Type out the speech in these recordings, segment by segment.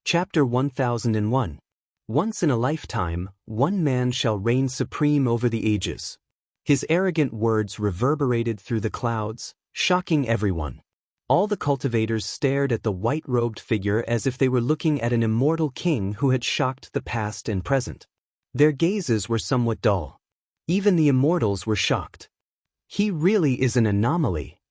Chapter 1001. Once in a lifetime, one man shall reign supreme over the ages. His arrogant words reverberated through the clouds, shocking everyone. All the cultivators stared at the white-robed figure as if they were looking at an immortal king who had shocked the past and present. Their gazes were somewhat dull. Even the immortals were shocked. He really is an anomaly.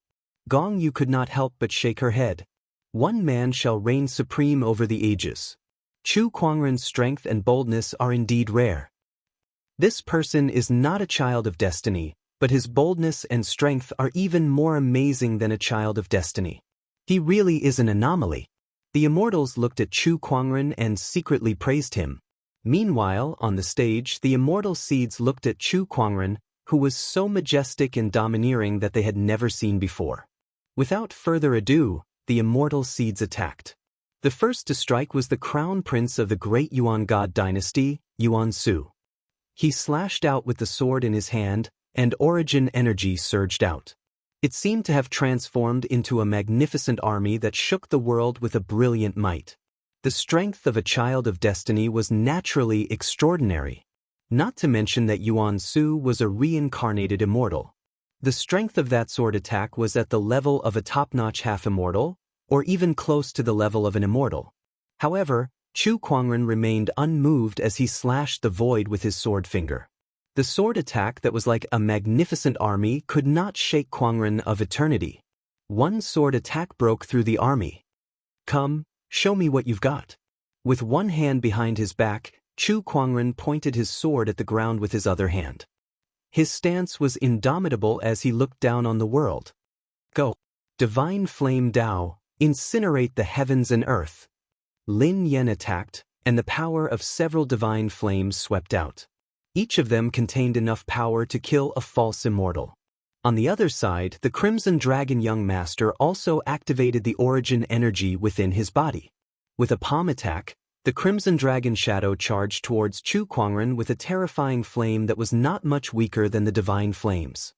Gong Yu could not help but shake her head. One man shall reign supreme over the ages. Chu Kuangren's strength and boldness are indeed rare. This person is not a child of destiny, but his boldness and strength are even more amazing than a child of destiny. He really is an anomaly. The immortals looked at Chu Kuangren and secretly praised him. Meanwhile, on the stage, the immortal seeds looked at Chu Kuangren, who was so majestic and domineering that they had never seen before. Without further ado, the immortal seeds attacked. The first to strike was the crown prince of the great Yuan God dynasty, Yuan Su. He slashed out with the sword in his hand, and origin energy surged out. It seemed to have transformed into a magnificent army that shook the world with a brilliant might. The strength of a child of destiny was naturally extraordinary. Not to mention that Yuan Su was a reincarnated immortal. The strength of that sword attack was at the level of a top-notch half-immortal, or even close to the level of an immortal. However, Chu Kuangren remained unmoved as he slashed the void with his sword finger. The sword attack that was like a magnificent army could not shake Kuangren of eternity. One sword attack broke through the army. "Come, show me what you've got." With one hand behind his back, Chu Kuangren pointed his sword at the ground with his other hand. His stance was indomitable as he looked down on the world. "Go. Divine Flame Dao, incinerate the heavens and earth." Lin Yen attacked, and the power of several divine flames swept out. Each of them contained enough power to kill a false immortal. On the other side, the Crimson Dragon Young Master also activated the origin energy within his body. With a palm attack, the Crimson Dragon Shadow charged towards Chu Kuangren with a terrifying flame that was not much weaker than the Divine Flames.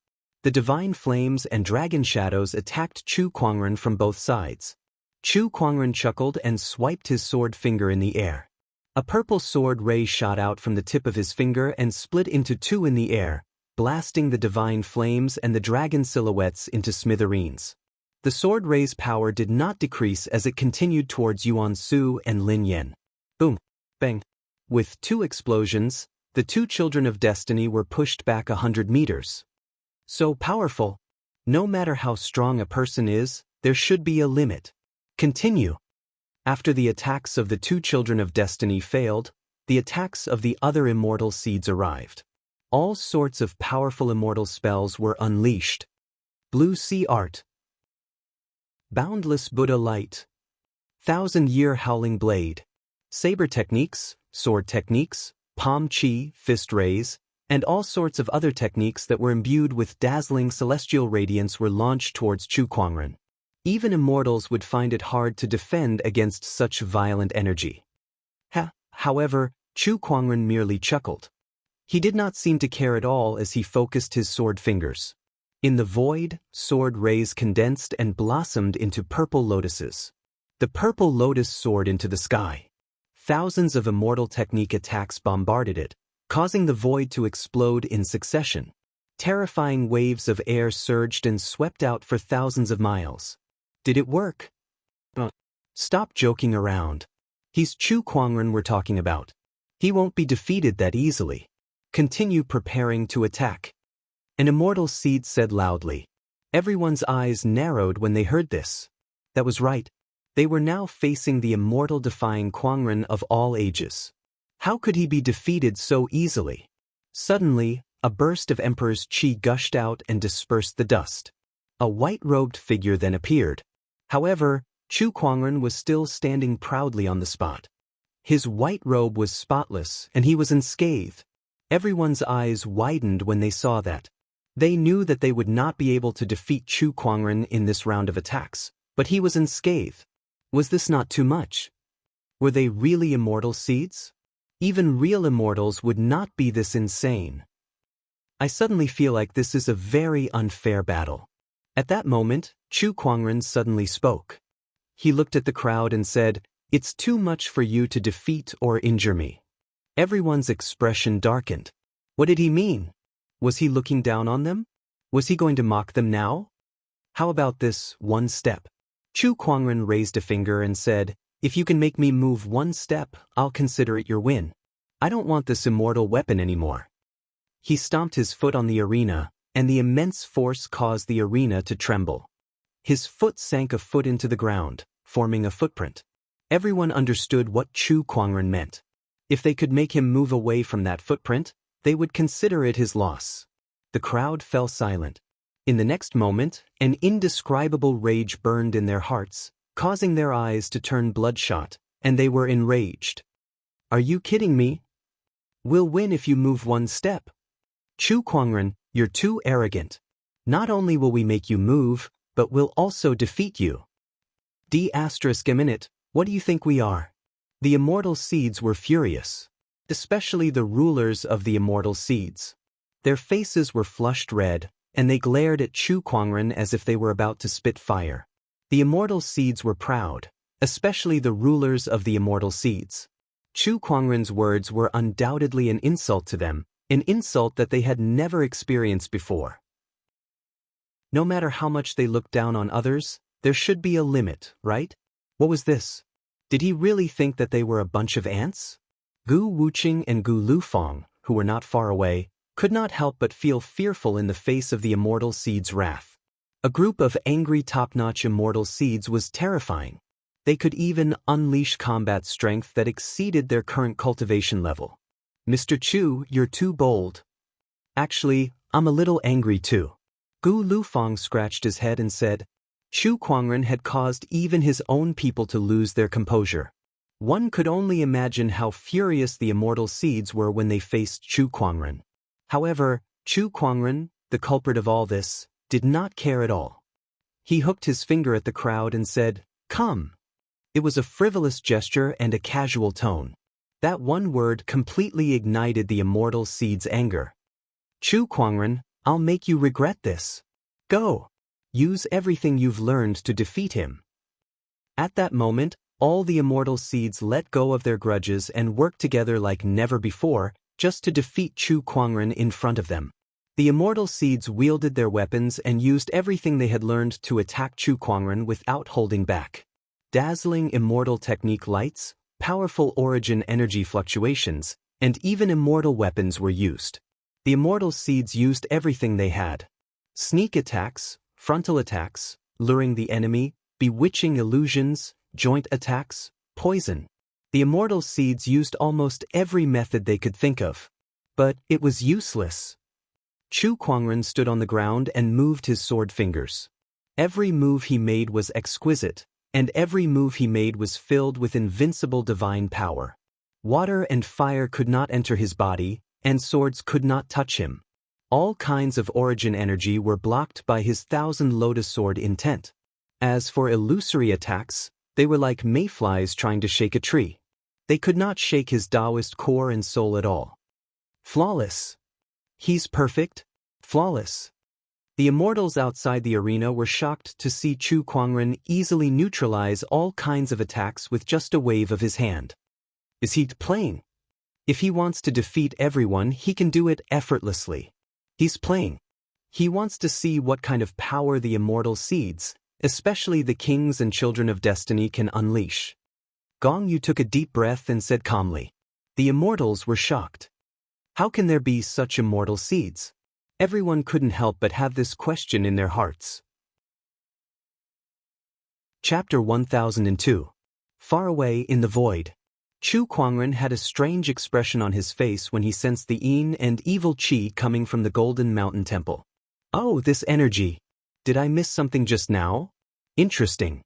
The Divine Flames and Dragon Shadows attacked Chu Kuangren from both sides. Chu Kuangren chuckled and swiped his sword finger in the air. A purple sword ray shot out from the tip of his finger and split into two in the air, blasting the Divine Flames and the dragon silhouettes into smithereens. The sword ray's power did not decrease as it continued towards Yuan Su and Lin Yen. Boom! Bang! With two explosions, the two children of destiny were pushed back 100 meters. So powerful. No matter how strong a person is, there should be a limit. Continue. After the attacks of the two children of destiny failed, the attacks of the other immortal seeds arrived. All sorts of powerful immortal spells were unleashed. Blue Sea Art, Boundless Buddha Light, Thousand-Year Howling Blade, Saber techniques, sword techniques, palm chi, fist raise, and all sorts of other techniques that were imbued with dazzling celestial radiance were launched towards Chu Kuangren. Even immortals would find it hard to defend against such violent energy. However, Chu Kuangren merely chuckled. He did not seem to care at all as he focused his sword fingers. In the void, sword rays condensed and blossomed into purple lotuses. The purple lotus soared into the sky. Thousands of immortal technique attacks bombarded it, causing the void to explode in succession. Terrifying waves of air surged and swept out for thousands of miles. Did it work? Stop joking around. He's Chu Kuangren we're talking about. He won't be defeated that easily. Continue preparing to attack. An immortal seed said loudly. Everyone's eyes narrowed when they heard this. That was right. They were now facing the immortal-defying Kuangren of all ages. How could he be defeated so easily? Suddenly, a burst of Emperor's chi gushed out and dispersed the dust. A white-robed figure then appeared. However, Chu Kuangren was still standing proudly on the spot. His white robe was spotless and he was unscathed. Everyone's eyes widened when they saw that. They knew that they would not be able to defeat Chu Kuangren in this round of attacks, but he was unscathed. Was this not too much? Were they really immortal seeds? Even real immortals would not be this insane. I suddenly feel like this is a very unfair battle. At that moment, Chu Kuangren suddenly spoke. He looked at the crowd and said, It's too much for you to defeat or injure me. Everyone's expression darkened. What did he mean? Was he looking down on them? Was he going to mock them now? How about this one step? Chu Kuangren raised a finger and said, "If you can make me move one step, I'll consider it your win. I don't want this immortal weapon anymore." He stomped his foot on the arena, and the immense force caused the arena to tremble. His foot sank a foot into the ground, forming a footprint. Everyone understood what Chu Kuangren meant. If they could make him move away from that footprint, they would consider it his loss. The crowd fell silent. In the next moment, an indescribable rage burned in their hearts, causing their eyes to turn bloodshot, and they were enraged. "Are you kidding me? We'll win if you move one step. Chu Kuangren, you're too arrogant. Not only will we make you move, but we'll also defeat you. D***, what do you think we are?" The immortal seeds were furious, especially the rulers of the immortal seeds. Their faces were flushed red, and they glared at Chu Kuangren as if they were about to spit fire. The immortal seeds were proud, especially the rulers of the immortal seeds. Chu Kuangren's words were undoubtedly an insult to them, an insult that they had never experienced before. No matter how much they looked down on others, there should be a limit, right? What was this? Did he really think that they were a bunch of ants? Gu Wuqing and Gu Lufeng, who were not far away, could not help but feel fearful in the face of the immortal seed's wrath. A group of angry top-notch immortal seeds was terrifying. They could even unleash combat strength that exceeded their current cultivation level. "Mr. Chu, you're too bold." "Actually, I'm a little angry too." Gu Lufeng scratched his head and said, Chu Kuangren had caused even his own people to lose their composure. One could only imagine how furious the immortal seeds were when they faced Chu Kuangren. However, Chu Kuangren, the culprit of all this, did not care at all. He hooked his finger at the crowd and said, "Come." It was a frivolous gesture and a casual tone. That one word completely ignited the immortal seed's anger. "Chu Kuangren, I'll make you regret this. Go. Use everything you've learned to defeat him." At that moment, all the immortal seeds let go of their grudges and worked together like never before, just to defeat Chu Kuangren in front of them. The immortal seeds wielded their weapons and used everything they had learned to attack Chu Kuangren without holding back. Dazzling immortal technique lights, powerful origin energy fluctuations, and even immortal weapons were used. The immortal seeds used everything they had. Sneak attacks, frontal attacks, luring the enemy, bewitching illusions, joint attacks, poison. The immortal seeds used almost every method they could think of. But it was useless. Chu Kuangren stood on the ground and moved his sword fingers. Every move he made was exquisite, and every move he made was filled with invincible divine power. Water and fire could not enter his body, and swords could not touch him. All kinds of origin energy were blocked by his thousand lotus sword intent. As for illusory attacks, they were like mayflies trying to shake a tree. They could not shake his Taoist core and soul at all. Flawless. He's perfect. Flawless. The immortals outside the arena were shocked to see Chu Kuangren easily neutralize all kinds of attacks with just a wave of his hand. Is he playing? If he wants to defeat everyone, he can do it effortlessly. He's playing. He wants to see what kind of power the immortal seeds, especially the kings and children of destiny, can unleash. Gong Yu took a deep breath and said calmly. The immortals were shocked. How can there be such immortal seeds? Everyone couldn't help but have this question in their hearts. Chapter 1002. Far away in the void. Chu Kuangren had a strange expression on his face when he sensed the yin and evil qi coming from the Golden Mountain Temple. Oh, this energy. Did I miss something just now? Interesting.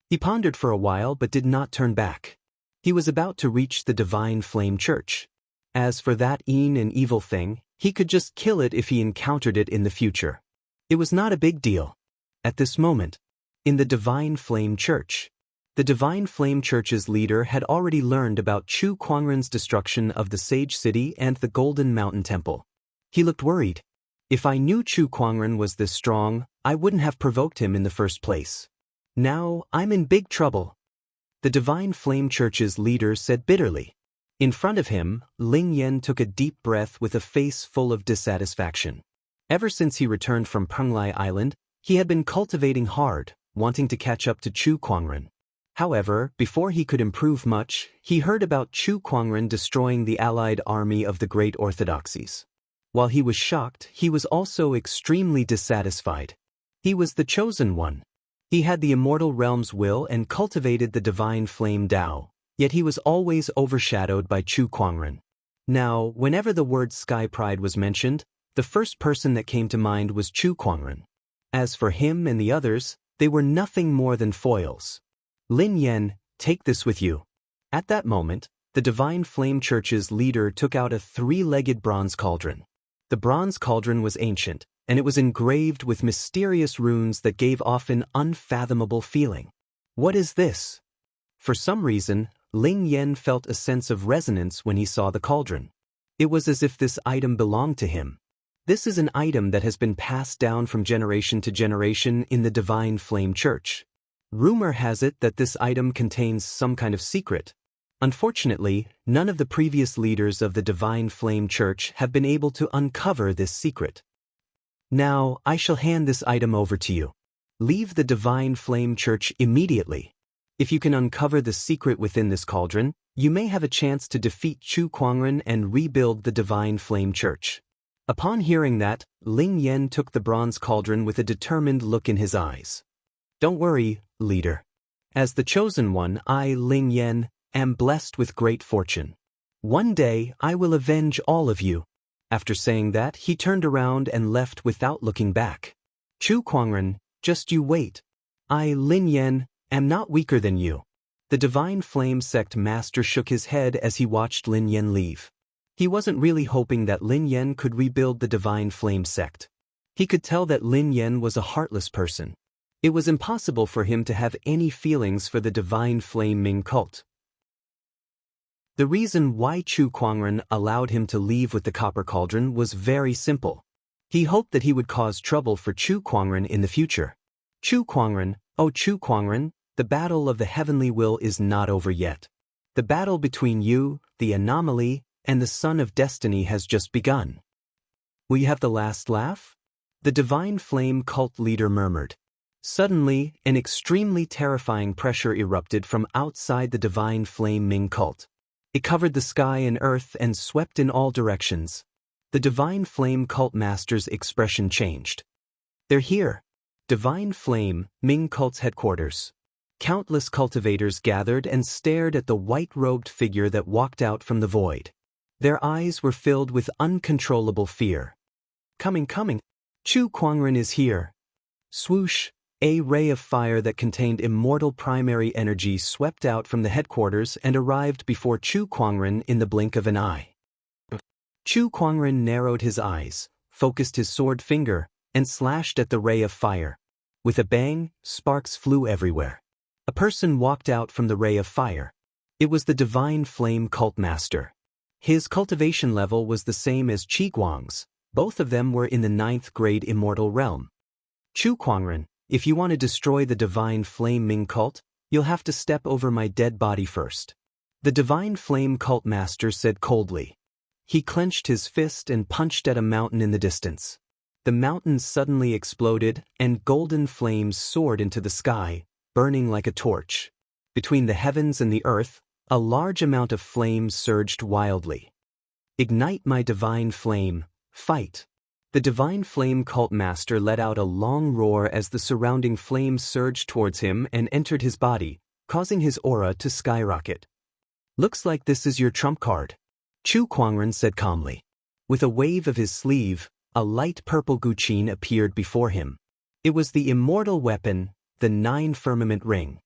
He pondered for a while but did not turn back. He was about to reach the Divine Flame Church. As for that yin and evil thing, he could just kill it if he encountered it in the future. It was not a big deal. At this moment, in the Divine Flame Church, the Divine Flame Church's leader had already learned about Chu Kuangren's destruction of the Sage City and the Golden Mountain Temple. He looked worried. If I knew Chu Kuangren was this strong, I wouldn't have provoked him in the first place. Now, I'm in big trouble. the Divine Flame Church's leader said bitterly. In front of him, Ling Yen took a deep breath with a face full of dissatisfaction. Ever since he returned from Penglai Island, he had been cultivating hard, wanting to catch up to Chu Kuangren. However, before he could improve much, he heard about Chu Kuangren destroying the allied army of the Great Orthodoxies. While he was shocked, he was also extremely dissatisfied. He was the chosen one. He had the immortal realm's will and cultivated the divine flame Tao, yet he was always overshadowed by Chu Kuangren. Now, whenever the word Sky Pride was mentioned, the first person that came to mind was Chu Kuangren. As for him and the others, they were nothing more than foils. Lin Yen, take this with you. At that moment, the Divine Flame Church's leader took out a three-legged bronze cauldron. The bronze cauldron was ancient, and it was engraved with mysterious runes that gave off an unfathomable feeling. What is this? For some reason, Ling Yen felt a sense of resonance when he saw the cauldron. It was as if this item belonged to him. This is an item that has been passed down from generation to generation in the Divine Flame Church. Rumor has it that this item contains some kind of secret. Unfortunately, none of the previous leaders of the Divine Flame Church have been able to uncover this secret. Now, I shall hand this item over to you. Leave the Divine Flame Church immediately. If you can uncover the secret within this cauldron, you may have a chance to defeat Chu Kuangren and rebuild the Divine Flame Church. Upon hearing that, Ling Yen took the bronze cauldron with a determined look in his eyes. Don't worry, leader. As the chosen one, I, Ling Yen, am blessed with great fortune. One day, I will avenge all of you. After saying that, he turned around and left without looking back. Chu Kuangren, just you wait. I, Lin Yen, am not weaker than you. The Divine Flame Sect Master shook his head as he watched Lin Yen leave. He wasn't really hoping that Lin Yen could rebuild the Divine Flame Sect. He could tell that Lin Yen was a heartless person. It was impossible for him to have any feelings for the Divine Flame Ming cult. The reason why Chu Kuangren allowed him to leave with the copper cauldron was very simple. He hoped that he would cause trouble for Chu Kuangren in the future. Chu Kuangren, oh Chu Kuangren, the battle of the heavenly will is not over yet. The battle between you, the anomaly, and the Son of Destiny has just begun. Will you have the last laugh? The Divine Flame cult leader murmured. Suddenly, an extremely terrifying pressure erupted from outside the Divine Flame Ming cult. It covered the sky and earth and swept in all directions. The Divine Flame cult master's expression changed. They're here. Divine Flame, Ming cult's headquarters. Countless cultivators gathered and stared at the white-robed figure that walked out from the void. Their eyes were filled with uncontrollable fear. Coming. Chu Kuangren is here. Swoosh, a ray of fire that contained immortal primary energy swept out from the headquarters and arrived before Chu Kuangren in the blink of an eye. Chu Kuangren narrowed his eyes, focused his sword finger, and slashed at the ray of fire. With a bang, sparks flew everywhere. A person walked out from the ray of fire. It was the Divine Flame cult master. His cultivation level was the same as Qi Guang's. Both of them were in the 9th grade immortal realm. Chu Kuangren, if you want to destroy the Divine Flame Ming cult, you'll have to step over my dead body first. The Divine Flame cult master said coldly. He clenched his fist and punched at a mountain in the distance. The mountain suddenly exploded, and golden flames soared into the sky, burning like a torch. Between the heavens and the earth, a large amount of flames surged wildly. Ignite my divine flame, fight. The Divine Flame cult master let out a long roar as the surrounding flames surged towards him and entered his body, causing his aura to skyrocket. Looks like this is your trump card, Chu Kuangren said calmly. With a wave of his sleeve, a light purple guqin appeared before him. It was the immortal weapon, the 9 firmament ring.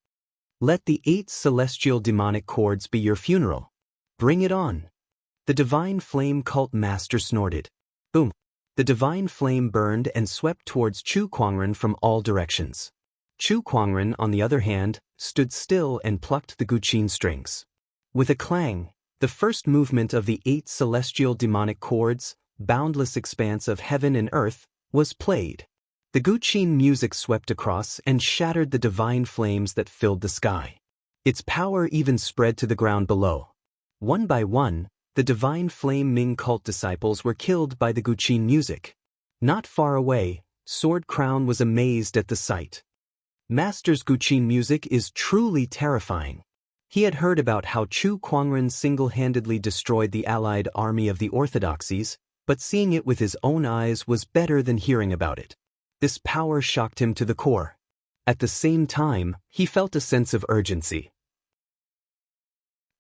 Let the 8 celestial demonic cords be your funeral. Bring it on. The Divine Flame cult master snorted. Boom. The Divine Flame burned and swept towards Chu Kuangren from all directions. Chu Kuangren, on the other hand, stood still and plucked the guqin strings. With a clang, the first movement of the 8 celestial demonic cords, boundless expanse of heaven and earth, was played. The guqin music swept across and shattered the divine flames that filled the sky. Its power even spread to the ground below. One by one, the divine flame Ming cult disciples were killed by the Guqin music. Not far away, Sword Crown was amazed at the sight. Master's Guqin music is truly terrifying. He had heard about how Chu Kuangren single-handedly destroyed the allied army of the orthodoxies, but seeing it with his own eyes was better than hearing about it. This power shocked him to the core. At the same time, he felt a sense of urgency.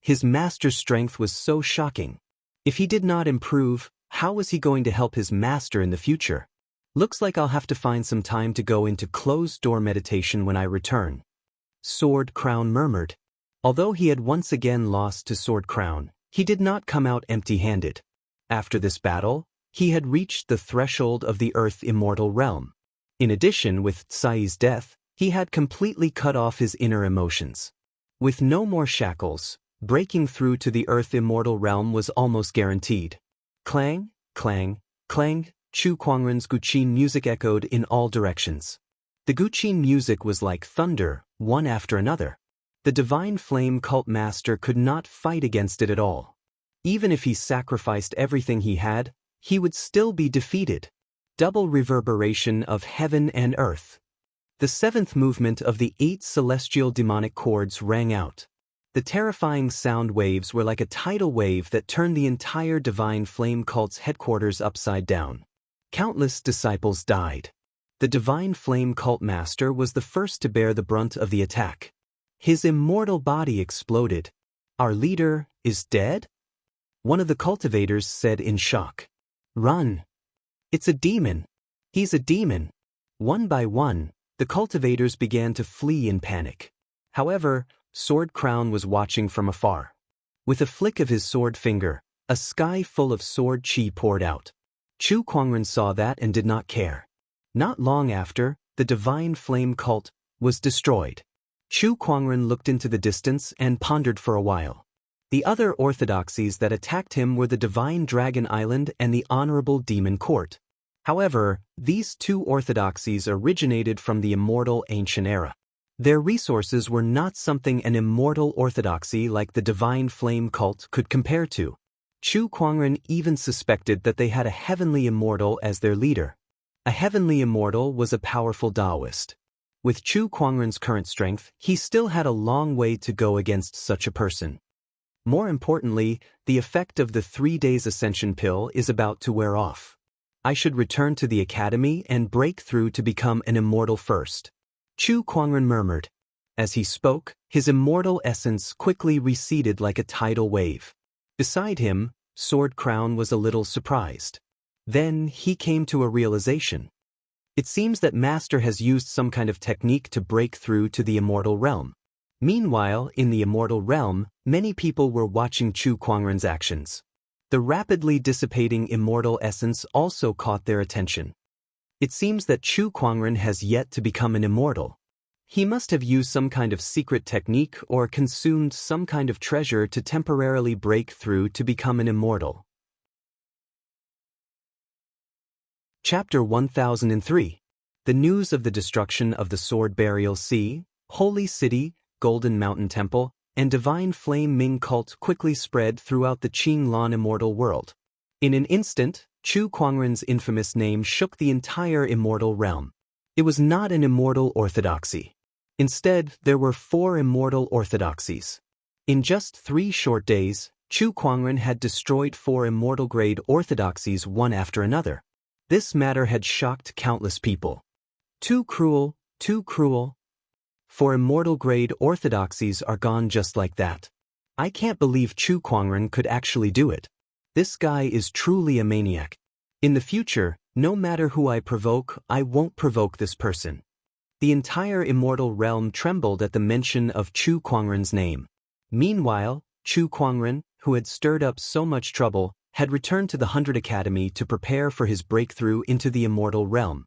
His master's strength was so shocking. If he did not improve, how was he going to help his master in the future? Looks like I'll have to find some time to go into closed-door meditation when I return. Sword Crown murmured. Although he had once again lost to Sword Crown, he did not come out empty-handed. After this battle, he had reached the threshold of the Earth Immortal Realm. In addition, with Tsai's death, he had completely cut off his inner emotions. With no more shackles, breaking through to the Earth Immortal Realm was almost guaranteed. Clang, clang, clang, Chu Kuangren's Guqin music echoed in all directions. The Guqin music was like thunder, one after another. The divine flame cult master could not fight against it at all. Even if he sacrificed everything he had, he would still be defeated. Double reverberation of heaven and earth. The seventh movement of the 8 celestial demonic chords rang out. The terrifying sound waves were like a tidal wave that turned the entire divine flame cult's headquarters upside down. Countless disciples died. The divine flame cult master was the first to bear the brunt of the attack. His immortal body exploded. Our leader is dead? One of the cultivators said in shock. Run! It's a demon! He's a demon! One by one, the cultivators began to flee in panic. However, Sword Crown was watching from afar. With a flick of his sword finger, a sky full of sword chi poured out. Chu Kuangren saw that and did not care. Not long after, the divine flame cult was destroyed. Chu Kuangren looked into the distance and pondered for a while. The other orthodoxies that attacked him were the Divine Dragon Island and the Honorable Demon Court. However, these two orthodoxies originated from the immortal ancient era. Their resources were not something an immortal orthodoxy like the Divine Flame cult could compare to. Chu Kuangren even suspected that they had a heavenly immortal as their leader. A heavenly immortal was a powerful Taoist. With Chu Kuangren's current strength, he still had a long way to go against such a person. More importantly, the effect of the 3 days ascension pill is about to wear off. I should return to the academy and break through to become an immortal first. Chu Kuangren murmured. As he spoke, his immortal essence quickly receded like a tidal wave. Beside him, Sword Crown was a little surprised. Then he came to a realization. It seems that Master has used some kind of technique to break through to the immortal realm. Meanwhile, in the immortal realm, many people were watching Chu Kuangren's actions. The rapidly dissipating immortal essence also caught their attention. It seems that Chu Kuangren has yet to become an immortal. He must have used some kind of secret technique or consumed some kind of treasure to temporarily break through to become an immortal. Chapter 1003. The news of the destruction of the Sword Burial Sea, Holy City, Golden Mountain Temple, and Divine Flame Ming cult quickly spread throughout the Qinglan immortal world. In an instant, Chu Kuangren's infamous name shook the entire immortal realm. It was not an immortal orthodoxy. Instead, there were 4 immortal orthodoxies. In just 3 short days, Chu Kuangren had destroyed 4 immortal-grade orthodoxies one after another. This matter had shocked countless people. Too cruel, too cruel. 4 immortal-grade orthodoxies are gone just like that. I can't believe Chu Kuangren could actually do it. This guy is truly a maniac. In the future, no matter who I provoke, I won't provoke this person. The entire immortal realm trembled at the mention of Chu Kuangren's name. Meanwhile, Chu Kuangren, who had stirred up so much trouble, had returned to the 100 Academy to prepare for his breakthrough into the immortal realm.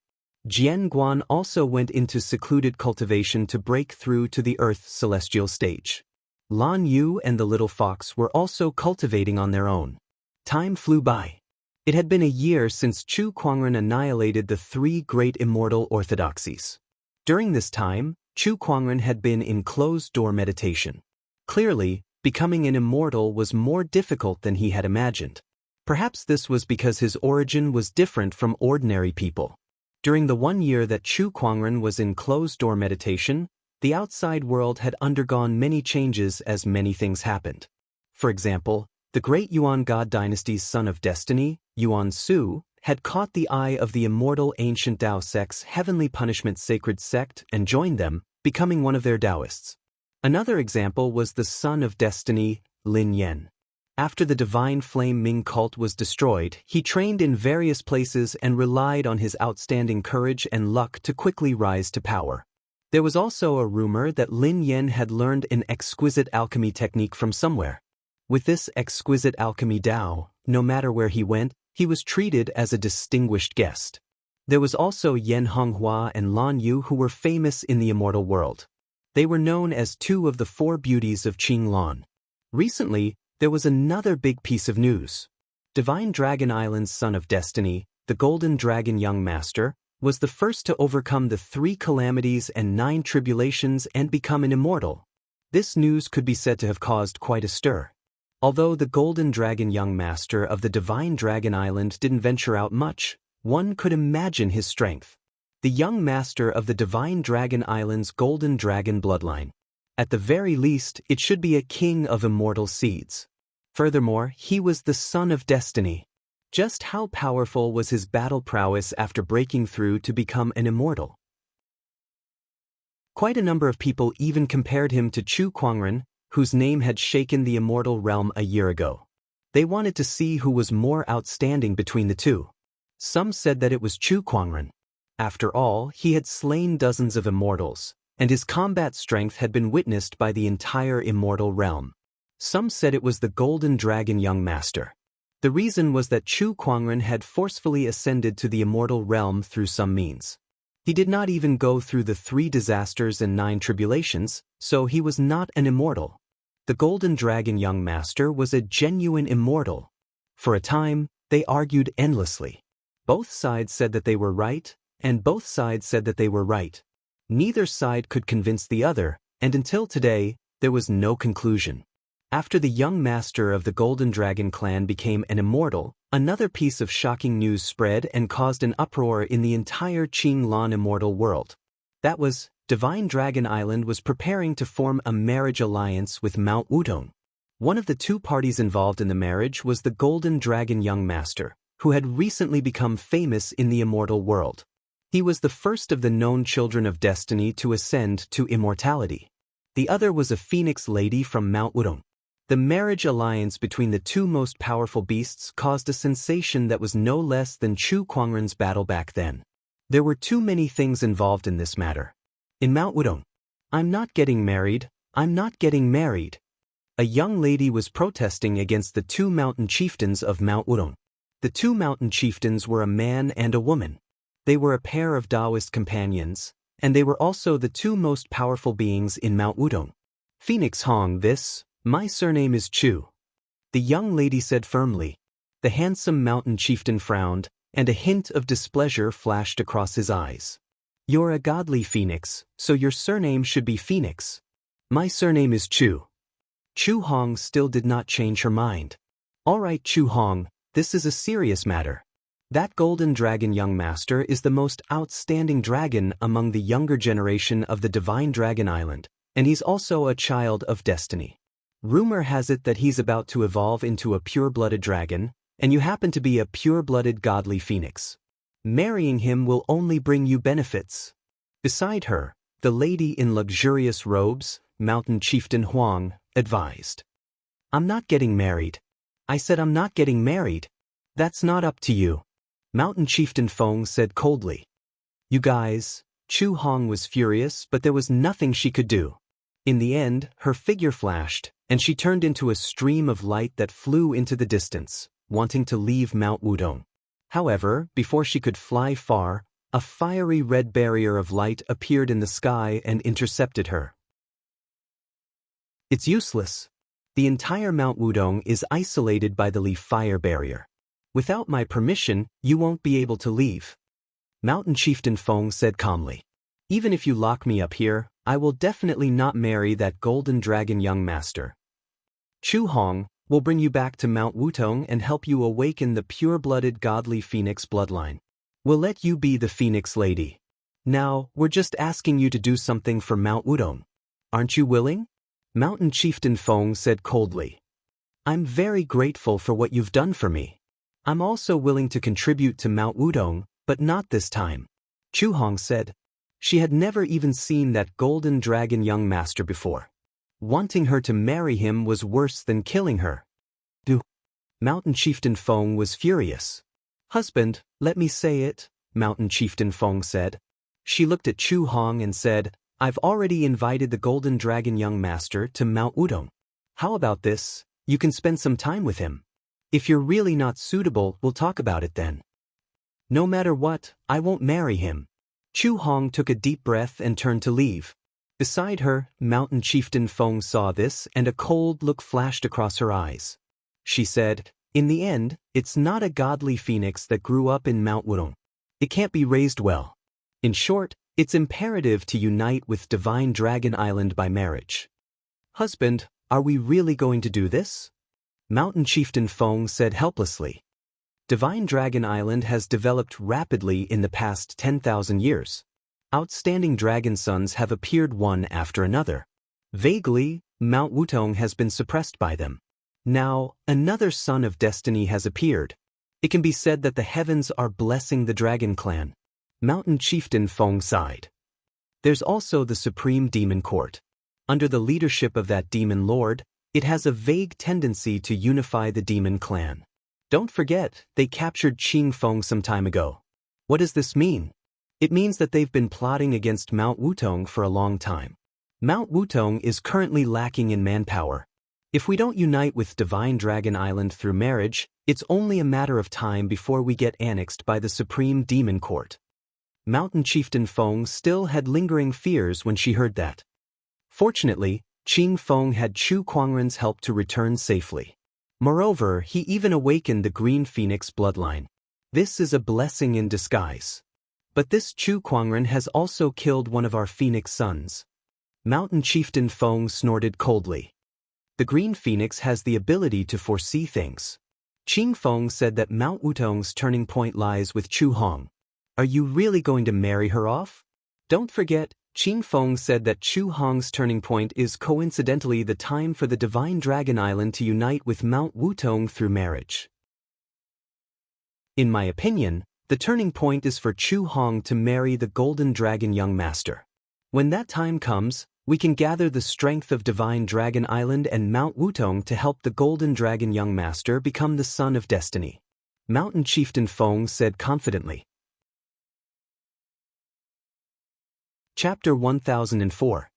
Jian Guan also went into secluded cultivation to break through to the Earth celestial stage. Lan Yu and the little fox were also cultivating on their own. Time flew by. It had been a year since Chu Kuangren annihilated the 3 great immortal orthodoxies. During this time, Chu Kuangren had been in closed-door meditation. Clearly, becoming an immortal was more difficult than he had imagined. Perhaps this was because his origin was different from ordinary people. During the 1 year that Chu Kuangren was in closed-door meditation, the outside world had undergone many changes as many things happened. For example, the great Yuan God dynasty's son of destiny, Yuan Su, had caught the eye of the immortal ancient Tao sect's heavenly punishment sacred sect and joined them, becoming one of their Taoists. Another example was the son of destiny, Lin Yen. After the divine flame Ming cult was destroyed, he trained in various places and relied on his outstanding courage and luck to quickly rise to power. There was also a rumor that Lin Yen had learned an exquisite alchemy technique from somewhere. With this exquisite alchemy Tao, no matter where he went, he was treated as a distinguished guest. There was also Yen Honghua and Lan Yu who were famous in the immortal world. They were known as two of the four beauties of Qinglan. Recently, there was another big piece of news. Divine Dragon Island's son of destiny, the Golden Dragon Young Master, was the first to overcome the 3 calamities and 9 tribulations and become an immortal. This news could be said to have caused quite a stir. Although the Golden Dragon Young Master of the Divine Dragon Island didn't venture out much, one could imagine his strength. The young master of the Divine Dragon Island's Golden Dragon bloodline. At the very least, it should be a king of immortal seeds. Furthermore, he was the son of destiny. Just how powerful was his battle prowess after breaking through to become an immortal? Quite a number of people even compared him to Chu Kuangren, whose name had shaken the immortal realm a year ago. They wanted to see who was more outstanding between the two. Some said that it was Chu Kuangren. After all, he had slain dozens of immortals, and his combat strength had been witnessed by the entire immortal realm. Some said it was the Golden Dragon Young Master. The reason was that Chu Kuangren had forcefully ascended to the immortal realm through some means. He did not even go through the 3 disasters and 9 tribulations, so he was not an immortal. The Golden Dragon Young Master was a genuine immortal. For a time, they argued endlessly. Both sides said that they were right, and both sides said that they were right. Neither side could convince the other, and until today, there was no conclusion. After the young master of the Golden Dragon clan became an immortal, another piece of shocking news spread and caused an uproar in the entire Qinglan immortal world. That was, Divine Dragon Island was preparing to form a marriage alliance with Mount Wudong. One of the 2 parties involved in the marriage was the Golden Dragon Young Master, who had recently become famous in the immortal world. He was the first of the known children of destiny to ascend to immortality. The other was a phoenix lady from Mount Wudong. The marriage alliance between the 2 most powerful beasts caused a sensation that was no less than Chu Kuangren's battle back then. There were too many things involved in this matter. In Mount Wudong, "I'm not getting married, I'm not getting married." A young lady was protesting against the 2 mountain chieftains of Mount Wudong. The 2 mountain chieftains were a man and a woman. They were a pair of Taoist companions, and they were also the 2 most powerful beings in Mount Wudong. "Phoenix Hong, my surname is Chu," the young lady said firmly. The handsome mountain chieftain frowned, and a hint of displeasure flashed across his eyes. "You're a godly phoenix, so your surname should be Phoenix. My surname is Chu." Chu Hong still did not change her mind. "All right, Chu Hong, this is a serious matter. That Golden Dragon Young Master is the most outstanding dragon among the younger generation of the Divine Dragon Island, and he's also a child of destiny. Rumor has it that he's about to evolve into a pure-blooded dragon, and you happen to be a pure-blooded godly phoenix. Marrying him will only bring you benefits." Beside her, the lady in luxurious robes, Mountain Chieftain Huang, advised. "I'm not getting married. I said I'm not getting married. That's not up to you," Mountain Chieftain Feng said coldly. "You guys," Chu Hong was furious, but there was nothing she could do. In the end, her figure flashed, and she turned into a stream of light that flew into the distance, wanting to leave Mount Wudong. However, before she could fly far, a fiery red barrier of light appeared in the sky and intercepted her. "It's useless. The entire Mount Wudong is isolated by the leaf fire barrier. Without my permission, you won't be able to leave," Mountain Chieftain Feng said calmly. Even if you lock me up here, I will definitely not marry that golden dragon young master. Chu Hong will bring you back to Mount Wutong and help you awaken the pure-blooded godly phoenix bloodline. We'll let you be the phoenix lady. Now, we're just asking you to do something for Mount Wutong. Aren't you willing? Mountain Chieftain Feng said coldly. I'm very grateful for what you've done for me. I'm also willing to contribute to Mount Wutong, but not this time. Chu Hong said. She had never even seen that golden dragon young master before. Wanting her to marry him was worse than killing her. Mountain Chieftain Feng was furious. Husband, let me say it, Mountain Chieftain Feng said. She looked at Chu Hong and said, I've already invited the golden dragon young master to Mount Wutong. How about this? You can spend some time with him. If you're really not suitable, we'll talk about it then. No matter what, I won't marry him. Chu Hong took a deep breath and turned to leave. Beside her, Mountain Chieftain Feng saw this and a cold look flashed across her eyes. She said, in the end, it's not a godly phoenix that grew up in Mount Wutong. It can't be raised well. In short, it's imperative to unite with Divine Dragon Island by marriage. Husband, are we really going to do this? Mountain Chieftain Feng said helplessly. Divine Dragon Island has developed rapidly in the past 10,000 years. Outstanding dragon sons have appeared one after another. Vaguely, Mount Wutong has been suppressed by them. Now, another son of destiny has appeared. It can be said that the heavens are blessing the dragon clan. Mountain Chieftain Feng sighed. There's also the Supreme Demon Court. Under the leadership of that demon lord, it has a vague tendency to unify the demon clan. Don't forget, they captured Qing Feng some time ago. What does this mean? It means that they've been plotting against Mount Wutong for a long time. Mount Wutong is currently lacking in manpower. If we don't unite with Divine Dragon Island through marriage, it's only a matter of time before we get annexed by the Supreme Demon Court. Mountain Chieftain Feng still had lingering fears when she heard that. Fortunately, Qing Feng had Chu Kuangren's help to return safely. Moreover, he even awakened the Green Phoenix bloodline. This is a blessing in disguise. But this Chu Kuangren has also killed one of our phoenix sons. Mountain Chieftain Feng snorted coldly. The Green Phoenix has the ability to foresee things. Qing Feng said that Mount Wutong's turning point lies with Chu Hong. Are you really going to marry her off? Don't forget, Qing Feng said that Chu Hong's turning point is coincidentally the time for the Divine Dragon Island to unite with Mount Wutong through marriage. In my opinion, the turning point is for Chu Hong to marry the Golden Dragon young master. When that time comes, we can gather the strength of Divine Dragon Island and Mount Wutong to help the Golden Dragon young master become the son of destiny. Mountain Chieftain Feng said confidently. Chapter 1004.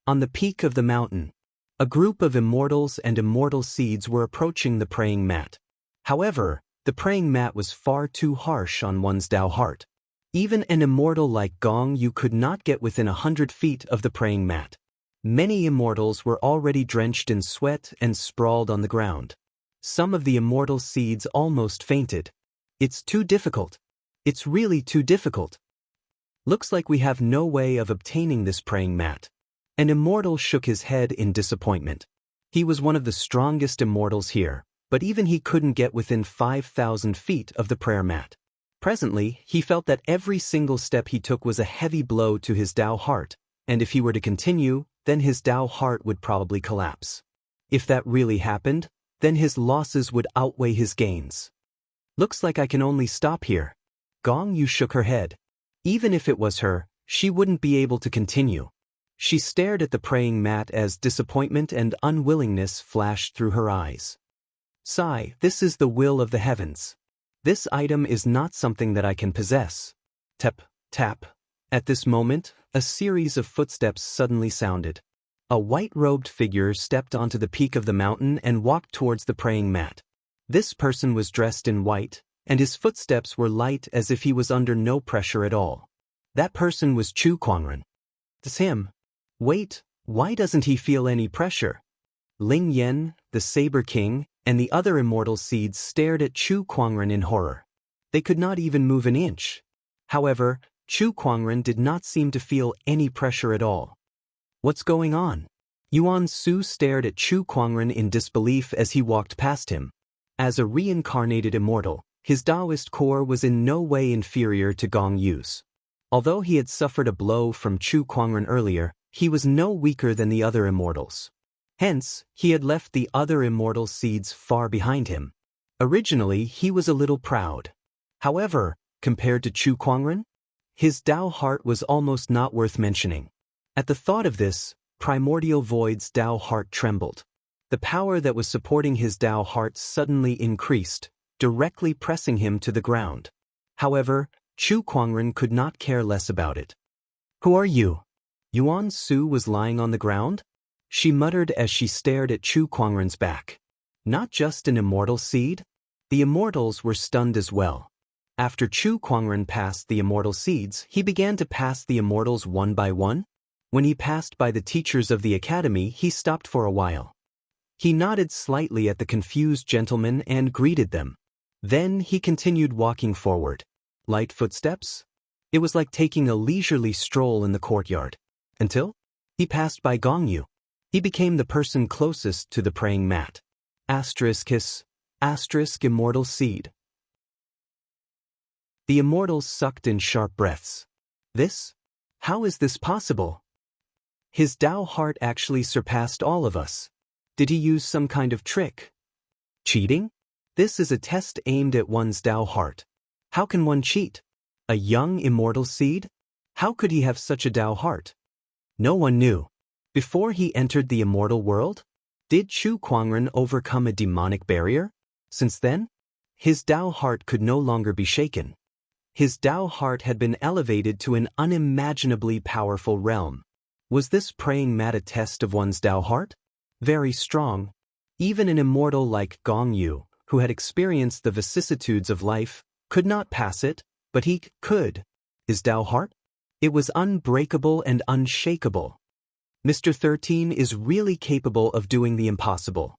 On the peak of the mountain, a group of immortals and immortal seeds were approaching the praying mat. However, the praying mat was far too harsh on one's Tao heart. Even an immortal like Gong Yu could not get within 100 feet of the praying mat. Many immortals were already drenched in sweat and sprawled on the ground. Some of the immortal seeds almost fainted. It's too difficult. It's really too difficult. Looks like we have no way of obtaining this praying mat. An immortal shook his head in disappointment. He was one of the strongest immortals here, but even he couldn't get within 5,000 feet of the prayer mat. Presently, he felt that every single step he took was a heavy blow to his Tao heart, and if he were to continue, then his Tao heart would probably collapse. If that really happened, then his losses would outweigh his gains. Looks like I can only stop here. Gong Yu shook her head. Even if it was her, she wouldn't be able to continue. She stared at the praying mat as disappointment and unwillingness flashed through her eyes. Sigh, this is the will of the heavens. This item is not something that I can possess. Tap, tap. At this moment, a series of footsteps suddenly sounded. A white-robed figure stepped onto the peak of the mountain and walked towards the praying mat. This person was dressed in white, and his footsteps were light as if he was under no pressure at all. That person was Chu Kuangren. It's him. Wait, why doesn't he feel any pressure? Ling Yen, the Saber King, and the other immortal seeds stared at Chu Kuangren in horror. They could not even move an inch. However, Chu Kuangren did not seem to feel any pressure at all. What's going on? Yuan Su stared at Chu Kuangren in disbelief as he walked past him. As a reincarnated immortal, his Taoist core was in no way inferior to Gong Yu's. Although he had suffered a blow from Chu Kuangren earlier, he was no weaker than the other immortals. Hence, he had left the other immortal seeds far behind him. Originally, he was a little proud. However, compared to Chu Kuangren, his Tao heart was almost not worth mentioning. At the thought of this, Primordial Void's Tao heart trembled. The power that was supporting his Tao heart suddenly increased, directly pressing him to the ground. However, Chu Kuangren could not care less about it. "Who are you?" Yuan Su was lying on the ground. She muttered as she stared at Chu Kuangren's back. Not just an immortal seed? The immortals were stunned as well. After Chu Kuangren passed the immortal seeds, he began to pass the immortals one by one. When he passed by the teachers of the academy, he stopped for a while. He nodded slightly at the confused gentlemen and greeted them. Then he continued walking forward. Light footsteps? It was like taking a leisurely stroll in the courtyard. Until he passed by Gong Yu. He became the person closest to the praying mat. Asterisk immortal seed. The immortals sucked in sharp breaths. This? How is this possible? His Tao heart actually surpassed all of us. Did he use some kind of trick? Cheating? This is a test aimed at one's Tao heart. How can one cheat? A young immortal seed? How could he have such a Tao heart? No one knew. Before he entered the immortal world, did Chu Kuangren overcome a demonic barrier? Since then, his Tao heart could no longer be shaken. His Tao heart had been elevated to an unimaginably powerful realm. Was this praying mat a test of one's Tao heart? Very strong. Even an immortal like Gong Yu, who had experienced the vicissitudes of life, could not pass it, but he could. His Tao heart? It was unbreakable and unshakable. Mr. 13 is really capable of doing the impossible.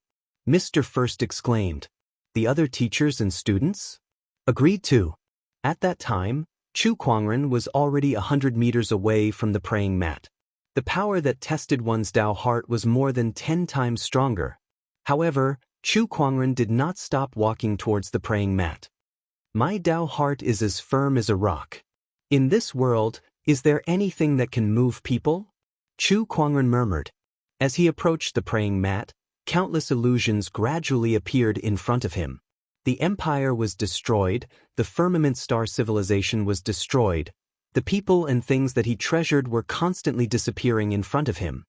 Mr. First exclaimed. The other teachers and students? Agreed too. At that time, Chu Kuangren was already 100 meters away from the praying mat. The power that tested one's Tao heart was more than 10 times stronger. However, Chu Kuangren did not stop walking towards the praying mat. My Tao heart is as firm as a rock. In this world, is there anything that can move people? Chu Kuangren murmured. As he approached the praying mat, countless illusions gradually appeared in front of him. The empire was destroyed, the firmament star civilization was destroyed, the people and things that he treasured were constantly disappearing in front of him.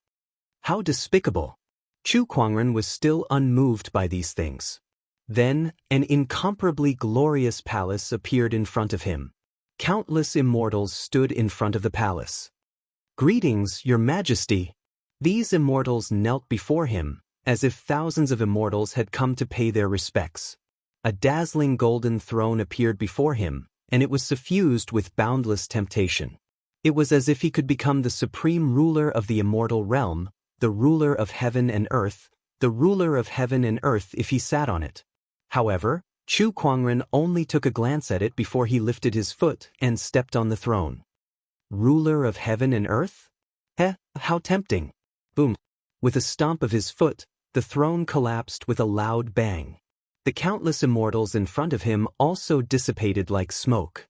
How despicable! Chu Kuangren was still unmoved by these things. Then, an incomparably glorious palace appeared in front of him. Countless immortals stood in front of the palace. Greetings, Your Majesty. These immortals knelt before him, as if thousands of immortals had come to pay their respects. A dazzling golden throne appeared before him, and it was suffused with boundless temptation. It was as if he could become the supreme ruler of the immortal realm, the ruler of heaven and earth, the ruler of heaven and earth if he sat on it. However, Chu Kuangren only took a glance at it before he lifted his foot and stepped on the throne. Ruler of heaven and earth? How tempting. Boom. With a stomp of his foot, the throne collapsed with a loud bang. The countless immortals in front of him also dissipated like smoke.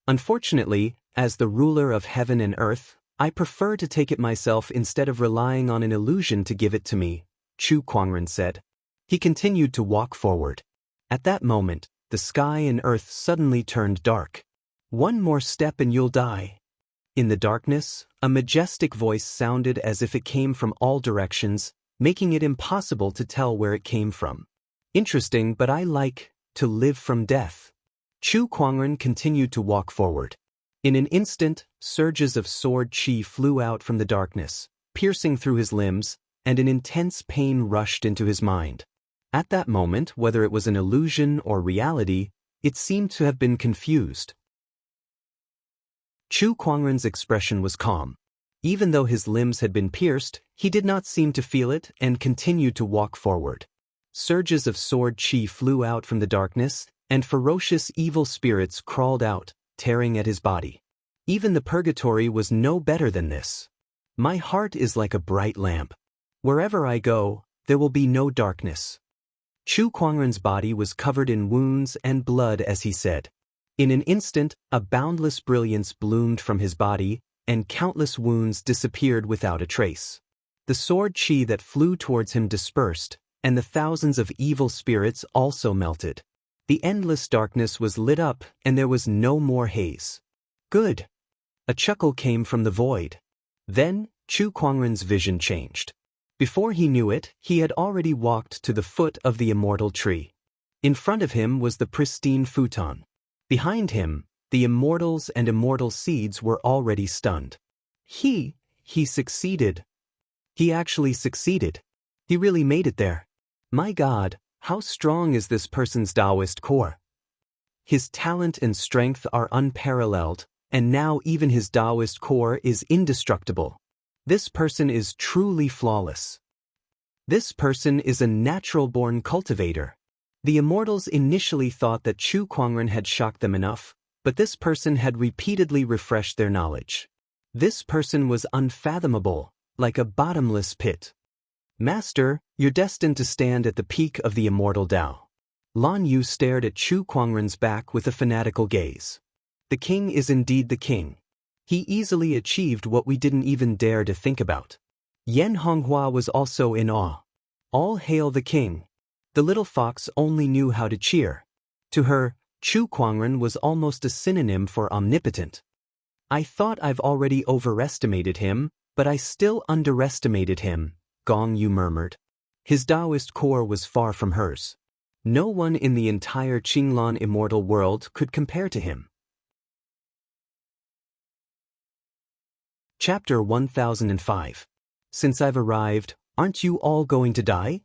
Unfortunately, as the ruler of heaven and earth, I prefer to take it myself instead of relying on an illusion to give it to me, Chu Kuangren said. He continued to walk forward. At that moment, the sky and earth suddenly turned dark. One more step and you'll die. In the darkness, a majestic voice sounded as if it came from all directions, making it impossible to tell where it came from. Interesting, but I like to live from death. Chu Kuangren continued to walk forward. In an instant, surges of sword chi flew out from the darkness, piercing through his limbs, and an intense pain rushed into his mind. At that moment, whether it was an illusion or reality, it seemed to have been confused. Chu Kuangren's expression was calm. Even though his limbs had been pierced, he did not seem to feel it and continued to walk forward. Surges of sword chi flew out from the darkness, and ferocious evil spirits crawled out, tearing at his body. Even the purgatory was no better than this. My heart is like a bright lamp. Wherever I go, there will be no darkness. Chu Kuangren's body was covered in wounds and blood as he said. In an instant, a boundless brilliance bloomed from his body, and countless wounds disappeared without a trace. The sword chi that flew towards him dispersed, and the thousands of evil spirits also melted. The endless darkness was lit up, and there was no more haze. Good. A chuckle came from the void. Then, Chu Kuangren's vision changed. Before he knew it, he had already walked to the foot of the immortal tree. In front of him was the pristine futon. Behind him, the immortals and immortal seeds were already stunned. He succeeded. He actually succeeded. He really made it there. My God, how strong is this person's Taoist core? His talent and strength are unparalleled, and now even his Taoist core is indestructible. This person is truly flawless. This person is a natural-born cultivator. The immortals initially thought that Chu Kuangren had shocked them enough, but this person had repeatedly refreshed their knowledge. This person was unfathomable, like a bottomless pit. Master, you're destined to stand at the peak of the immortal Tao. Lan Yu stared at Chu Kuangren's back with a fanatical gaze. The king is indeed the king. He easily achieved what we didn't even dare to think about. Yan Honghua was also in awe. All hail the king. The little fox only knew how to cheer. To her, Chu Kuangren was almost a synonym for omnipotent. I thought I've already overestimated him, but I still underestimated him, Gong Yu murmured. His Taoist core was far from hers. No one in the entire Qinglan immortal world could compare to him. Chapter 1005. Since I've arrived, aren't you all going to die?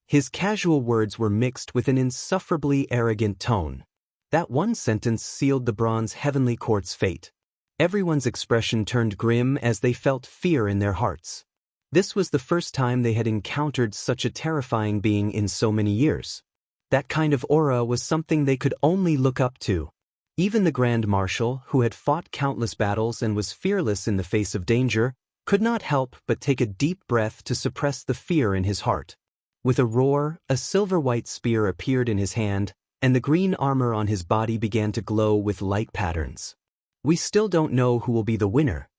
His casual words were mixed with an insufferably arrogant tone. That one sentence sealed the bronze heavenly court's fate. Everyone's expression turned grim as they felt fear in their hearts. This was the first time they had encountered such a terrifying being in so many years. That kind of aura was something they could only look up to. Even the Grand Marshal, who had fought countless battles and was fearless in the face of danger, could not help but take a deep breath to suppress the fear in his heart. With a roar, a silver-white spear appeared in his hand, and the green armor on his body began to glow with light patterns. We still don't know who will be the winner.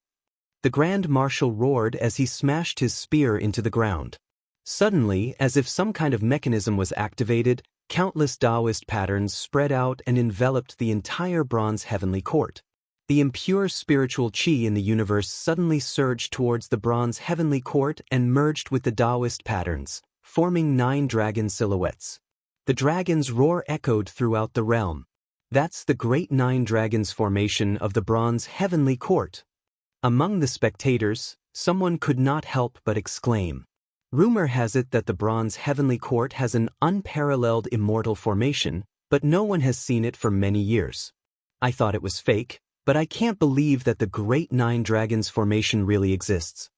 The Grand Marshal roared as he smashed his spear into the ground. Suddenly, as if some kind of mechanism was activated, countless Taoist patterns spread out and enveloped the entire bronze heavenly court. The impure spiritual qi in the universe suddenly surged towards the bronze heavenly court and merged with the Taoist patterns, forming 9 dragon silhouettes. The dragon's roar echoed throughout the realm. That's the great 9 dragons formation of the bronze heavenly court. Among the spectators, someone could not help but exclaim. Rumor has it that the bronze heavenly court has an unparalleled immortal formation, but no one has seen it for many years. I thought it was fake, but I can't believe that the great 9 dragons formation really exists.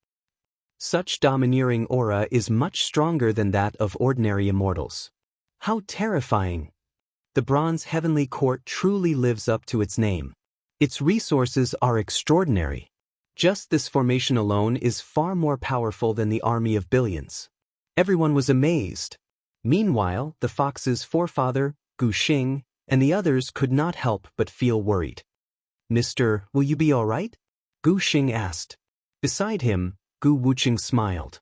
Such domineering aura is much stronger than that of ordinary immortals. How terrifying! The bronze heavenly court truly lives up to its name. Its resources are extraordinary. Just this formation alone is far more powerful than the army of billions. Everyone was amazed. Meanwhile, the fox's forefather, Gu Xing, and the others could not help but feel worried. Mister, will you be all right? Gu Xing asked. Beside him, Gu Wuqing smiled.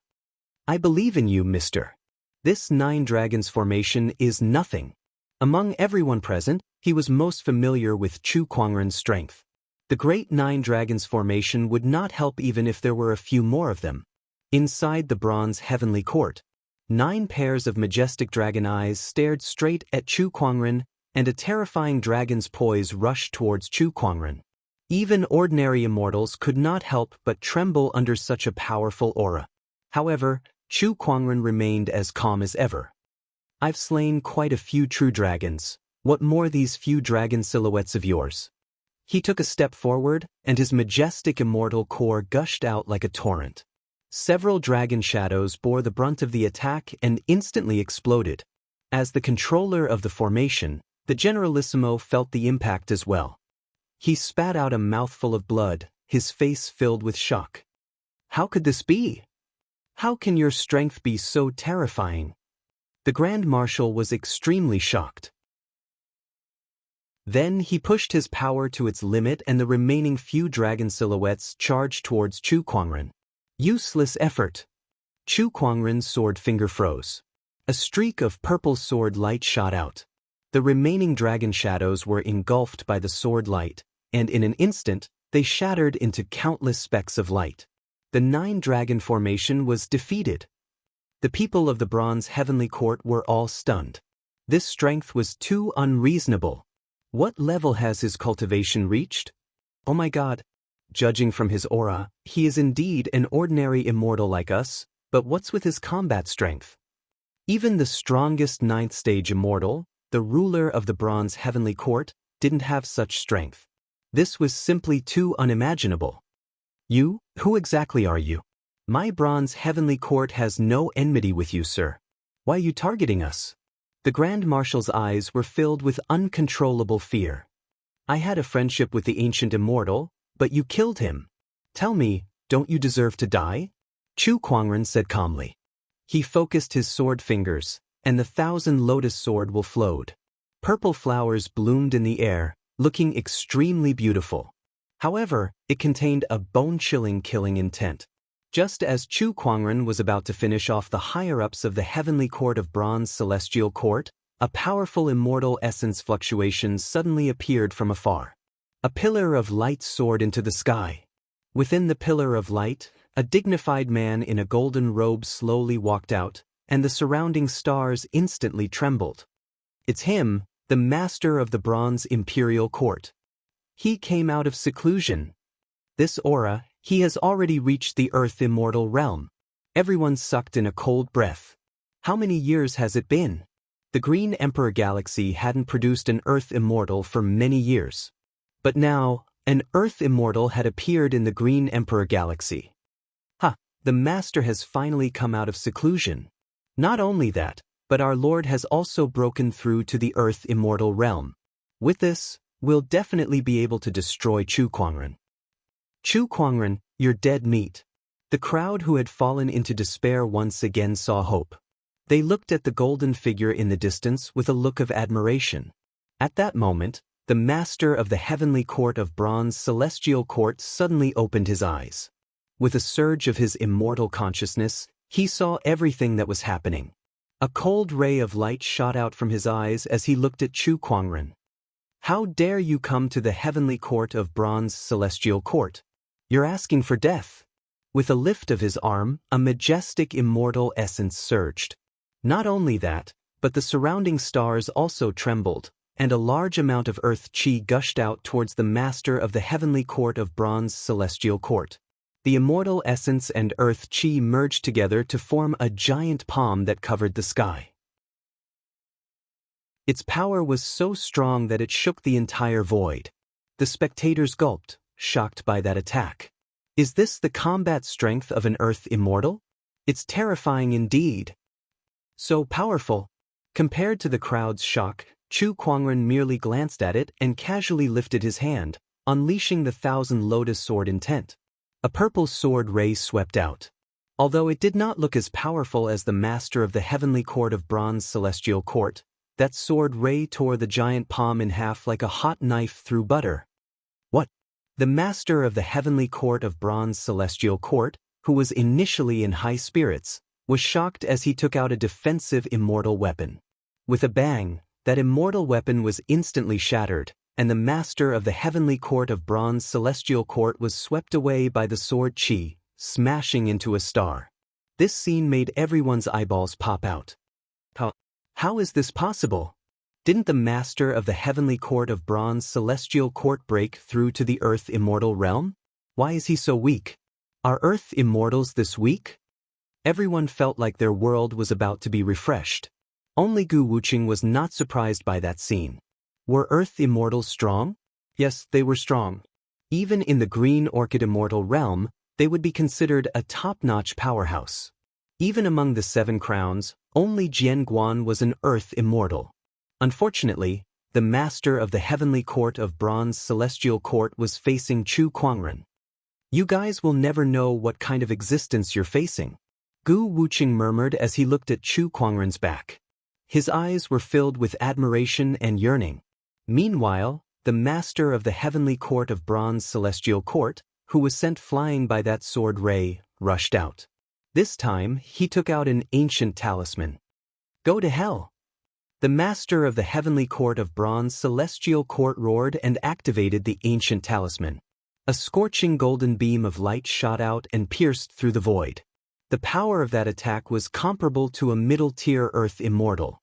I believe in you, mister. This 9 dragons formation is nothing. Among everyone present, he was most familiar with Chu Kuangren's strength. The great 9 dragons formation would not help even if there were a few more of them. Inside the bronze heavenly court, 9 pairs of majestic dragon eyes stared straight at Chu Kuangren, and a terrifying dragon's poise rushed towards Chu Kuangren. Even ordinary immortals could not help but tremble under such a powerful aura. However, Chu Kuangren remained as calm as ever. I've slain quite a few true dragons. What more these few dragon silhouettes of yours? He took a step forward, and his majestic immortal core gushed out like a torrent. Several dragon shadows bore the brunt of the attack and instantly exploded. As the controller of the formation, the Generalissimo felt the impact as well. He spat out a mouthful of blood, his face filled with shock. How could this be? How can your strength be so terrifying? The Grand Marshal was extremely shocked. Then he pushed his power to its limit and the remaining few dragon silhouettes charged towards Chu Kuangren. Useless effort. Chu Kuangren's sword finger froze. A streak of purple sword light shot out. The remaining dragon shadows were engulfed by the sword light, and in an instant, they shattered into countless specks of light. The 9-dragon formation was defeated. The people of the Bronze Heavenly Court were all stunned. This strength was too unreasonable. What level has his cultivation reached? Oh my god. Judging from his aura, he is indeed an ordinary immortal like us, but what's with his combat strength? Even the strongest 9th stage immortal, the ruler of the Bronze Heavenly Court, didn't have such strength. This was simply too unimaginable. You, who exactly are you? My Bronze Heavenly Court has no enmity with you, sir. Why are you targeting us? The Grand Marshal's eyes were filled with uncontrollable fear. I had a friendship with the ancient immortal, but you killed him. Tell me, don't you deserve to die? Chu Kuangren said calmly. He focused his sword fingers, and the 1,000 lotus sword will flowed. Purple flowers bloomed in the air, looking extremely beautiful. However, it contained a bone-chilling killing intent. Just as Chu Kuangren was about to finish off the higher-ups of the Heavenly Court of Bronze Celestial Court, a powerful immortal essence fluctuation suddenly appeared from afar. A pillar of light soared into the sky. Within the pillar of light, a dignified man in a golden robe slowly walked out, and the surrounding stars instantly trembled. It's him, the master of the Bronze Imperial Court. He came out of seclusion. This aura, he has already reached the Earth Immortal realm. Everyone sucked in a cold breath. How many years has it been? The Green Emperor Galaxy hadn't produced an Earth Immortal for many years. But now, an Earth Immortal had appeared in the Green Emperor Galaxy. The Master has finally come out of seclusion. Not only that, but our Lord has also broken through to the Earth Immortal realm. With this, we'll definitely be able to destroy Chu Kuangren. Chu Kuangren, you're dead meat. The crowd who had fallen into despair once again saw hope. They looked at the golden figure in the distance with a look of admiration. At that moment, the Master of the Heavenly Court of Bronze Celestial Court suddenly opened his eyes. With a surge of his immortal consciousness, he saw everything that was happening. A cold ray of light shot out from his eyes as he looked at Chu Kuangren. How dare you come to the Heavenly Court of Bronze Celestial Court? You're asking for death. With a lift of his arm, a majestic immortal essence surged. Not only that, but the surrounding stars also trembled, and a large amount of earth chi gushed out towards the Master of the Heavenly Court of Bronze Celestial Court. The immortal essence and earth chi merged together to form a giant palm that covered the sky. Its power was so strong that it shook the entire void. The spectators gulped, shocked by that attack. Is this the combat strength of an Earth Immortal? It's terrifying indeed. So powerful. Compared to the crowd's shock, Chu Kuangren merely glanced at it and casually lifted his hand, unleashing the 1,000 lotus sword intent. A purple sword ray swept out. Although it did not look as powerful as the Master of the Heavenly Court of Bronze Celestial Court, that sword ray tore the giant palm in half like a hot knife through butter. What? The Master of the Heavenly Court of Bronze Celestial Court, who was initially in high spirits, was shocked as he took out a defensive immortal weapon. With a bang, that immortal weapon was instantly shattered, and the Master of the Heavenly Court of Bronze Celestial Court was swept away by the sword chi, smashing into a star. This scene made everyone's eyeballs pop out. How is this possible? Didn't the Master of the Heavenly Court of Bronze Celestial Court break through to the Earth Immortal realm? Why is he so weak? Are Earth Immortals this weak? Everyone felt like their world was about to be refreshed. Only Gu Wuqing was not surprised by that scene. Were Earth Immortals strong? Yes, they were strong. Even in the Green Orchid Immortal realm, they would be considered a top-notch powerhouse. Even among the 7 crowns, only Jian Guan was an Earth Immortal. Unfortunately, the master of the heavenly court of bronze celestial court was facing Chu Kuangren. You guys will never know what kind of existence you're facing, Gu Wuqing murmured as he looked at Chu Kuangren's back. His eyes were filled with admiration and yearning. Meanwhile, the master of the heavenly court of bronze celestial court, who was sent flying by that sword ray, rushed out. This time, he took out an ancient talisman. Go to hell! The master of the heavenly court of bronze celestial court roared and activated the ancient talisman. A scorching golden beam of light shot out and pierced through the void. The power of that attack was comparable to a middle-tier earth immortal.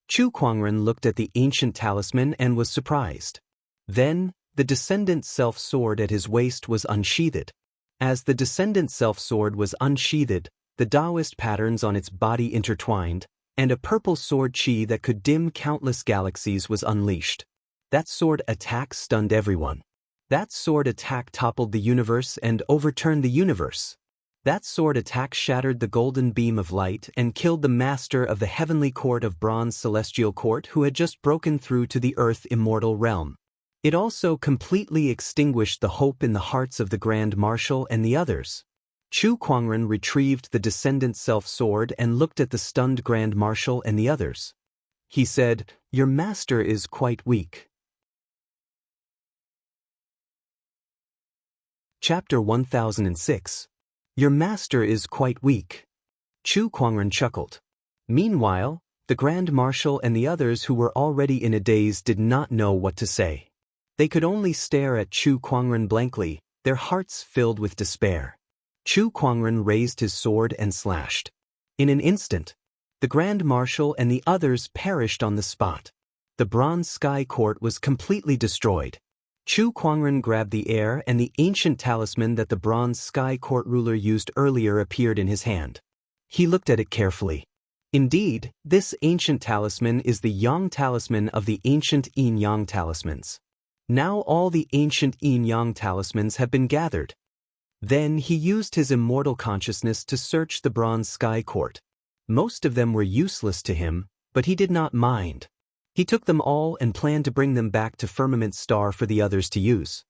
Chu Kuangren looked at the ancient talisman and was surprised. Then, the descendant self-sword at his waist was unsheathed. As the descendant self-sword was unsheathed, the Taoist patterns on its body intertwined, and a purple sword chi that could dim countless galaxies was unleashed. That sword attack stunned everyone. That sword attack toppled the universe and overturned the universe. That sword attack shattered the golden beam of light and killed the master of the heavenly court of bronze celestial court who had just broken through to the earth immortal realm. It also completely extinguished the hope in the hearts of the Grand Marshal and the others. Chu Kuangren retrieved the descendant self-sword and looked at the stunned Grand Marshal and the others. He said, "Your master is quite weak." Chapter 1006. Your master is quite weak. Chu Kuangren chuckled. Meanwhile, the Grand Marshal and the others who were already in a daze did not know what to say. They could only stare at Chu Kuangren blankly, their hearts filled with despair. Chu Kuangren raised his sword and slashed. In an instant, the Grand Marshal and the others perished on the spot. The Bronze Sky Court was completely destroyed. Chu Kuangren grabbed the air and the ancient talisman that the Bronze Sky Court ruler used earlier appeared in his hand. He looked at it carefully. Indeed, this ancient talisman is the Yang talisman of the ancient Yin-Yang talismans. Now all the ancient Yin-Yang talismans have been gathered. Then he used his immortal consciousness to search the Bronze Sky Court. Most of them were useless to him, but he did not mind. He took them all and planned to bring them back to Firmament Star for the others to use.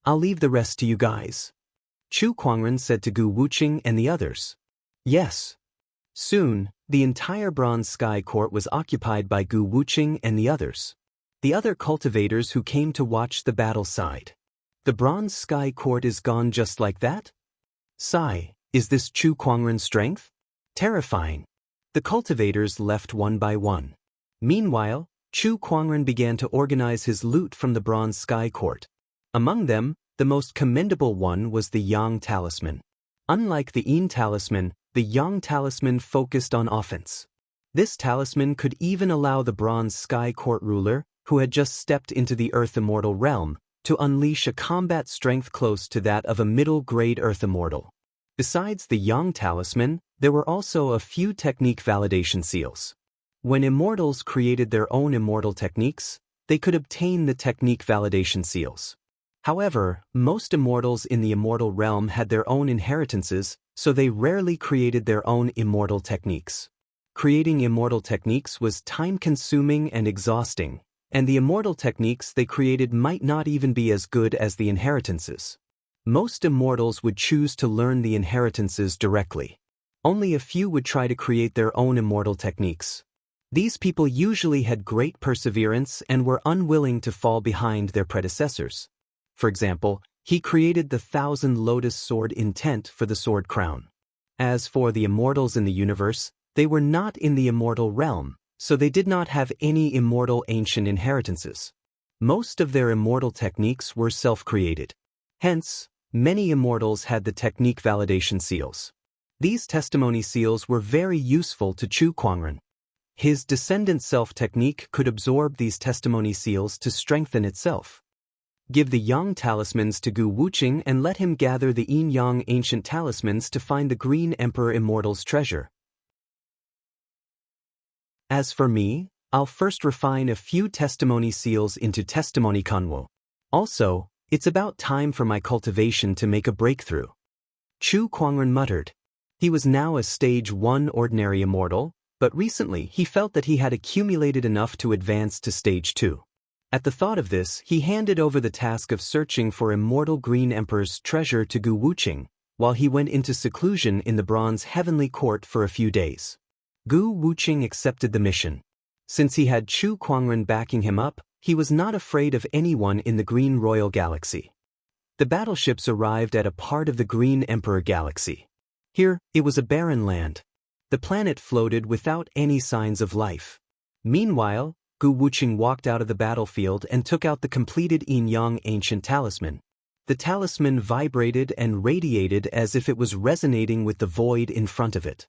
I'll leave the rest to you guys, Chu Kuangren said to Gu Wuqing and the others. Yes. Soon, the entire Bronze Sky Court was occupied by Gu Wuqing and the others. The other cultivators who came to watch the battle sighed. The Bronze Sky Court is gone just like that? Sigh, is this Chu Kuangren's strength? Terrifying. The cultivators left one by one. Meanwhile, Chu Kuangren began to organize his loot from the Bronze Sky Court. Among them, the most commendable one was the Yang talisman. Unlike the Yin talisman, the Yang talisman focused on offense. This talisman could even allow the Bronze Sky Court ruler, who had just stepped into the Earth Immortal realm, to unleash a combat strength close to that of a middle-grade Earth Immortal. Besides the Yang talisman, there were also a few technique validation seals. When immortals created their own immortal techniques, they could obtain the technique validation seals. However, most immortals in the immortal realm had their own inheritances, so they rarely created their own immortal techniques. Creating immortal techniques was time-consuming and exhausting, and the immortal techniques they created might not even be as good as the inheritances. Most immortals would choose to learn the inheritances directly. Only a few would try to create their own immortal techniques. These people usually had great perseverance and were unwilling to fall behind their predecessors. For example, he created the 1,000 Lotus Sword intent for the Sword Crown. As for the immortals in the universe, they were not in the immortal realm, so they did not have any immortal ancient inheritances. Most of their immortal techniques were self-created. Hence, many immortals had the technique validation seals. These testimony seals were very useful to Chu Kuangren. His descendant self technique could absorb these testimony seals to strengthen itself. Give the Yang talismans to Gu Wuqing and let him gather the Yin-Yang ancient talismans to find the Green Emperor Immortal's treasure. As for me, I'll first refine a few testimony seals into testimony kanwo. Also, it's about time for my cultivation to make a breakthrough. Chu Kuangren muttered. He was now a stage 1 ordinary immortal, But recently he felt that he had accumulated enough to advance to stage 2. At the thought of this, he handed over the task of searching for immortal Green Emperor's treasure to Gu Wuqing, while he went into seclusion in the Bronze Heavenly Court for a few days. Gu Wuqing accepted the mission. Since he had Chu Kuangren backing him up, he was not afraid of anyone in the Green Royal Galaxy. The battleships arrived at a part of the Green Emperor Galaxy. Here, it was a barren land. The planet floated without any signs of life. Meanwhile, Gu Wuqing walked out of the battlefield and took out the completed Yin-Yang ancient talisman. The talisman vibrated and radiated as if it was resonating with the void in front of it.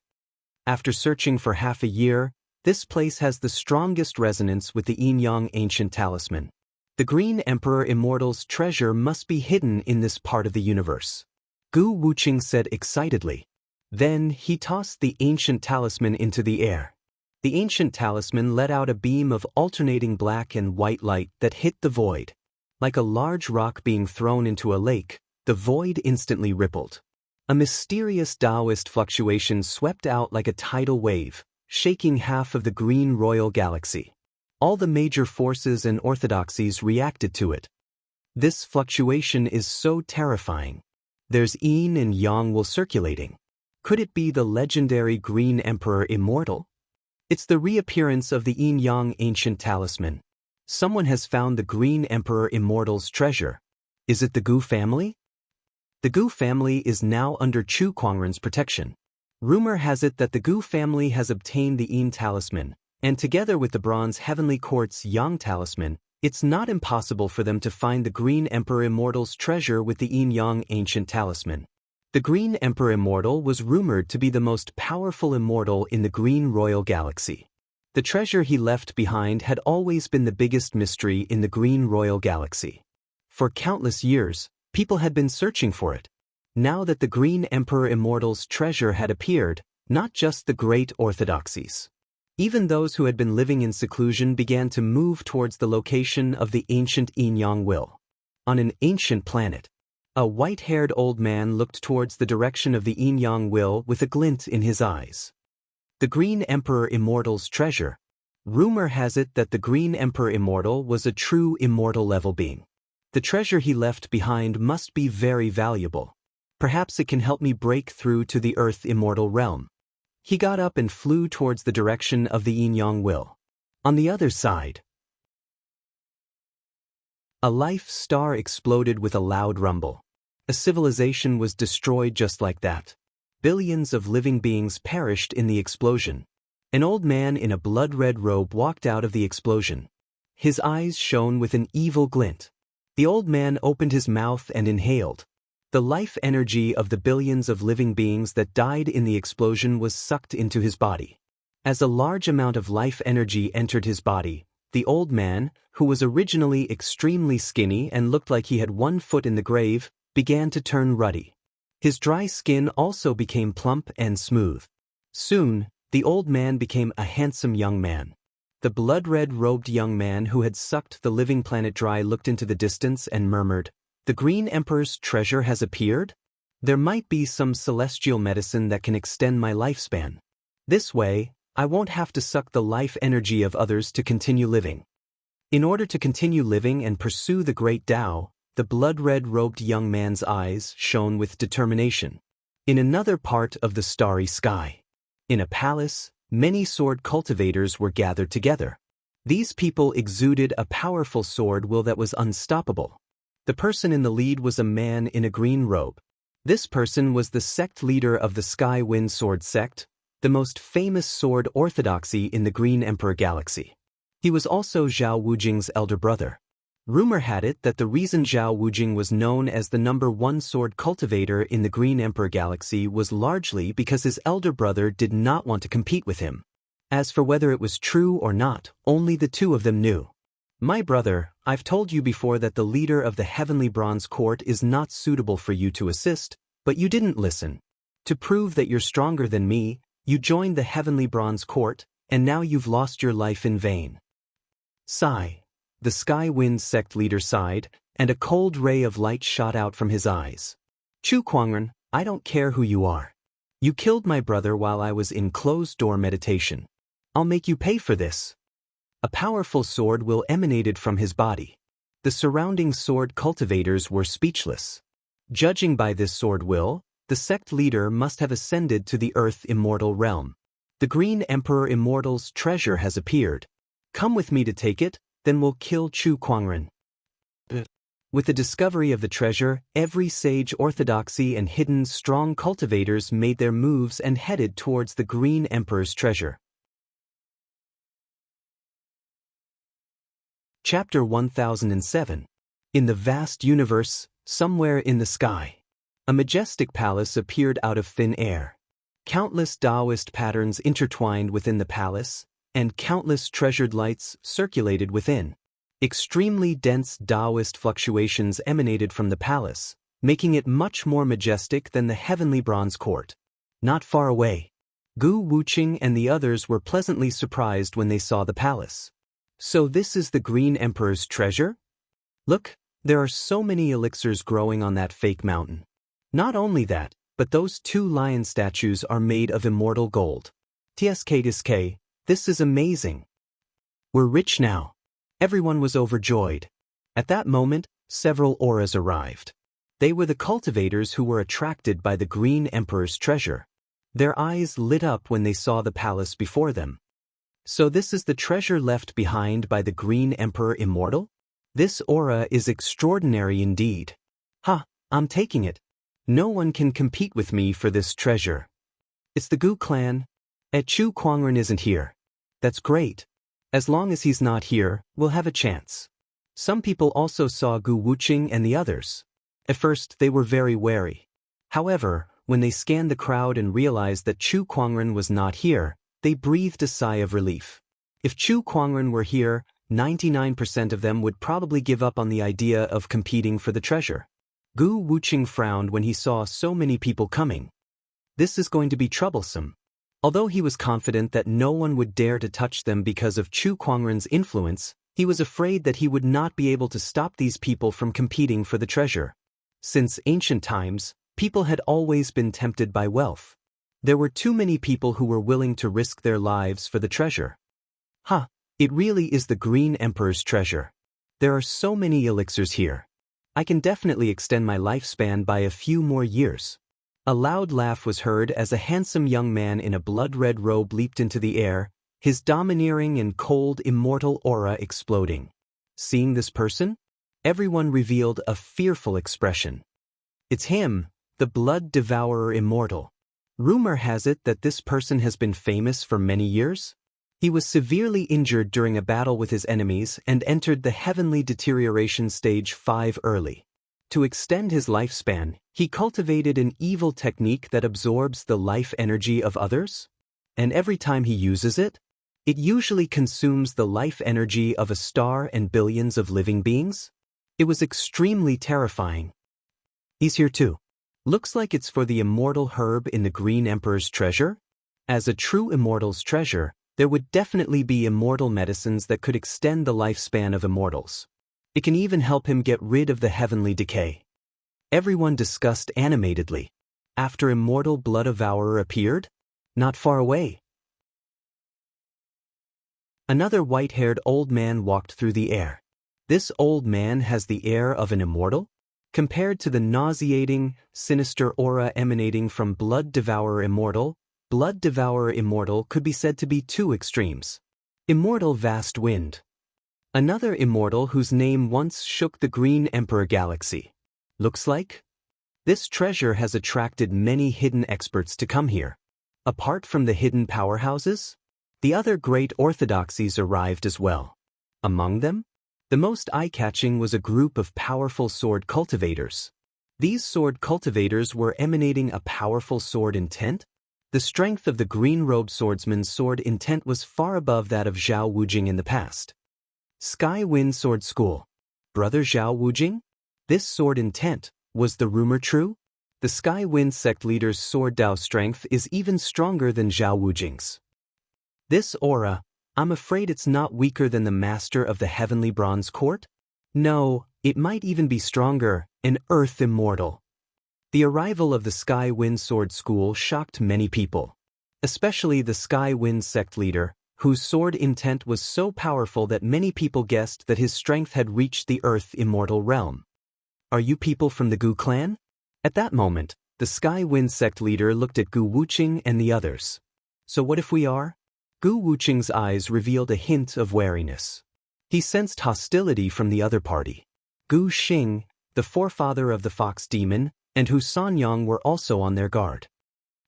After searching for half a year, this place has the strongest resonance with the Yin-Yang ancient talisman. The Green Emperor Immortal's treasure must be hidden in this part of the universe. Gu Wuqing said excitedly. Then he tossed the ancient talisman into the air. The ancient talisman let out a beam of alternating black and white light that hit the void. Like a large rock being thrown into a lake, the void instantly rippled. A mysterious Taoist fluctuation swept out like a tidal wave, shaking half of the Green Royal Galaxy. All the major forces and orthodoxies reacted to it. This fluctuation is so terrifying. There's yin and yang will circulating. Could it be the legendary Green Emperor Immortal? It's the reappearance of the Yin-Yang ancient talisman. Someone has found the Green Emperor Immortal's treasure. Is it the Gu family? The Gu family is now under Chu Kuangren's protection. Rumor has it that the Gu family has obtained the Yin talisman, and together with the Bronze Heavenly Court's Yang talisman, it's not impossible for them to find the Green Emperor Immortal's treasure with the Yin-Yang ancient talisman. The Green Emperor Immortal was rumored to be the most powerful immortal in the Green Royal Galaxy. The treasure he left behind had always been the biggest mystery in the Green Royal Galaxy. For countless years, people had been searching for it. Now that the Green Emperor Immortal's treasure had appeared, not just the great orthodoxies. Even those who had been living in seclusion began to move towards the location of the ancient Yin-Yang will. On an ancient planet, a white-haired old man looked towards the direction of the Yin-Yang will with a glint in his eyes. The Green Emperor Immortal's treasure. Rumor has it that the Green Emperor Immortal was a true immortal-level being. The treasure he left behind must be very valuable. Perhaps it can help me break through to the Earth Immortal realm. He got up and flew towards the direction of the Yin-Yang will. On the other side, a life star exploded with a loud rumble. A civilization was destroyed just like that. Billions of living beings perished in the explosion. An old man in a blood-red robe walked out of the explosion. His eyes shone with an evil glint. The old man opened his mouth and inhaled. The life energy of the billions of living beings that died in the explosion was sucked into his body. As a large amount of life energy entered his body, the old man, who was originally extremely skinny and looked like he had one foot in the grave, began to turn ruddy. His dry skin also became plump and smooth. Soon, the old man became a handsome young man. The blood-red robed young man who had sucked the living planet dry looked into the distance and murmured, "The Green Emperor's treasure has appeared? There might be some celestial medicine that can extend my lifespan. This way, I won't have to suck the life energy of others to continue living." In order to continue living and pursue the great Tao, the blood-red robed young man's eyes shone with determination. In another part of the starry sky, in a palace, many sword cultivators were gathered together. These people exuded a powerful sword will that was unstoppable. The person in the lead was a man in a green robe. This person was the sect leader of the Sky Wind Sword sect, the most famous sword orthodoxy in the Green Emperor Galaxy. He was also Zhao Wujing's elder brother. Rumor had it that the reason Zhao Wujing was known as the #1 sword cultivator in the Green Emperor Galaxy was largely because his elder brother did not want to compete with him. As for whether it was true or not, only the two of them knew. "My brother, I've told you before that the leader of the Heavenly Bronze Court is not suitable for you to assist, but you didn't listen. To prove that you're stronger than me, you joined the Heavenly Bronze Court, and now you've lost your life in vain." Sigh. The Sky Wind sect leader sighed, and a cold ray of light shot out from his eyes. "Chu Kuangren, I don't care who you are. You killed my brother while I was in closed-door meditation. I'll make you pay for this. A powerful sword will emanated from his body. The surrounding sword cultivators were speechless. Judging by this sword will, the sect leader must have ascended to the Earth Immortal realm. The Green Emperor Immortal's treasure has appeared. Come with me to take it, then we'll kill Chu Kuangren. With the discovery of the treasure, every sage orthodoxy and hidden strong cultivators made their moves and headed towards the Green Emperor's treasure. Chapter 1007. In the vast universe, somewhere in the sky, a majestic palace appeared out of thin air. Countless Taoist patterns intertwined within the palace, and countless treasured lights circulated within. Extremely dense Taoist fluctuations emanated from the palace, making it much more majestic than the heavenly bronze court. Not far away, Gu Wuqing and the others were pleasantly surprised when they saw the palace. So this is the Green Emperor's treasure? Look, there are so many elixirs growing on that fake mountain. Not only that, but those 2 lion statues are made of immortal gold. TSK, this is amazing. We're rich now. Everyone was overjoyed. At that moment, several auras arrived. They were the cultivators who were attracted by the Green Emperor's treasure. Their eyes lit up when they saw the palace before them. So this is the treasure left behind by the Green Emperor Immortal? This aura is extraordinary indeed. I'm taking it. No one can compete with me for this treasure. It's the Gu clan. Chu Kuangren isn't here. That's great. As long as he's not here, we'll have a chance. Some people also saw Gu Wuqing and the others. At first, they were very wary. However, when they scanned the crowd and realized that Chu Kuangren was not here, they breathed a sigh of relief. If Chu Kuangren were here, 99% of them would probably give up on the idea of competing for the treasure. Gu Wuqing frowned when he saw so many people coming. This is going to be troublesome. Although he was confident that no one would dare to touch them because of Chu Kuangren's influence, he was afraid that he would not be able to stop these people from competing for the treasure. Since ancient times, people had always been tempted by wealth. There were too many people who were willing to risk their lives for the treasure. It really is the Green Emperor's treasure. There are so many elixirs here. I can definitely extend my lifespan by a few more years. A loud laugh was heard as a handsome young man in a blood-red robe leaped into the air, his domineering and cold immortal aura exploding. Seeing this person, everyone revealed a fearful expression. It's him, the Blood Devourer Immortal. Rumor has it that this person has been famous for many years. He was severely injured during a battle with his enemies and entered the heavenly deterioration stage 5 early. To extend his lifespan, he cultivated an evil technique that absorbs the life energy of others. And every time he uses it, it usually consumes the life energy of a star and billions of living beings. It was extremely terrifying. He's here too. Looks like it's for the immortal herb in the Green Emperor's treasure. As a true immortal's treasure, there would definitely be immortal medicines that could extend the lifespan of immortals. It can even help him get rid of the heavenly decay. Everyone discussed animatedly. After Immortal Blood Devourer appeared, not far away, another white-haired old man walked through the air. This old man has the air of an immortal? Compared to the nauseating, sinister aura emanating from Blood Devourer Immortal could be said to be 2 extremes. Immortal Vast Wind. Another immortal whose name once shook the Green Emperor Galaxy. Looks like this treasure has attracted many hidden experts to come here. Apart from the hidden powerhouses, the other great orthodoxies arrived as well. Among them, the most eye-catching was a group of powerful sword cultivators. These sword cultivators were emanating a powerful sword intent. The strength of the green-robed swordsman's sword intent was far above that of Zhao Wujing in the past. Sky Wind Sword School. Brother Zhao Wujing? This sword intent, was the rumor true? The Sky Wind sect leader's sword Dao strength is even stronger than Zhao Wujing's. This aura, I'm afraid it's not weaker than the master of the Heavenly Bronze Court? No, it might even be stronger, an Earth Immortal. The arrival of the Sky Wind Sword School shocked many people. Especially the Sky Wind sect leader, whose sword intent was so powerful that many people guessed that his strength had reached the Earth immortal realm. Are you people from the Gu clan? At that moment, the Sky Wind sect leader looked at Gu Wuqing and the others. So what if we are? Gu Wuqing's eyes revealed a hint of wariness. He sensed hostility from the other party. Gu Xing, the forefather of the fox demon, and Hu Sanyang were also on their guard.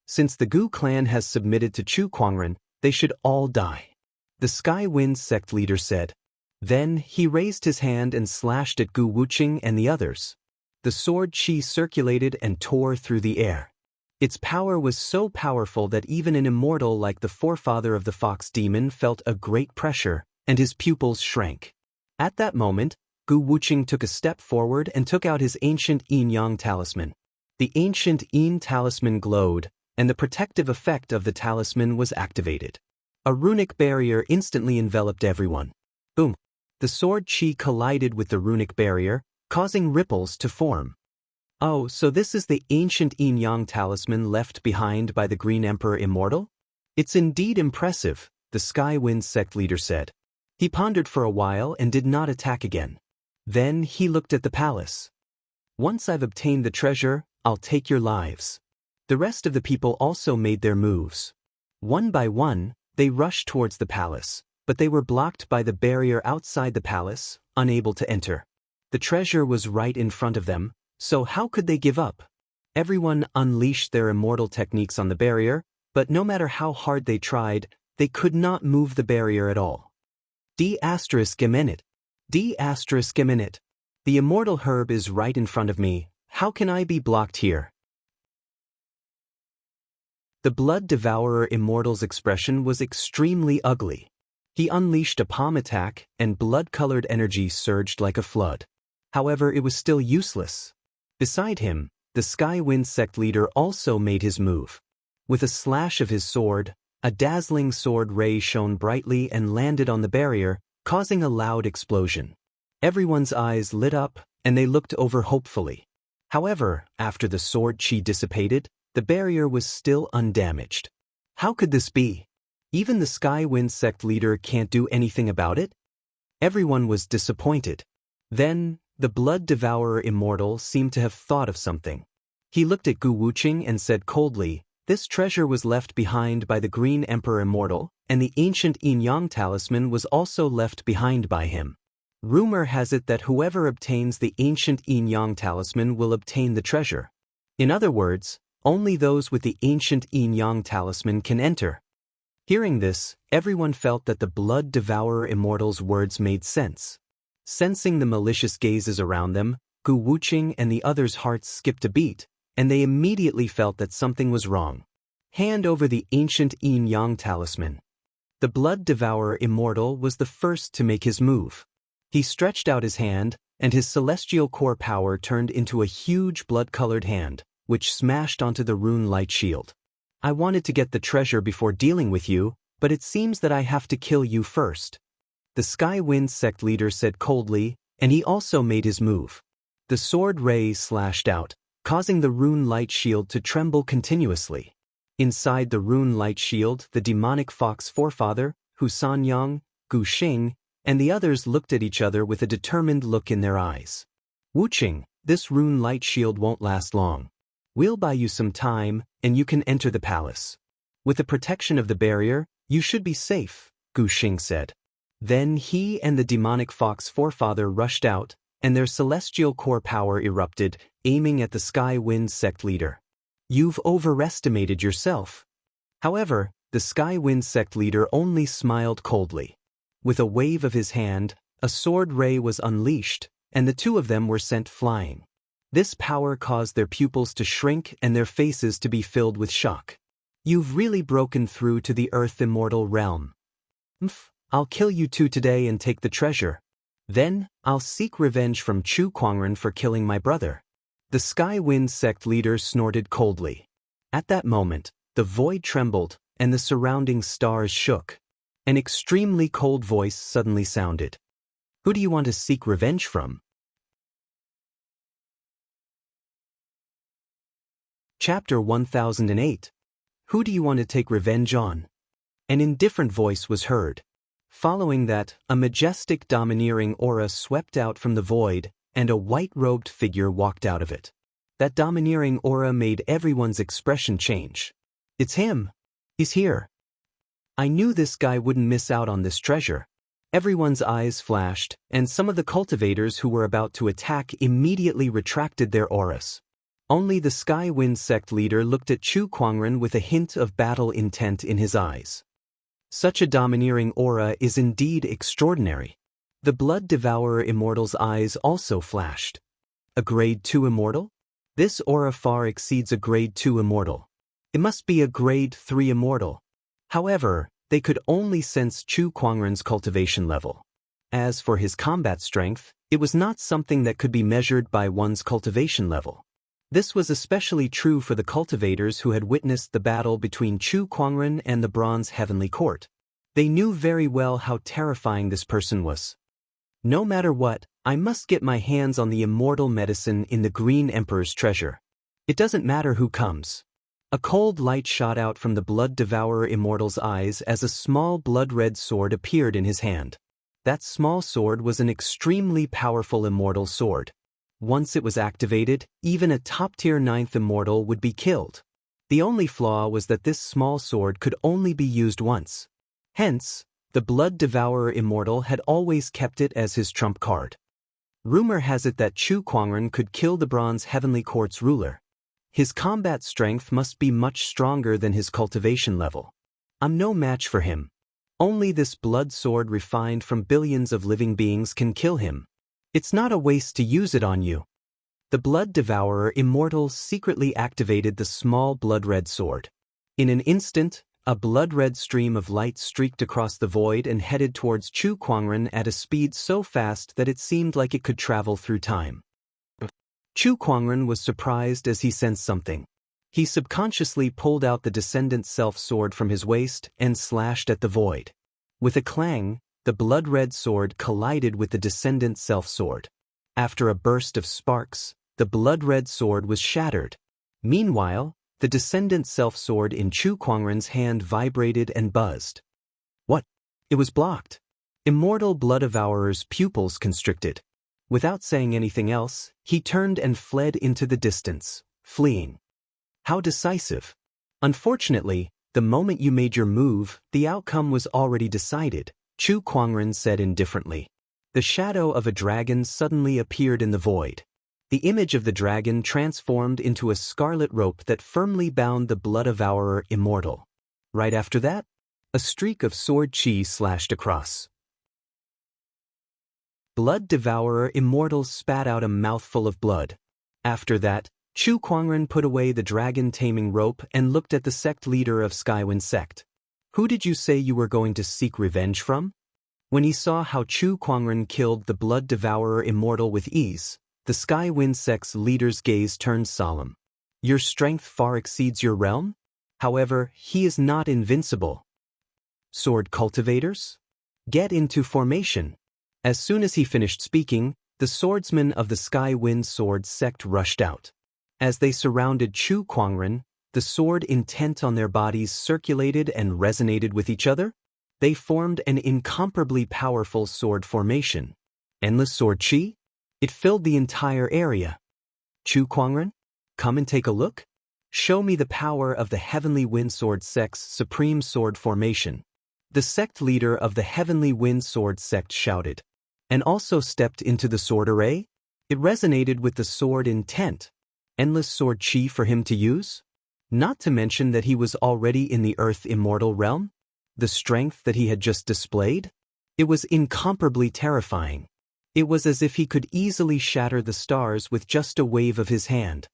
Since the Gu clan has submitted to Chu Kuangren, they should all die, the Sky Wind sect leader said. Then he raised his hand and slashed at Gu Wuqing and the others. The sword qi circulated and tore through the air. Its power was so powerful that even an immortal like the forefather of the fox demon felt a great pressure, and his pupils shrank. At that moment, Gu Wuqing took a step forward and took out his ancient yin-yang talisman. The ancient yin talisman glowed, and the protective effect of the talisman was activated. A runic barrier instantly enveloped everyone. Boom! The sword qi collided with the runic barrier, causing ripples to form. Oh, so this is the ancient yin-yang talisman left behind by the Green Emperor Immortal? It's indeed impressive, the Sky Wind sect leader said. He pondered for a while and did not attack again. Then he looked at the palace. Once I've obtained the treasure, I'll take your lives. The rest of the people also made their moves. One by one, they rushed towards the palace, but they were blocked by the barrier outside the palace, unable to enter. The treasure was right in front of them, so how could they give up? Everyone unleashed their immortal techniques on the barrier, but no matter how hard they tried, they could not move the barrier at all. D***eminit. D***eminit. The immortal herb is right in front of me, how can I be blocked here? The Blood Devourer Immortal's expression was extremely ugly. He unleashed a palm attack, and blood-colored energy surged like a flood. However, it was still useless. Beside him, the Sky Wind sect leader also made his move. With a slash of his sword, a dazzling sword ray shone brightly and landed on the barrier, causing a loud explosion. Everyone's eyes lit up, and they looked over hopefully. However, after the sword qi dissipated, the barrier was still undamaged. How could this be? Even the Sky Wind sect leader can't do anything about it? Everyone was disappointed. Then, the Blood Devourer Immortal seemed to have thought of something. He looked at Gu Wuqing and said coldly, "This treasure was left behind by the Green Emperor Immortal, and the ancient yin-yang talisman was also left behind by him. Rumor has it that whoever obtains the ancient yin-yang talisman will obtain the treasure. In other words, only those with the ancient yin-yang talisman can enter." Hearing this, everyone felt that the Blood Devourer Immortal's words made sense. Sensing the malicious gazes around them, Gu Wuqing and the others' hearts skipped a beat, and they immediately felt that something was wrong. Hand over the ancient yin-yang talisman. The Blood Devourer Immortal was the first to make his move. He stretched out his hand, and his celestial core power turned into a huge blood-colored hand, which smashed onto the rune light shield. "I wanted to get the treasure before dealing with you, but it seems that I have to kill you first," the Sky Wind sect leader said coldly, and he also made his move. The sword ray slashed out, causing the rune light shield to tremble continuously. Inside the rune light shield, the demonic fox forefather, Hu Sanyang, Gu Xing, and the others looked at each other with a determined look in their eyes. "Wuqing, this rune light shield won't last long. We'll buy you some time, and you can enter the palace. With the protection of the barrier, you should be safe," Gu Xing said. Then he and the demonic fox forefather rushed out, and their celestial core power erupted, aiming at the Sky Wind sect leader. "You've overestimated yourself." However, the Sky Wind sect leader only smiled coldly. With a wave of his hand, a sword ray was unleashed, and the two of them were sent flying. This power caused their pupils to shrink and their faces to be filled with shock. "You've really broken through to the Earth Immortal realm. I'll kill you two today and take the treasure. Then, I'll seek revenge from Chu Kuangren for killing my brother." The Sky Wind sect leader snorted coldly. At that moment, the void trembled, and the surrounding stars shook. An extremely cold voice suddenly sounded. "Who do you want to seek revenge from?" Chapter 1008. Who do you want to take revenge on? An indifferent voice was heard. Following that, a majestic domineering aura swept out from the void, and a white-robed figure walked out of it. That domineering aura made everyone's expression change. It's him. He's here. I knew this guy wouldn't miss out on this treasure. Everyone's eyes flashed, and some of the cultivators who were about to attack immediately retracted their auras. Only the Sky Wind sect leader looked at Chu Kuangren with a hint of battle intent in his eyes. Such a domineering aura is indeed extraordinary. The Blood Devourer Immortal's eyes also flashed. A Grade 2 Immortal? This aura far exceeds a Grade 2 Immortal. It must be a Grade 3 Immortal. However, they could only sense Chu Kuangren's cultivation level. As for his combat strength, it was not something that could be measured by one's cultivation level. This was especially true for the cultivators who had witnessed the battle between Chu Kuangren and the Bronze Heavenly Court. They knew very well how terrifying this person was. No matter what, I must get my hands on the immortal medicine in the Green Emperor's treasure. It doesn't matter who comes. A cold light shot out from the Blood Devourer Immortal's eyes as a small blood-red sword appeared in his hand. That small sword was an extremely powerful immortal sword. Once it was activated, even a top-tier 9th immortal would be killed. The only flaw was that this small sword could only be used once. Hence, the Blood Devourer Immortal had always kept it as his trump card. Rumor has it that Chu Kuangren could kill the Bronze Heavenly Court's ruler. His combat strength must be much stronger than his cultivation level. I'm no match for him. Only this blood sword refined from billions of living beings can kill him. It's not a waste to use it on you. The Blood Devourer Immortal secretly activated the small blood-red sword. In an instant, a blood-red stream of light streaked across the void and headed towards Chu Kuangren at a speed so fast that it seemed like it could travel through time. Chu Kuangren was surprised as he sensed something. He subconsciously pulled out the Descendant Self sword from his waist and slashed at the void. With a clang, the blood-red sword collided with the Descendant Self sword. After a burst of sparks, the blood-red sword was shattered. Meanwhile, the Descendant Self sword in Chu Kuangren's hand vibrated and buzzed. What? It was blocked. Immortal Blood Devourer's pupils constricted. Without saying anything else, he turned and fled into the distance, fleeing. How decisive. Unfortunately, the moment you made your move, the outcome was already decided, Chu Kuangren said indifferently. The shadow of a dragon suddenly appeared in the void. The image of the dragon transformed into a scarlet rope that firmly bound the Blood Devourer Immortal. Right after that, a streak of sword chi slashed across. Blood Devourer Immortal spat out a mouthful of blood. After that, Chu Kuangren put away the dragon-taming rope and looked at the sect leader of Skywind sect. Who did you say you were going to seek revenge from? When he saw how Chu Kuangren killed the Blood Devourer Immortal with ease, the Skywind sect's leader's gaze turned solemn. Your strength far exceeds your realm? However, he is not invincible. Sword cultivators? Get into formation. As soon as he finished speaking, the swordsmen of the Skywind Sword sect rushed out. As they surrounded Chu Kuangren, the sword intent on their bodies circulated and resonated with each other. They formed an incomparably powerful sword formation. Endless sword chi? It filled the entire area. Chu Kuangren, come and take a look? Show me the power of the Heavenly Wind Sword sect's supreme sword formation. The sect leader of the Heavenly Wind Sword sect shouted. And also stepped into the sword array? It resonated with the sword intent. Endless sword chi for him to use? Not to mention that he was already in the Earth Immortal realm? The strength that he had just displayed? It was incomparably terrifying. It was as if he could easily shatter the stars with just a wave of his hand.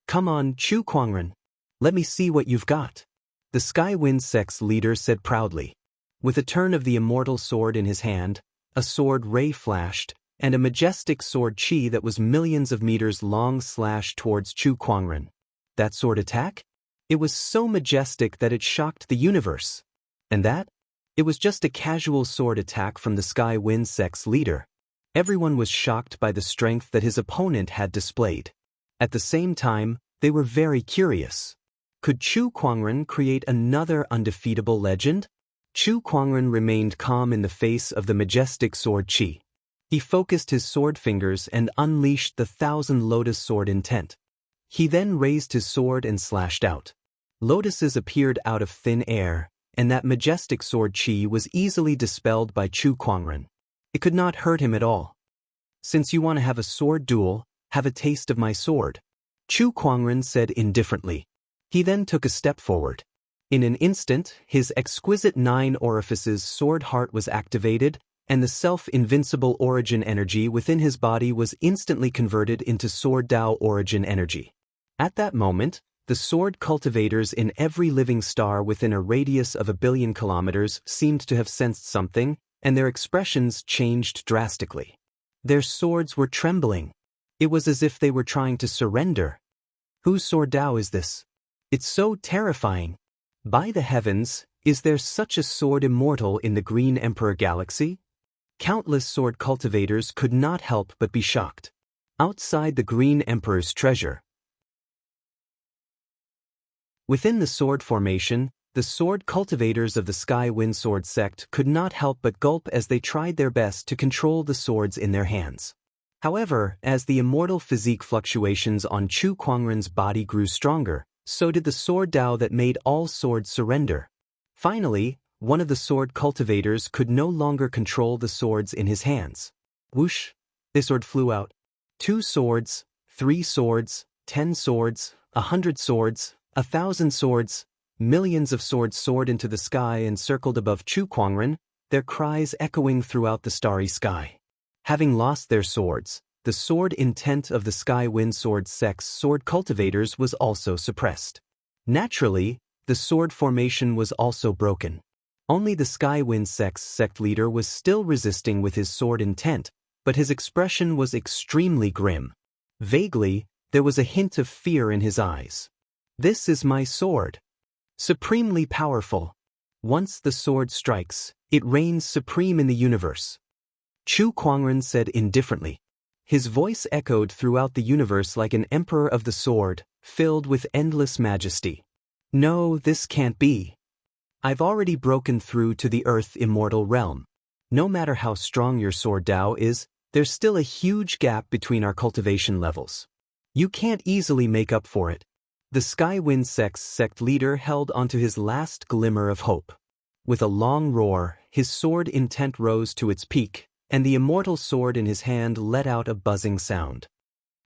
Come on, Chu Kuangren. Let me see what you've got. The Skywind sect's leader said proudly. With a turn of the immortal sword in his hand, a sword ray flashed, and a majestic sword chi that was millions of meters long slashed towards Chu Kuangren. That sword attack? It was so majestic that it shocked the universe. And that? It was just a casual sword attack from the Skywind sect's leader. Everyone was shocked by the strength that his opponent had displayed. At the same time, they were very curious. Could Chu Kuangren create another undefeatable legend? Chu Kuangren remained calm in the face of the majestic sword Qi. He focused his sword fingers and unleashed the 1,000 lotus sword intent. He then raised his sword and slashed out. Lotuses appeared out of thin air, and that majestic sword Qi was easily dispelled by Chu Kuangren. It could not hurt him at all. "Since you want to have a sword duel, have a taste of my sword," Chu Kuangren said indifferently. He then took a step forward. In an instant, his exquisite 9 orifices sword heart was activated, and the self-invincible origin energy within his body was instantly converted into sword Dao origin energy. At that moment, the sword cultivators in every living star within a radius of 1 billion kilometers seemed to have sensed something, and their expressions changed drastically. Their swords were trembling. It was as if they were trying to surrender. Whose sword Dao is this? It's so terrifying. By the heavens, is there such a sword immortal in the Green Emperor Galaxy? Countless sword cultivators could not help but be shocked. Outside the Green Emperor's treasure. Within the sword formation, the sword cultivators of the Sky Wind Sword sect could not help but gulp as they tried their best to control the swords in their hands. However, as the immortal physique fluctuations on Chu Kuangren's body grew stronger, so did the sword Dao that made all swords surrender. Finally, one of the sword cultivators could no longer control the swords in his hands. Whoosh! The sword flew out. 2 swords, 3 swords, 10 swords, 100 swords, 1,000 swords, millions of swords soared into the sky and circled above Chu Kuangren, their cries echoing throughout the starry sky. Having lost their swords, the sword intent of the Sky Wind Sword sect's sword cultivators was also suppressed. Naturally, the sword formation was also broken. Only the Sky Wind sect's sect leader was still resisting with his sword intent, but his expression was extremely grim. Vaguely, there was a hint of fear in his eyes. "This is my sword. Supremely powerful. Once the sword strikes, it reigns supreme in the universe," Chu Kuangren said indifferently. His voice echoed throughout the universe like an emperor of the sword, filled with endless majesty. "No, this can't be. I've already broken through to the Earth immortal realm. No matter how strong your sword Dao is, there's still a huge gap between our cultivation levels. You can't easily make up for it." The Sky Wind sect's sect leader held onto his last glimmer of hope. With a long roar, his sword intent rose to its peak, and the immortal sword in his hand let out a buzzing sound.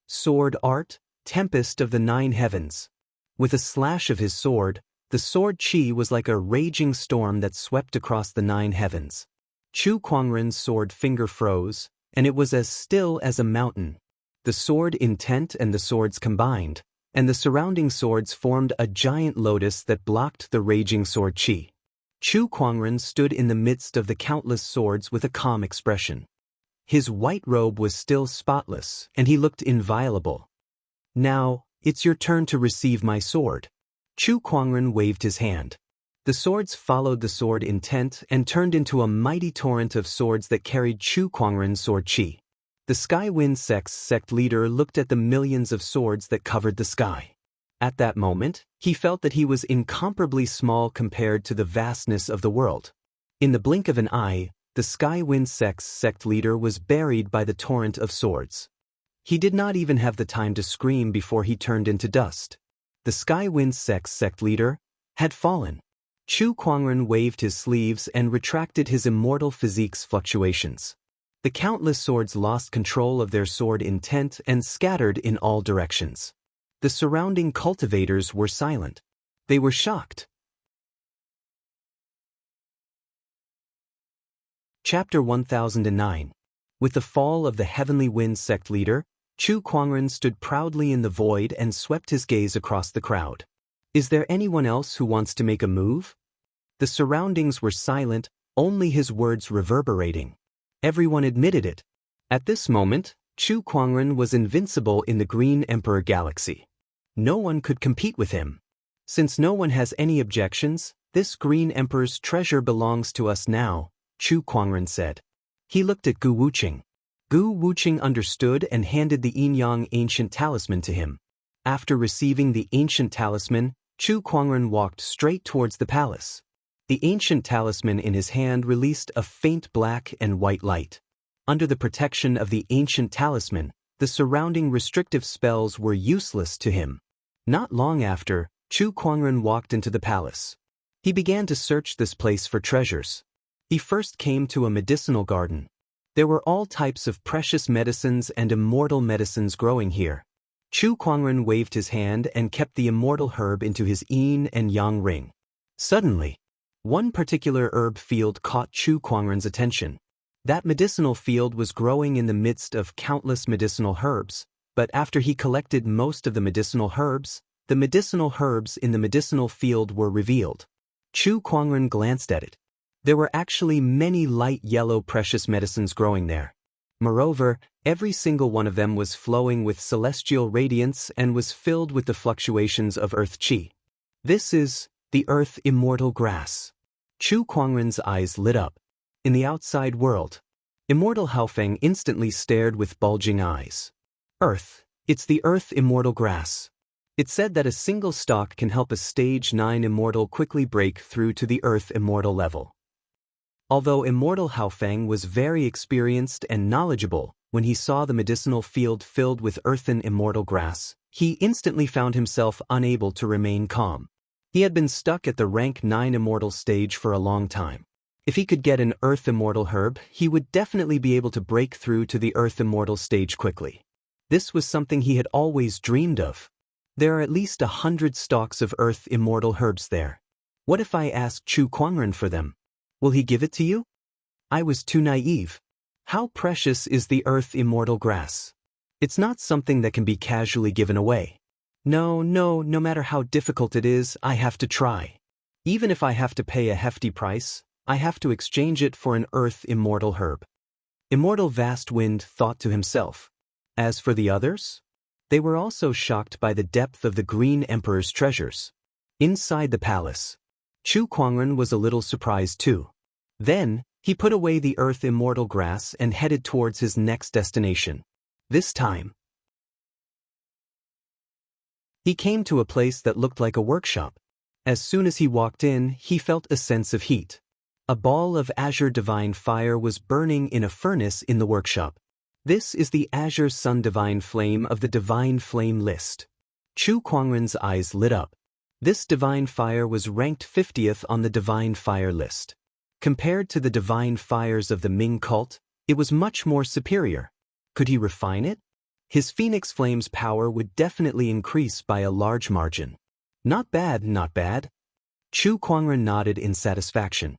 Sword art, tempest of the 9 heavens. With a slash of his sword, the sword Qi was like a raging storm that swept across the 9 heavens. Chu Kuangren's sword finger froze, and it was as still as a mountain. The sword intent and the swords combined, and the surrounding swords formed a giant lotus that blocked the raging sword Qi. Chu Kuangren stood in the midst of the countless swords with a calm expression. His white robe was still spotless, and he looked inviolable. "Now, it's your turn to receive my sword." Chu Kuangren waved his hand. The swords followed the sword intent and turned into a mighty torrent of swords that carried Chu Kuangren's sword Qi. The Sky Wind sect's sect leader looked at the millions of swords that covered the sky. At that moment, he felt that he was incomparably small compared to the vastness of the world. In the blink of an eye, the Sky Wind sect's sect leader was buried by the torrent of swords. He did not even have the time to scream before he turned into dust. The Sky Wind sect's sect leader had fallen. Chu Kuangren waved his sleeves and retracted his immortal physique's fluctuations. The countless swords lost control of their sword intent and scattered in all directions. The surrounding cultivators were silent. They were shocked. Chapter 1009. With the fall of the Heavenly Wind sect leader, Chu Kuangren stood proudly in the void and swept his gaze across the crowd. "Is there anyone else who wants to make a move?" The surroundings were silent, only his words reverberating. Everyone admitted it. At this moment, Chu Kuangren was invincible in the Green Emperor Galaxy. No one could compete with him. "Since no one has any objections, this Green Emperor's treasure belongs to us now," Chu Kuangren said. He looked at Gu Wuqing. Gu Wuqing understood and handed the yin-yang ancient talisman to him. After receiving the ancient talisman, Chu Kuangren walked straight towards the palace. The ancient talisman in his hand released a faint black and white light. Under the protection of the ancient talisman, the surrounding restrictive spells were useless to him. Not long after, Chu Kuangren walked into the palace. He began to search this place for treasures. He first came to a medicinal garden. There were all types of precious medicines and immortal medicines growing here. Chu Kuangren waved his hand and kept the immortal herb into his yin and yang ring. Suddenly, one particular herb field caught Chu Kuangren's attention. That medicinal field was growing in the midst of countless medicinal herbs, but after he collected most of the medicinal herbs in the medicinal field were revealed. Chu Kuangren glanced at it. There were actually many light yellow precious medicines growing there. Moreover, every single one of them was flowing with celestial radiance and was filled with the fluctuations of earth qi. This is the earth immortal grass. Chu Kuangren's eyes lit up. In the outside world, Immortal Haofeng instantly stared with bulging eyes. Earth, it's the earth immortal grass. It said that a single stalk can help a stage 9 immortal quickly break through to the earth immortal level. Although Immortal Haofeng was very experienced and knowledgeable, when he saw the medicinal field filled with earthen immortal grass, he instantly found himself unable to remain calm. He had been stuck at the rank 9 immortal stage for a long time. If he could get an earth immortal herb, he would definitely be able to break through to the earth immortal stage quickly. This was something he had always dreamed of. There are at least 100 stalks of earth immortal herbs there. What if I ask Chu Kuangren for them? Will he give it to you? I was too naive. How precious is the earth immortal grass? It's not something that can be casually given away. No matter how difficult it is, I have to try. Even if I have to pay a hefty price, I have to exchange it for an earth immortal herb. Immortal Vast Wind thought to himself. As for the others, they were also shocked by the depth of the Green Emperor's treasures. Inside the palace, Chu Kuangren was a little surprised too. Then, he put away the earth immortal grass and headed towards his next destination. This time, he came to a place that looked like a workshop. As soon as he walked in, he felt a sense of heat. A ball of azure divine fire was burning in a furnace in the workshop. This is the azure sun divine flame of the divine flame list. Chu Kuangren's eyes lit up. This divine fire was ranked 50th on the divine fire list. Compared to the divine fires of the Ming cult, it was much more superior. Could he refine it? His phoenix flame's power would definitely increase by a large margin. Not bad, not bad. Chu Kuangren nodded in satisfaction.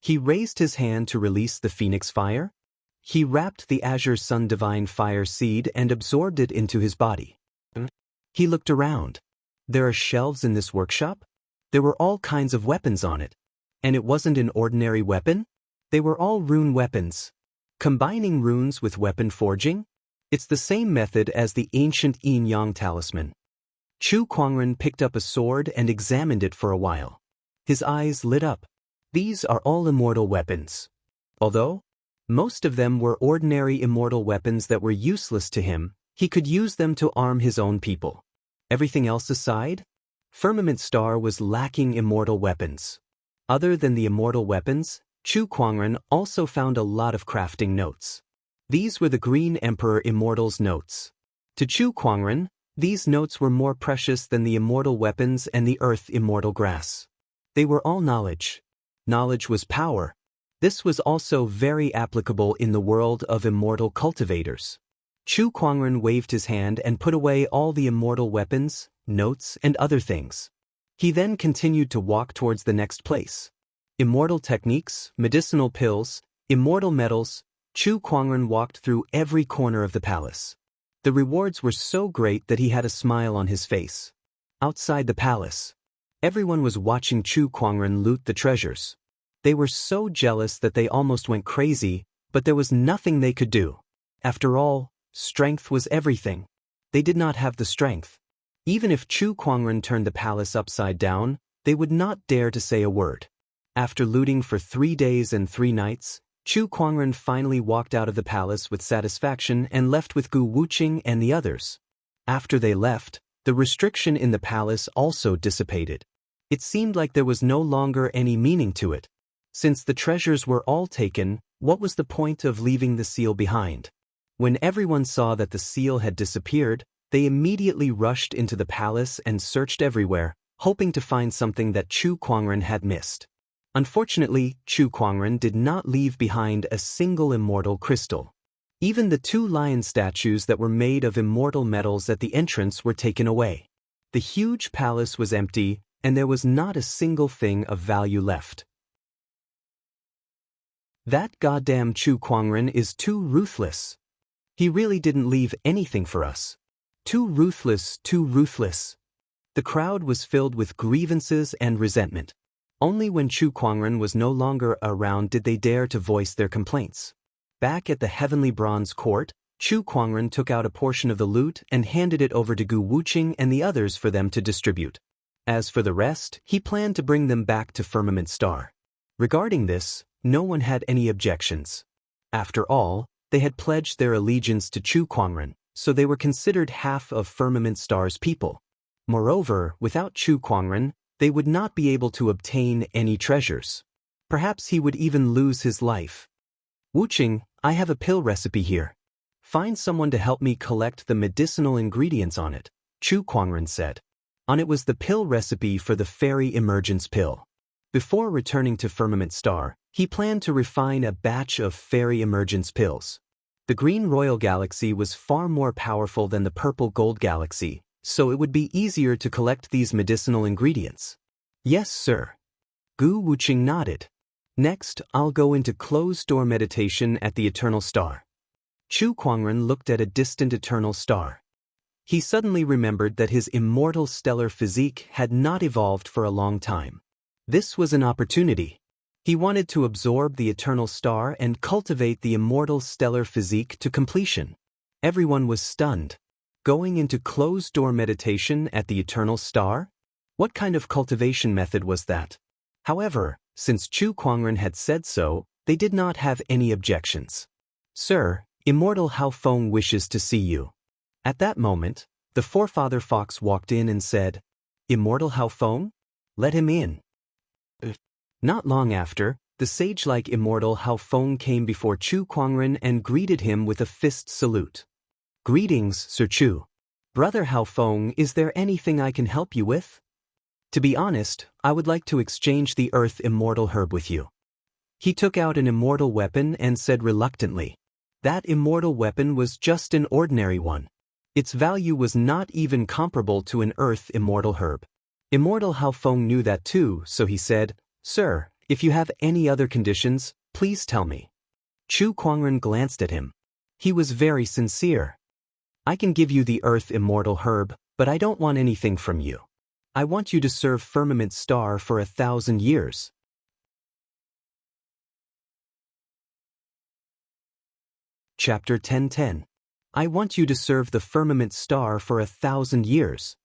He raised his hand to release the phoenix fire. He wrapped the azure sun divine fire seed and absorbed it into his body. He looked around. There are shelves in this workshop? There were all kinds of weapons on it. And it wasn't an ordinary weapon? They were all rune weapons. Combining runes with weapon forging? It's the same method as the ancient yin-yang talisman. Chu Kuangren picked up a sword and examined it for a while. His eyes lit up. These are all immortal weapons. Although most of them were ordinary immortal weapons that were useless to him, he could use them to arm his own people. Everything else aside, Firmament Star was lacking immortal weapons. Other than the immortal weapons, Chu Kuangren also found a lot of crafting notes. These were the Green Emperor Immortal's notes. To Chu Kuangren, these notes were more precious than the immortal weapons and the earth immortal grass. They were all knowledge. Knowledge was power. This was also very applicable in the world of immortal cultivators. Chu Kuangren waved his hand and put away all the immortal weapons, notes, and other things. He then continued to walk towards the next place. Immortal techniques, medicinal pills, immortal metals. Chu Kuangren walked through every corner of the palace. The rewards were so great that he had a smile on his face. Outside the palace, everyone was watching Chu Kuangren loot the treasures. They were so jealous that they almost went crazy, but there was nothing they could do. After all, strength was everything. They did not have the strength. Even if Chu Kuangren turned the palace upside down, they would not dare to say a word. After looting for 3 days and 3 nights, Chu Kuangren finally walked out of the palace with satisfaction and left with Gu Wuqing and the others. After they left, the restriction in the palace also dissipated. It seemed like there was no longer any meaning to it. Since the treasures were all taken, what was the point of leaving the seal behind? When everyone saw that the seal had disappeared, they immediately rushed into the palace and searched everywhere, hoping to find something that Chu Kuangren had missed. Unfortunately, Chu Kuangren did not leave behind a single immortal crystal. Even the 2 lion statues that were made of immortal metals at the entrance were taken away. The huge palace was empty, and there was not a single thing of value left. That goddamn Chu Kuangren is too ruthless. He really didn't leave anything for us. Too ruthless, too ruthless. The crowd was filled with grievances and resentment. Only when Chu Kuangren was no longer around did they dare to voice their complaints. Back at the Heavenly Bronze Court, Chu Kuangren took out a portion of the loot and handed it over to Gu Wuqing and the others for them to distribute. As for the rest, he planned to bring them back to Firmament Star. Regarding this, no one had any objections. After all, they had pledged their allegiance to Chu Kuangren, so they were considered half of Firmament Star's people. Moreover, without Chu Kuangren, they would not be able to obtain any treasures. Perhaps he would even lose his life. Wuqing, I have a pill recipe here. Find someone to help me collect the medicinal ingredients on it, Chu Kuangren said. On it was the pill recipe for the fairy emergence pill. Before returning to Firmament Star, he planned to refine a batch of fairy emergence pills. The Green Royal Galaxy was far more powerful than the Purple Gold Galaxy, so it would be easier to collect these medicinal ingredients. Yes, sir. Gu Wuqing nodded. Next, I'll go into closed-door meditation at the Eternal Star. Chu Kuangren looked at a distant eternal star. He suddenly remembered that his immortal stellar physique had not evolved for a long time. This was an opportunity. He wanted to absorb the eternal star and cultivate the immortal stellar physique to completion. Everyone was stunned. Going into closed-door meditation at the eternal star? What kind of cultivation method was that? However, since Chu Kuangren had said so, they did not have any objections. Sir, Immortal Hao Feng wishes to see you. At that moment, the forefather fox walked in and said, Immortal Hao Feng? Let him in. Not long after, the sage-like Immortal Hao Feng came before Chu Kuangren and greeted him with a fist salute. Greetings, Sir Chu. Brother Hao Feng, is there anything I can help you with? To be honest, I would like to exchange the Earth Immortal Herb with you. He took out an immortal weapon and said reluctantly. That immortal weapon was just an ordinary one. Its value was not even comparable to an Earth Immortal Herb. Immortal Hao Feng knew that too, so he said, Sir, if you have any other conditions, please tell me. Chu Kuangren glanced at him. He was very sincere. I can give you the Earth Immortal Herb, but I don't want anything from you. I want you to serve Firmament Star for 1,000 years. Chapter 10:10. I want you to serve the Firmament Star for 1,000 years.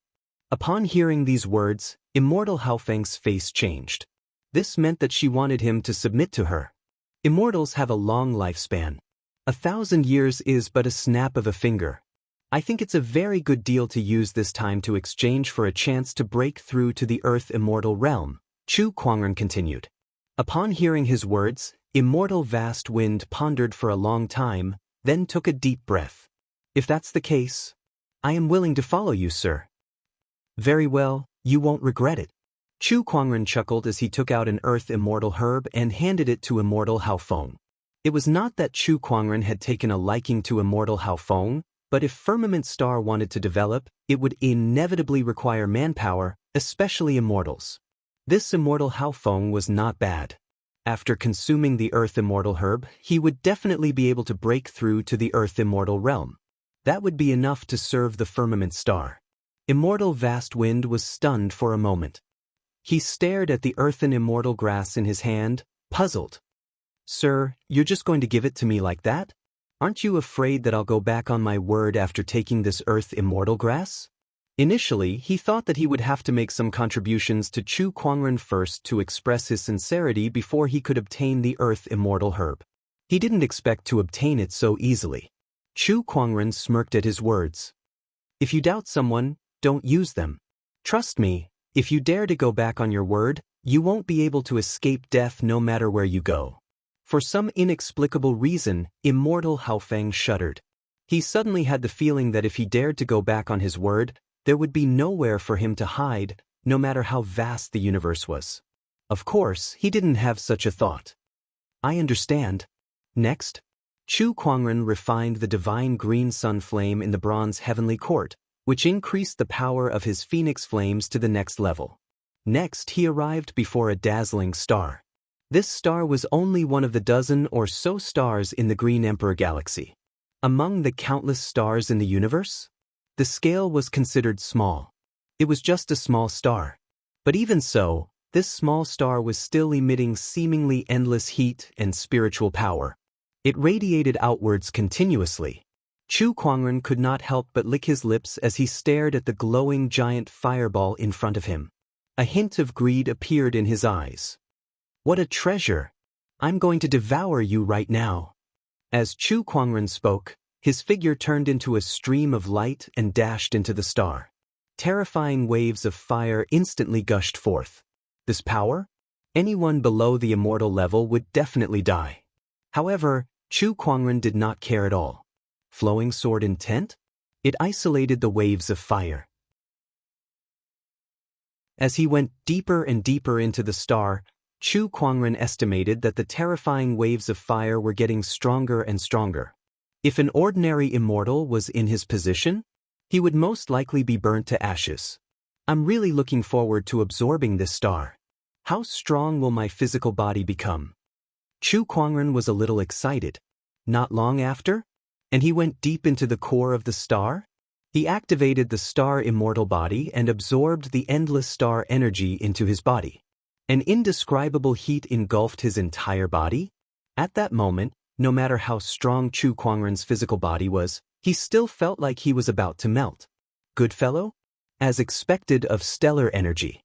Upon hearing these words, Immortal Hao Feng's face changed. This meant that she wanted him to submit to her. Immortals have a long lifespan. 1,000 years is but a snap of a finger. I think it's a very good deal to use this time to exchange for a chance to break through to the Earth Immortal Realm, Chu Kuangren continued. Upon hearing his words, Immortal Vast Wind pondered for a long time, then took a deep breath. If that's the case, I am willing to follow you, sir. Very well, you won't regret it. Chu Kuangren chuckled as he took out an Earth Immortal Herb and handed it to Immortal Hao Feng. It was not that Chu Kuangren had taken a liking to Immortal Hao Feng, but if Firmament Star wanted to develop, it would inevitably require manpower, especially immortals. This Immortal Hao Feng was not bad. After consuming the Earth Immortal Herb, he would definitely be able to break through to the Earth Immortal Realm. That would be enough to serve the Firmament Star. Immortal Vast Wind was stunned for a moment. He stared at the earthen immortal grass in his hand, puzzled. Sir, you're just going to give it to me like that? Aren't you afraid that I'll go back on my word after taking this Earth Immortal Grass? Initially, he thought that he would have to make some contributions to Chu Kuangren first to express his sincerity before he could obtain the Earth Immortal Herb. He didn't expect to obtain it so easily. Chu Kuangren smirked at his words. If you doubt someone, don't use them. Trust me, If you dare to go back on your word, you won't be able to escape death no matter where you go. For some inexplicable reason, immortal Haofeng shuddered. He suddenly had the feeling that if he dared to go back on his word, there would be nowhere for him to hide, no matter how vast the universe was. Of course, he didn't have such a thought. I understand. Next, Chu Kuangren refined the divine green sun flame in the bronze heavenly court, which increased the power of his phoenix flames to the next level. Next, he arrived before a dazzling star. This star was only one of the dozen or so stars in the Green Emperor galaxy. Among the countless stars in the universe, the scale was considered small. It was just a small star. But even so, this small star was still emitting seemingly endless heat and spiritual power. It radiated outwards continuously. Chu Kuangren could not help but lick his lips as he stared at the glowing giant fireball in front of him. A hint of greed appeared in his eyes. What a treasure! I'm going to devour you right now. As Chu Kuangren spoke, his figure turned into a stream of light and dashed into the star. Terrifying waves of fire instantly gushed forth. This power? Anyone below the immortal level would definitely die. However, Chu Kuangren did not care at all. Flowing sword intent? It isolated the waves of fire. As he went deeper and deeper into the star, Chu Kuangren estimated that the terrifying waves of fire were getting stronger and stronger. If an ordinary immortal was in his position, he would most likely be burnt to ashes. I'm really looking forward to absorbing this star. How strong will my physical body become? Chu Kuangren was a little excited. Not long after, and he went deep into the core of the star. He activated the star immortal body and absorbed the endless star energy into his body. An indescribable heat engulfed his entire body. At that moment, no matter how strong Chu Kuangren's physical body was, he still felt like he was about to melt. Good fellow? As expected of stellar energy.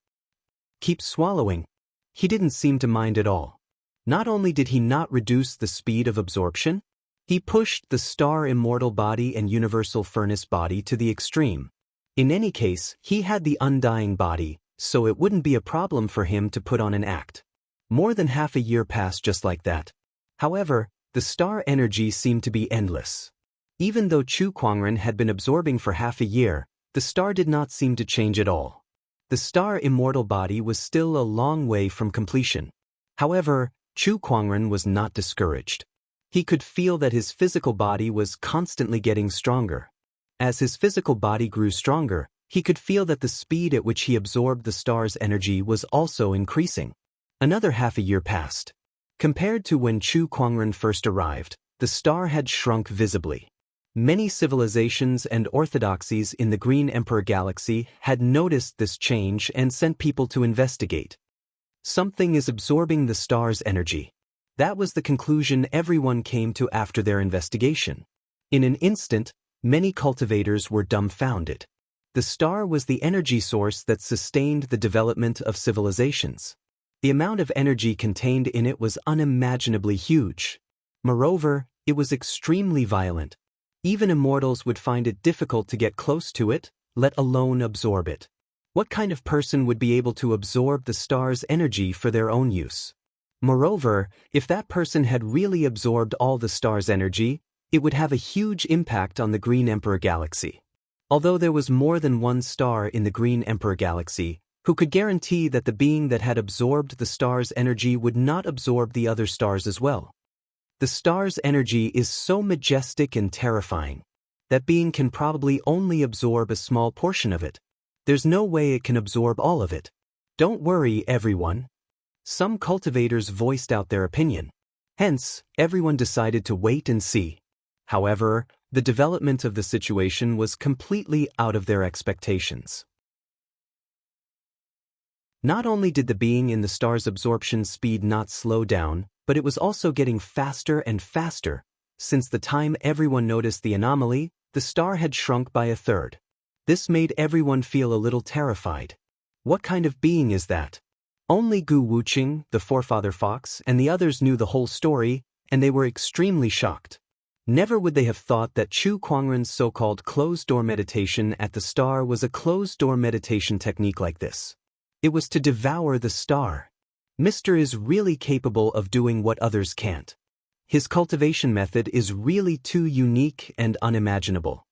Keep swallowing. He didn't seem to mind at all. Not only did he not reduce the speed of absorption, he pushed the star immortal body and universal furnace body to the extreme. In any case, he had the undying body, so it wouldn't be a problem for him to put on an act. More than half a year passed just like that. However, the star energy seemed to be endless. Even though Chu Kuangren had been absorbing for half a year, the star did not seem to change at all. The star immortal body was still a long way from completion. However, Chu Kuangren was not discouraged. He could feel that his physical body was constantly getting stronger. As his physical body grew stronger, he could feel that the speed at which he absorbed the star's energy was also increasing. Another half a year passed. Compared to when Chu Kuangren first arrived, the star had shrunk visibly. Many civilizations and orthodoxies in the Green Emperor galaxy had noticed this change and sent people to investigate. Something is absorbing the star's energy. That was the conclusion everyone came to after their investigation. In an instant, many cultivators were dumbfounded. The star was the energy source that sustained the development of civilizations. The amount of energy contained in it was unimaginably huge. Moreover, it was extremely violent. Even immortals would find it difficult to get close to it, let alone absorb it. What kind of person would be able to absorb the star's energy for their own use? Moreover, if that person had really absorbed all the star's energy, it would have a huge impact on the Green Emperor galaxy. Although there was more than one star in the Green Emperor galaxy, who could guarantee that the being that had absorbed the star's energy would not absorb the other stars as well? The star's energy is so majestic and terrifying. That being can probably only absorb a small portion of it. There's no way it can absorb all of it. Don't worry, everyone. Some cultivators voiced out their opinion. Hence, everyone decided to wait and see. However, the development of the situation was completely out of their expectations. Not only did the being in the star's absorption speed not slow down, but it was also getting faster and faster. Since the time everyone noticed the anomaly, the star had shrunk by a third. This made everyone feel a little terrified. What kind of being is that? Only Gu Wuqing, the forefather fox, and the others knew the whole story, and they were extremely shocked. Never would they have thought that Chu Kuangren's so-called closed-door meditation at the star was a closed-door meditation technique like this. It was to devour the star. Mr. is really capable of doing what others can't. His cultivation method is really too unique and unimaginable.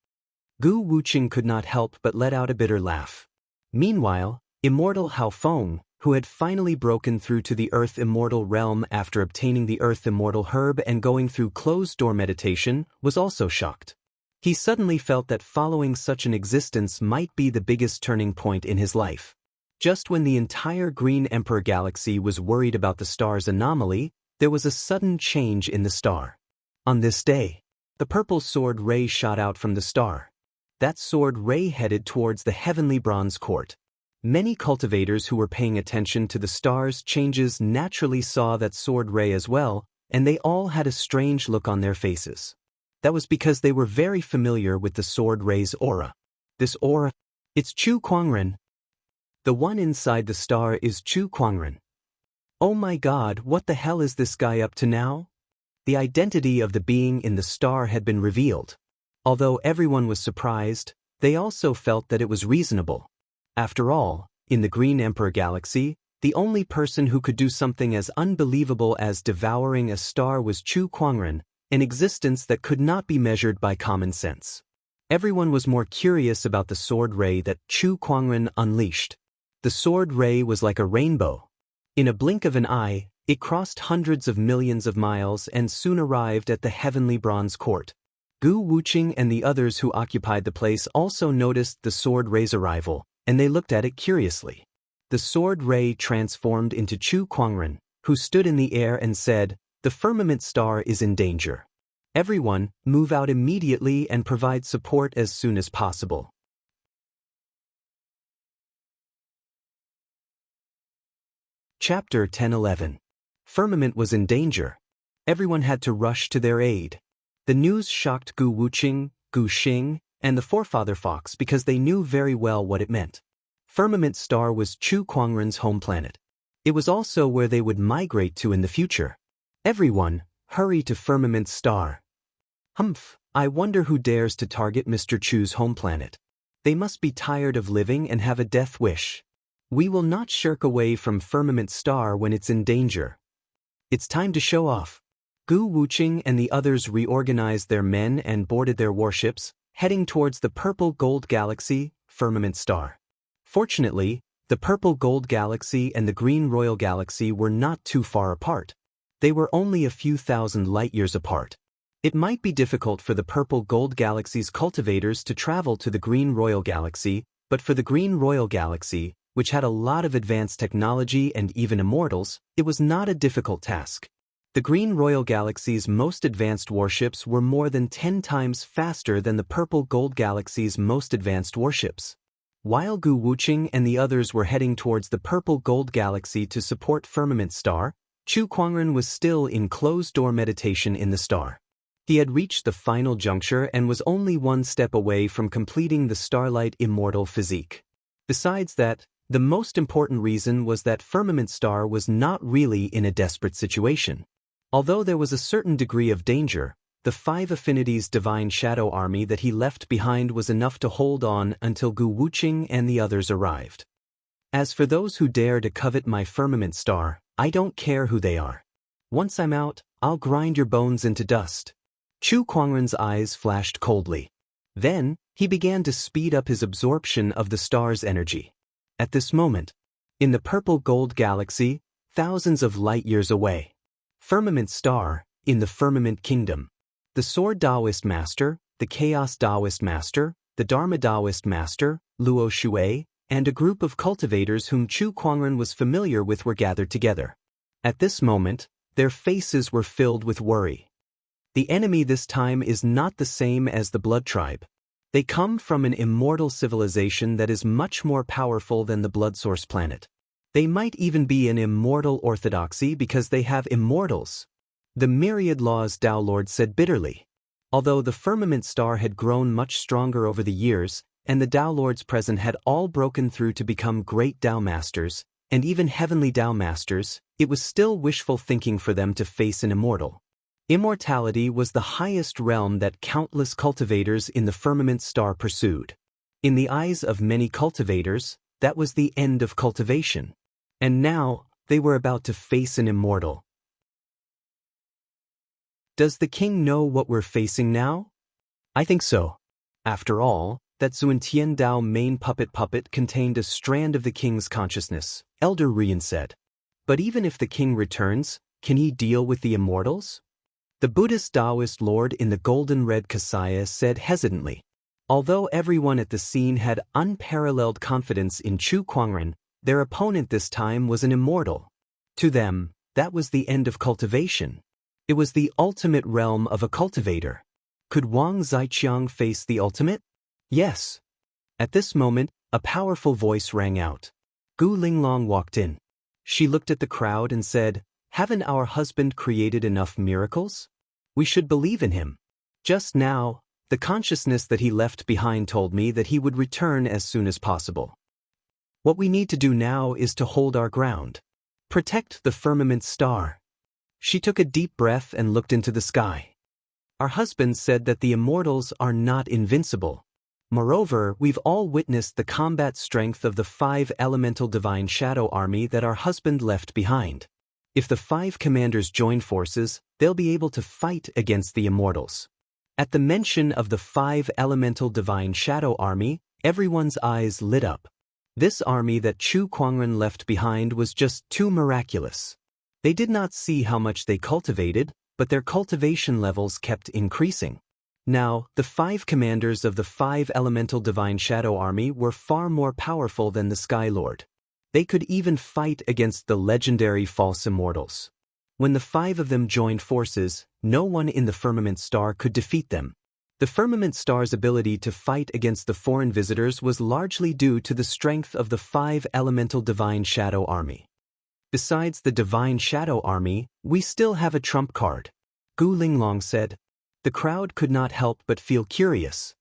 Gu Wuqing could not help but let out a bitter laugh. Meanwhile, immortal Hao Feng, who had finally broken through to the Earth Immortal realm after obtaining the Earth Immortal herb and going through closed-door meditation, was also shocked. He suddenly felt that following such an existence might be the biggest turning point in his life. Just when the entire Green Emperor galaxy was worried about the star's anomaly, there was a sudden change in the star. On this day, the purple sword ray shot out from the star. That sword ray headed towards the heavenly bronze court. Many cultivators who were paying attention to the star's changes naturally saw that sword ray as well, and they all had a strange look on their faces. That was because they were very familiar with the sword ray's aura. This aura, it's Chu Kuangren. The one inside the star is Chu Kuangren. Oh my God, what the hell is this guy up to now? The identity of the being in the star had been revealed. Although everyone was surprised, they also felt that it was reasonable. After all, in the Green Emperor galaxy, the only person who could do something as unbelievable as devouring a star was Chu Kuangren, an existence that could not be measured by common sense. Everyone was more curious about the sword ray that Chu Kuangren unleashed. The sword ray was like a rainbow. In a blink of an eye, it crossed hundreds of millions of miles and soon arrived at the heavenly bronze court. Gu Wuqing and the others who occupied the place also noticed the sword ray's arrival, and they looked at it curiously. The sword ray transformed into Chu Kuangren, who stood in the air and said, "The firmament star is in danger. Everyone, move out immediately and provide support as soon as possible." Chapter 10-11. Firmament was in danger. Everyone had to rush to their aid. The news shocked Gu Wuqing, Gu Xing, and the Forefather Fox because they knew very well what it meant. Firmament Star was Chu Kuangren's home planet. It was also where they would migrate to in the future. Everyone, hurry to Firmament Star. Humph, I wonder who dares to target Mr. Chu's home planet. They must be tired of living and have a death wish. We will not shirk away from Firmament Star when it's in danger. It's time to show off. Gu Wuqing and the others reorganized their men and boarded their warships, heading towards the Purple Gold Galaxy, Firmament Star. Fortunately, the Purple Gold Galaxy and the Green Royal Galaxy were not too far apart. They were only a few thousand light-years apart. It might be difficult for the Purple Gold Galaxy's cultivators to travel to the Green Royal Galaxy, but for the Green Royal Galaxy, which had a lot of advanced technology and even immortals, it was not a difficult task. The Green Royal Galaxy's most advanced warships were more than 10 times faster than the Purple Gold Galaxy's most advanced warships. While Gu Wuqing and the others were heading towards the Purple Gold Galaxy to support Firmament Star, Chu Kuangren was still in closed-door meditation in the star. He had reached the final juncture and was only one step away from completing the Starlight Immortal physique. Besides that, the most important reason was that Firmament Star was not really in a desperate situation. Although there was a certain degree of danger, the 5 Affinities Divine Shadow Army that he left behind was enough to hold on until Gu Wuqing and the others arrived. As for those who dare to covet my Firmament Star, I don't care who they are. Once I'm out, I'll grind your bones into dust. Chu Kuangren's eyes flashed coldly. Then, he began to speed up his absorption of the star's energy. At this moment, in the Purple Gold Galaxy, thousands of light-years away, Firmament Star, in the Firmament Kingdom, the Sword Taoist Master, the Chaos Taoist Master, the Dharma Taoist Master, Luo Shui, and a group of cultivators whom Chu Kuangren was familiar with were gathered together. At this moment, their faces were filled with worry. The enemy this time is not the same as the Blood Tribe. They come from an immortal civilization that is much more powerful than the Blood Source planet. They might even be an immortal orthodoxy because they have immortals. The Myriad Laws Tao Lord said bitterly. Although the Firmament Star had grown much stronger over the years, and the Tao Lords present had all broken through to become great Tao Masters, and even heavenly Tao Masters, it was still wishful thinking for them to face an immortal. Immortality was the highest realm that countless cultivators in the Firmament Star pursued. In the eyes of many cultivators, that was the end of cultivation. And now, they were about to face an immortal. Does the king know what we're facing now? I think so. After all, that Xuantian Dao main puppet contained a strand of the king's consciousness, Elder Rian said. But even if the king returns, can he deal with the immortals? The Buddhist Taoist lord in the golden red kasaya said hesitantly. Although everyone at the scene had unparalleled confidence in Chu Kuangren, their opponent this time was an immortal. To them, that was the end of cultivation. It was the ultimate realm of a cultivator. Could Wang Zaiqiang face the ultimate? Yes. At this moment, a powerful voice rang out. Gu Linglong walked in. She looked at the crowd and said, "Haven't our husband created enough miracles? We should believe in him. Just now, the consciousness that he left behind told me that he would return as soon as possible. What we need to do now is to hold our ground. Protect the firmament star." She took a deep breath and looked into the sky. Our husband said that the immortals are not invincible. Moreover, we've all witnessed the combat strength of the 5 elemental divine shadow army that our husband left behind. If the 5 commanders join forces, they'll be able to fight against the immortals. At the mention of the 5 elemental divine shadow army, everyone's eyes lit up. This army that Chu Kuangren left behind was just too miraculous. They did not see how much they cultivated, but their cultivation levels kept increasing. Now, the 5 commanders of the 5 elemental divine shadow army were far more powerful than the Sky Lord. They could even fight against the legendary false immortals. When the 5 of them joined forces, no one in the firmament star could defeat them. The firmament star's ability to fight against the foreign visitors was largely due to the strength of the 5 elemental divine shadow army. Besides the divine shadow army, we still have a trump card, Gu Linglong said. The crowd could not help but feel curious.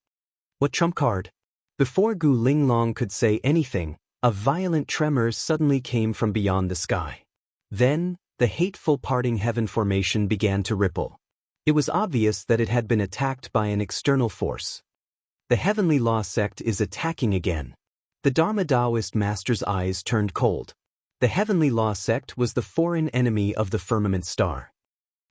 What trump card? Before Gu Linglong could say anything, a violent tremor suddenly came from beyond the sky. Then, the hateful parting heaven formation began to ripple. It was obvious that it had been attacked by an external force. The Heavenly Law sect is attacking again. The Dharma Taoist master's eyes turned cold. The Heavenly Law sect was the foreign enemy of the firmament star.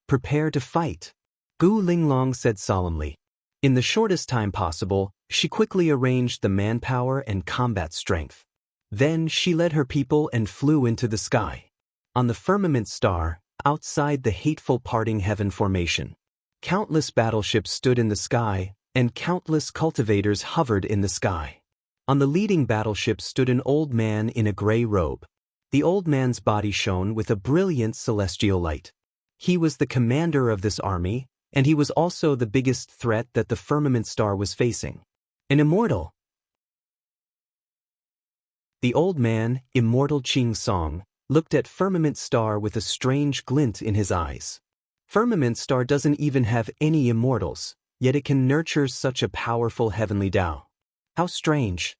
Prepare to fight, Gu Linglong said solemnly. In the shortest time possible, she quickly arranged the manpower and combat strength. Then she led her people and flew into the sky. On the firmament star, outside the hateful parting heaven formation, countless battleships stood in the sky, and countless cultivators hovered in the sky. On the leading battleship stood an old man in a gray robe. The old man's body shone with a brilliant celestial light. He was the commander of this army, and he was also the biggest threat that the firmament star was facing. An immortal. The old man, Immortal Ching Song, looked at firmament star with a strange glint in his eyes. Firmament star doesn't even have any immortals, yet it can nurture such a powerful heavenly Tao. How strange.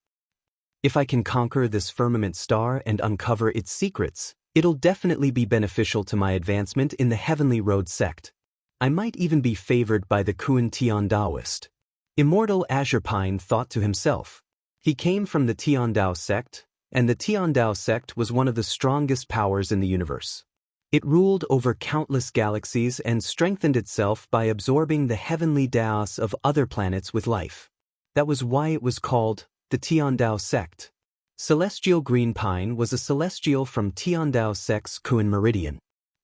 If I can conquer this firmament star and uncover its secrets, it'll definitely be beneficial to my advancement in the Heavenly Road sect. I might even be favored by the Kuan Tian Taoist. Immortal Azure Pine thought to himself. He came from the Tian Dao sect, and the Tian Dao sect was one of the strongest powers in the universe. It ruled over countless galaxies and strengthened itself by absorbing the heavenly Daos of other planets with life. That was why it was called the Tian Dao sect. Celestial Green Pine was a celestial from Tian Dao sect's Kuan Meridian.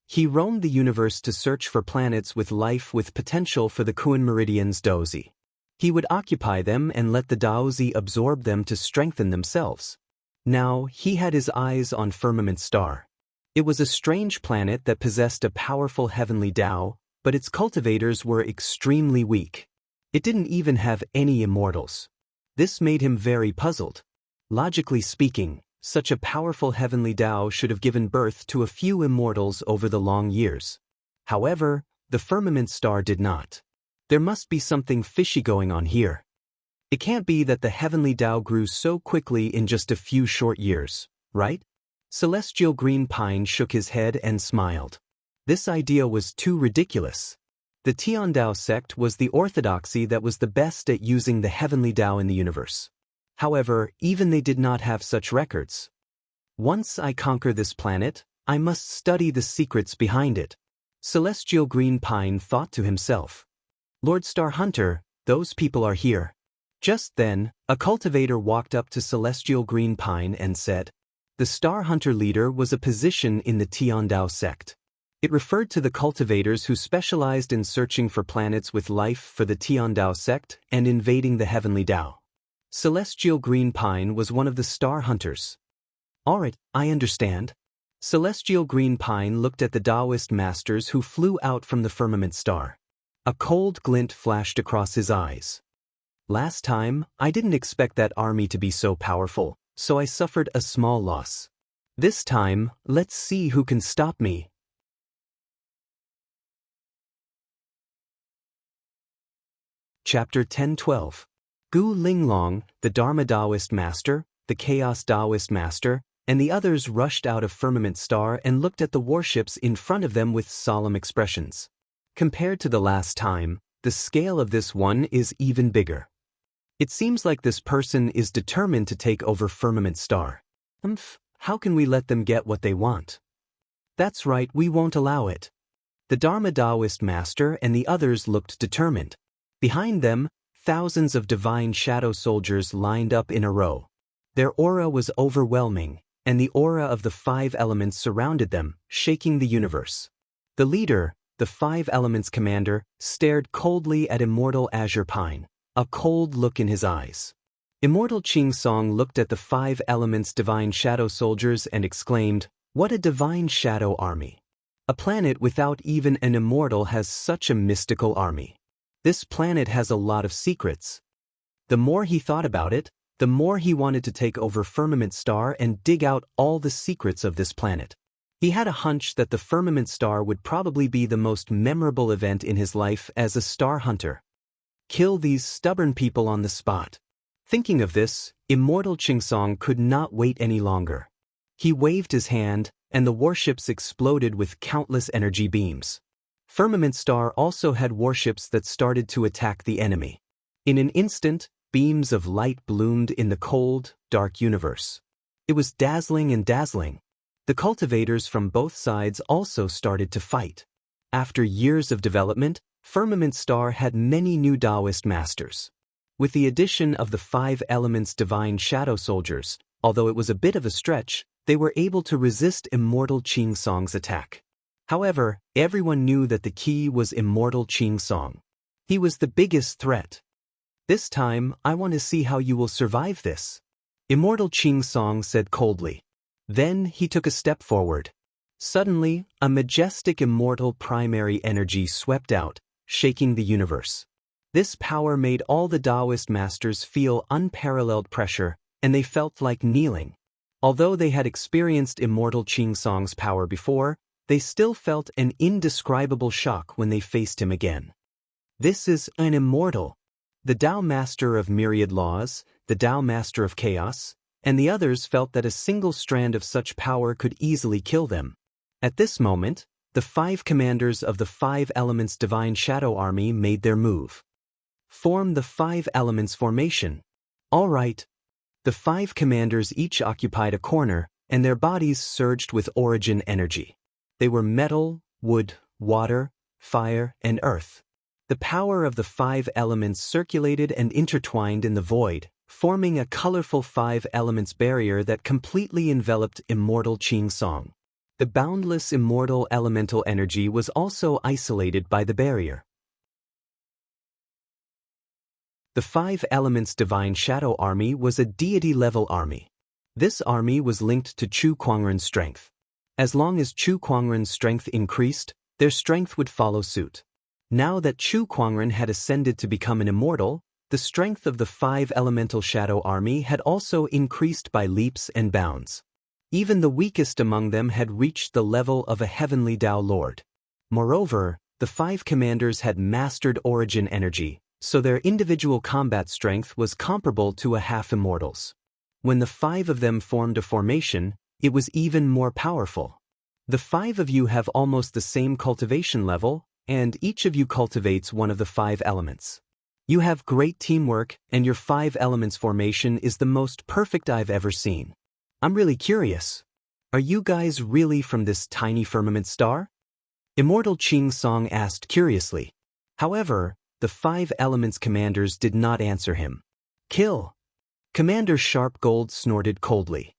He roamed the universe to search for planets with life with potential for the Kuan Meridian's Daozi. He would occupy them and let the Daozi absorb them to strengthen themselves. Now, he had his eyes on Firmament Star. It was a strange planet that possessed a powerful heavenly Tao, but its cultivators were extremely weak. It didn't even have any immortals. This made him very puzzled. Logically speaking, such a powerful heavenly Tao should have given birth to a few immortals over the long years. However, the Firmament Star did not. There must be something fishy going on here. It can't be that the heavenly Tao grew so quickly in just a few short years, right? Celestial Green Pine shook his head and smiled. This idea was too ridiculous. The Tian Dao sect was the orthodoxy that was the best at using the heavenly Tao in the universe. However, even they did not have such records. Once I conquer this planet, I must study the secrets behind it. Celestial Green Pine thought to himself. Lord Star Hunter, those people are here. Just then, a cultivator walked up to Celestial Green Pine and said, the Star Hunter leader was a position in the Tiandao sect. It referred to the cultivators who specialized in searching for planets with life for the Tiandao sect and invading the heavenly Dao. Celestial Green Pine was one of the Star Hunters. Alright, I understand. Celestial Green Pine looked at the Taoist masters who flew out from the firmament star. A cold glint flashed across his eyes. Last time, I didn't expect that army to be so powerful, so I suffered a small loss. This time, let's see who can stop me. Chapter 10-12. Gu Linglong, the Dharma Taoist master, the Chaos Taoist master, and the others rushed out of Firmament Star and looked at the warships in front of them with solemn expressions. Compared to the last time, the scale of this one is even bigger. It seems like this person is determined to take over Firmament Star. How can we let them get what they want? That's right, we won't allow it. The Dharma Taoist master and the others looked determined. Behind them, thousands of divine shadow soldiers lined up in a row. Their aura was overwhelming, and the aura of the 5 elements surrounded them, shaking the universe. The leader, the 5 elements commander, stared coldly at Immortal Azure Pine, a cold look in his eyes. Immortal Qing Song looked at the 5 elements divine shadow soldiers and exclaimed, "What a divine shadow army! A planet without even an immortal has such a mystical army. This planet has a lot of secrets." The more he thought about it, the more he wanted to take over Firmament Star and dig out all the secrets of this planet. He had a hunch that the Firmament Star would probably be the most memorable event in his life as a star hunter. Kill these stubborn people on the spot. Thinking of this, Immortal Qingsong could not wait any longer. He waved his hand, and the warships exploded with countless energy beams. Firmament Star also had warships that started to attack the enemy. In an instant, beams of light bloomed in the cold, dark universe. It was dazzling and dazzling. The cultivators from both sides also started to fight. After years of development, Firmament Star had many new Taoist masters. With the addition of the 5 elements divine shadow soldiers, although it was a bit of a stretch, they were able to resist Immortal Qing Song's attack. However, everyone knew that the key was Immortal Qing Song. He was the biggest threat. This time, I want to see how you will survive this. Immortal Qing Song said coldly. Then he took a step forward. Suddenly, a majestic immortal primary energy swept out, shaking the universe. This power made all the Taoist masters feel unparalleled pressure, and they felt like kneeling. Although they had experienced Immortal Qing Song's power before, they still felt an indescribable shock when they faced him again. This is an immortal. The Tao Master of Myriad Laws, the Tao Master of Chaos, and the others felt that a single strand of such power could easily kill them. At this moment, the 5 commanders of the 5 Elements Divine Shadow Army made their move. Form the 5 Elements formation. All right. The 5 commanders each occupied a corner, and their bodies surged with origin energy. They were metal, wood, water, fire, and earth. The power of the 5 elements circulated and intertwined in the void, forming a colorful 5 elements barrier that completely enveloped Immortal Qing Song. The boundless immortal elemental energy was also isolated by the barrier. The 5 Elements Divine Shadow Army was a deity-level army. This army was linked to Chu Kuangren's strength. As long as Chu Kuangren's strength increased, their strength would follow suit. Now that Chu Kuangren had ascended to become an immortal, the strength of the 5 Elemental Shadow Army had also increased by leaps and bounds. Even the weakest among them had reached the level of a heavenly Tao Lord. Moreover, the 5 commanders had mastered origin energy, so their individual combat strength was comparable to a half-immortal's. When the 5 of them formed a formation, it was even more powerful. The 5 of you have almost the same cultivation level, and each of you cultivates one of the 5 elements. You have great teamwork, and your 5 elements formation is the most perfect I've ever seen. I'm really curious. Are you guys really from this tiny firmament star? Immortal Ching Song asked curiously. However, the 5 elements commanders did not answer him. Kill! Commander Sharp Gold snorted coldly.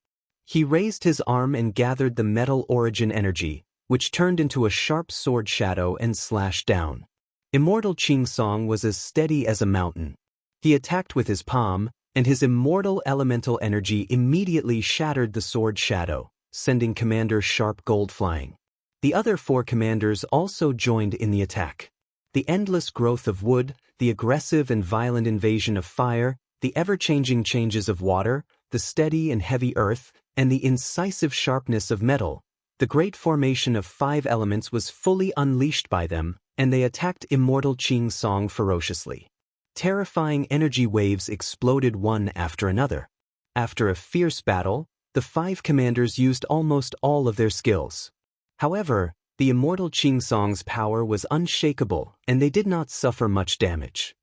He raised his arm and gathered the metal origin energy, which turned into a sharp sword shadow and slashed down. Immortal Ching Song was as steady as a mountain. He attacked with his palm, and his immortal elemental energy immediately shattered the sword shadow, sending Commander Sharp Gold flying. The other 4 commanders also joined in the attack. The endless growth of wood, the aggressive and violent invasion of fire, the ever-changing changes of water, the steady and heavy earth, and the incisive sharpness of metal, the great formation of 5 elements was fully unleashed by them, and they attacked Immortal Ching Song ferociously. Terrifying energy waves exploded one after another. After a fierce battle, the 5 commanders used almost all of their skills. However, the Immortal Ching Song's power was unshakable, and they did not suffer much damage.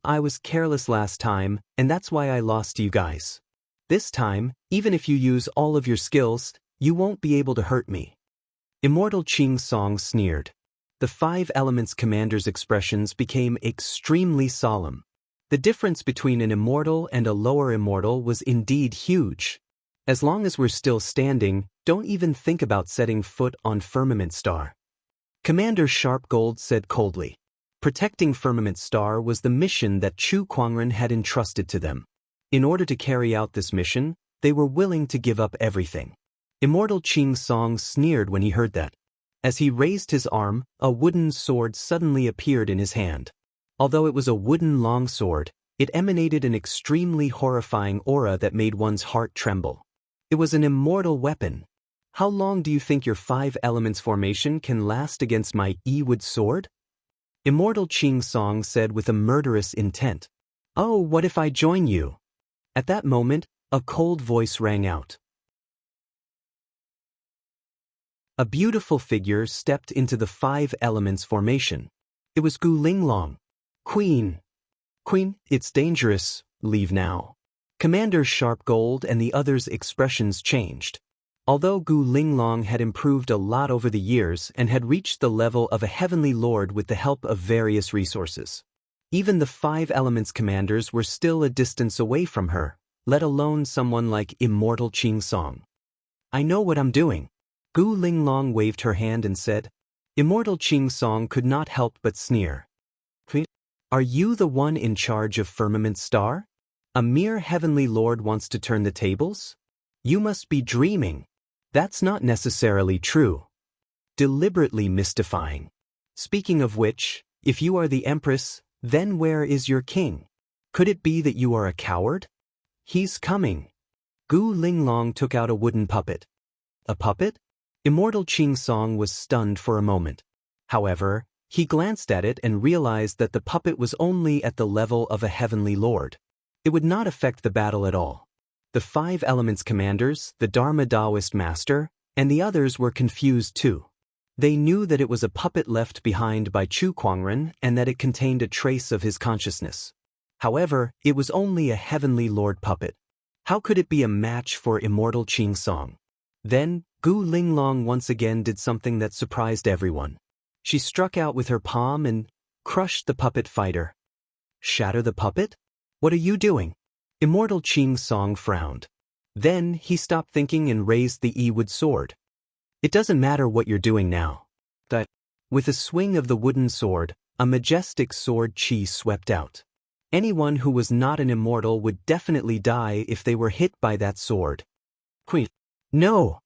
I was careless last time, and that's why I lost to you guys. This time, even if you use all of your skills, you won't be able to hurt me. Immortal Ching Song sneered. The 5 elements commander's expressions became extremely solemn. The difference between an immortal and a lower immortal was indeed huge. As long as we're still standing, don't even think about setting foot on Firmament Star. Commander Sharp Gold said coldly. Protecting Firmament Star was the mission that Chu Kuangren had entrusted to them. In order to carry out this mission, they were willing to give up everything. Immortal Ching Song sneered when he heard that. As he raised his arm, a wooden sword suddenly appeared in his hand. Although it was a wooden longsword, it emanated an extremely horrifying aura that made one's heart tremble. It was an immortal weapon. How long do you think your 5 elements formation can last against my E-wood sword? Immortal Ching Song said with a murderous intent. Oh, what if I join you? At that moment, a cold voice rang out. A beautiful figure stepped into the 5 elements formation. It was Gu Linglong. Queen, it's dangerous, leave now. Commander Sharp Gold and the others' expressions changed. Although Gu Linglong had improved a lot over the years and had reached the level of a heavenly lord with the help of various resources, even the 5 elements commanders were still a distance away from her, let alone someone like Immortal Ching Song. I know what I'm doing. Gu Linglong waved her hand and said. Immortal Ching Song could not help but sneer. Are you the one in charge of Firmament Star? A mere heavenly lord wants to turn the tables? You must be dreaming. That's not necessarily true. Deliberately mystifying. Speaking of which, if you are the Empress, then where is your king? Could it be that you are a coward? He's coming. Gu Linglong took out a wooden puppet. A puppet? Immortal Ching Song was stunned for a moment. However, he glanced at it and realized that the puppet was only at the level of a heavenly lord. It would not affect the battle at all. The 5 elements commanders, the Dharma Taoist master, and the others were confused too. They knew that it was a puppet left behind by Chu Kuangren and that it contained a trace of his consciousness. However, it was only a heavenly lord puppet. How could it be a match for Immortal Ching Song? Then, Gu Linglong once again did something that surprised everyone. She struck out with her palm and crushed the puppet fighter. Shatter the puppet? What are you doing? Immortal Ching Song frowned. Then he stopped thinking and raised the E-wood sword. It doesn't matter what you're doing now. With a swing of the wooden sword, a majestic sword chi swept out. Anyone who was not an immortal would definitely die if they were hit by that sword. Queen. No!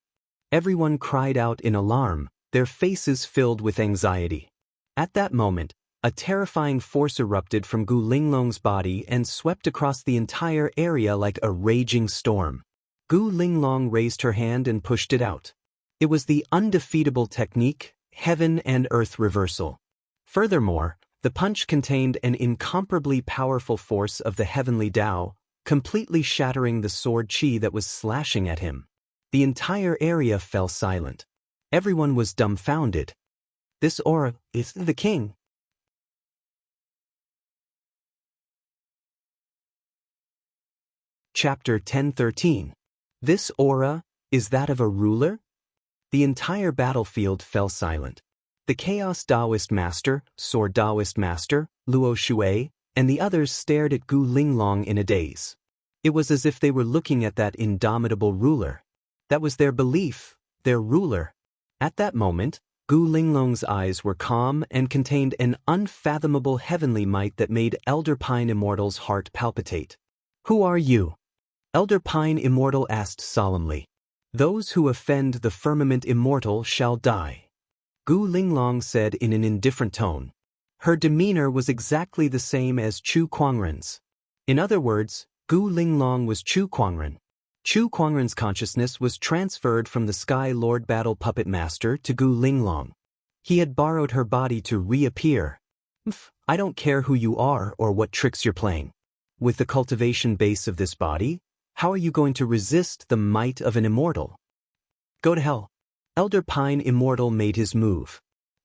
Everyone cried out in alarm, their faces filled with anxiety. At that moment, a terrifying force erupted from Gu Linglong's body and swept across the entire area like a raging storm. Gu Linglong raised her hand and pushed it out. It was the undefeatable technique, Heaven and Earth Reversal. Furthermore, the punch contained an incomparably powerful force of the heavenly Tao, completely shattering the sword chi that was slashing at him. The entire area fell silent. Everyone was dumbfounded. This aura is the king. Chapter 10:13. This aura, is that of a ruler? The entire battlefield fell silent. The Chaos Taoist Master, Sword Taoist Master, Luo Shui, and the others stared at Gu Linglong in a daze. It was as if they were looking at that indomitable ruler. That was their belief, their ruler. At that moment, Gu Linglong's eyes were calm and contained an unfathomable heavenly might that made Elder Pine Immortal's heart palpitate. Who are you? Elder Pine Immortal asked solemnly. Those who offend the firmament immortal shall die. Gu Linglong said in an indifferent tone. Her demeanor was exactly the same as Chu Kuangren's. In other words, Gu Linglong was Chu Kuangren. Chu Kuangren's consciousness was transferred from the Sky Lord Battle Puppet Master to Gu Linglong. He had borrowed her body to reappear. I don't care who you are or what tricks you're playing. With the cultivation base of this body, how are you going to resist the might of an immortal? Go to hell. Elder Pine Immortal made his move.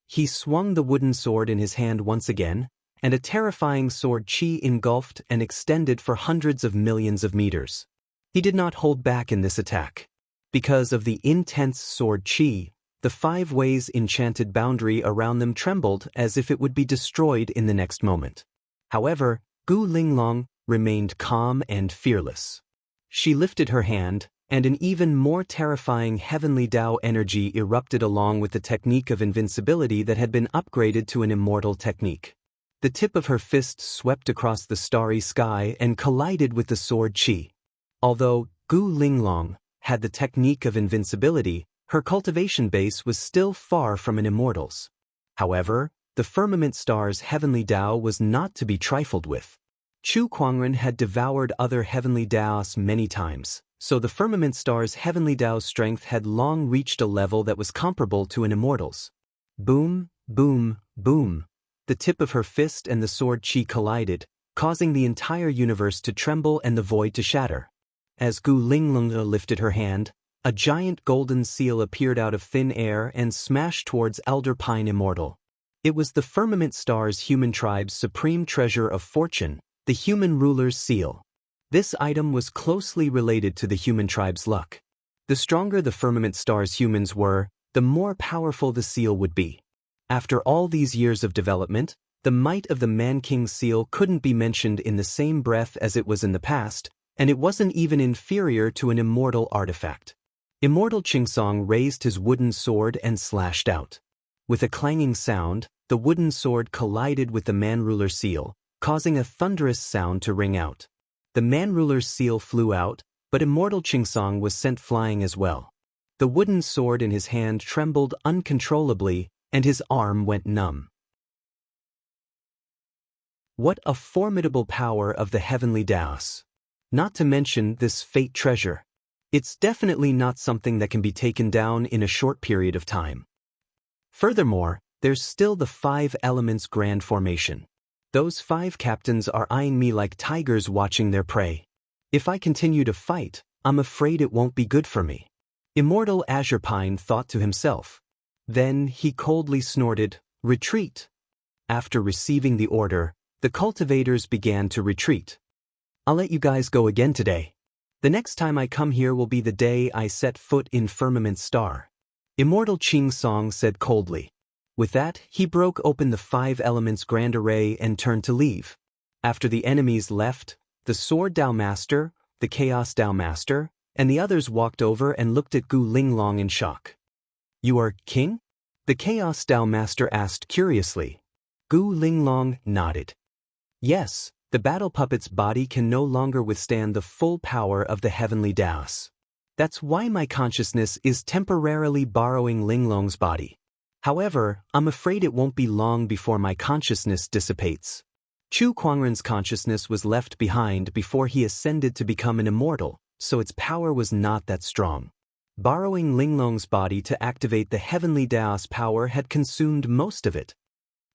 He swung the wooden sword in his hand once again, and a terrifying sword chi engulfed and extended for hundreds of millions of meters. He did not hold back in this attack. Because of the intense sword chi, the 5 ways enchanted boundary around them trembled as if it would be destroyed in the next moment. However, Gu Linglong remained calm and fearless. She lifted her hand, and an even more terrifying heavenly Tao energy erupted along with the technique of invincibility that had been upgraded to an immortal technique. The tip of her fist swept across the starry sky and collided with the sword chi. Although Gu Linglong had the technique of invincibility, her cultivation base was still far from an immortal's. However, the firmament star's heavenly Tao was not to be trifled with. Chu Kuangren had devoured other heavenly Taos many times, so the firmament star's heavenly Tao's strength had long reached a level that was comparable to an immortal's. Boom, boom, boom. The tip of her fist and the sword chi collided, causing the entire universe to tremble and the void to shatter. As Gu Linglong lifted her hand, a giant golden seal appeared out of thin air and smashed towards Elder Pine Immortal. It was the firmament star's human tribe's supreme treasure of fortune, the human ruler's seal. This item was closely related to the human tribe's luck. The stronger the firmament star's humans were, the more powerful the seal would be. After all these years of development, the might of the Man-King seal couldn't be mentioned in the same breath as it was in the past, and it wasn't even inferior to an immortal artifact. Immortal Qingsong raised his wooden sword and slashed out. With a clanging sound, the wooden sword collided with the man-ruler seal, causing a thunderous sound to ring out. The man-ruler's seal flew out, but Immortal Qingsong was sent flying as well. The wooden sword in his hand trembled uncontrollably, and his arm went numb. What a formidable power of the heavenly Taos! Not to mention this fate treasure. It's definitely not something that can be taken down in a short period of time. Furthermore, there's still the 5 elements grand formation. Those 5 captains are eyeing me like tigers watching their prey. If I continue to fight, I'm afraid it won't be good for me. Immortal Azure Pine thought to himself. Then he coldly snorted, "Retreat." After receiving the order, the cultivators began to retreat. I'll let you guys go again today. The next time I come here will be the day I set foot in Firmament Star. Immortal Qingsong said coldly. With that, he broke open the 5 elements grand array and turned to leave. After the enemies left, the Sword Tao Master, the Chaos Tao Master, and the others walked over and looked at Gu Linglong in shock. You are king? The Chaos Tao Master asked curiously. Gu Linglong nodded. Yes, the battle puppet's body can no longer withstand the full power of the heavenly Taos. That's why my consciousness is temporarily borrowing Linglong's body. However, I'm afraid it won't be long before my consciousness dissipates. Chu Kuangren's consciousness was left behind before he ascended to become an immortal, so its power was not that strong. Borrowing Linglong's body to activate the heavenly Taos power had consumed most of it.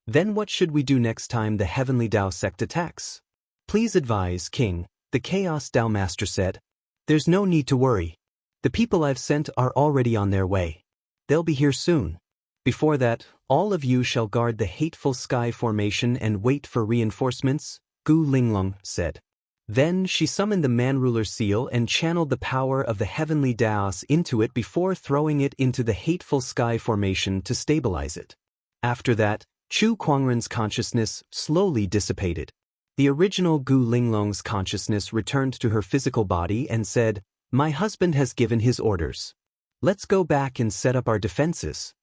Then what should we do next time the heavenly Tao sect attacks? Please advise, King, the Chaos Tao Master said. There's no need to worry. The people I've sent are already on their way. They'll be here soon. Before that, all of you shall guard the hateful sky formation and wait for reinforcements, Gu Linglong said. Then she summoned the man-ruler seal and channeled the power of the heavenly Daos into it before throwing it into the hateful sky formation to stabilize it. After that, Chu Kuangren's consciousness slowly dissipated. The original Gu Linglong's consciousness returned to her physical body and said, "My husband has given his orders. Let's go back and set up our defenses."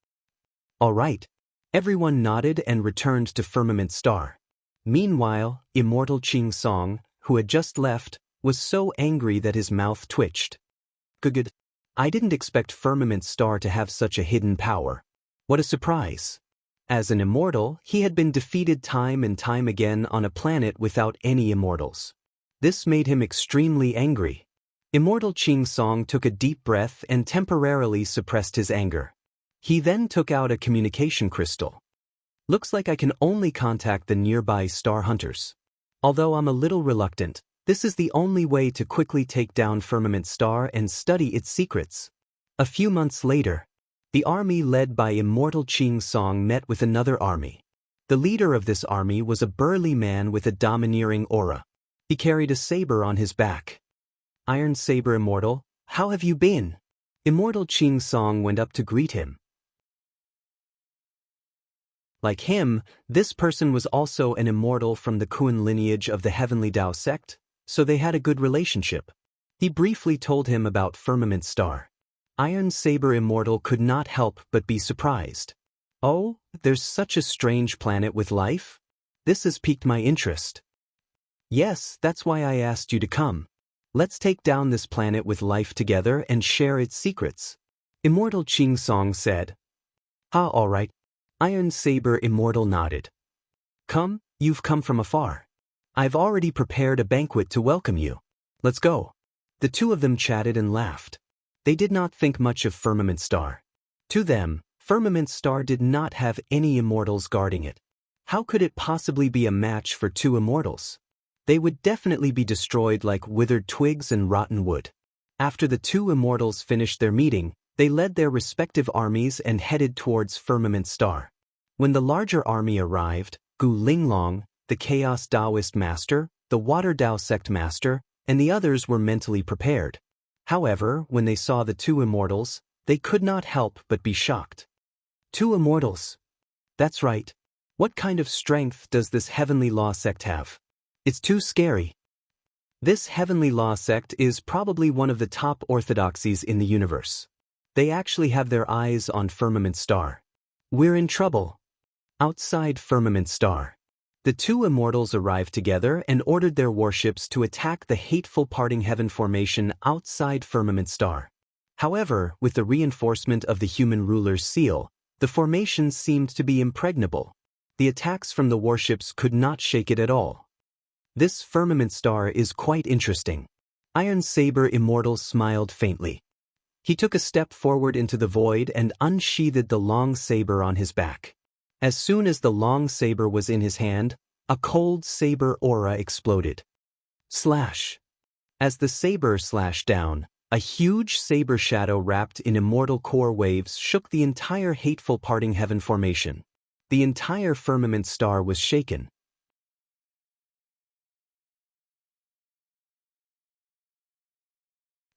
"All right." Everyone nodded and returned to Firmament Star. Meanwhile, Immortal Qing Song, who had just left, was so angry that his mouth twitched. "Good. I didn't expect Firmament Star to have such a hidden power. What a surprise." As an immortal, he had been defeated time and time again on a planet without any immortals. This made him extremely angry. Immortal Qing Song took a deep breath and temporarily suppressed his anger. He then took out a communication crystal. "Looks like I can only contact the nearby star hunters. Although I'm a little reluctant, this is the only way to quickly take down Firmament Star and study its secrets." A few months later, the army led by Immortal Qing Song met with another army. The leader of this army was a burly man with a domineering aura. He carried a saber on his back. "Iron Saber Immortal, how have you been?" Immortal Qing Song went up to greet him. Like him, this person was also an immortal from the Kuan lineage of the Heavenly Dao sect, so they had a good relationship. He briefly told him about Firmament Star. Iron Saber Immortal could not help but be surprised. "Oh, there's such a strange planet with life? This has piqued my interest." "Yes, that's why I asked you to come. Let's take down this planet with life together and share its secrets." Immortal Qing Song said. All right." Iron Saber Immortal nodded. "Come, you've come from afar. I've already prepared a banquet to welcome you. Let's go." The two of them chatted and laughed. They did not think much of Firmament Star. To them, Firmament Star did not have any immortals guarding it. How could it possibly be a match for two immortals? They would definitely be destroyed like withered twigs and rotten wood. After the two immortals finished their meeting, they led their respective armies and headed towards Firmament Star. When the larger army arrived, Gu Linglong, the Chaos Taoist Master, the Water Dao Sect Master, and the others were mentally prepared. However, when they saw the two immortals, they could not help but be shocked. Two immortals? That's right. What kind of strength does this Heavenly Law sect have? It's too scary. This Heavenly Law sect is probably one of the top orthodoxies in the universe. They actually have their eyes on Firmament Star. We're in trouble. Outside Firmament Star, the two immortals arrived together and ordered their warships to attack the hateful Parting Heaven formation outside Firmament Star. However, with the reinforcement of the human ruler's seal, the formation seemed to be impregnable. The attacks from the warships could not shake it at all. This Firmament Star is quite interesting. Iron Saber Immortal smiled faintly. He took a step forward into the void and unsheathed the long saber on his back. As soon as the long saber was in his hand, a cold saber aura exploded. Slash. As the saber slashed down, a huge saber shadow wrapped in immortal core waves shook the entire hateful Parting Heaven formation. The entire Firmament Star was shaken.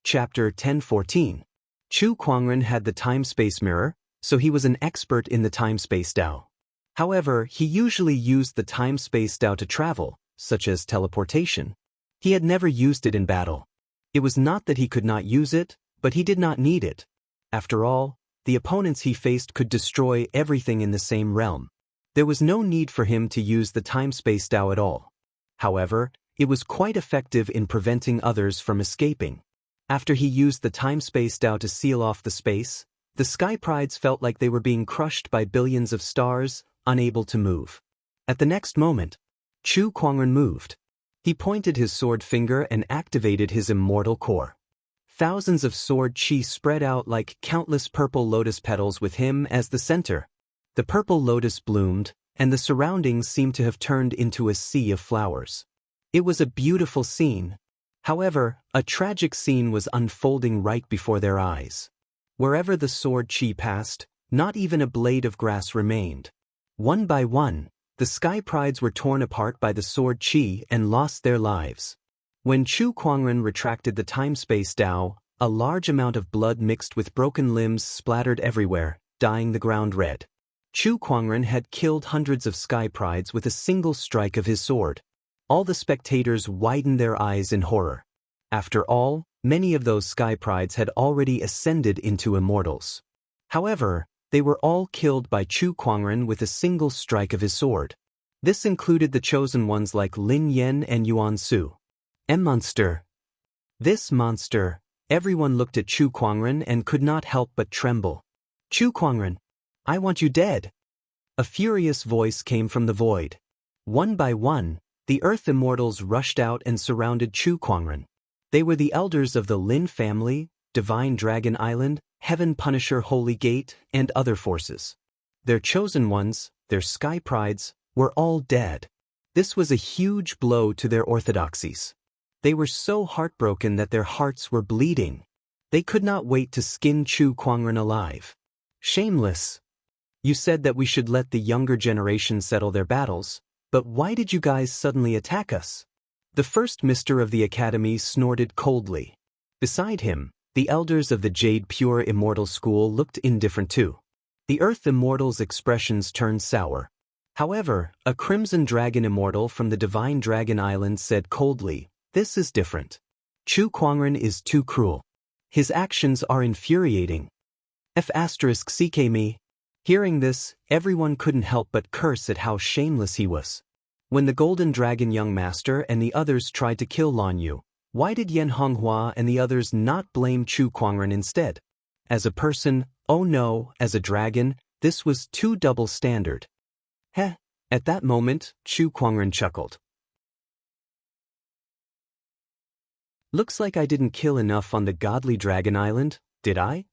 Chapter 1014. Chu Kuangren had the time-space mirror, so he was an expert in the time-space Dao. However, he usually used the time-space Dao to travel, such as teleportation. He had never used it in battle. It was not that he could not use it, but he did not need it. After all, the opponents he faced could destroy everything in the same realm. There was no need for him to use the time-space Dao at all. However, it was quite effective in preventing others from escaping. After he used the time-space Dao to seal off the space, the Sky Prides felt like they were being crushed by billions of stars, unable to move. At the next moment, Chu Kuangren moved. He pointed his sword finger and activated his immortal core. Thousands of sword chi spread out like countless purple lotus petals with him as the center. The purple lotus bloomed, and the surroundings seemed to have turned into a sea of flowers. It was a beautiful scene. However, a tragic scene was unfolding right before their eyes. Wherever the sword chi passed, not even a blade of grass remained. One by one, the Sky Prides were torn apart by the sword chi and lost their lives. When Chu Kuangren retracted the time-space Dao, a large amount of blood mixed with broken limbs splattered everywhere, dyeing the ground red. Chu Kuangren had killed hundreds of sky prides with a single strike of his sword. All the spectators widened their eyes in horror. After all, many of those sky prides had already ascended into immortals. However, they were all killed by Chu Kuangren with a single strike of his sword. This included the chosen ones like Lin Yen and Yuan Su. Monster. This monster. Everyone looked at Chu Kuangren and could not help but tremble. Chu Kuangren, I want you dead. A furious voice came from the void. One by one, the Earth Immortals rushed out and surrounded Chu Kuangren. They were the elders of the Lin family, Divine Dragon Island, Heaven Punisher Holy Gate, and other forces. Their chosen ones, their sky prides, were all dead. This was a huge blow to their orthodoxies. They were so heartbroken that their hearts were bleeding. They could not wait to skin Chu Kuangren alive. Shameless. You said that we should let the younger generation settle their battles, but why did you guys suddenly attack us? The first Mister of the Academy snorted coldly. Beside him, the elders of the Jade Pure Immortal School looked indifferent too. The Earth Immortals' expressions turned sour. However, a Crimson Dragon Immortal from the Divine Dragon Island said coldly, "This is different. Chu Kuangren is too cruel. His actions are infuriating. F***ck me." Hearing this, everyone couldn't help but curse at how shameless he was. When the Golden Dragon Young Master and the others tried to kill Lan Yu, why did Yan Honghua and the others not blame Chu Kuangren instead? As a person, oh no, as a dragon, this was too double standard. Heh. At that moment, Chu Kuangren chuckled. Looks like I didn't kill enough on the Godly Dragon Island, did I?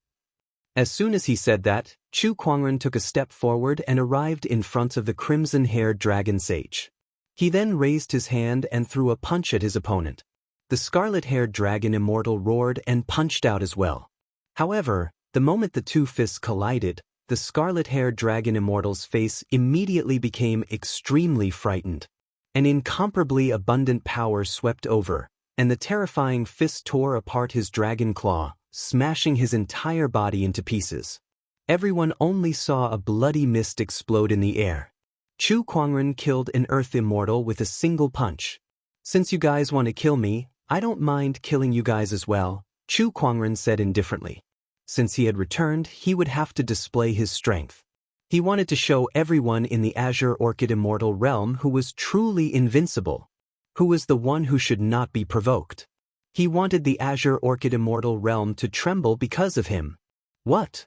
As soon as he said that, Chu Kuangren took a step forward and arrived in front of the crimson-haired dragon sage. He then raised his hand and threw a punch at his opponent. The scarlet-haired dragon immortal roared and punched out as well. However, the moment the two fists collided, the scarlet-haired dragon immortal's face immediately became extremely frightened. An incomparably abundant power swept over, and the terrifying fist tore apart his dragon claw, smashing his entire body into pieces. Everyone only saw a bloody mist explode in the air. Chu Kuangren killed an Earth Immortal with a single punch. "Since you guys want to kill me, I don't mind killing you guys as well," Chu Kuangren said indifferently. Since he had returned, he would have to display his strength. He wanted to show everyone in the Azure Orchid Immortal realm who was truly invincible, who was the one who should not be provoked. He wanted the Azure Orchid Immortal realm to tremble because of him. What?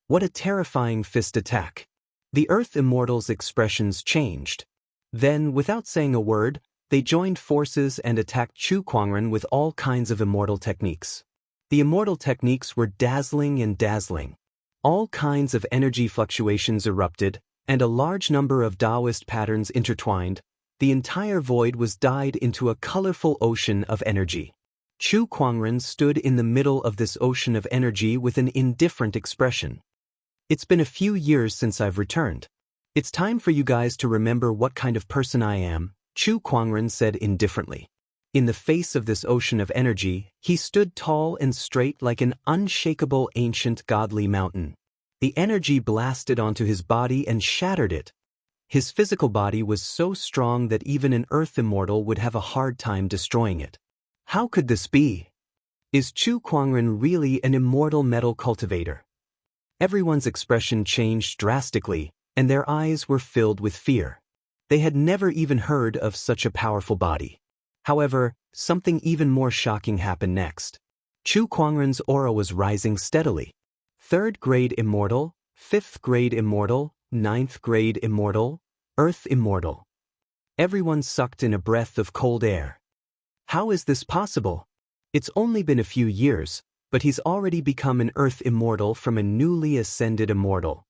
What a terrifying fist attack. The Earth Immortals' expressions changed. Then, without saying a word, they joined forces and attacked Chu Kuangren with all kinds of immortal techniques. The immortal techniques were dazzling and dazzling. All kinds of energy fluctuations erupted, and a large number of Taoist patterns intertwined. The entire void was dyed into a colorful ocean of energy. Chu Kuangren stood in the middle of this ocean of energy with an indifferent expression. "It's been a few years since I've returned. It's time for you guys to remember what kind of person I am," Chu Kuangren said indifferently. In the face of this ocean of energy, he stood tall and straight like an unshakable ancient godly mountain. The energy blasted onto his body and shattered it. His physical body was so strong that even an Earth Immortal would have a hard time destroying it. How could this be? Is Chu Kuangren really an immortal metal cultivator? Everyone's expression changed drastically, and their eyes were filled with fear. They had never even heard of such a powerful body. However, something even more shocking happened next. Chu Kuangren's aura was rising steadily. 3rd grade immortal, 5th grade immortal, 9th grade immortal, Earth Immortal. Everyone sucked in a breath of cold air. How is this possible? It's only been a few years, but he's already become an Earth Immortal from a newly ascended immortal.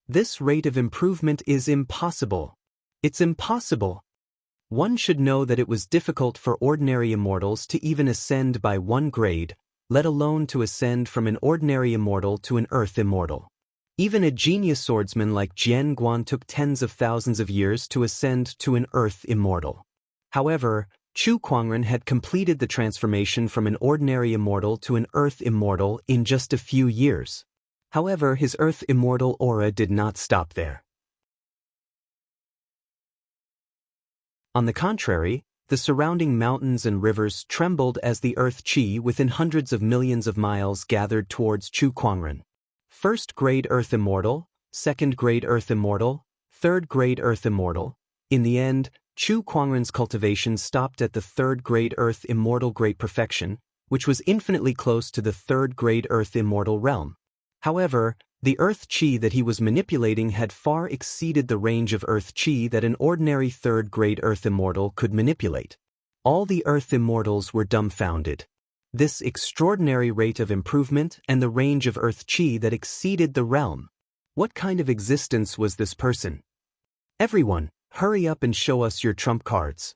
This rate of improvement is impossible. It's impossible. One should know that it was difficult for ordinary immortals to even ascend by 1 grade, let alone to ascend from an ordinary immortal to an Earth Immortal. Even a genius swordsman like Jian Guan took tens of thousands of years to ascend to an Earth Immortal. However, Chu Kuangren had completed the transformation from an ordinary immortal to an Earth immortal in just a few years. However, his Earth immortal aura did not stop there. On the contrary, the surrounding mountains and rivers trembled as the Earth Chi within hundreds of millions of miles gathered towards Chu Kuangren. First-grade Earth immortal, second-grade Earth immortal, third-grade Earth immortal. In the end, Chu Kuangren's cultivation stopped at the third-grade Earth immortal great perfection, which was infinitely close to the third-grade Earth immortal realm. However, the Earth Chi that he was manipulating had far exceeded the range of Earth Chi that an ordinary third-grade Earth immortal could manipulate. All the Earth immortals were dumbfounded. This extraordinary rate of improvement and the range of Earth Chi that exceeded the realm. What kind of existence was this person? Everyone, hurry up and show us your trump cards.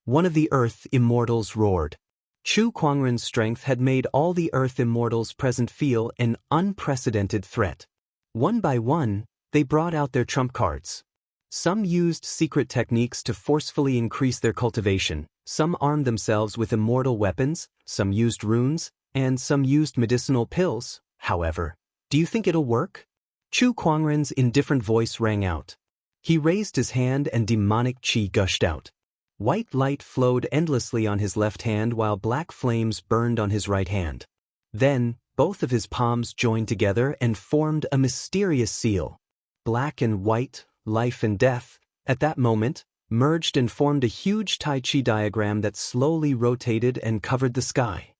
One of the Earth immortals roared. Chu Kuangren's strength had made all the Earth immortals present feel an unprecedented threat. One by one, they brought out their trump cards. Some used secret techniques to forcefully increase their cultivation, some armed themselves with immortal weapons, some used runes, and some used medicinal pills. However, do you think it'll work? Chu Kuangren's indifferent voice rang out. He raised his hand and demonic chi gushed out. White light flowed endlessly on his left hand while black flames burned on his right hand. Then, both of his palms joined together and formed a mysterious seal. Black and white, life and death, at that moment, merged and formed a huge Tai Chi diagram that slowly rotated and covered the sky.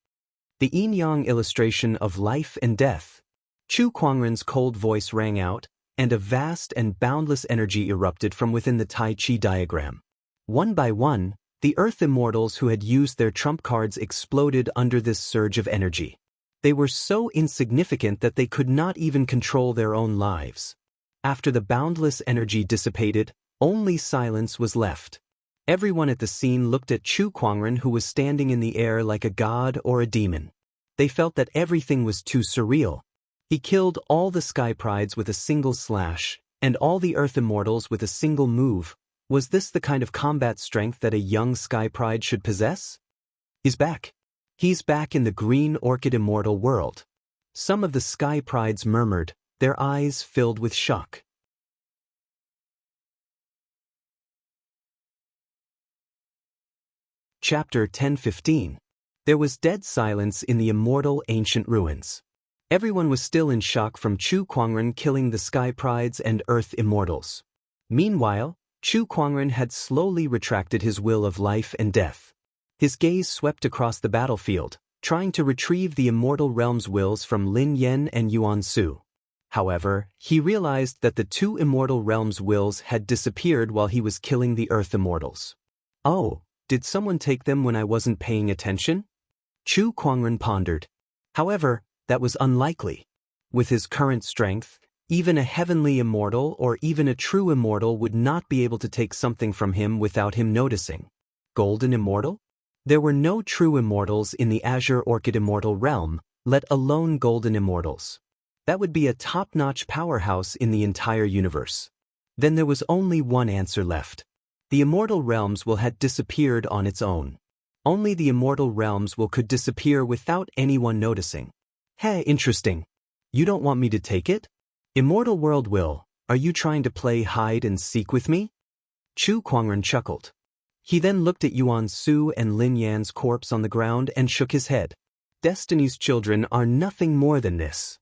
The yin-yang illustration of life and death. Chu Kuangren's cold voice rang out, and a vast and boundless energy erupted from within the Tai Chi diagram. One by one, the Earth immortals who had used their trump cards exploded under this surge of energy. They were so insignificant that they could not even control their own lives. After the boundless energy dissipated, only silence was left. Everyone at the scene looked at Chu Kuangren, who was standing in the air like a god or a demon. They felt that everything was too surreal. He killed all the Sky Prides with a single slash, and all the Earth Immortals with a single move. Was this the kind of combat strength that a young Sky Pride should possess? He's back. He's back in the Green Orchid Immortal world. Some of the Sky Prides murmured, their eyes filled with shock. Chapter 10:15. There was dead silence in the immortal ancient ruins. Everyone was still in shock from Chu Kuangren killing the Sky Prides and Earth Immortals. Meanwhile, Chu Kuangren had slowly retracted his will of life and death. His gaze swept across the battlefield, trying to retrieve the immortal realm's wills from Lin Yen and Yuan Su. However, he realized that the two immortal realms' wills had disappeared while he was killing the Earth Immortals. Oh, did someone take them when I wasn't paying attention? Chu Kuangren pondered. However, that was unlikely. With his current strength, even a heavenly immortal or even a true immortal would not be able to take something from him without him noticing. Golden Immortal? There were no true immortals in the Azure Orchid Immortal realm, let alone golden immortals. That would be a top-notch powerhouse in the entire universe. Then there was only one answer left. The immortal realms will had disappeared on its own. Only the immortal realms will could disappear without anyone noticing. Hey, interesting. You don't want me to take it? Immortal world will, are you trying to play hide and seek with me? Chu Kuangren chuckled. He then looked at Yuan Su and Lin Yan's corpse on the ground and shook his head. Destiny's children are nothing more than this.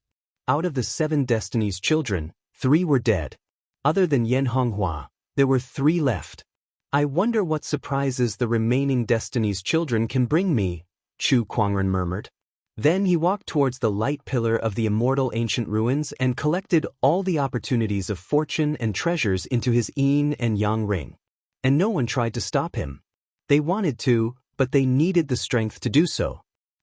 Out of the 7 Destiny's children, 3 were dead. Other than Yan Honghua, there were 3 left. I wonder what surprises the remaining Destiny's children can bring me, Chu Kuangren murmured. Then he walked towards the light pillar of the immortal ancient ruins and collected all the opportunities of fortune and treasures into his yin and yang ring. And no one tried to stop him. They wanted to, but they needed the strength to do so.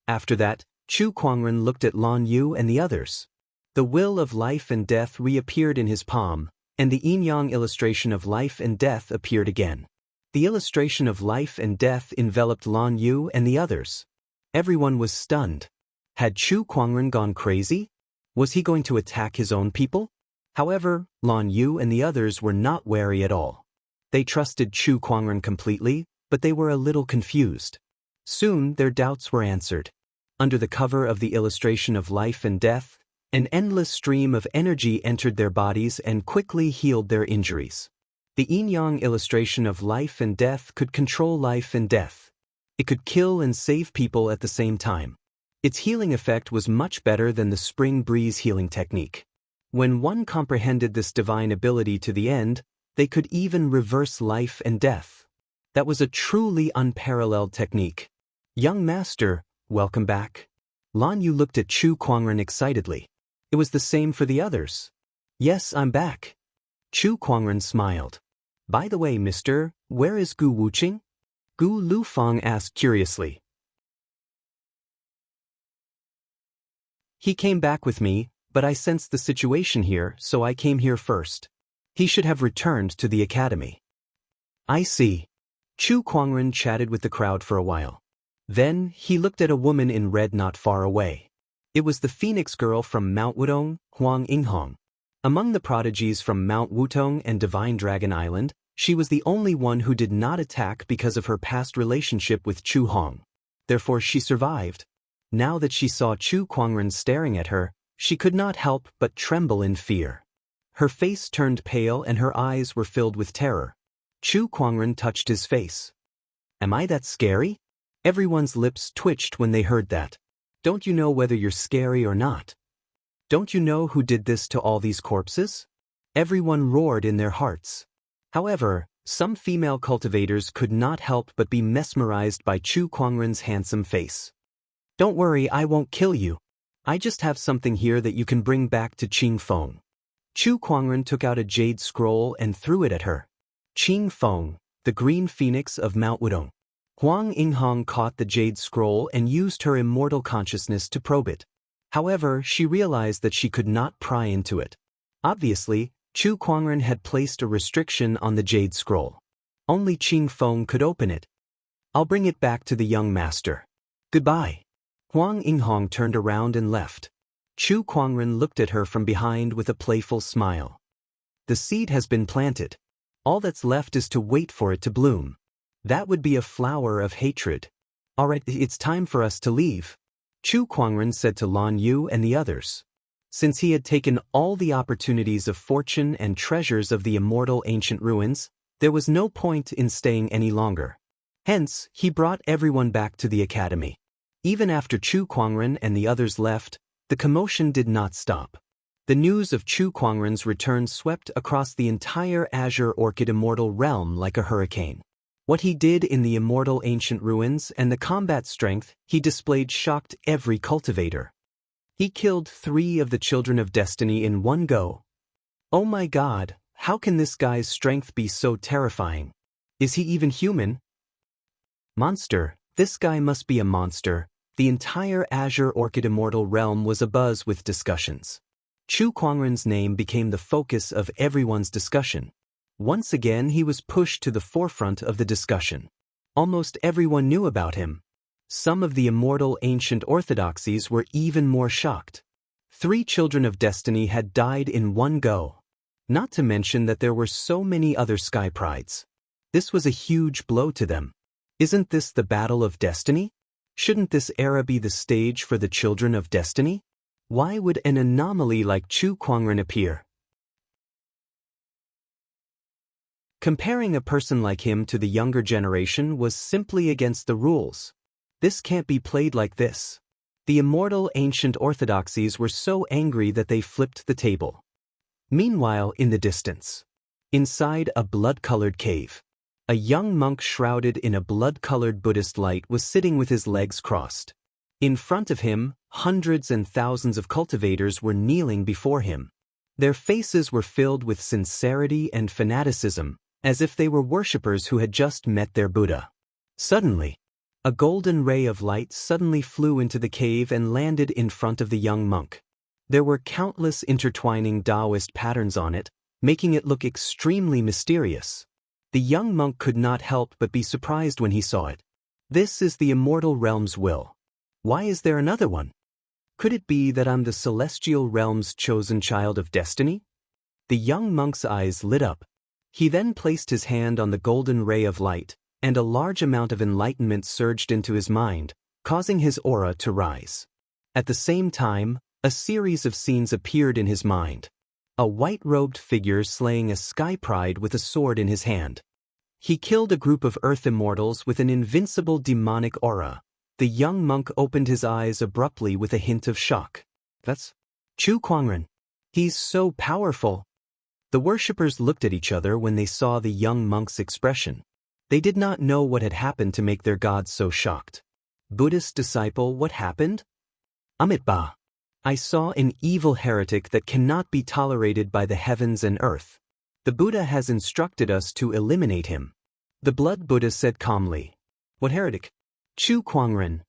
After that, Chu Kuangren looked at Lan Yu and the others. The will of life and death reappeared in his palm, and the yin-yang illustration of life and death appeared again. The illustration of life and death enveloped Lan Yu and the others. Everyone was stunned. Had Chu Kuangren gone crazy? Was he going to attack his own people? However, Lan Yu and the others were not wary at all. They trusted Chu Kuangren completely, but they were a little confused. Soon their doubts were answered. Under the cover of the illustration of life and death, an endless stream of energy entered their bodies and quickly healed their injuries. The yin-yang illustration of life and death could control life and death. It could kill and save people at the same time. Its healing effect was much better than the spring breeze healing technique. When one comprehended this divine ability to the end, they could even reverse life and death. That was a truly unparalleled technique. Young master, welcome back. Lan Yu looked at Chu Kuangren excitedly. It was the same for the others. Yes, I'm back. Chu Kuangren smiled. By the way, mister, where is Gu Wuqing? Gu Lufang asked curiously. He came back with me, but I sensed the situation here, so I came here first. He should have returned to the academy. I see. Chu Kuangren chatted with the crowd for a while. Then, he looked at a woman in red not far away. It was the Phoenix girl from Mount Wudong, Huang Yinghong. Among the prodigies from Mount Wutong and Divine Dragon Island, she was the only one who did not attack because of her past relationship with Chu Hong. Therefore she survived. Now that she saw Chu Kuangren staring at her, she could not help but tremble in fear. Her face turned pale and her eyes were filled with terror. Chu Kuangren touched his face. Am I that scary? Everyone's lips twitched when they heard that. Don't you know whether you're scary or not? Don't you know who did this to all these corpses? Everyone roared in their hearts. However, some female cultivators could not help but be mesmerized by Chu Kuangren's handsome face. Don't worry, I won't kill you. I just have something here that you can bring back to Qing Feng. Chu Kuangren took out a jade scroll and threw it at her. Qing Feng, the green phoenix of Mount Wudong. Huang Yinghong caught the jade scroll and used her immortal consciousness to probe it. However, she realized that she could not pry into it. Obviously, Chu Kuangren had placed a restriction on the jade scroll. Only Qing Feng could open it. I'll bring it back to the young master. Goodbye. Huang Yinghong turned around and left. Chu Kuangren looked at her from behind with a playful smile. The seed has been planted. All that's left is to wait for it to bloom. That would be a flower of hatred. Alright, it's time for us to leave. Chu Kuangren said to Lan Yu and the others. Since he had taken all the opportunities of fortune and treasures of the immortal ancient ruins, there was no point in staying any longer. Hence, he brought everyone back to the academy. Even after Chu Kuangren and the others left, the commotion did not stop. The news of Chu Kuangren's return swept across the entire Azure Orchid Immortal realm like a hurricane. What he did in the immortal ancient ruins and the combat strength he displayed shocked every cultivator. He killed 3 of the children of destiny in one go. Oh my god, how can this guy's strength be so terrifying? Is he even human? Monster, this guy must be a monster. The entire Azure Orchid Immortal realm was abuzz with discussions. Chu Kuangren's name became the focus of everyone's discussion. Once again he was pushed to the forefront of the discussion. Almost everyone knew about him. Some of the immortal ancient orthodoxies were even more shocked. 3 children of destiny had died in one go. Not to mention that there were so many other sky prides. This was a huge blow to them. Isn't this the battle of destiny? Shouldn't this era be the stage for the children of destiny? Why would an anomaly like Chu Kuangren appear? Comparing a person like him to the younger generation was simply against the rules. This can't be played like this. The immortal ancient orthodoxies were so angry that they flipped the table. Meanwhile, in the distance, inside a blood-colored cave, a young monk shrouded in a blood-colored Buddhist light was sitting with his legs crossed. In front of him, hundreds and thousands of cultivators were kneeling before him. Their faces were filled with sincerity and fanaticism, as if they were worshippers who had just met their Buddha. Suddenly, a golden ray of light suddenly flew into the cave and landed in front of the young monk. There were countless intertwining Taoist patterns on it, making it look extremely mysterious. The young monk could not help but be surprised when he saw it. This is the immortal realm's will. Why is there another one? Could it be that I'm the celestial realm's chosen child of destiny? The young monk's eyes lit up. He then placed his hand on the golden ray of light, and a large amount of enlightenment surged into his mind, causing his aura to rise. At the same time, a series of scenes appeared in his mind. A white-robed figure slaying a sky pride with a sword in his hand. He killed a group of earth immortals with an invincible demonic aura. The young monk opened his eyes abruptly with a hint of shock. That's Chu Kuangren. He's so powerful. The worshippers looked at each other when they saw the young monk's expression. They did not know what had happened to make their god so shocked. Buddhist disciple, what happened? Amitabha. I saw an evil heretic that cannot be tolerated by the heavens and earth. The Buddha has instructed us to eliminate him. The Blood Buddha said calmly. What heretic? Chu Kuangren.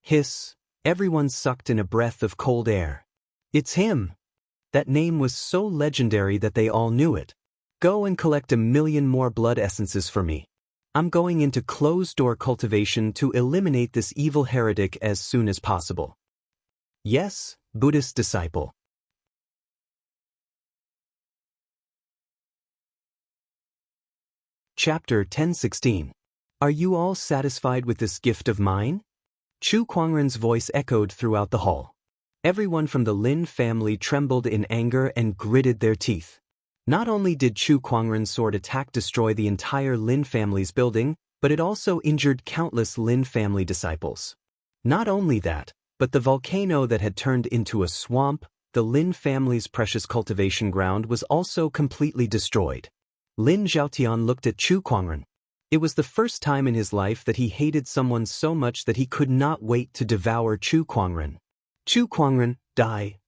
Hiss. Everyone sucked in a breath of cold air. It's him. That name was so legendary that they all knew it. Go and collect 1,000,000 more blood essences for me. I'm going into closed-door cultivation to eliminate this evil heretic as soon as possible. Yes, Buddhist disciple. Chapter 1016. Are you all satisfied with this gift of mine? Chu Kuangren's voice echoed throughout the hall. Everyone from the Lin family trembled in anger and gritted their teeth. Not only did Chu Kuangren's sword attack destroy the entire Lin family's building, but it also injured countless Lin family disciples. Not only that, but the volcano that had turned into a swamp, the Lin family's precious cultivation ground, was also completely destroyed. Lin Zhaotian looked at Chu Kuangren. It was the first time in his life that he hated someone so much that he could not wait to devour Chu Kuangren. Chu Kuangren, die!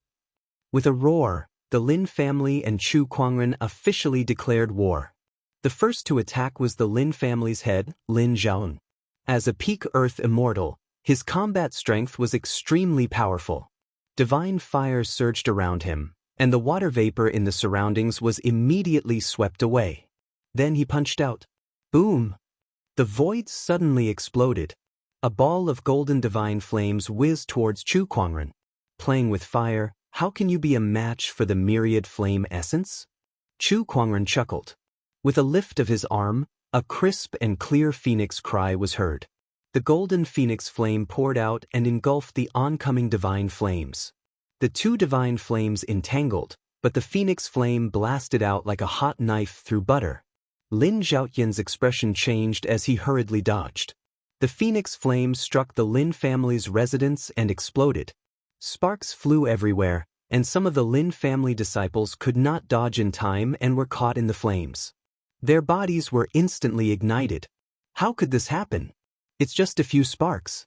With a roar, the Lin family and Chu Kuangren officially declared war. The first to attack was the Lin family's head, Lin Zhaon. As a peak Earth immortal, his combat strength was extremely powerful. Divine fire surged around him, and the water vapor in the surroundings was immediately swept away. Then he punched out. Boom! The void suddenly exploded. A ball of golden divine flames whizzed towards Chu Kuangren. Playing with fire, how can you be a match for the myriad flame essence? Chu Kuangren chuckled. With a lift of his arm, a crisp and clear phoenix cry was heard. The golden phoenix flame poured out and engulfed the oncoming divine flames. The two divine flames entangled, but the phoenix flame blasted out like a hot knife through butter. Lin Zhaotian's expression changed as he hurriedly dodged. The phoenix flame struck the Lin family's residence and exploded. Sparks flew everywhere, and some of the Lin family disciples could not dodge in time and were caught in the flames. Their bodies were instantly ignited. How could this happen? It's just a few sparks.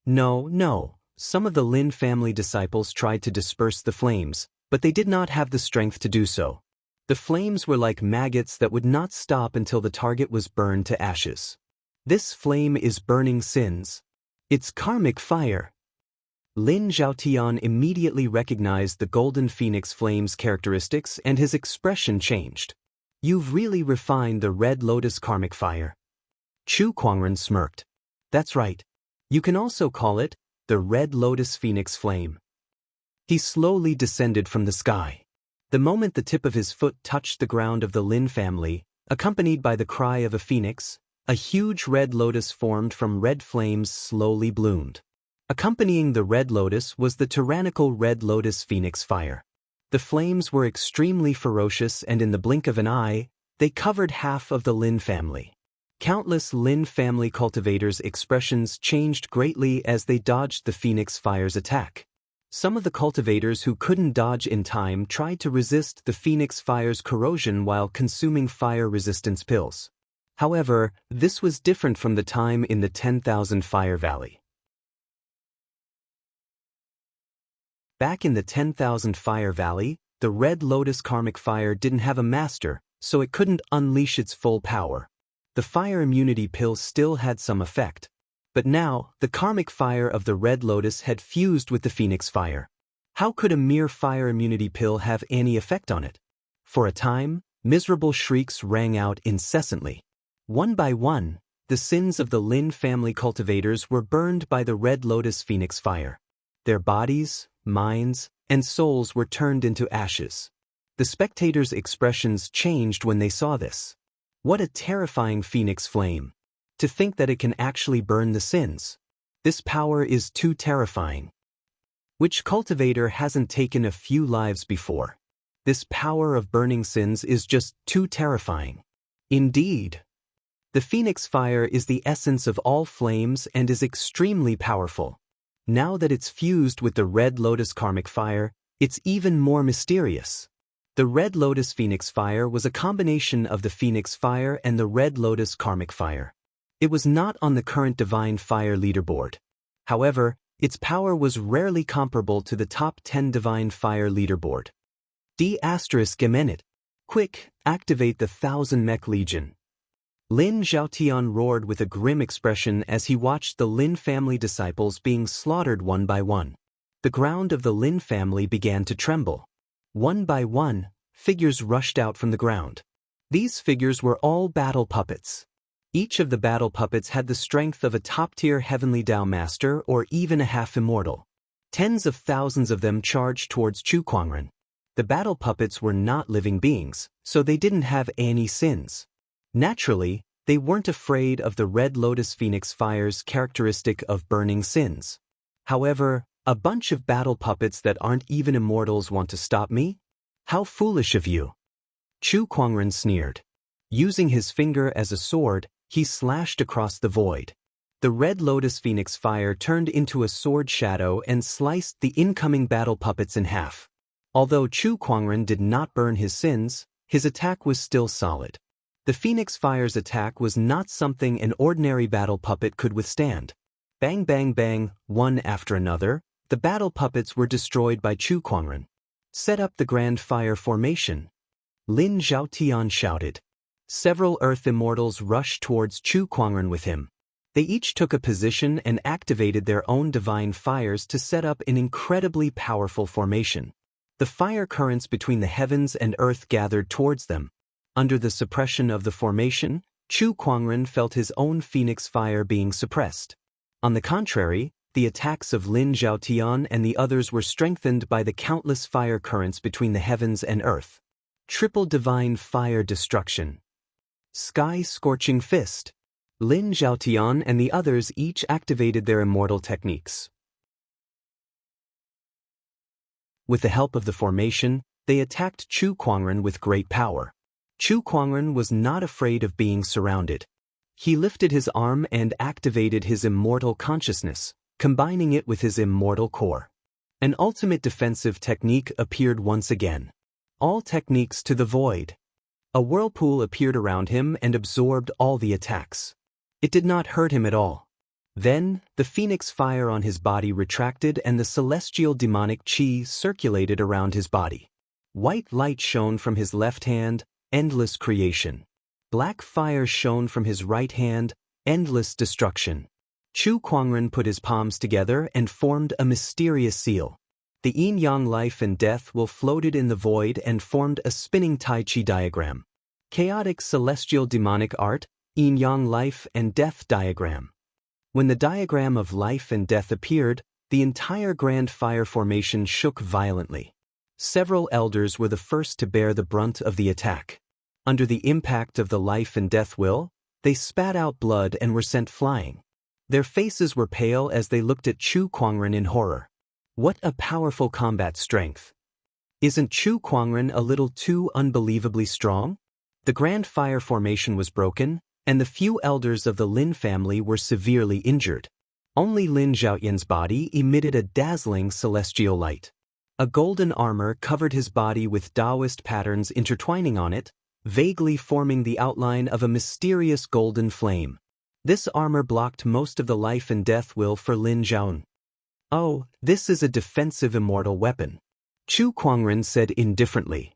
No. Some of the Lin family disciples tried to disperse the flames, but they did not have the strength to do so. The flames were like maggots that would not stop until the target was burned to ashes. This flame is burning sins. It's karmic fire. Lin Zhaotian immediately recognized the golden phoenix flame's characteristics and his expression changed. You've really refined the red lotus karmic fire. Chu Kuangren smirked. That's right. You can also call it the red lotus phoenix flame. He slowly descended from the sky. The moment the tip of his foot touched the ground of the Lin family, accompanied by the cry of a phoenix, a huge red lotus formed from red flames slowly bloomed. Accompanying the red lotus was the tyrannical red lotus phoenix fire. The flames were extremely ferocious, and in the blink of an eye, they covered half of the Lin family. Countless Lin family cultivators' expressions changed greatly as they dodged the phoenix fire's attack. Some of the cultivators who couldn't dodge in time tried to resist the phoenix fire's corrosion while consuming fire resistance pills. However, this was different from the time in the 10,000 Fire Valley. Back in the 10,000 Fire Valley, the Red Lotus karmic fire didn't have a master, so it couldn't unleash its full power. The fire immunity pill still had some effect. But now, the karmic fire of the Red Lotus had fused with the Phoenix fire. How could a mere fire immunity pill have any effect on it? For a time, miserable shrieks rang out incessantly. One by one, the sins of the Lin family cultivators were burned by the Red Lotus Phoenix fire. Their bodies, minds, and souls were turned into ashes. The spectators' expressions changed when they saw this. What a terrifying phoenix flame! To think that it can actually burn the sins. This power is too terrifying. Which cultivator hasn't taken a few lives before? This power of burning sins is just too terrifying. Indeed. The phoenix fire is the essence of all flames and is extremely powerful. Now that it's fused with the red lotus karmic fire, it's even more mysterious. The red lotus phoenix fire was a combination of the phoenix fire and the red lotus karmic fire. It was not on the current divine fire leaderboard. However, its power was rarely comparable to the top 10 divine fire leaderboard. D***Gemenet. Quick, activate the 1000 mech legion. Lin Zhaotian roared with a grim expression as he watched the Lin family disciples being slaughtered one by one. The ground of the Lin family began to tremble. One by one, figures rushed out from the ground. These figures were all battle puppets. Each of the battle puppets had the strength of a top-tier heavenly Tao master or even a half-immortal. Tens of thousands of them charged towards Chu Kuangren. The battle puppets were not living beings, so they didn't have any sins. Naturally, they weren't afraid of the Red Lotus Phoenix Fire's characteristic of burning sins. However, a bunch of battle puppets that aren't even immortals want to stop me? How foolish of you! Chu Kuangren sneered. Using his finger as a sword, he slashed across the void. The Red Lotus Phoenix Fire turned into a sword shadow and sliced the incoming battle puppets in half. Although Chu Kuangren did not burn his sins, his attack was still solid. The Phoenix Fire's attack was not something an ordinary battle puppet could withstand. Bang bang bang, one after another, the battle puppets were destroyed by Chu Kuangren. Set up the Grand Fire Formation. Lin Zhaotian shouted. Several Earth Immortals rushed towards Chu Kuangren with him. They each took a position and activated their own divine fires to set up an incredibly powerful formation. The fire currents between the heavens and earth gathered towards them. Under the suppression of the formation, Chu Kuangren felt his own phoenix fire being suppressed. On the contrary, the attacks of Lin Zhaotian and the others were strengthened by the countless fire currents between the heavens and earth. Triple divine fire destruction. Sky Scorching Fist. Lin Zhaotian and the others each activated their immortal techniques. With the help of the formation, they attacked Chu Kuangren with great power. Chu Kuangren was not afraid of being surrounded. He lifted his arm and activated his immortal consciousness, combining it with his immortal core. An ultimate defensive technique appeared once again. All techniques to the void. A whirlpool appeared around him and absorbed all the attacks. It did not hurt him at all. Then, the phoenix fire on his body retracted and the celestial demonic chi circulated around his body. White light shone from his left hand, endless creation. Black fire shone from his right hand, endless destruction. Chu Kuangren put his palms together and formed a mysterious seal. The yin-yang life and death will floated in the void and formed a spinning Tai Chi diagram. Chaotic celestial demonic art, yin-yang life and death diagram. When the diagram of life and death appeared, the entire Grand Fire Formation shook violently. Several elders were the first to bear the brunt of the attack. Under the impact of the life and death will, they spat out blood and were sent flying. Their faces were pale as they looked at Chu Kuangren in horror. What a powerful combat strength. Isn't Chu Kuangren a little too unbelievably strong? The Grand Fire Formation was broken, and the few elders of the Lin family were severely injured. Only Lin Zhaotian's body emitted a dazzling celestial light. A golden armor covered his body with Taoist patterns intertwining on it, vaguely forming the outline of a mysterious golden flame. This armor blocked most of the life and death will for Lin Zhaotian. Oh, this is a defensive immortal weapon. Chu Kuangren said indifferently.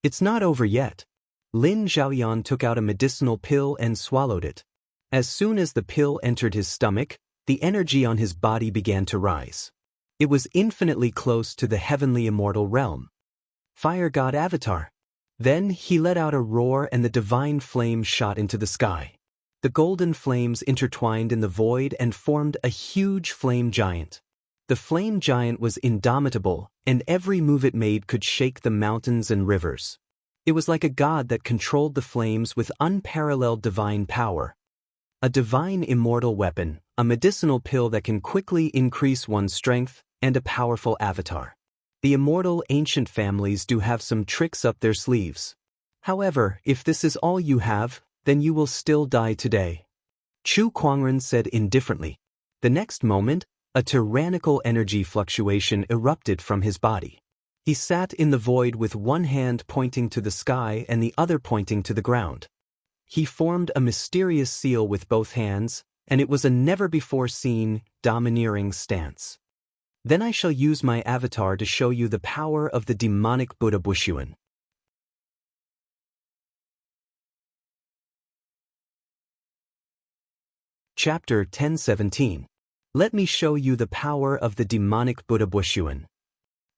It's not over yet. Lin Zhaotian took out a medicinal pill and swallowed it. As soon as the pill entered his stomach, the energy on his body began to rise. It was infinitely close to the heavenly immortal realm. Fire God Avatar. Then he let out a roar and the divine flame shot into the sky. The golden flames intertwined in the void and formed a huge flame giant. The flame giant was indomitable, and every move it made could shake the mountains and rivers. It was like a god that controlled the flames with unparalleled divine power. A divine immortal weapon, a medicinal pill that can quickly increase one's strength, and a powerful avatar. The immortal ancient families do have some tricks up their sleeves. However, if this is all you have, then you will still die today. Chu Kuangren said indifferently. The next moment, a tyrannical energy fluctuation erupted from his body. He sat in the void with one hand pointing to the sky and the other pointing to the ground. He formed a mysterious seal with both hands, and it was a never-before-seen, domineering stance. Then I shall use my avatar to show you the power of the demonic Buddha Bushuan. Chapter 1017. Let me show you the power of the demonic Buddha Bushuan.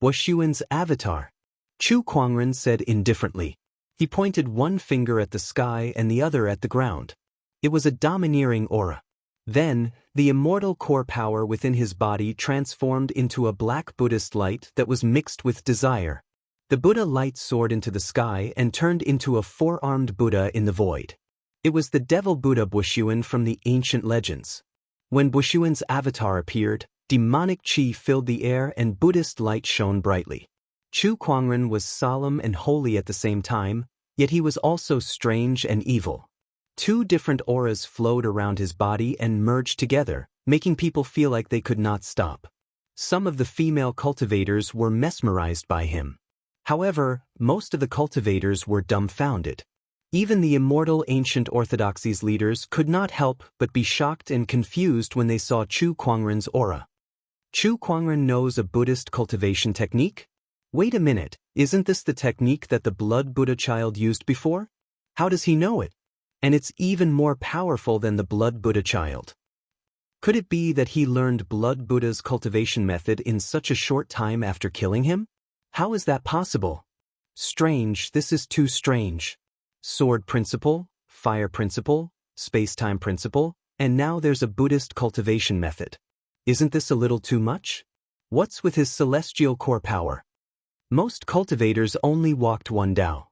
Bushuan's avatar. Chu Kuangren said indifferently. He pointed one finger at the sky and the other at the ground. It was a domineering aura. Then, the immortal core power within his body transformed into a black Buddhist light that was mixed with desire. The Buddha light soared into the sky and turned into a four-armed Buddha in the void. It was the devil Buddha Bushuan from the ancient legends. When Bushuan's avatar appeared, demonic chi filled the air and Buddhist light shone brightly. Chu Kuangren was solemn and holy at the same time, yet he was also strange and evil. Two different auras flowed around his body and merged together, making people feel like they could not stop. Some of the female cultivators were mesmerized by him. However, most of the cultivators were dumbfounded. Even the immortal ancient orthodoxies leaders could not help but be shocked and confused when they saw Chu Kuangren's aura. Chu Kuangren knows a Buddhist cultivation technique? Wait a minute, isn't this the technique that the Blood Buddha child used before? How does he know it? And it's even more powerful than the Blood Buddha child. Could it be that he learned Blood Buddha's cultivation method in such a short time after killing him? How is that possible? Strange, this is too strange. Sword principle, fire principle, space-time principle, and now there's a Buddhist cultivation method. Isn't this a little too much? What's with his celestial core power? Most cultivators only walked one Dao.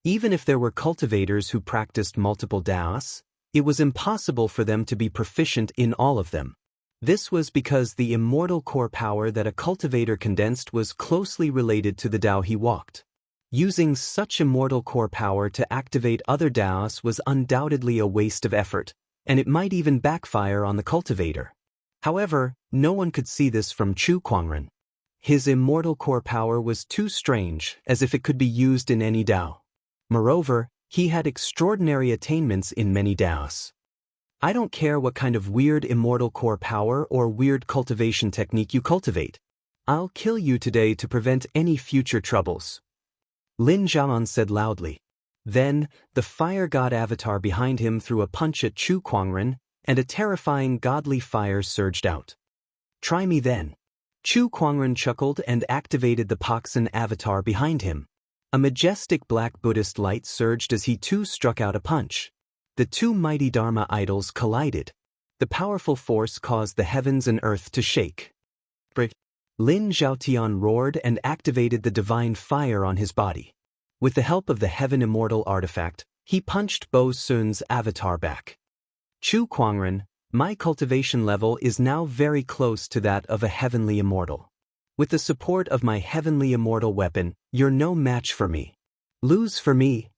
Even if there were cultivators who practiced multiple Daos, it was impossible for them to be proficient in all of them. This was because the immortal core power that a cultivator condensed was closely related to the Dao he walked. Using such immortal core power to activate other Daos was undoubtedly a waste of effort, and it might even backfire on the cultivator. However, no one could see this from Chu Kuangren. His immortal core power was too strange, as if it could be used in any Dao. Moreover, he had extraordinary attainments in many Daos. I don't care what kind of weird immortal core power or weird cultivation technique you cultivate. I'll kill you today to prevent any future troubles. Lin Zhaoan said loudly. Then, the fire god avatar behind him threw a punch at Chu Kuangren, and a terrifying godly fire surged out. Try me then. Chu Kuangren chuckled and activated the Paksan avatar behind him. A majestic black Buddhist light surged as he too struck out a punch. The two mighty Dharma idols collided. The powerful force caused the heavens and earth to shake. Lin Zhaotian roared and activated the divine fire on his body. With the help of the Heaven Immortal artifact, he punched Bo Sun's avatar back. Chu Kuangren, my cultivation level is now very close to that of a heavenly immortal. With the support of my heavenly immortal weapon, you're no match for me. Lose for me.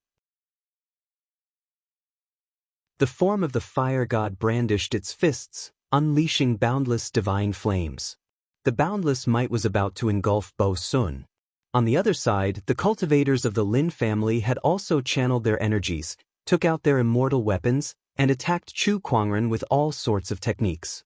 The form of the fire god brandished its fists, unleashing boundless divine flames. The boundless might was about to engulf Bo Sun. On the other side, the cultivators of the Lin family had also channeled their energies, took out their immortal weapons, and attacked Chu Kuangren with all sorts of techniques.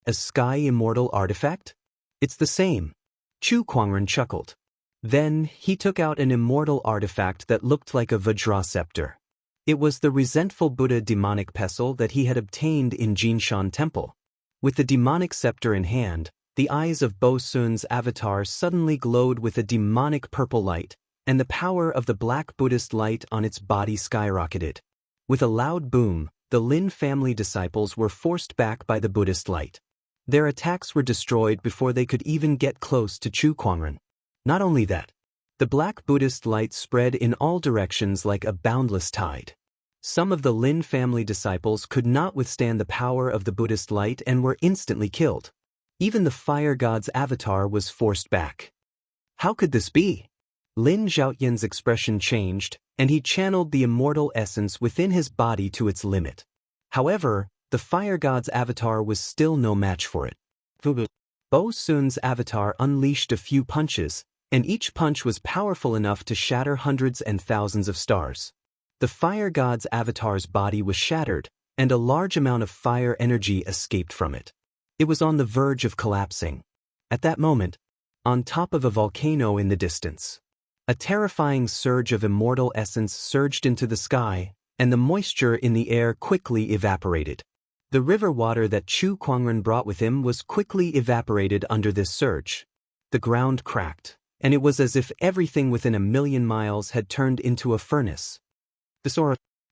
A sky immortal artifact? It's the same. Chu Kuangren chuckled. Then, he took out an immortal artifact that looked like a Vajra scepter. It was the resentful Buddha demonic pestle that he had obtained in Jinshan Temple. With the demonic scepter in hand, the eyes of Bo Sun's avatar suddenly glowed with a demonic purple light, and the power of the black Buddhist light on its body skyrocketed. With a loud boom, the Lin family disciples were forced back by the Buddhist light. Their attacks were destroyed before they could even get close to Chu Kuangren. Not only that, the black Buddhist light spread in all directions like a boundless tide. Some of the Lin family disciples could not withstand the power of the Buddhist light and were instantly killed. Even the fire god's avatar was forced back. How could this be? Lin Zhaoyan's expression changed, and he channeled the immortal essence within his body to its limit. However, the fire god's avatar was still no match for it. Bo Sun's avatar unleashed a few punches, and each punch was powerful enough to shatter hundreds and thousands of stars. The fire god's avatar's body was shattered, and a large amount of fire energy escaped from it. It was on the verge of collapsing. At that moment, on top of a volcano in the distance, a terrifying surge of immortal essence surged into the sky, and the moisture in the air quickly evaporated. The river water that Chu Kuangren brought with him was quickly evaporated under this surge. The ground cracked, and it was as if everything within 1,000,000 miles had turned into a furnace.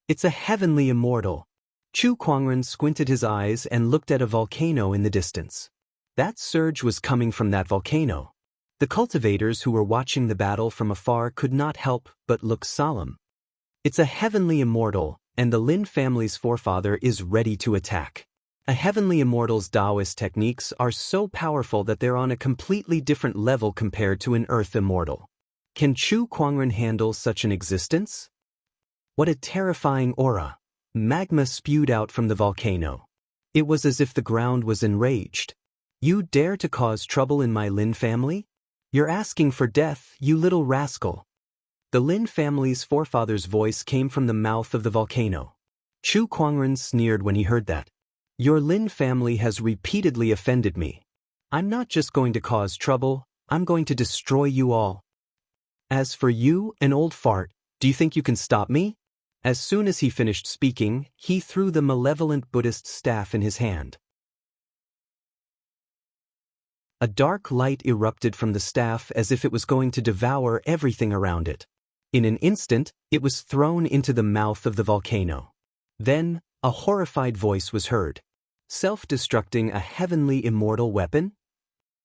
It's a heavenly immortal. Chu Kuangren squinted his eyes and looked at a volcano in the distance. That surge was coming from that volcano. The cultivators who were watching the battle from afar could not help but look solemn. It's a heavenly immortal, and the Lin family's forefather is ready to attack. A heavenly immortal's Taoist techniques are so powerful that they're on a completely different level compared to an earth immortal. Can Chu Kuangren handle such an existence? What a terrifying aura! Magma spewed out from the volcano. It was as if the ground was enraged. You dare to cause trouble in my Lin family? You're asking for death, you little rascal. The Lin family's forefather's voice came from the mouth of the volcano. Chu Kuangren sneered when he heard that. Your Lin family has repeatedly offended me. I'm not just going to cause trouble, I'm going to destroy you all. As for you, an old fart, do you think you can stop me? As soon as he finished speaking, he threw the malevolent Buddhist staff in his hand. A dark light erupted from the staff as if it was going to devour everything around it. In an instant, it was thrown into the mouth of the volcano. Then, a horrified voice was heard. Self-destructing a heavenly immortal weapon?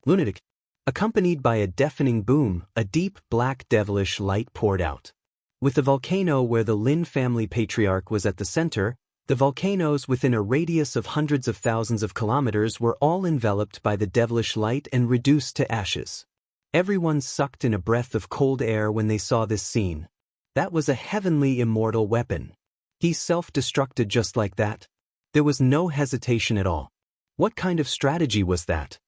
Lunatic. Accompanied by a deafening boom, a deep black devilish light poured out. With the volcano where the Lin family patriarch was at the center, the volcanoes within a radius of hundreds of thousands of kilometers were all enveloped by the devilish light and reduced to ashes. Everyone sucked in a breath of cold air when they saw this scene. That was a heavenly immortal weapon. He self-destructed just like that. There was no hesitation at all. What kind of strategy was that?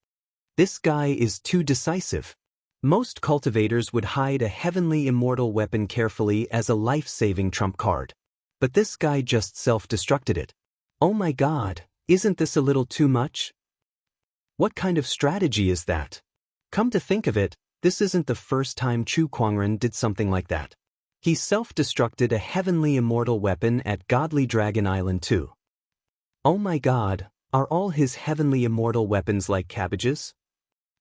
This guy is too decisive. Most cultivators would hide a heavenly immortal weapon carefully as a life-saving trump card. But this guy just self-destructed it. Oh my God, isn't this a little too much? What kind of strategy is that? Come to think of it, this isn't the first time Chu Kuangren did something like that. He self-destructed a heavenly immortal weapon at Godly Dragon Island too. Oh my God, are all his heavenly immortal weapons like cabbages?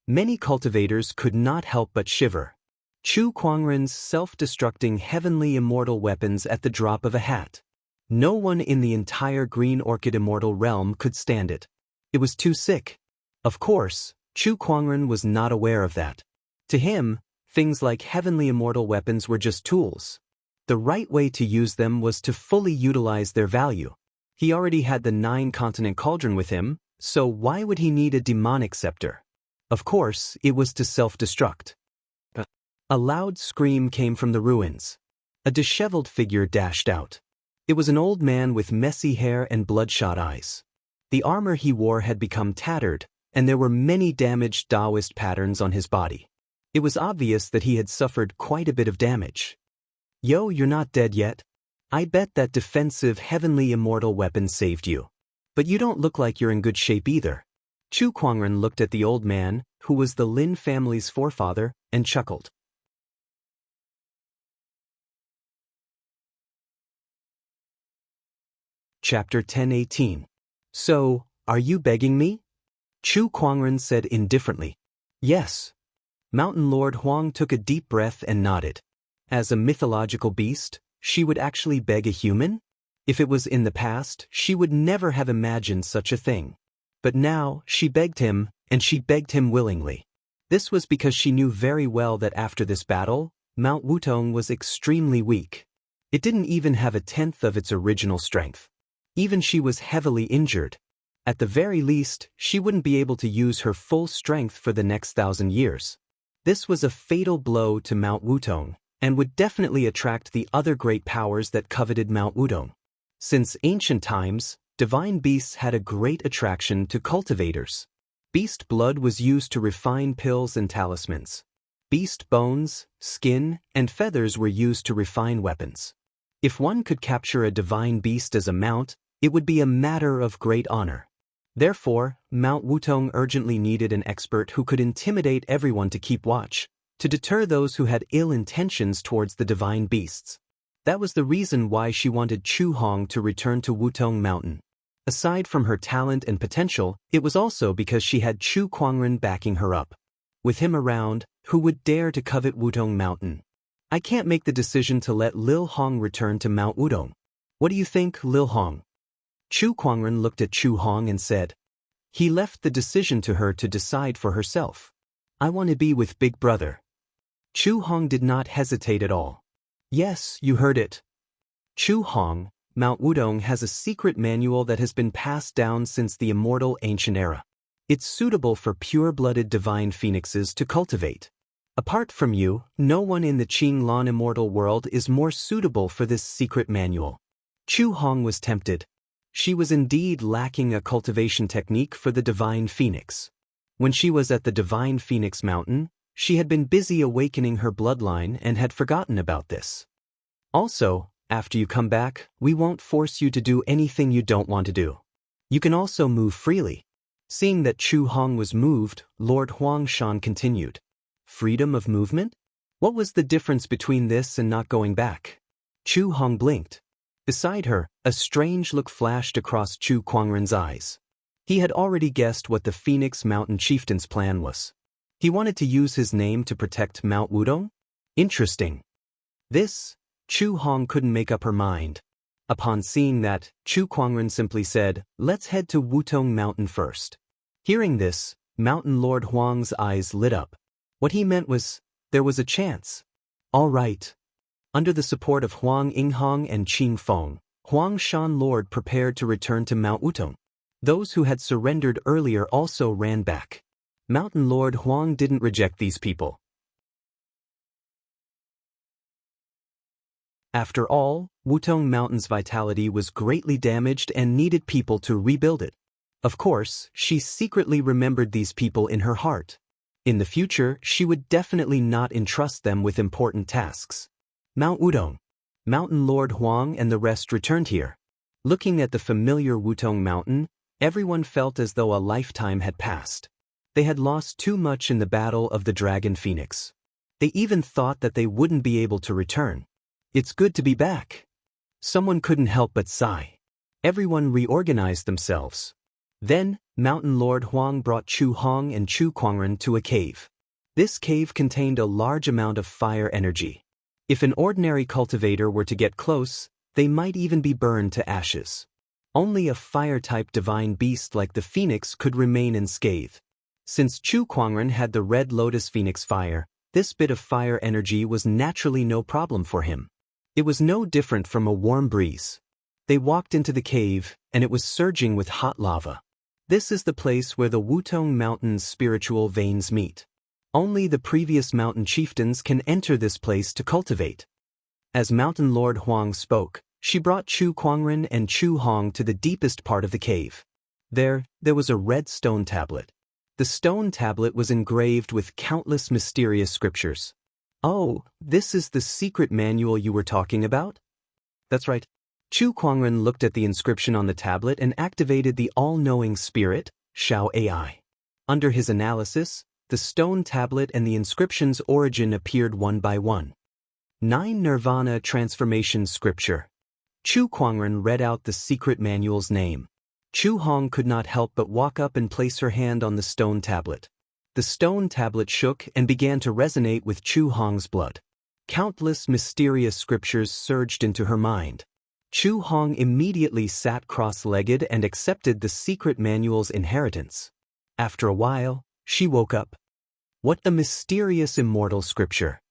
Many cultivators could not help but shiver. Chu Kuangren's self-destructing heavenly immortal weapons at the drop of a hat. No one in the entire Green Orchid immortal realm could stand it. It was too sick. Of course, Chu Kuangren was not aware of that. To him, things like heavenly immortal weapons were just tools. The right way to use them was to fully utilize their value. He already had the 9-continent cauldron with him, so why would he need a demonic scepter? Of course, it was to self-destruct. A loud scream came from the ruins. A disheveled figure dashed out. It was an old man with messy hair and bloodshot eyes. The armor he wore had become tattered, and there were many damaged Taoist patterns on his body. It was obvious that he had suffered quite a bit of damage. Yo, you're not dead yet? I bet that defensive heavenly immortal weapon saved you. But you don't look like you're in good shape either. Chu Kuangren looked at the old man, who was the Lin family's forefather, and chuckled. Chapter 10:18. So, are you begging me? Chu Kuangren said indifferently. Yes. Mountain Lord Huang took a deep breath and nodded. As a mythological beast, she would actually beg a human? If it was in the past, she would never have imagined such a thing. But now, she begged him, and she begged him willingly. This was because she knew very well that after this battle, Mount Wutong was extremely weak. It didn't even have a tenth of its original strength. Even she was heavily injured. At the very least, she wouldn't be able to use her full strength for the next 1,000 years. This was a fatal blow to Mount Wutong, and would definitely attract the other great powers that coveted Mount Wutong. Since ancient times, divine beasts had a great attraction to cultivators. Beast blood was used to refine pills and talismans. Beast bones, skin, and feathers were used to refine weapons. If one could capture a divine beast as a mount, it would be a matter of great honor. Therefore, Mount Wutong urgently needed an expert who could intimidate everyone to keep watch, to deter those who had ill intentions towards the divine beasts. That was the reason why she wanted Chu Hong to return to Wutong Mountain. Aside from her talent and potential, it was also because she had Chu Kuangren backing her up. With him around, who would dare to covet Wutong Mountain? I can't make the decision to let Lil Hong return to Mount Wutong. What do you think, Lil Hong? Chu Kuangren looked at Chu Hong and said. He left the decision to her to decide for herself. I want to be with Big Brother. Chu Hong did not hesitate at all. Yes, you heard it. Chu Hong, Mount Wutong has a secret manual that has been passed down since the immortal ancient era. It's suitable for pure-blooded divine phoenixes to cultivate. Apart from you, no one in the Qinglan immortal world is more suitable for this secret manual. Chu Hong was tempted. She was indeed lacking a cultivation technique for the divine phoenix. When she was at the divine phoenix mountain, she had been busy awakening her bloodline and had forgotten about this. Also, after you come back, we won't force you to do anything you don't want to do. You can also move freely. Seeing that Chu Hong was moved, Lord Huang Shan continued. Freedom of movement? What was the difference between this and not going back? Chu Hong blinked. Beside her, a strange look flashed across Chu Kuangren's eyes. He had already guessed what the Phoenix Mountain Chieftain's plan was. He wanted to use his name to protect Mount Wutong? Interesting. This, Chu Hong couldn't make up her mind. Upon seeing that, Chu Kuangren simply said, let's head to Wutong Mountain first. Hearing this, Mountain Lord Huang's eyes lit up. What he meant was, there was a chance. All right. Under the support of Huang Yinghong and Qing Feng, Huang Shan Lord prepared to return to Mount Wutong. Those who had surrendered earlier also ran back. Mountain Lord Huang didn't reject these people. After all, Wutong Mountain's vitality was greatly damaged and needed people to rebuild it. Of course, she secretly remembered these people in her heart. In the future, she would definitely not entrust them with important tasks. Mount Wutong. Mountain Lord Huang and the rest returned here. Looking at the familiar Wutong Mountain, everyone felt as though a lifetime had passed. They had lost too much in the battle of the Dragon Phoenix. They even thought that they wouldn't be able to return. It's good to be back. Someone couldn't help but sigh. Everyone reorganized themselves. Then, Mountain Lord Huang brought Chu Hong and Chu Kuangren to a cave. This cave contained a large amount of fire energy. If an ordinary cultivator were to get close, they might even be burned to ashes. Only a fire-type divine beast like the phoenix could remain unscathed. Since Chu Kuangren had the red lotus phoenix fire, this bit of fire energy was naturally no problem for him. It was no different from a warm breeze. They walked into the cave, and it was surging with hot lava. This is the place where the Wutong Mountain's spiritual veins meet. Only the previous mountain chieftains can enter this place to cultivate. As Mountain Lord Huang spoke, she brought Chu Kuangren and Chu Hong to the deepest part of the cave. There was a red stone tablet. The stone tablet was engraved with countless mysterious scriptures. Oh, this is the secret manual you were talking about? That's right. Chu Kuangren looked at the inscription on the tablet and activated the all-knowing spirit, Xiao AI. Under his analysis, the stone tablet and the inscription's origin appeared one by one. 9 Nirvana Transformation Scripture. Chu Kuangren read out the secret manual's name. Chu Hong could not help but walk up and place her hand on the stone tablet. The stone tablet shook and began to resonate with Chu Hong's blood. Countless mysterious scriptures surged into her mind. Chu Hong immediately sat cross-legged and accepted the secret manual's inheritance. After a while, she woke up. What a mysterious immortal scripture!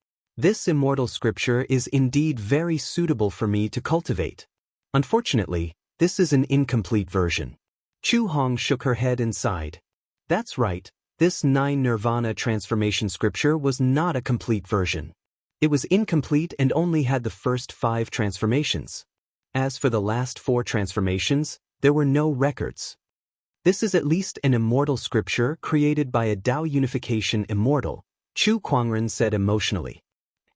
This immortal scripture is indeed very suitable for me to cultivate. Unfortunately, this is an incomplete version. Chu Hong shook her head and sighed. That's right, this 9 Nirvana transformation scripture was not a complete version. It was incomplete and only had the first 5 transformations. As for the last 4 transformations, there were no records. This is at least an immortal scripture created by a Tao unification immortal, Chu Kuangren said emotionally.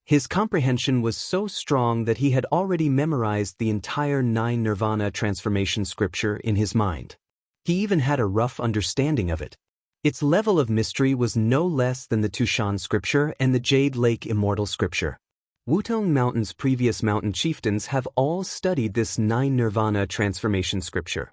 His comprehension was so strong that he had already memorized the entire 9 Nirvana transformation scripture in his mind. He even had a rough understanding of it. Its level of mystery was no less than the Tushan scripture and the Jade Lake immortal scripture. Wutong Mountain's previous mountain chieftains have all studied this 9 Nirvana transformation scripture.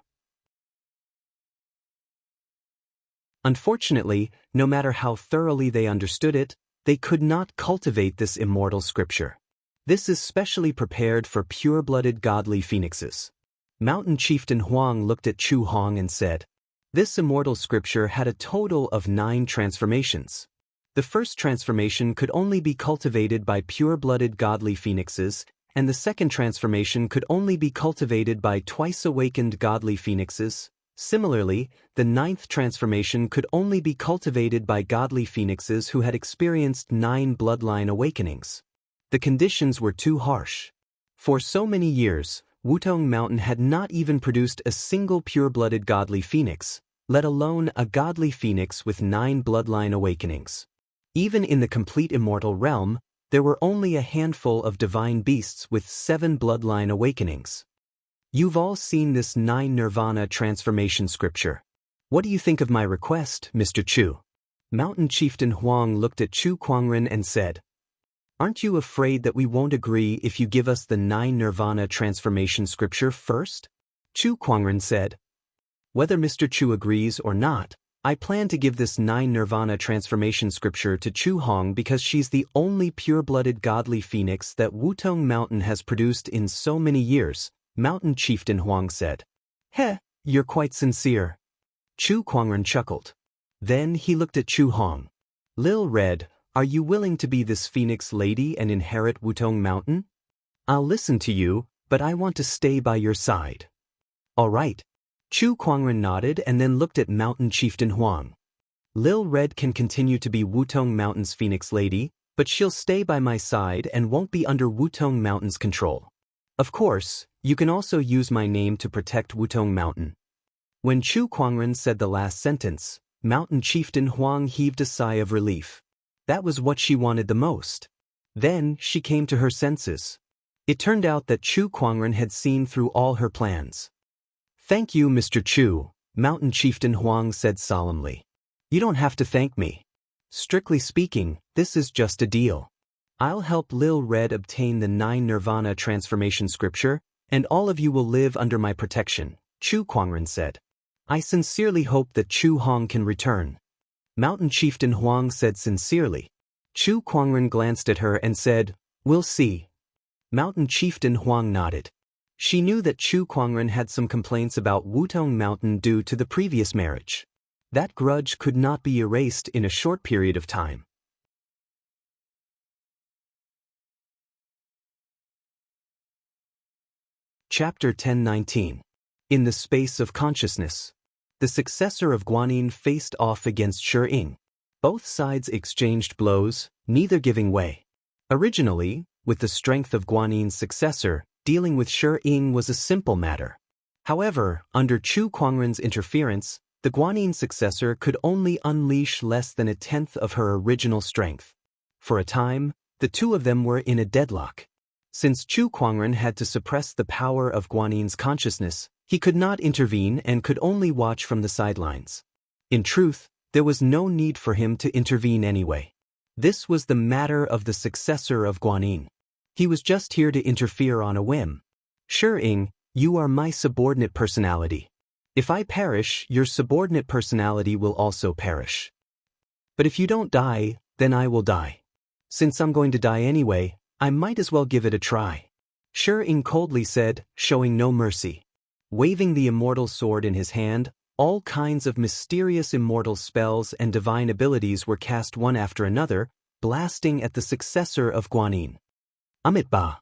Unfortunately, no matter how thoroughly they understood it, they could not cultivate this immortal scripture. This is specially prepared for pure-blooded godly phoenixes. Mountain Chieftain Huang looked at Chu Hong and said, "This immortal scripture had a total of 9 transformations. The first transformation could only be cultivated by pure-blooded godly phoenixes, and the second transformation could only be cultivated by twice-awakened godly phoenixes. Similarly, the 9th transformation could only be cultivated by godly phoenixes who had experienced 9 bloodline awakenings. The conditions were too harsh. For so many years, Wutong Mountain had not even produced a single pure-blooded godly phoenix, let alone a godly phoenix with 9 bloodline awakenings. Even in the complete immortal realm, there were only a handful of divine beasts with 7 bloodline awakenings. You've all seen this 9 Nirvana transformation scripture. What do you think of my request, Mr. Chu?" Mountain Chieftain Huang looked at Chu Kuangren and said, "Aren't you afraid that we won't agree if you give us the 9 Nirvana transformation scripture first?" Chu Kuangren said, "Whether Mr. Chu agrees or not, I plan to give this 9 Nirvana transformation scripture to Chu Hong because she's the only pure-blooded godly phoenix that Wutong Mountain has produced in so many years," Mountain Chieftain Huang said. "Heh, you're quite sincere." Chu Kuangren chuckled. Then he looked at Chu Hong. "Lil Red, are you willing to be this phoenix lady and inherit Wutong Mountain? I'll listen to you, but I want to stay by your side." "All right." Chu Kuangren nodded and then looked at Mountain Chieftain Huang. "Lil Red can continue to be Wutong Mountain's phoenix lady, but she'll stay by my side and won't be under Wutong Mountain's control. Of course, you can also use my name to protect Wutong Mountain." When Chu Kuangren said the last sentence, Mountain Chieftain Huang heaved a sigh of relief. That was what she wanted the most. Then she came to her senses. It turned out that Chu Kuangren had seen through all her plans. "Thank you, Mr. Chu," Mountain Chieftain Huang said solemnly. "You don't have to thank me. Strictly speaking, this is just a deal. I'll help Lil Red obtain the 9 Nirvana transformation scripture, and all of you will live under my protection," Chu Kuangren said. "I sincerely hope that Chu Hong can return." Mountain Chieftain Huang said sincerely. Chu Kuangren glanced at her and said, "We'll see." Mountain Chieftain Huang nodded. She knew that Chu Kuangren had some complaints about Wutong Mountain due to the previous marriage. That grudge could not be erased in a short period of time. Chapter 1019. In the Space of Consciousness. The successor of Guanyin faced off against Shi Ying. Both sides exchanged blows, neither giving way. Originally, with the strength of Guanyin's successor, dealing with Shi Ying was a simple matter. However, under Chu Kuangren's interference, the Guanyin successor could only unleash less than 1/10 of her original strength. For a time, the two of them were in a deadlock. Since Chu Kuangren had to suppress the power of Guanyin's consciousness, he could not intervene and could only watch from the sidelines. In truth, there was no need for him to intervene anyway. This was the matter of the successor of Guanyin. He was just here to interfere on a whim. "Shi Ying, you are my subordinate personality. If I perish, your subordinate personality will also perish. But if you don't die, then I will die. Since I'm going to die anyway, I might as well give it a try," Shi Ying coldly said, showing no mercy. Waving the immortal sword in his hand, all kinds of mysterious immortal spells and divine abilities were cast one after another, blasting at the successor of Guanyin. Amitabha.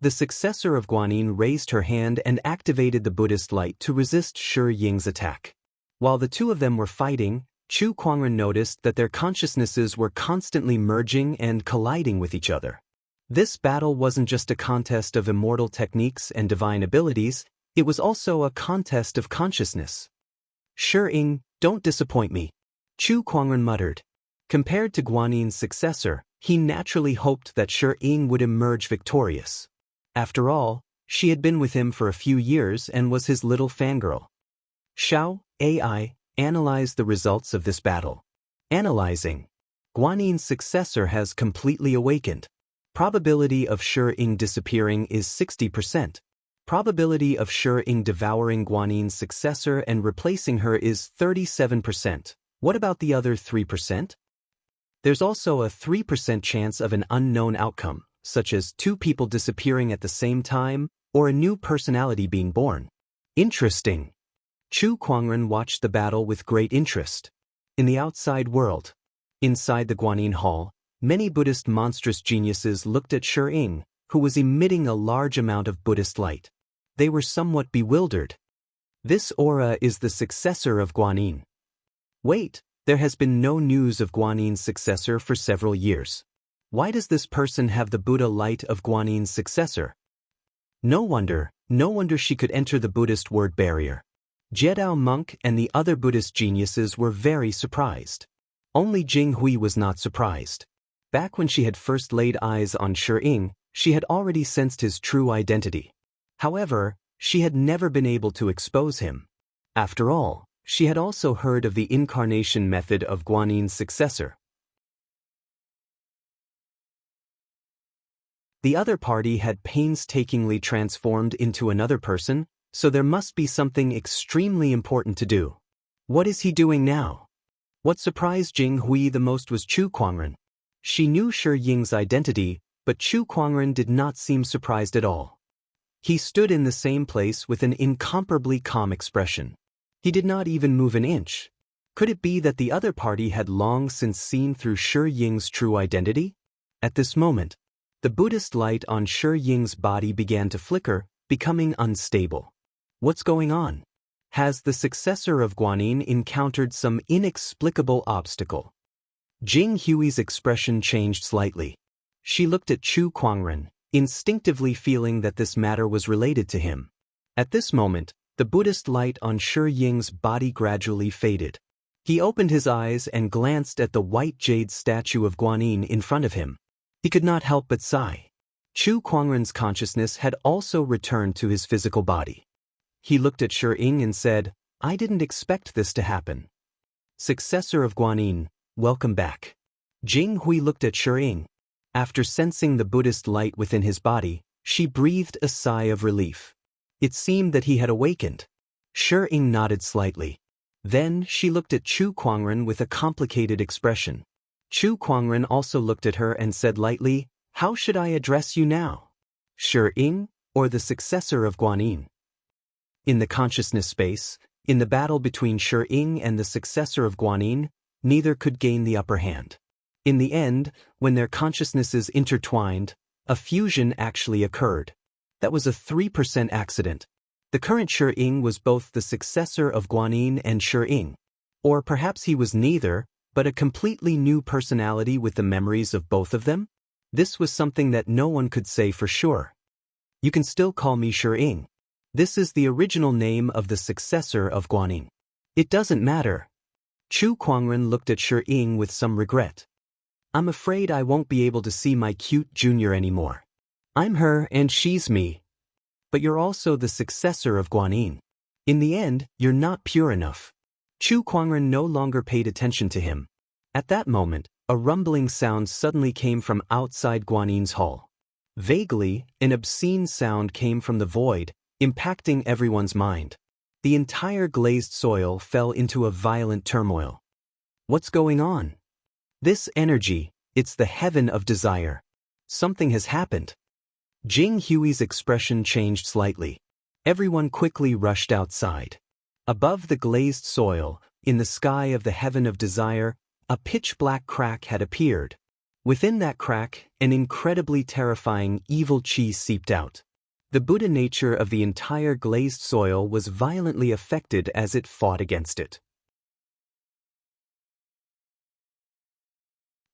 The successor of Guanyin raised her hand and activated the Buddhist light to resist Shi Ying's attack. While the two of them were fighting, Chu Kuangren noticed that their consciousnesses were constantly merging and colliding with each other. This battle wasn't just a contest of immortal techniques and divine abilities, it was also a contest of consciousness. Shi Ying, don't disappoint me, Chu Kuangren muttered. Compared to Guanyin's successor, he naturally hoped that Shi Ying would emerge victorious. After all, she had been with him for a few years and was his little fangirl. Xiao, AI, analyzed the results of this battle. Analyzing. Guanyin's successor has completely awakened. Probability of Shi Ying disappearing is 60%. Probability of Shi Ying devouring Guanyin's successor and replacing her is 37%. What about the other 3%? There's also a 3% chance of an unknown outcome, such as two people disappearing at the same time or a new personality being born. Interesting. Chu Kuangren watched the battle with great interest. In the outside world, inside the Guanyin Hall, many Buddhist monstrous geniuses looked at Shi Ying, who was emitting a large amount of Buddhist light. They were somewhat bewildered. This aura is the successor of Guanyin. Wait, there has been no news of Guanyin's successor for several years. Why does this person have the Buddha light of Guanyin's successor? No wonder she could enter the Buddhist word barrier. Jiedao monk and the other Buddhist geniuses were very surprised. Only Jing Hui was not surprised. Back when she had first laid eyes on Shi Ying, she had already sensed his true identity. However, she had never been able to expose him. After all, she had also heard of the incarnation method of Guanyin's successor. The other party had painstakingly transformed into another person, so there must be something extremely important to do. What is he doing now? What surprised Jing Hui the most was Chu Kuangren. She knew Shi Ying's identity, but Chu Kuangren did not seem surprised at all. He stood in the same place with an incomparably calm expression. He did not even move an inch. Could it be that the other party had long since seen through Shi Ying's true identity? At this moment, the Buddhist light on Shi Ying's body began to flicker, becoming unstable. What's going on? Has the successor of Guanyin encountered some inexplicable obstacle? Jing Hui's expression changed slightly. She looked at Chu Kuangren, instinctively feeling that this matter was related to him. At this moment, the Buddhist light on Shi Ying's body gradually faded. He opened his eyes and glanced at the white jade statue of Guanyin in front of him. He could not help but sigh. Chu Kuangren's consciousness had also returned to his physical body. He looked at Shi Ying and said, "I didn't expect this to happen." Successor of Guanyin, welcome back. Jing Hui looked at Shi Ying. After sensing the Buddhist light within his body, she breathed a sigh of relief. It seemed that he had awakened. Shi Ying nodded slightly. Then she looked at Chu Kuangren with a complicated expression. Chu Kuangren also looked at her and said lightly, "How should I address you now? Shi Ying, or the successor of Guanyin?" In the consciousness space, in the battle between Shi Ying and the successor of Guanyin, neither could gain the upper hand. In the end, when their consciousnesses intertwined, a fusion actually occurred. That was a 3% accident. The current Shi Ying was both the successor of Guanyin and Shi Ying. Or perhaps he was neither, but a completely new personality with the memories of both of them? This was something that no one could say for sure. You can still call me Shi Ying. This is the original name of the successor of Guanyin. It doesn't matter. Chu Kuangren looked at Shi Ying with some regret. I'm afraid I won't be able to see my cute junior anymore. I'm her and she's me. But you're also the successor of Guanyin. In the end, you're not pure enough. Chu Kuangren no longer paid attention to him. At that moment, a rumbling sound suddenly came from outside Guanyin's hall. Vaguely, an obscene sound came from the void, impacting everyone's mind. The entire glazed soil fell into a violent turmoil. What's going on? This energy, it's the heaven of desire. Something has happened. Jing Hui's expression changed slightly. Everyone quickly rushed outside. Above the glazed soil, in the sky of the heaven of desire, a pitch-black crack had appeared. Within that crack, an incredibly terrifying evil chi seeped out. The Buddha nature of the entire glazed soil was violently affected as it fought against it.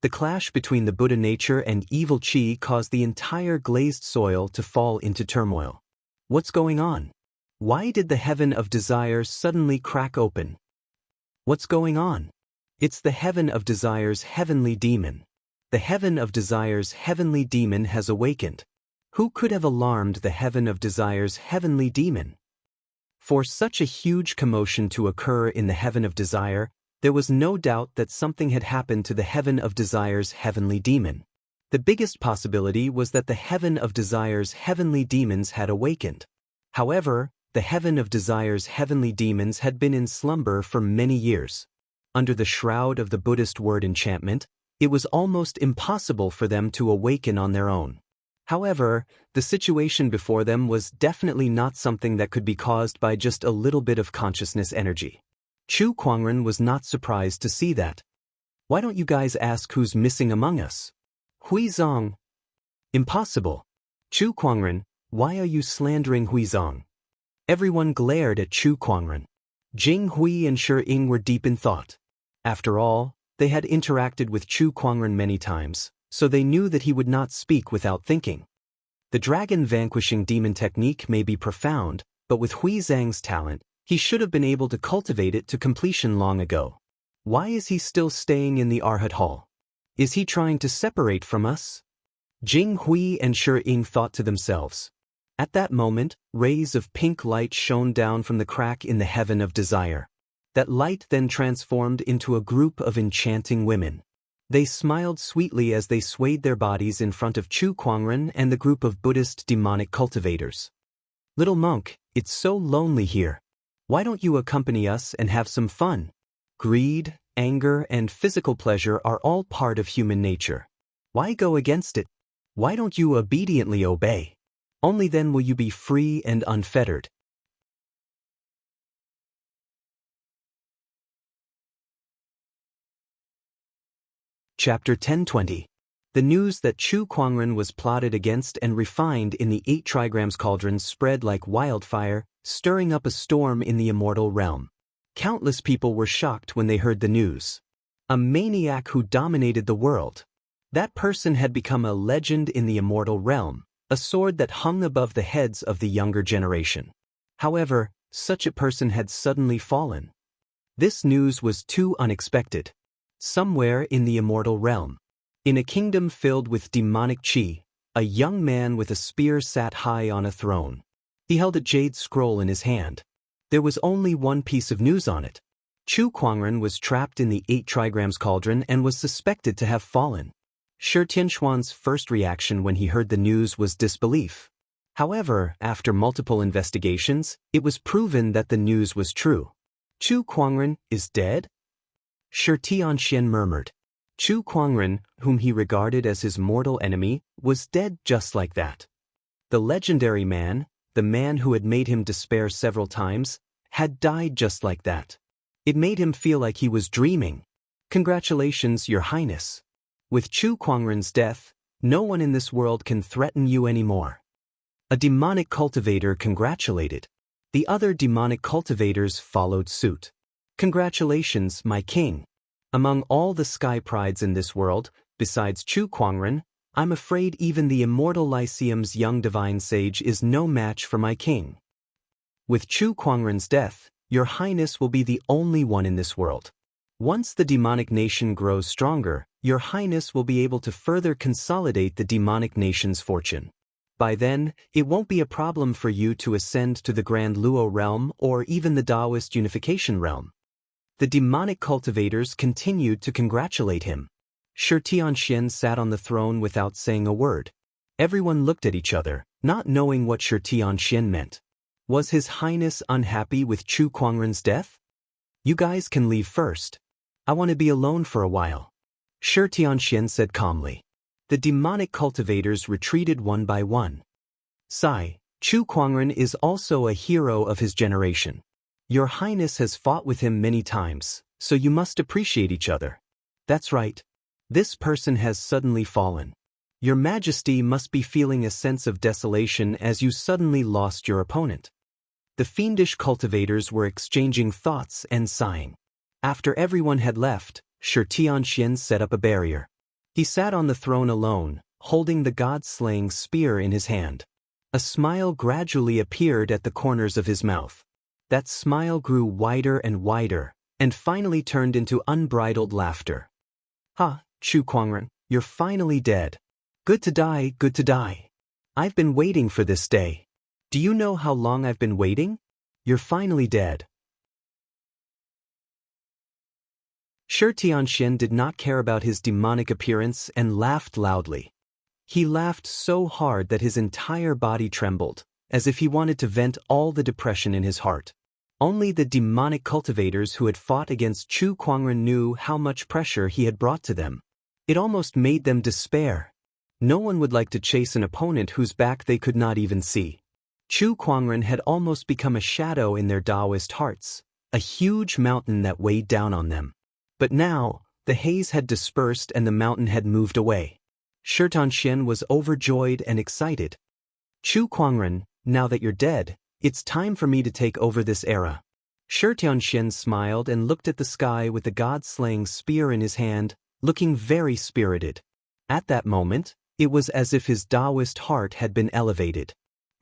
The clash between the Buddha nature and evil chi caused the entire glazed soil to fall into turmoil. What's going on? Why did the heaven of desire suddenly crack open? What's going on? It's the heaven of desire's heavenly demon. The heaven of desire's heavenly demon has awakened. Who could have alarmed the heaven of desire's heavenly demon? For such a huge commotion to occur in the heaven of desire, there was no doubt that something had happened to the heaven of desire's heavenly demon. The biggest possibility was that the heaven of desire's heavenly demons had awakened. However, the heaven of desire's heavenly demons had been in slumber for many years. Under the shroud of the Buddhist word enchantment, it was almost impossible for them to awaken on their own. However, the situation before them was definitely not something that could be caused by just a little bit of consciousness energy. Chu Kuangren was not surprised to see that. Why don't you guys ask who's missing among us? Huizong. Impossible. Chu Kuangren, why are you slandering Huizong? Everyone glared at Chu Kuangren. Jing Hui and Shi Ying were deep in thought. After all, they had interacted with Chu Kuangren many times, so they knew that he would not speak without thinking. The dragon vanquishing demon technique may be profound, but with Huizong's talent, he should have been able to cultivate it to completion long ago. Why is he still staying in the Arhat Hall? Is he trying to separate from us? Jing Hui and Shi Ying thought to themselves. At that moment, rays of pink light shone down from the crack in the heaven of desire. That light then transformed into a group of enchanting women. They smiled sweetly as they swayed their bodies in front of Chu Kuangren and the group of Buddhist demonic cultivators. Little monk, it's so lonely here. Why don't you accompany us and have some fun? Greed, anger, and physical pleasure are all part of human nature. Why go against it? Why don't you obediently obey? Only then will you be free and unfettered. Chapter 1020. The news that Chu Kuangren was plotted against and refined in the 8 trigrams cauldron spread like wildfire, stirring up a storm in the immortal realm. Countless people were shocked when they heard the news. A maniac who dominated the world. That person had become a legend in the immortal realm, a sword that hung above the heads of the younger generation. However, such a person had suddenly fallen. This news was too unexpected. Somewhere in the immortal realm, in a kingdom filled with demonic chi, a young man with a spear sat high on a throne. He held a jade scroll in his hand. There was only one piece of news on it. Chu Kuangren was trapped in the 8 trigrams cauldron and was suspected to have fallen. Shi Tianxuan's first reaction when he heard the news was disbelief. However, after multiple investigations, it was proven that the news was true. Chu Kuangren is dead? Shi Tianxian murmured. Chu Kuangren, whom he regarded as his mortal enemy, was dead just like that. The legendary man, the man who had made him despair several times, had died just like that. It made him feel like he was dreaming. Congratulations, Your Highness. With Chu Kuangren's death, no one in this world can threaten you anymore. A demonic cultivator congratulated. The other demonic cultivators followed suit. Congratulations, my king. Among all the sky prides in this world, besides Chu Kuangren, I'm afraid even the immortal Lyceum's young divine sage is no match for my king. With Chu Kuangren's death, Your Highness will be the only one in this world. Once the demonic nation grows stronger, Your Highness will be able to further consolidate the demonic nation's fortune. By then, it won't be a problem for you to ascend to the Grand Luo realm or even the Taoist unification realm. The demonic cultivators continued to congratulate him. Shi Tianxian sat on the throne without saying a word. Everyone looked at each other, not knowing what Shi Tianxian meant. Was His Highness unhappy with Chu Kuangren's death? You guys can leave first. I want to be alone for a while. Shi Tianxian said calmly. The demonic cultivators retreated one by one. Sigh, Chu Kuangren is also a hero of his generation. Your Highness has fought with him many times, so you must appreciate each other. That's right. This person has suddenly fallen. Your Majesty must be feeling a sense of desolation as you suddenly lost your opponent. The fiendish cultivators were exchanging thoughts and sighing. After everyone had left, Shi Tianxian set up a barrier. He sat on the throne alone, holding the god-slaying spear in his hand. A smile gradually appeared at the corners of his mouth. That smile grew wider and finally turned into unbridled laughter. "Ha, Chu Kuangren, you're finally dead. Good to die, good to die. I've been waiting for this day. Do you know how long I've been waiting? You're finally dead." Shi Tianxian did not care about his demonic appearance and laughed loudly. He laughed so hard that his entire body trembled, as if he wanted to vent all the depression in his heart. Only the demonic cultivators who had fought against Chu Kuangren knew how much pressure he had brought to them. It almost made them despair. No one would like to chase an opponent whose back they could not even see. Chu Kuangren had almost become a shadow in their Taoist hearts, a huge mountain that weighed down on them. But now, the haze had dispersed and the mountain had moved away. Shi Tianxian was overjoyed and excited. "Chu Kuangren, now that you're dead, it's time for me to take over this era." Shi Tianxian smiled and looked at the sky with the god-slaying spear in his hand, looking very spirited. At that moment, it was as if his Taoist heart had been elevated.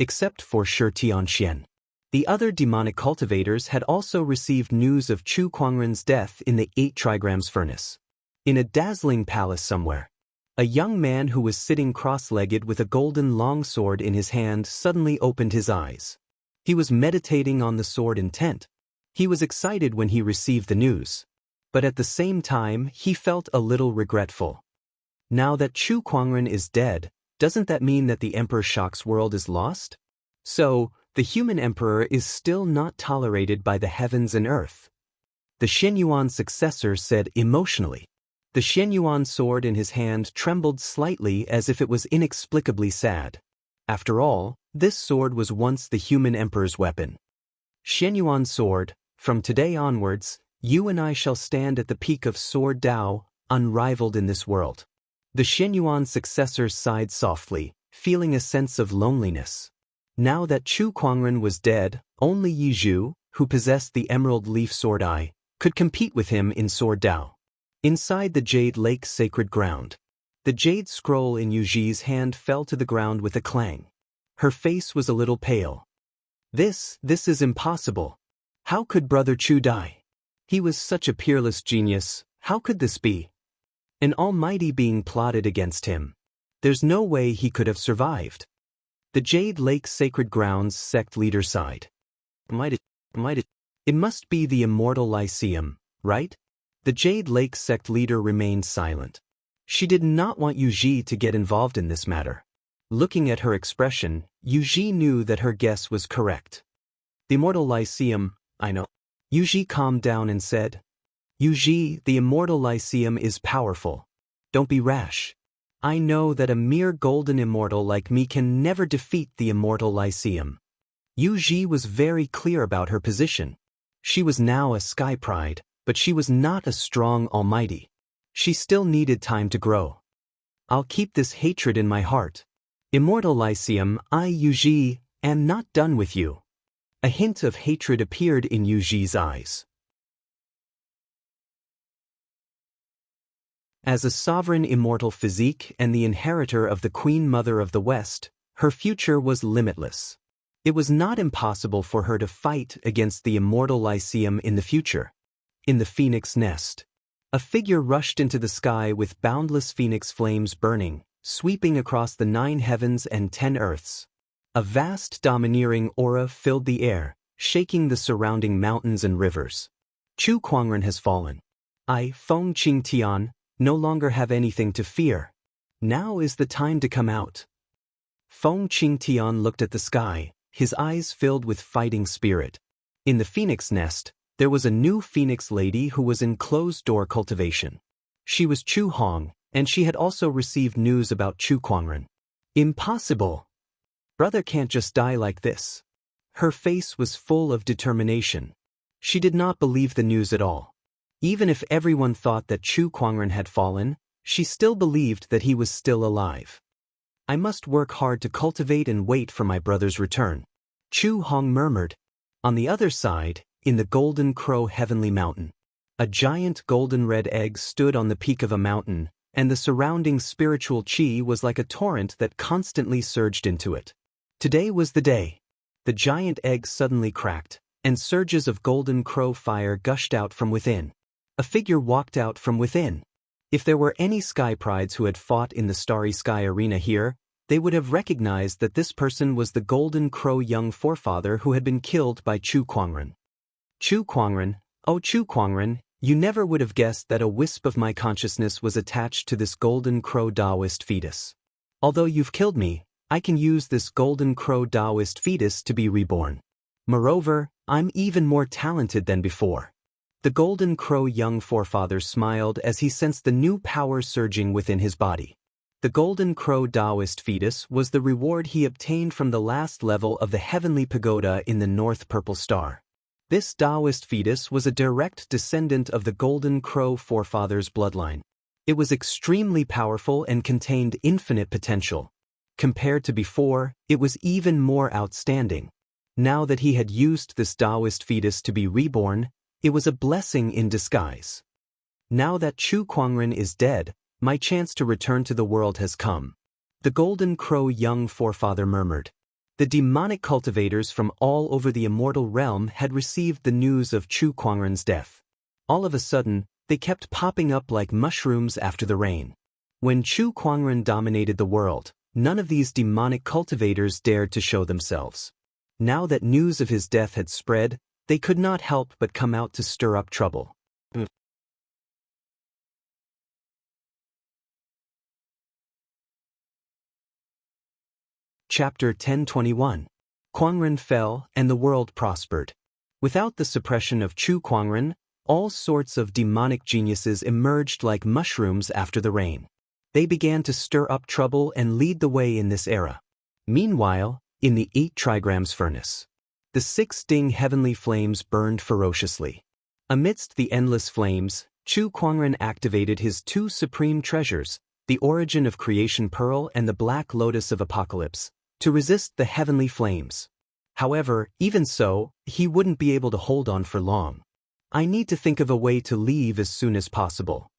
Except for Shi Tianxian. The other demonic cultivators had also received news of Chu Kuangren's death in the 8 trigrams furnace. In a dazzling palace somewhere, a young man who was sitting cross-legged with a golden longsword in his hand suddenly opened his eyes. He was meditating on the sword intent. He was excited when he received the news. But at the same time, he felt a little regretful. Now that Chu Kuangren is dead, doesn't that mean that the Emperor Shok's world is lost? So, the human emperor is still not tolerated by the heavens and earth. The Xianyuan successor said emotionally. The Xianyuan sword in his hand trembled slightly as if it was inexplicably sad. After all, this sword was once the human emperor's weapon. "Xianyuan sword, from today onwards, you and I shall stand at the peak of sword Tao, unrivaled in this world." The Xianyuan successor sighed softly, feeling a sense of loneliness. Now that Chu Kuangren was dead, only Yi Zhu, who possessed the emerald leaf sword eye, could compete with him in sword Tao. Inside the Jade Lake's sacred ground, the jade scroll in Yu Zhi's hand fell to the ground with a clang. Her face was a little pale. This is impossible. How could Brother Chu die? He was such a peerless genius, how could this be? An almighty being plotted against him. There's no way he could have survived. The Jade Lake's sacred grounds sect leader sighed. It must be the immortal Lyceum, right? The Jade Lake sect leader remained silent. She did not want Yu Zhi to get involved in this matter. Looking at her expression, Yu Zhi knew that her guess was correct. "The immortal Lyceum, I know." Yu Zhi calmed down and said, "Yu Zhi, the immortal Lyceum is powerful. Don't be rash. I know that a mere golden immortal like me can never defeat the immortal Lyceum." Yu Zhi was very clear about her position. She was now a sky pride, but she was not a strong almighty. She still needed time to grow. "I'll keep this hatred in my heart. Immortal Lyceum, I, Yu Zhi, am not done with you." A hint of hatred appeared in Yu Zhi's eyes. As a sovereign immortal physique and the inheritor of the Queen Mother of the West, her future was limitless. It was not impossible for her to fight against the immortal Lyceum in the future. In the phoenix nest, a figure rushed into the sky with boundless phoenix flames burning, sweeping across the 9 heavens and 10 earths. A vast domineering aura filled the air, shaking the surrounding mountains and rivers. "Chu Kuangren has fallen. I, Feng Qingtian, no longer have anything to fear. Now is the time to come out." Feng Qingtian looked at the sky, his eyes filled with fighting spirit. In the phoenix nest, there was a new phoenix lady who was in closed-door cultivation. She was Chu Hong, and she had also received news about Chu Kuangren. "Impossible! Brother can't just die like this." Her face was full of determination. She did not believe the news at all. Even if everyone thought that Chu Kuangren had fallen, She still believed that he was still alive. I must work hard to cultivate and wait for my brother's return, Chu Hong murmured. On the other side, in the Golden Crow Heavenly Mountain, a giant golden-red egg stood on the peak of a mountain, and the surrounding spiritual chi was like a torrent that constantly surged into it. Today was the day. The giant egg suddenly cracked, and surges of golden crow fire gushed out from within. A figure walked out from within. If there were any sky prides who had fought in the Starry Sky Arena here, they would have recognized that this person was the Golden Crow young forefather who had been killed by Chu Kuangren. Chu Kuangren, oh Chu Kuangren, you never would have guessed that a wisp of my consciousness was attached to this Golden Crow Taoist fetus. Although you've killed me, I can use this Golden Crow Taoist fetus to be reborn. Moreover, I'm even more talented than before. The Golden Crow young forefather smiled as he sensed the new power surging within his body. The Golden Crow Taoist fetus was the reward he obtained from the last level of the Heavenly Pagoda in the North Purple Star. This Taoist fetus was a direct descendant of the Golden Crow forefather's bloodline. It was extremely powerful and contained infinite potential. Compared to before, it was even more outstanding. Now that he had used this Taoist fetus to be reborn, it was a blessing in disguise. Now that Chu Kuangren is dead, my chance to return to the world has come. The Golden Crow young forefather murmured. The demonic cultivators from all over the immortal realm had received the news of Chu Kuangren's death. All of a sudden, they kept popping up like mushrooms after the rain. When Chu Kuangren dominated the world, none of these demonic cultivators dared to show themselves. Now that news of his death had spread, they could not help but come out to stir up trouble. Chapter 1021. Kuangren fell and the world prospered. Without the suppression of Chu Kuangren, all sorts of demonic geniuses emerged like mushrooms after the rain. They began to stir up trouble and lead the way in this era. Meanwhile, in the 8 trigrams furnace, the 6 Ding heavenly flames burned ferociously. Amidst the endless flames, Chu Kuangren activated his 2 supreme treasures, the Origin of Creation Pearl and the Black Lotus of Apocalypse, to resist the heavenly flames. However, even so, he wouldn't be able to hold on for long. I need to think of a way to leave as soon as possible.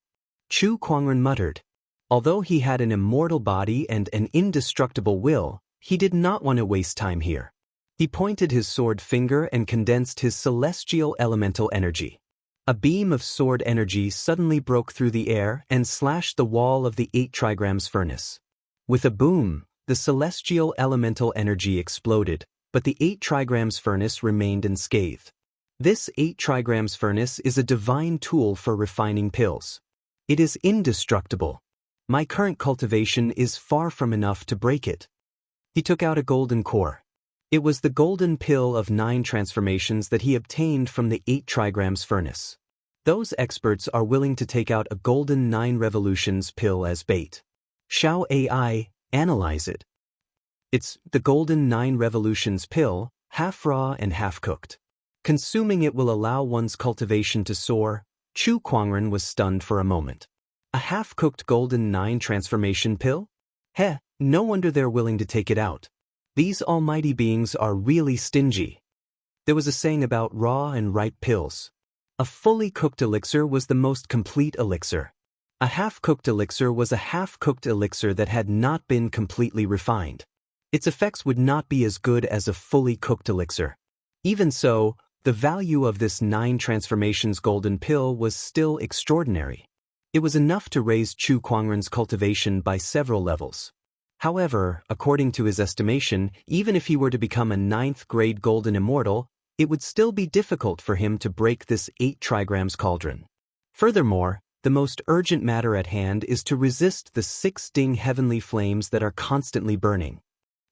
Chu Kuangren muttered. Although he had an immortal body and an indestructible will, he did not want to waste time here. He pointed his sword finger and condensed his celestial elemental energy. A beam of sword energy suddenly broke through the air and slashed the wall of the 8 trigrams furnace. With a boom, the celestial elemental energy exploded, but the 8 trigrams furnace remained unscathed. This 8 trigrams furnace is a divine tool for refining pills. It is indestructible. My current cultivation is far from enough to break it. He took out a golden core. It was the golden pill of 9 transformations that he obtained from the 8 trigrams furnace. Those experts are willing to take out a golden 9 revolutions pill as bait. Shao AI, analyze it. It's the golden 9 revolutions pill, half raw and half cooked. Consuming it will allow one's cultivation to soar. Chu Kuangren was stunned for a moment. A half-cooked golden 9 transformation pill? Heh, no wonder they're willing to take it out. These almighty beings are really stingy. There was a saying about raw and ripe pills. A fully cooked elixir was the most complete elixir. A half-cooked elixir was a half-cooked elixir that had not been completely refined. Its effects would not be as good as a fully cooked elixir. Even so, the value of this 9 transformations golden pill was still extraordinary. It was enough to raise Chu Kuangren's cultivation by several levels. However, according to his estimation, even if he were to become a 9th grade golden immortal, it would still be difficult for him to break this 8 trigrams cauldron. Furthermore, the most urgent matter at hand is to resist the 6 Ding heavenly flames that are constantly burning.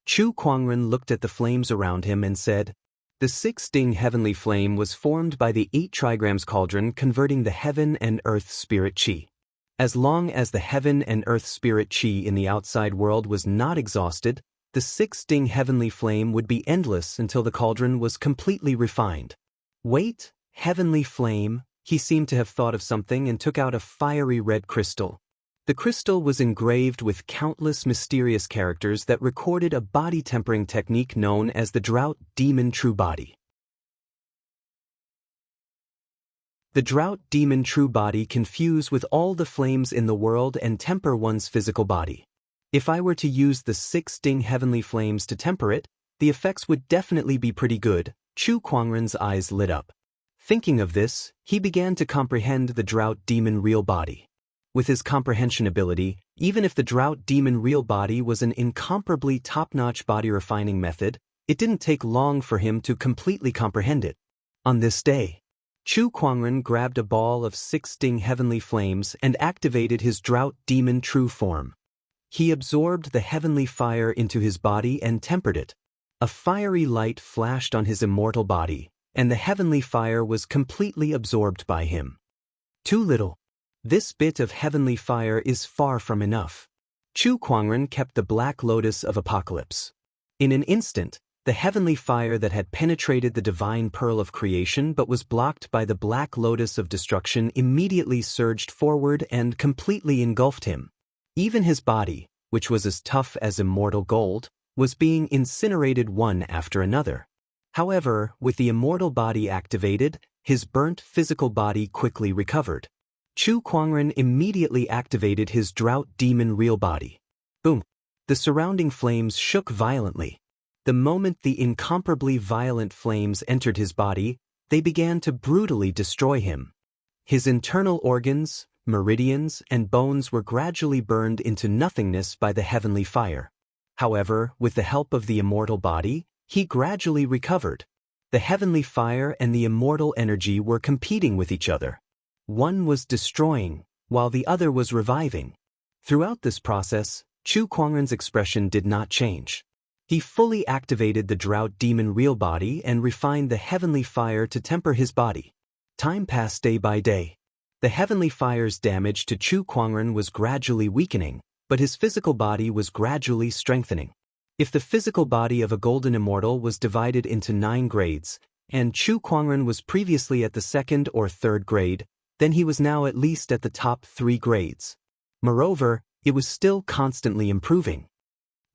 Chu Kuangren looked at the flames around him and said, the 6 Ding heavenly flame was formed by the 8 trigrams cauldron converting the heaven and earth spirit chi. As long as the heaven and earth spirit chi in the outside world was not exhausted, the 6 Ding heavenly flame would be endless until the cauldron was completely refined. Wait, heavenly flame, he seemed to have thought of something and took out a fiery red crystal. The crystal was engraved with countless mysterious characters that recorded a body tempering technique known as the Drought Demon True Body. The Drought Demon True Body can fuse with all the flames in the world and temper one's physical body. If I were to use the 6 Ding Heavenly Flames to temper it, the effects would definitely be pretty good. Chu Kuangren's eyes lit up. Thinking of this, he began to comprehend the Drought Demon Real Body. With his comprehension ability, even if the Drought Demon Real Body was an incomparably top-notch body refining method, it didn't take long for him to completely comprehend it. On this day, Chu Kuangren grabbed a ball of 6 Ding Heavenly Flames and activated his Drought Demon True form. He absorbed the heavenly fire into his body and tempered it. A fiery light flashed on his immortal body, and the heavenly fire was completely absorbed by him. Too little. This bit of heavenly fire is far from enough. Chu Kuangren kept the Black Lotus of Apocalypse. In an instant, the heavenly fire that had penetrated the divine pearl of creation but was blocked by the Black Lotus of Destruction immediately surged forward and completely engulfed him. Even his body, which was as tough as immortal gold, was being incinerated one after another. However, with the immortal body activated, his burnt physical body quickly recovered. Chu Kuangren immediately activated his Drought Demon Real Body. Boom! The surrounding flames shook violently. The moment the incomparably violent flames entered his body, they began to brutally destroy him. His internal organs, meridians, and bones were gradually burned into nothingness by the heavenly fire. However, with the help of the immortal body, he gradually recovered. The heavenly fire and the immortal energy were competing with each other. One was destroying, while the other was reviving. Throughout this process, Chu Kuangren's expression did not change. He fully activated the Drought Demon Real Body and refined the heavenly fire to temper his body. Time passed day by day. The heavenly fire's damage to Chu Kuangren was gradually weakening, but his physical body was gradually strengthening. If the physical body of a golden immortal was divided into 9 grades, and Chu Kuangren was previously at the 2nd or 3rd grade, then he was now at least at the top 3 grades. Moreover, it was still constantly improving.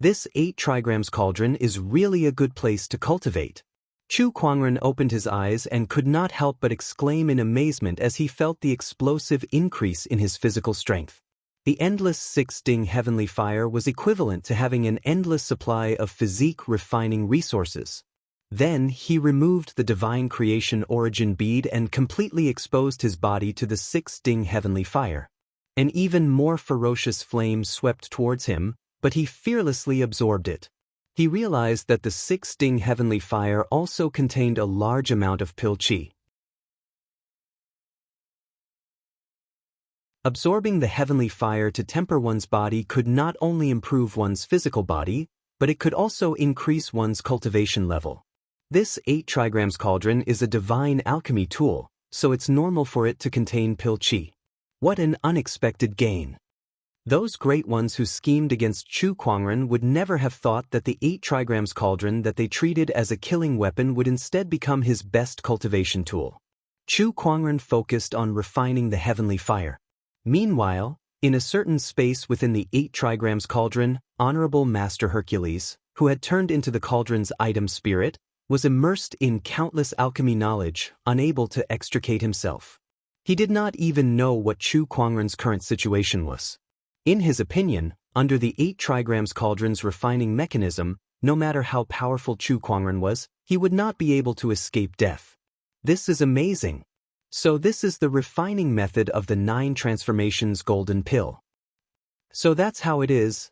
This 8 trigrams cauldron is really a good place to cultivate. Chu Kuangren opened his eyes and could not help but exclaim in amazement as he felt the explosive increase in his physical strength. The endless 6 Ding Heavenly Fire was equivalent to having an endless supply of physique refining resources. Then he removed the Divine Creation Origin bead and completely exposed his body to the 6 Ding Heavenly Fire. An even more ferocious flame swept towards him, but he fearlessly absorbed it. He realized that the 6 Ding Heavenly Fire also contained a large amount of pil qi. Absorbing the heavenly fire to temper one's body could not only improve one's physical body, but it could also increase one's cultivation level. This 8 trigrams cauldron is a divine alchemy tool, so it's normal for it to contain pil qi. What an unexpected gain! Those great ones who schemed against Chu Kuangren would never have thought that the 8 trigrams cauldron that they treated as a killing weapon would instead become his best cultivation tool. Chu Kuangren focused on refining the heavenly fire. Meanwhile, in a certain space within the 8 trigrams cauldron, Honorable Master Hercules, who had turned into the cauldron's item spirit, was immersed in countless alchemy knowledge, unable to extricate himself. He did not even know what Chu Kuangren's current situation was. In his opinion, under the 8 trigrams cauldron's refining mechanism, no matter how powerful Chu Kuangren was, he would not be able to escape death. This is amazing. So this is the refining method of the 9 transformations golden pill. So that's how it is.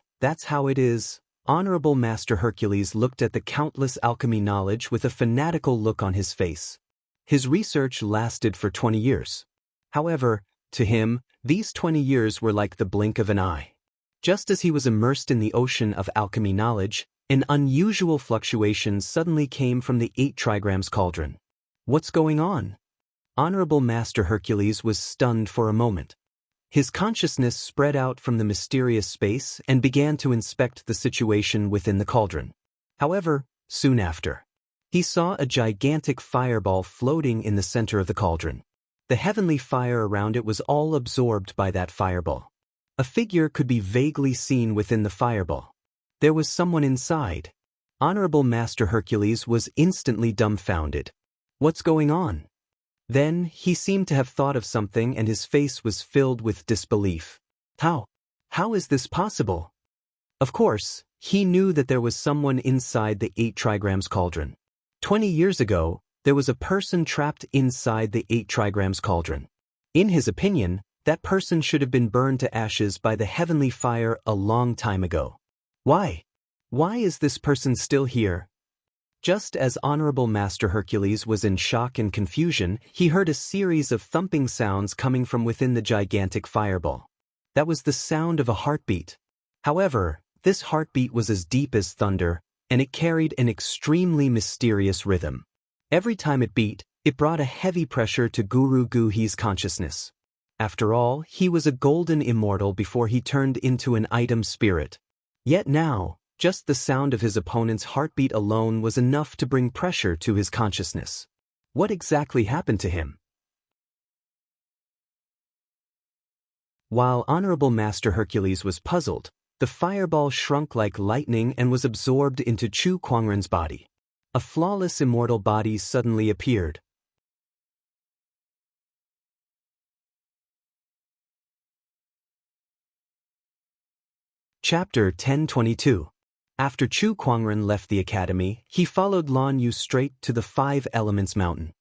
Honorable Master Hercules looked at the countless alchemy knowledge with a fanatical look on his face. His research lasted for 20 years. However, to him, these 20 years were like the blink of an eye. Just as he was immersed in the ocean of alchemy knowledge, an unusual fluctuation suddenly came from the 8 trigrams cauldron. What's going on? Honorable Master Hercules was stunned for a moment. His consciousness spread out from the mysterious space and began to inspect the situation within the cauldron. However, soon after, he saw a gigantic fireball floating in the center of the cauldron. The heavenly fire around it was all absorbed by that fireball. A figure could be vaguely seen within the fireball. There was someone inside. Honorable Master Hercules was instantly dumbfounded. What's going on? Then, he seemed to have thought of something and his face was filled with disbelief. How? How is this possible? Of course, he knew that there was someone inside the 8 trigrams cauldron. 20 years ago, there was a person trapped inside the 8 trigrams cauldron. In his opinion, that person should have been burned to ashes by the heavenly fire a long time ago. Why? Why is this person still here? Just as Honorable Master Hercules was in shock and confusion, he heard a series of thumping sounds coming from within the gigantic fireball. That was the sound of a heartbeat. However, this heartbeat was as deep as thunder, and it carried an extremely mysterious rhythm. Every time it beat, it brought a heavy pressure to Guru Guhi's consciousness. After all, he was a golden immortal before he turned into an item spirit. Yet now, just the sound of his opponent's heartbeat alone was enough to bring pressure to his consciousness. What exactly happened to him? While Honorable Master Hercules was puzzled, the fireball shrunk like lightning and was absorbed into Chu Kuangren's body. A flawless immortal body suddenly appeared. Chapter 1022. After Chu Kuangren left the academy, he followed Lan Yu straight to the 5 Elements Mountain.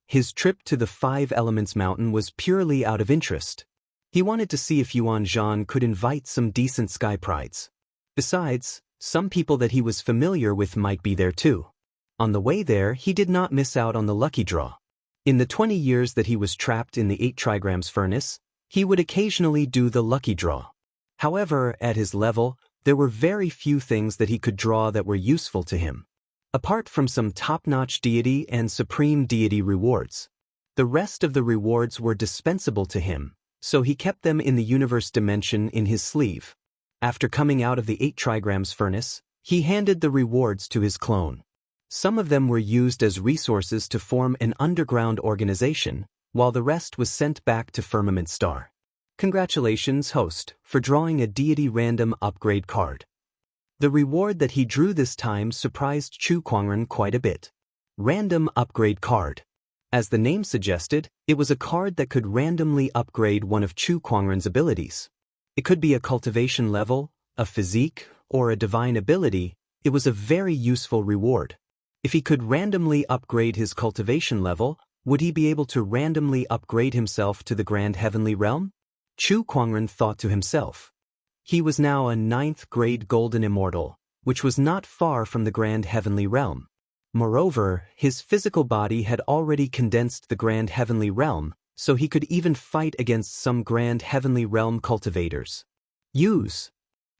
His trip to the 5 Elements Mountain was purely out of interest. He wanted to see if Yuan Zhan could invite some decent sky prides. Besides, some people that he was familiar with might be there too. On the way there, he did not miss out on the lucky draw. In the 20 years that he was trapped in the 8 trigrams furnace, he would occasionally do the lucky draw. However, at his level, there were very few things that he could draw that were useful to him. Apart from some top-notch deity and supreme deity rewards, the rest of the rewards were dispensable to him, so he kept them in the universe dimension in his sleeve. After coming out of the 8 trigrams furnace, he handed the rewards to his clone. Some of them were used as resources to form an underground organization, while the rest was sent back to Firmament Star. Congratulations, host, for drawing a deity random upgrade card. The reward that he drew this time surprised Chu Kuangren quite a bit. Random upgrade card. As the name suggested, it was a card that could randomly upgrade one of Chu Kuangren's abilities. It could be a cultivation level, a physique, or a divine ability. It was a very useful reward. If he could randomly upgrade his cultivation level, would he be able to randomly upgrade himself to the Grand Heavenly Realm? Chu Kuangren thought to himself. He was now a 9th grade golden immortal, which was not far from the Grand Heavenly Realm. Moreover, his physical body had already condensed the Grand Heavenly Realm, so he could even fight against some Grand Heavenly Realm cultivators. Use.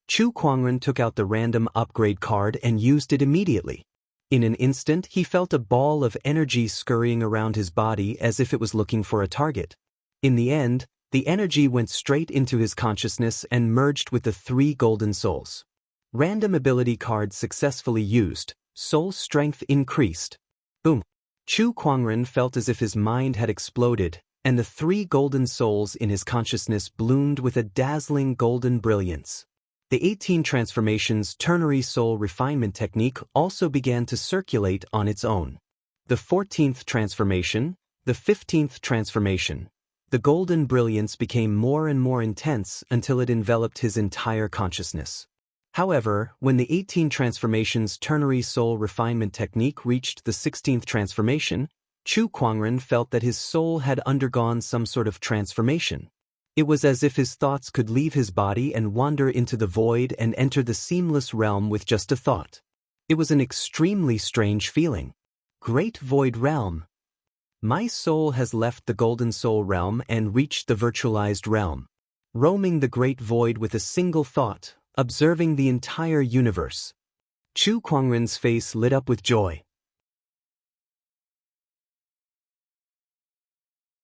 Chu Kuangren took out the random upgrade card and used it immediately. In an instant, he felt a ball of energy scurrying around his body as if it was looking for a target. In the end, the energy went straight into his consciousness and merged with the 3 golden souls. Random ability card successfully used. Soul strength increased. Boom. Chu Kuangren felt as if his mind had exploded, and the 3 golden souls in his consciousness bloomed with a dazzling golden brilliance. The 18 transformations ternary soul refinement technique also began to circulate on its own. The 14th transformation, the 15th transformation. The golden brilliance became more and more intense until it enveloped his entire consciousness. However, when the 18 transformations ternary soul refinement technique reached the 16th transformation, Chu Kuangren felt that his soul had undergone some sort of transformation. It was as if his thoughts could leave his body and wander into the void and enter the seamless realm with just a thought. It was an extremely strange feeling. Great Void Realm. My soul has left the Golden Soul Realm and reached the virtualized realm. Roaming the great void with a single thought, observing the entire universe. Chu Kuangren's face lit up with joy.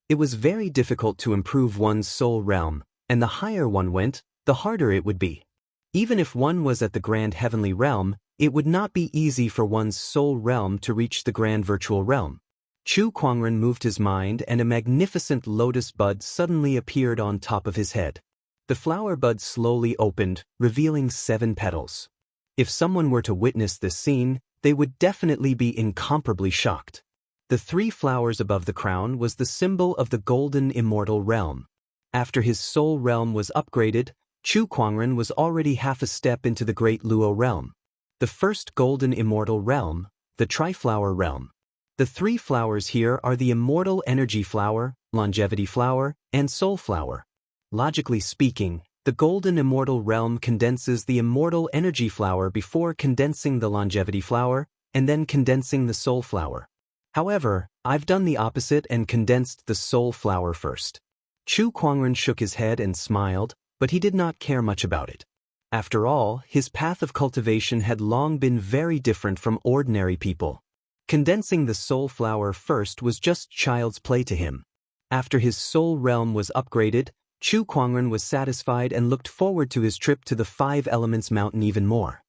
It was very difficult to improve one's soul realm, and the higher one went, the harder it would be. Even if one was at the Grand Heavenly Realm, it would not be easy for one's soul realm to reach the Grand Virtual Realm. Chu Kuangren moved his mind and a magnificent lotus bud suddenly appeared on top of his head. The flower bud slowly opened, revealing 7 petals. If someone were to witness this scene, they would definitely be incomparably shocked. The 3 flowers above the crown was the symbol of the golden immortal realm. After his soul realm was upgraded, Chu Kuangren was already half a step into the great Luo realm. The first golden immortal realm, the Triflower realm. The 3 flowers here are the immortal energy flower, longevity flower, and soul flower. Logically speaking, the golden immortal realm condenses the immortal energy flower before condensing the longevity flower, and then condensing the soul flower. However, I've done the opposite and condensed the soul flower first. Chu Kuangren shook his head and smiled, but he did not care much about it. After all, his path of cultivation had long been very different from ordinary people. Condensing the soul flower first was just child's play to him. After his soul realm was upgraded, Chu Kuangren was satisfied and looked forward to his trip to the 5 Elements Mountain even more.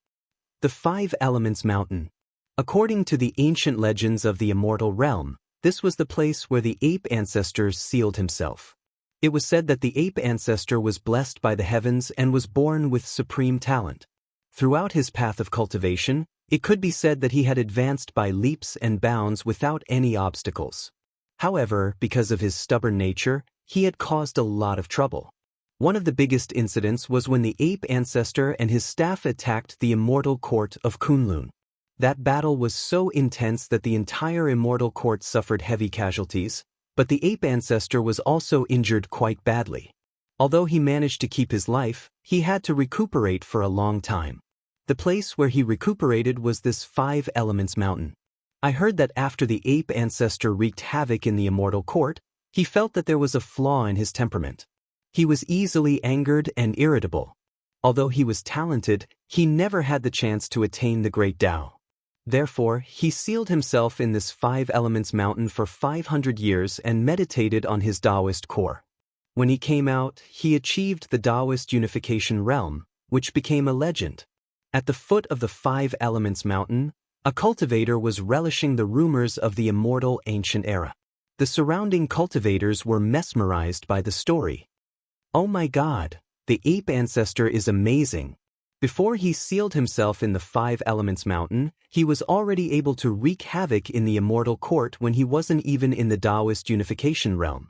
The 5 Elements Mountain. According to the ancient legends of the immortal realm, this was the place where the ape ancestor sealed himself. It was said that the ape ancestor was blessed by the heavens and was born with supreme talent. Throughout his path of cultivation, it could be said that he had advanced by leaps and bounds without any obstacles. However, because of his stubborn nature, he had caused a lot of trouble. One of the biggest incidents was when the ape ancestor and his staff attacked the immortal court of Kunlun. That battle was so intense that the entire immortal court suffered heavy casualties, but the ape ancestor was also injured quite badly. Although he managed to keep his life, he had to recuperate for a long time. The place where he recuperated was this 5 Elements Mountain. I heard that after the ape ancestor wreaked havoc in the immortal court, he felt that there was a flaw in his temperament. He was easily angered and irritable. Although he was talented, he never had the chance to attain the great Tao. Therefore, he sealed himself in this 5 Elements Mountain for 500 years and meditated on his Taoist core. When he came out, he achieved the Taoist unification realm, which became a legend. At the foot of the 5 Elements Mountain, a cultivator was relishing the rumors of the immortal ancient era. The surrounding cultivators were mesmerized by the story. Oh my God, the ape ancestor is amazing. Before he sealed himself in the 5 Elements Mountain, he was already able to wreak havoc in the immortal court when he wasn't even in the Taoist unification realm.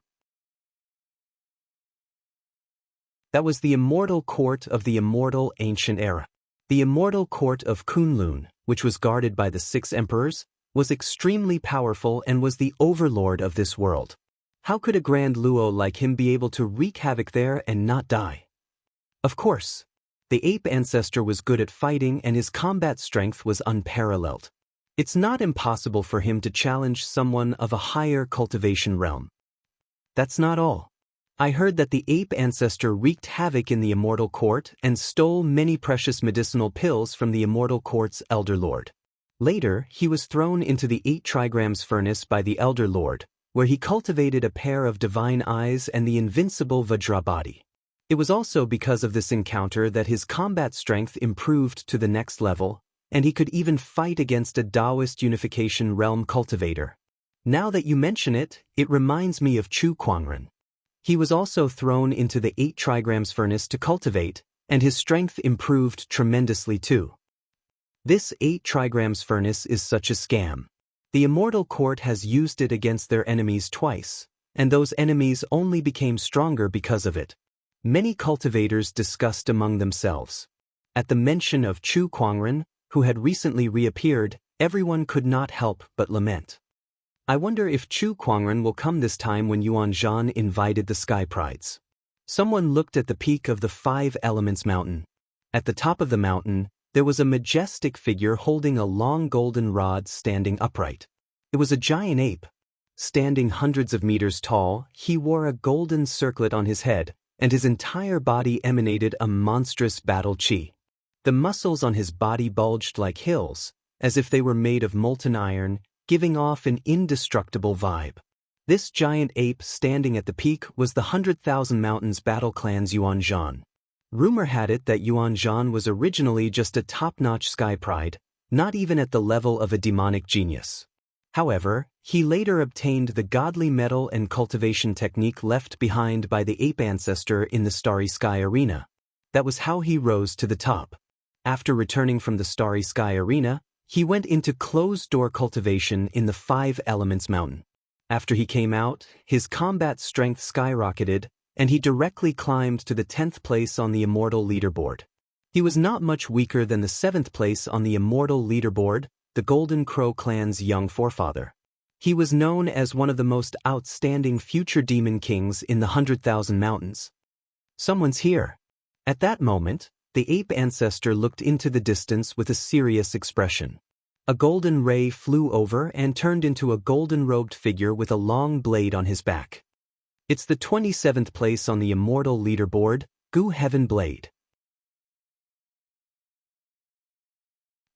That was the immortal court of the immortal ancient era. The immortal court of Kunlun, which was guarded by the 6 emperors, was extremely powerful and was the overlord of this world. How could a grand Luo like him be able to wreak havoc there and not die? Of course. The ape ancestor was good at fighting and his combat strength was unparalleled. It's not impossible for him to challenge someone of a higher cultivation realm. That's not all. I heard that the ape ancestor wreaked havoc in the immortal court and stole many precious medicinal pills from the immortal court's elder lord. Later, he was thrown into the 8 trigrams furnace by the elder lord, where he cultivated a pair of divine eyes and the invincible Vajra body. It was also because of this encounter that his combat strength improved to the next level, and he could even fight against a Taoist unification realm cultivator. Now that you mention it, it reminds me of Chu Kuangren. He was also thrown into the 8 trigrams furnace to cultivate, and his strength improved tremendously too. This 8 trigrams furnace is such a scam. The immortal court has used it against their enemies twice, and those enemies only became stronger because of it. Many cultivators discussed among themselves. At the mention of Chu Kuangren, who had recently reappeared, everyone could not help but lament. I wonder if Chu Kuangren will come this time when Yuan Zhan invited the Sky Prides. Someone looked at the peak of the 5 Elements Mountain. At the top of the mountain, there was a majestic figure holding a long golden rod standing upright. It was a giant ape. Standing hundreds of meters tall, he wore a golden circlet on his head, and his entire body emanated a monstrous battle chi. The muscles on his body bulged like hills, as if they were made of molten iron, giving off an indestructible vibe. This giant ape standing at the peak was the 100,000 Mountains battle clan's Yuan Zhan. Rumor had it that Yuan Zhan was originally just a top-notch sky pride, not even at the level of a demonic genius. However, He later obtained the godly metal and cultivation technique left behind by the ape ancestor in the Starry Sky Arena. That was how he rose to the top. After returning from the Starry Sky Arena, he went into closed-door cultivation in the Five Elements Mountain. After he came out, his combat strength skyrocketed, and he directly climbed to the 10th place on the Immortal leaderboard. He was not much weaker than the 7th place on the Immortal leaderboard, the Golden Crow clan's young forefather. He was known as one of the most outstanding future demon kings in the 100,000 Mountains. Someone's here. At that moment, the ape ancestor looked into the distance with a serious expression. A golden ray flew over and turned into a golden-robed figure with a long blade on his back. It's the 27th place on the Immortal leaderboard, Gu Heaven Blade.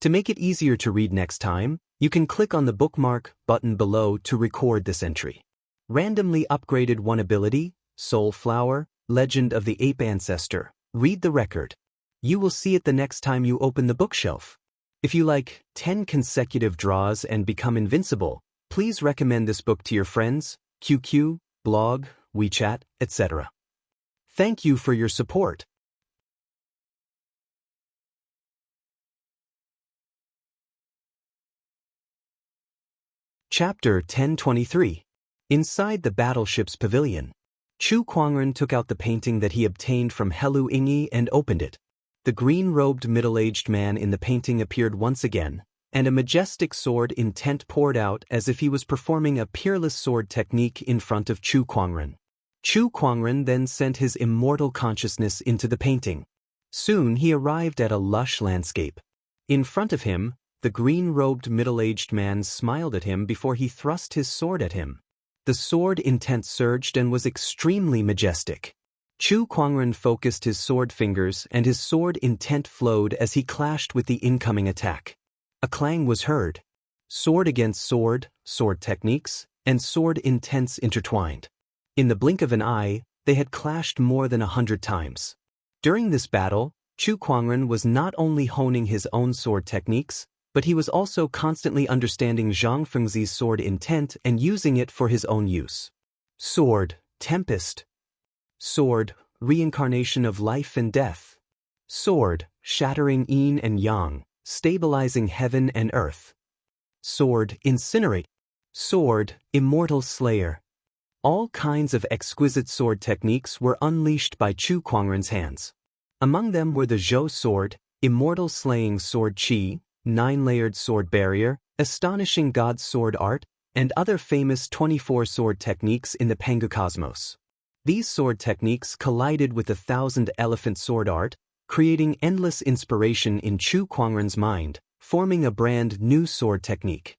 To make it easier to read next time, you can click on the bookmark button below to record this entry. Randomly upgraded 1 ability, Soul Flower, Legend of the Ape Ancestor. Read the record. You will see it the next time you open the bookshelf. If you like 10 consecutive draws and become invincible, please recommend this book to your friends, QQ, blog, WeChat, etc. Thank you for your support. Chapter 1023. Inside the battleship's pavilion. Chu Kuangren took out the painting that he obtained from Helu Ingi and opened it. The green-robed middle-aged man in the painting appeared once again, and a majestic sword intent poured out as if he was performing a peerless sword technique in front of Chu Kuangren. Chu Kuangren then sent his immortal consciousness into the painting. Soon he arrived at a lush landscape. In front of him, the green-robed middle-aged man smiled at him before he thrust his sword at him. The sword intent surged and was extremely majestic. Chu Kuangren focused his sword fingers and his sword intent flowed as he clashed with the incoming attack. A clang was heard. Sword against sword, sword techniques, and sword intents intertwined. In the blink of an eye, they had clashed more than 100 times. During this battle, Chu Kuangren was not only honing his own sword techniques, but he was also constantly understanding Zhang Fengzi's sword intent and using it for his own use. Sword, Tempest. Sword, Reincarnation of life and death. Sword, Shattering yin and yang, stabilizing heaven and earth. Sword, Incinerate. Sword, Immortal Slayer. All kinds of exquisite sword techniques were unleashed by Chu Kuangren's hands. Among them were the Zhou sword, Immortal Slaying Sword Qi, 9-layered sword barrier, astonishing god sword art, and other famous 24 sword techniques in the Pengu cosmos. These sword techniques collided with the 1,000-elephant sword art, creating endless inspiration in Chu Kuangren's mind, forming a brand new sword technique.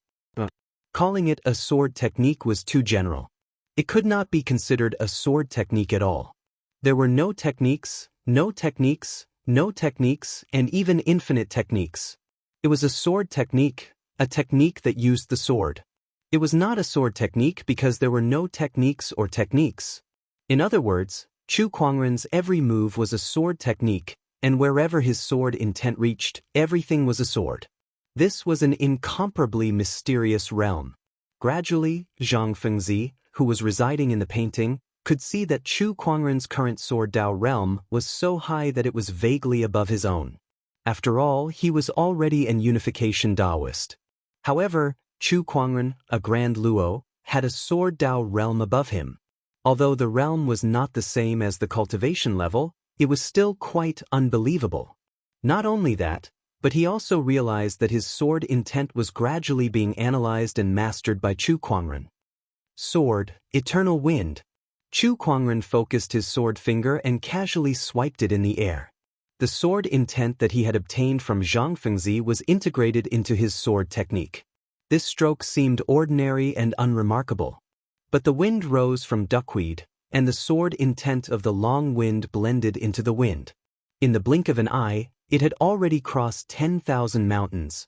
Calling it a sword technique was too general. It could not be considered a sword technique at all. There were no techniques, no techniques, no techniques, and even infinite techniques. It was a sword technique, a technique that used the sword. It was not a sword technique because there were no techniques or techniques. In other words, Chu Kuangren's every move was a sword technique, and wherever his sword intent reached, everything was a sword. This was an incomparably mysterious realm. Gradually, Zhang Fengzi, who was residing in the painting, could see that Chu Kuangren's current sword Dao realm was so high that it was vaguely above his own. After all, he was already an unification Daoist. However, Chu Kuangren, a Grand Luo, had a sword Dao realm above him. Although the realm was not the same as the cultivation level, it was still quite unbelievable. Not only that, but he also realized that his sword intent was gradually being analyzed and mastered by Chu Kuangren. Sword, Eternal Wind. Chu Kuangren focused his sword finger and casually swiped it in the air. The sword intent that he had obtained from Zhang Fengzi was integrated into his sword technique. This stroke seemed ordinary and unremarkable. But the wind rose from duckweed, and the sword intent of the long wind blended into the wind. In the blink of an eye, it had already crossed 10,000 mountains.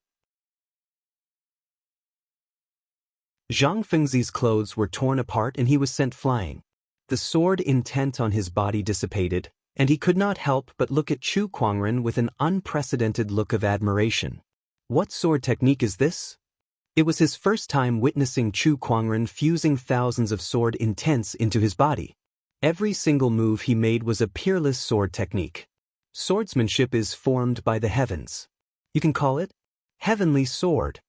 Zhang Fengzi's clothes were torn apart and he was sent flying. The sword intent on his body dissipated, and he could not help but look at Chu Kuangren with an unprecedented look of admiration. What sword technique is this? It was his first time witnessing Chu Kuangren fusing thousands of sword intents into his body. Every single move he made was a peerless sword technique. Swordsmanship is formed by the heavens. You can call it heavenly sword.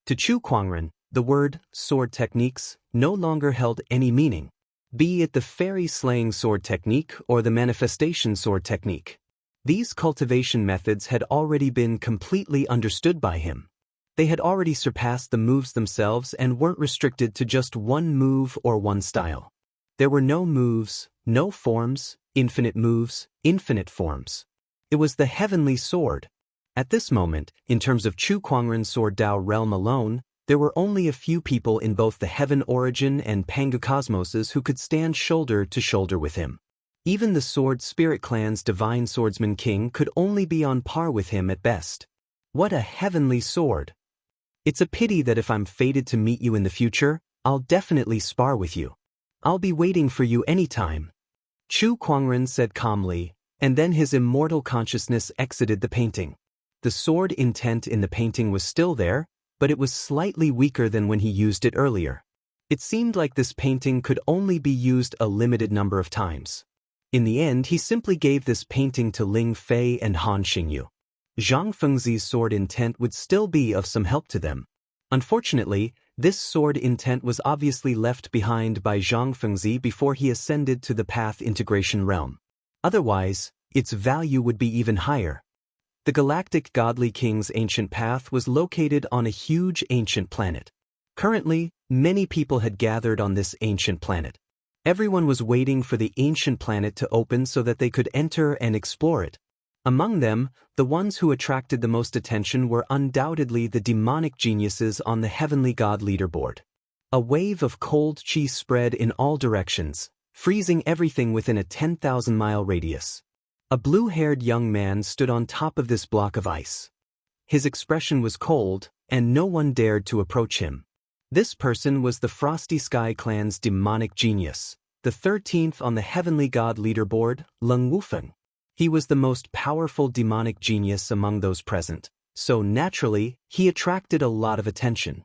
To Chu Kuangren, the word sword techniques no longer held any meaning, be it the fairy slaying sword technique or the manifestation sword technique. These cultivation methods had already been completely understood by him. They had already surpassed the moves themselves and weren't restricted to just one move or one style. There were no moves, no forms, infinite moves, infinite forms. It was the heavenly sword. At this moment, in terms of Chu Kuangren's sword Dao realm alone, there were only a few people in both the Heaven Origin and Pangu Cosmoses who could stand shoulder to shoulder with him. Even the Sword Spirit Clan's Divine Swordsman King could only be on par with him at best. What a heavenly sword! It's a pity that if I'm fated to meet you in the future, I'll definitely spar with you. I'll be waiting for you anytime. Chu Kuangren said calmly, and then his immortal consciousness exited the painting. The sword intent in the painting was still there, but it was slightly weaker than when he used it earlier. It seemed like this painting could only be used a limited number of times. In the end, he simply gave this painting to Ling Fei and Han Xingyu. Zhang Fengzi's sword intent would still be of some help to them. Unfortunately, this sword intent was obviously left behind by Zhang Fengzi before he ascended to the path integration realm. Otherwise, its value would be even higher. The Galactic Godly King's ancient path was located on a huge ancient planet. Currently, many people had gathered on this ancient planet. Everyone was waiting for the ancient planet to open so that they could enter and explore it. Among them, the ones who attracted the most attention were undoubtedly the demonic geniuses on the Heavenly God leaderboard. A wave of cold chi spread in all directions, freezing everything within a 10,000-mile radius. A blue-haired young man stood on top of this block of ice. His expression was cold, and no one dared to approach him. This person was the Frosty Sky Clan's demonic genius, the 13th on the Heavenly God leaderboard, Leng Wufeng. He was the most powerful demonic genius among those present, so naturally, he attracted a lot of attention.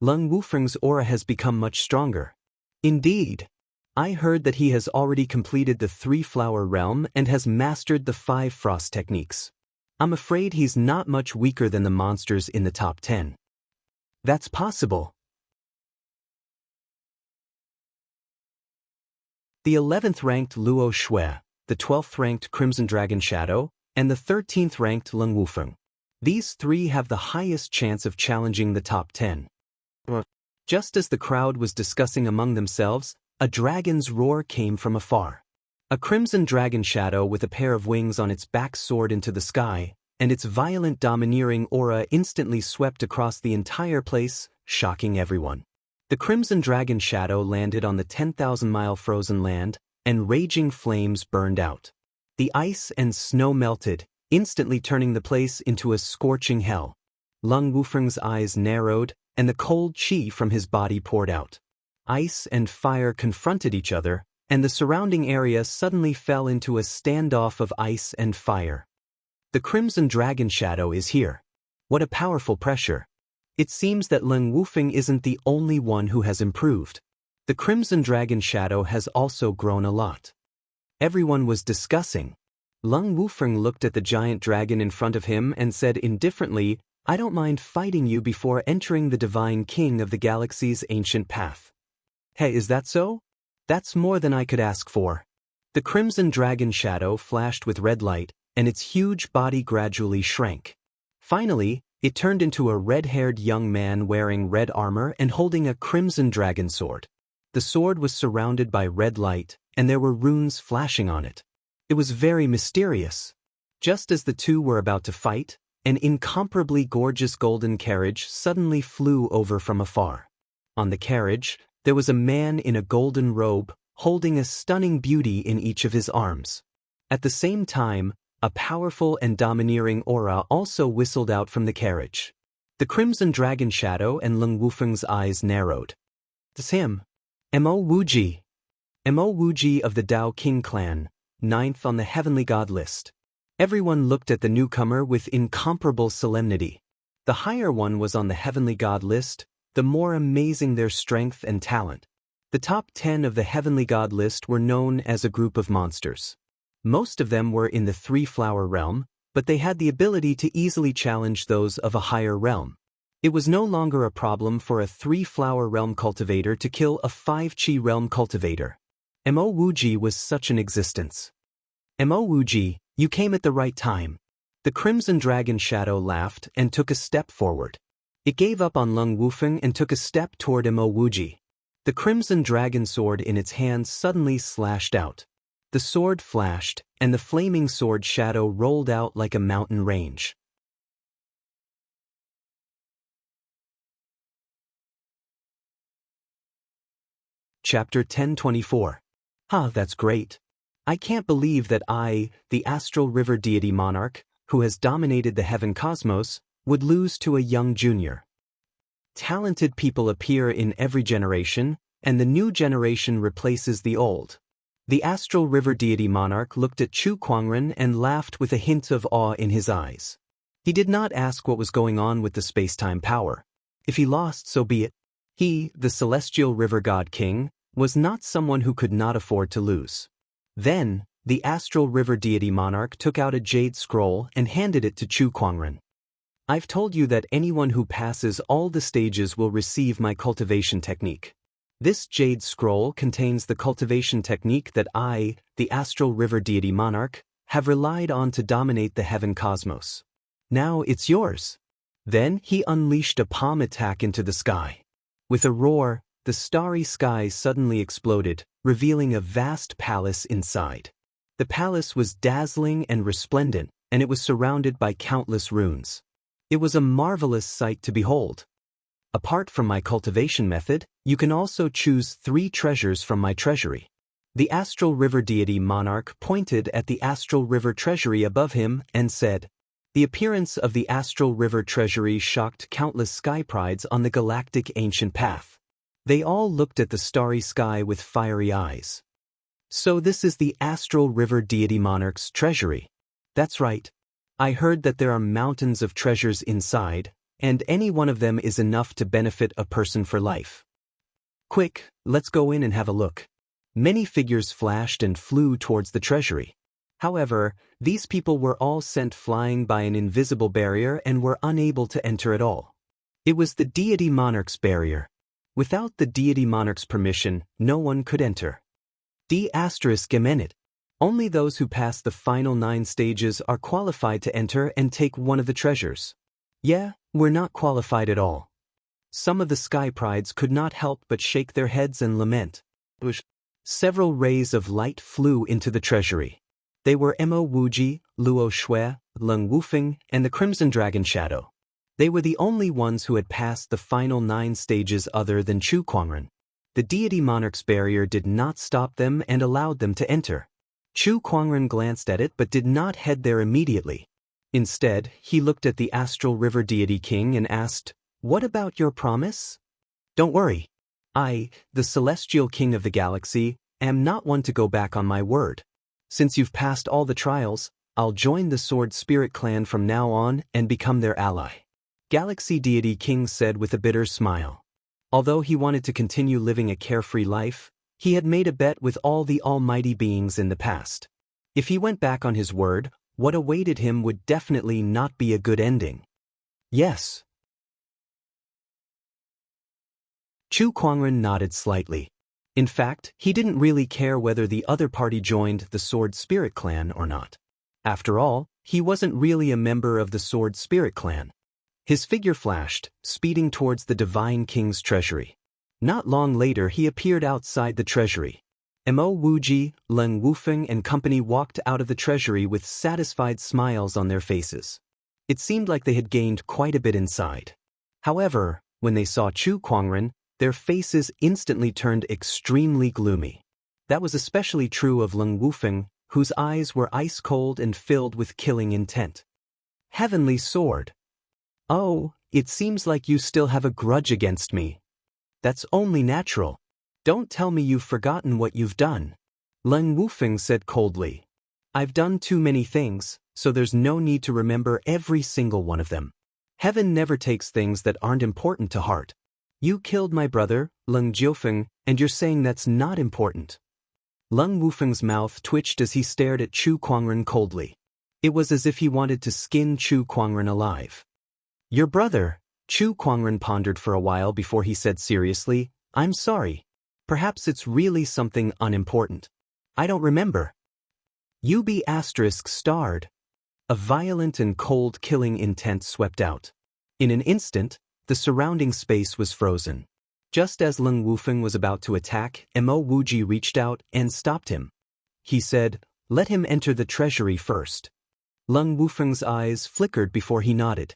Leng Wufeng's aura has become much stronger. Indeed, I heard that he has already completed the 3-flower realm and has mastered the 5 frost techniques. I'm afraid he's not much weaker than the monsters in the top 10. That's possible. The 11th ranked Luo Shui, the 12th ranked Crimson Dragon Shadow, and the 13th ranked Leng Wufeng. These 3 have the highest chance of challenging the top 10. Just as the crowd was discussing among themselves, a dragon's roar came from afar. A Crimson Dragon Shadow with a pair of wings on its back soared into the sky, and its violent domineering aura instantly swept across the entire place, shocking everyone. The Crimson Dragon Shadow landed on the 10,000-mile frozen land, and raging flames burned out. The ice and snow melted, instantly turning the place into a scorching hell. Leng Wufeng's eyes narrowed, and the cold chi from his body poured out. Ice and fire confronted each other, and the surrounding area suddenly fell into a standoff of ice and fire. The Crimson Dragon Shadow is here. What a powerful pressure. It seems that Leng Wufeng isn't the only one who has improved. The Crimson Dragon Shadow has also grown a lot. Everyone was discussing. Leng Wufeng looked at the giant dragon in front of him and said indifferently, "I don't mind fighting you before entering the Divine King of the Galaxy's ancient path." Hey, is that so? That's more than I could ask for. The Crimson Dragon Shadow flashed with red light, and its huge body gradually shrank. Finally, it turned into a red-haired young man wearing red armor and holding a crimson dragon sword. The sword was surrounded by red light, and there were runes flashing on it. It was very mysterious. Just as the two were about to fight, an incomparably gorgeous golden carriage suddenly flew over from afar. On the carriage, there was a man in a golden robe, holding a stunning beauty in each of his arms. At the same time, a powerful and domineering aura also whistled out from the carriage. The Crimson Dragon Shadow and Leng Wufeng's eyes narrowed. It's him. Mo Wuji. Mo Wuji of the Dao King clan, 9th on the Heavenly God list. Everyone looked at the newcomer with incomparable solemnity. The higher one was on the heavenly god list, the more amazing their strength and talent. The top 10 of the heavenly god list were known as a group of monsters. Most of them were in the three-flower realm, but they had the ability to easily challenge those of a higher realm. It was no longer a problem for a three-flower realm cultivator to kill a 5-chi realm cultivator. Mo Wuji was such an existence. Mo Wuji, you came at the right time. The Crimson Dragon Shadow laughed and took a step forward. It gave up on Lung Wufeng and took a step toward Mo Wuji. The Crimson Dragon sword in its hand suddenly slashed out. The sword flashed, and the flaming sword shadow rolled out like a mountain range. Chapter 1024. That's great. I can't believe that I, the Astral River Deity Monarch, who has dominated the heaven cosmos, would lose to a young junior. Talented people appear in every generation, and the new generation replaces the old. The Astral River Deity Monarch looked at Chu Kuangren and laughed with a hint of awe in his eyes. He did not ask what was going on with the space-time power. If he lost, so be it. He, the Celestial River God King, was not someone who could not afford to lose. Then, the Astral River Deity Monarch took out a jade scroll and handed it to Chu Kuangren. I've told you that anyone who passes all the stages will receive my cultivation technique. This jade scroll contains the cultivation technique that I, the Astral River Deity Monarch, have relied on to dominate the heaven cosmos. Now it's yours. Then he unleashed a palm attack into the sky. With a roar, the starry sky suddenly exploded, revealing a vast palace inside. The palace was dazzling and resplendent, and it was surrounded by countless runes. It was a marvelous sight to behold. Apart from my cultivation method, you can also choose 3 treasures from my treasury. The Astral River Deity Monarch pointed at the Astral River Treasury above him and said, "The appearance of the Astral River Treasury shocked countless sky prides on the galactic ancient path. They all looked at the starry sky with fiery eyes. So this is the Astral River Deity Monarch's treasury. That's right. I heard that there are mountains of treasures inside, and any one of them is enough to benefit a person for life. Quick, let's go in and have a look." Many figures flashed and flew towards the treasury. However, these people were all sent flying by an invisible barrier and were unable to enter at all. It was the Deity Monarch's barrier. Without the Deity Monarch's permission, no one could enter. D****. Only those who pass the final 9 stages are qualified to enter and take one of the treasures. Yeah, we're not qualified at all. Some of the sky prides could not help but shake their heads and lament. Several rays of light flew into the treasury. They were Mo Wuji, Luo Shui, Lung Wufeng, and the Crimson Dragon Shadow. They were the only ones who had passed the final 9 stages other than Chu Kuangren. The Deity Monarch's barrier did not stop them and allowed them to enter. Chu Kuangren glanced at it but did not head there immediately. Instead, he looked at the Astral River Deity King and asked, "What about your promise?" "Don't worry. I, the Celestial King of the Galaxy, am not one to go back on my word. Since you've passed all the trials, I'll join the Sword Spirit clan from now on and become their ally," Galaxy Deity King said with a bitter smile. Although he wanted to continue living a carefree life, he had made a bet with all the almighty beings in the past. If he went back on his word, what awaited him would definitely not be a good ending. Yes. Chu Kuangren nodded slightly. In fact, he didn't really care whether the other party joined the Sword Spirit clan or not. After all, he wasn't really a member of the Sword Spirit clan. His figure flashed, speeding towards the Divine King's treasury. Not long later he appeared outside the treasury. Mo Wuji, Lung Wufeng and company walked out of the treasury with satisfied smiles on their faces. It seemed like they had gained quite a bit inside. However, when they saw Chu Kuangren, their faces instantly turned extremely gloomy. That was especially true of Lung Wufeng, whose eyes were ice-cold and filled with killing intent. Heavenly Sword. Oh, it seems like you still have a grudge against me. That's only natural. Don't tell me you've forgotten what you've done. Lung Wufeng said coldly. I've done too many things, so there's no need to remember every single one of them. Heaven never takes things that aren't important to heart. You killed my brother, Leng Jiufeng, and you're saying that's not important. Leng Wufeng's mouth twitched as he stared at Chu Kuangren coldly. It was as if he wanted to skin Chu Kuangren alive. Your brother, Chu Kuangren pondered for a while before he said seriously, I'm sorry. Perhaps it's really something unimportant. I don't remember. UB** starred. A violent and cold killing intent swept out. In an instant, the surrounding space was frozen. Just as Leng Wufeng was about to attack, Mo Wuji reached out and stopped him. He said, let him enter the treasury first. Leng Wufeng's eyes flickered before he nodded.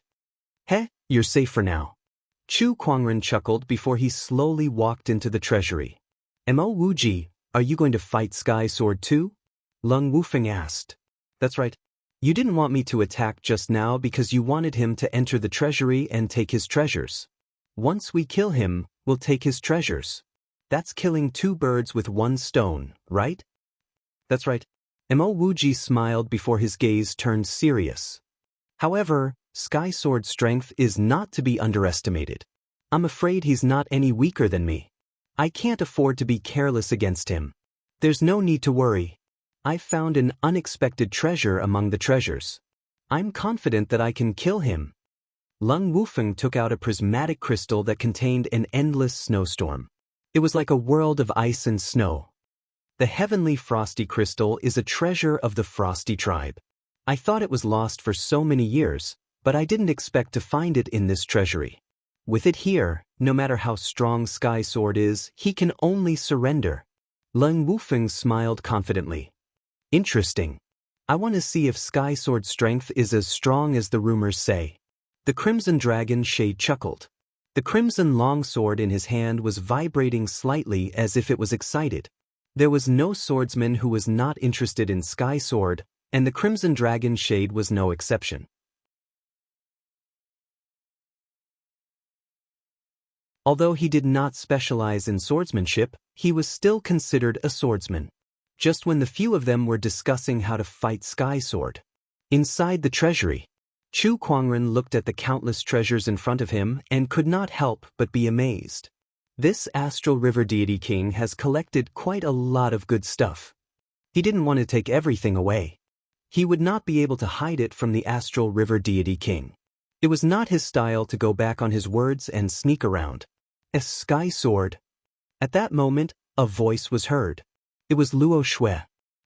Heh, you're safe for now. Chu Kuangren chuckled before he slowly walked into the treasury. Mo Wuji, are you going to fight Sky Sword too? Leng Wufeng asked. That's right. You didn't want me to attack just now because you wanted him to enter the treasury and take his treasures. Once we kill him, we'll take his treasures. That's killing two birds with one stone, right? That's right. Mo Wuji smiled before his gaze turned serious. However, Sky Sword's strength is not to be underestimated. I'm afraid he's not any weaker than me. I can't afford to be careless against him. There's no need to worry. I've found an unexpected treasure among the treasures. I'm confident that I can kill him. Leng Wufeng took out a prismatic crystal that contained an endless snowstorm. It was like a world of ice and snow. The heavenly frosty crystal is a treasure of the Frosty tribe. I thought it was lost for so many years, but I didn't expect to find it in this treasury. With it here, no matter how strong Sky Sword is, he can only surrender. Leng Wufeng smiled confidently. Interesting. I want to see if Sky Sword's strength is as strong as the rumors say. The Crimson Dragon Shade chuckled. The crimson longsword in his hand was vibrating slightly as if it was excited. There was no swordsman who was not interested in Sky Sword, and the Crimson Dragon Shade was no exception. Although he did not specialize in swordsmanship, he was still considered a swordsman. Just when the few of them were discussing how to fight Sky Sword. Inside the treasury, Chu Kuangren looked at the countless treasures in front of him and could not help but be amazed. This Astral River Deity King has collected quite a lot of good stuff. He didn't want to take everything away. He would not be able to hide it from the Astral River Deity King. It was not his style to go back on his words and sneak around. A Sky Sword. At that moment, a voice was heard. It was Luo Shui.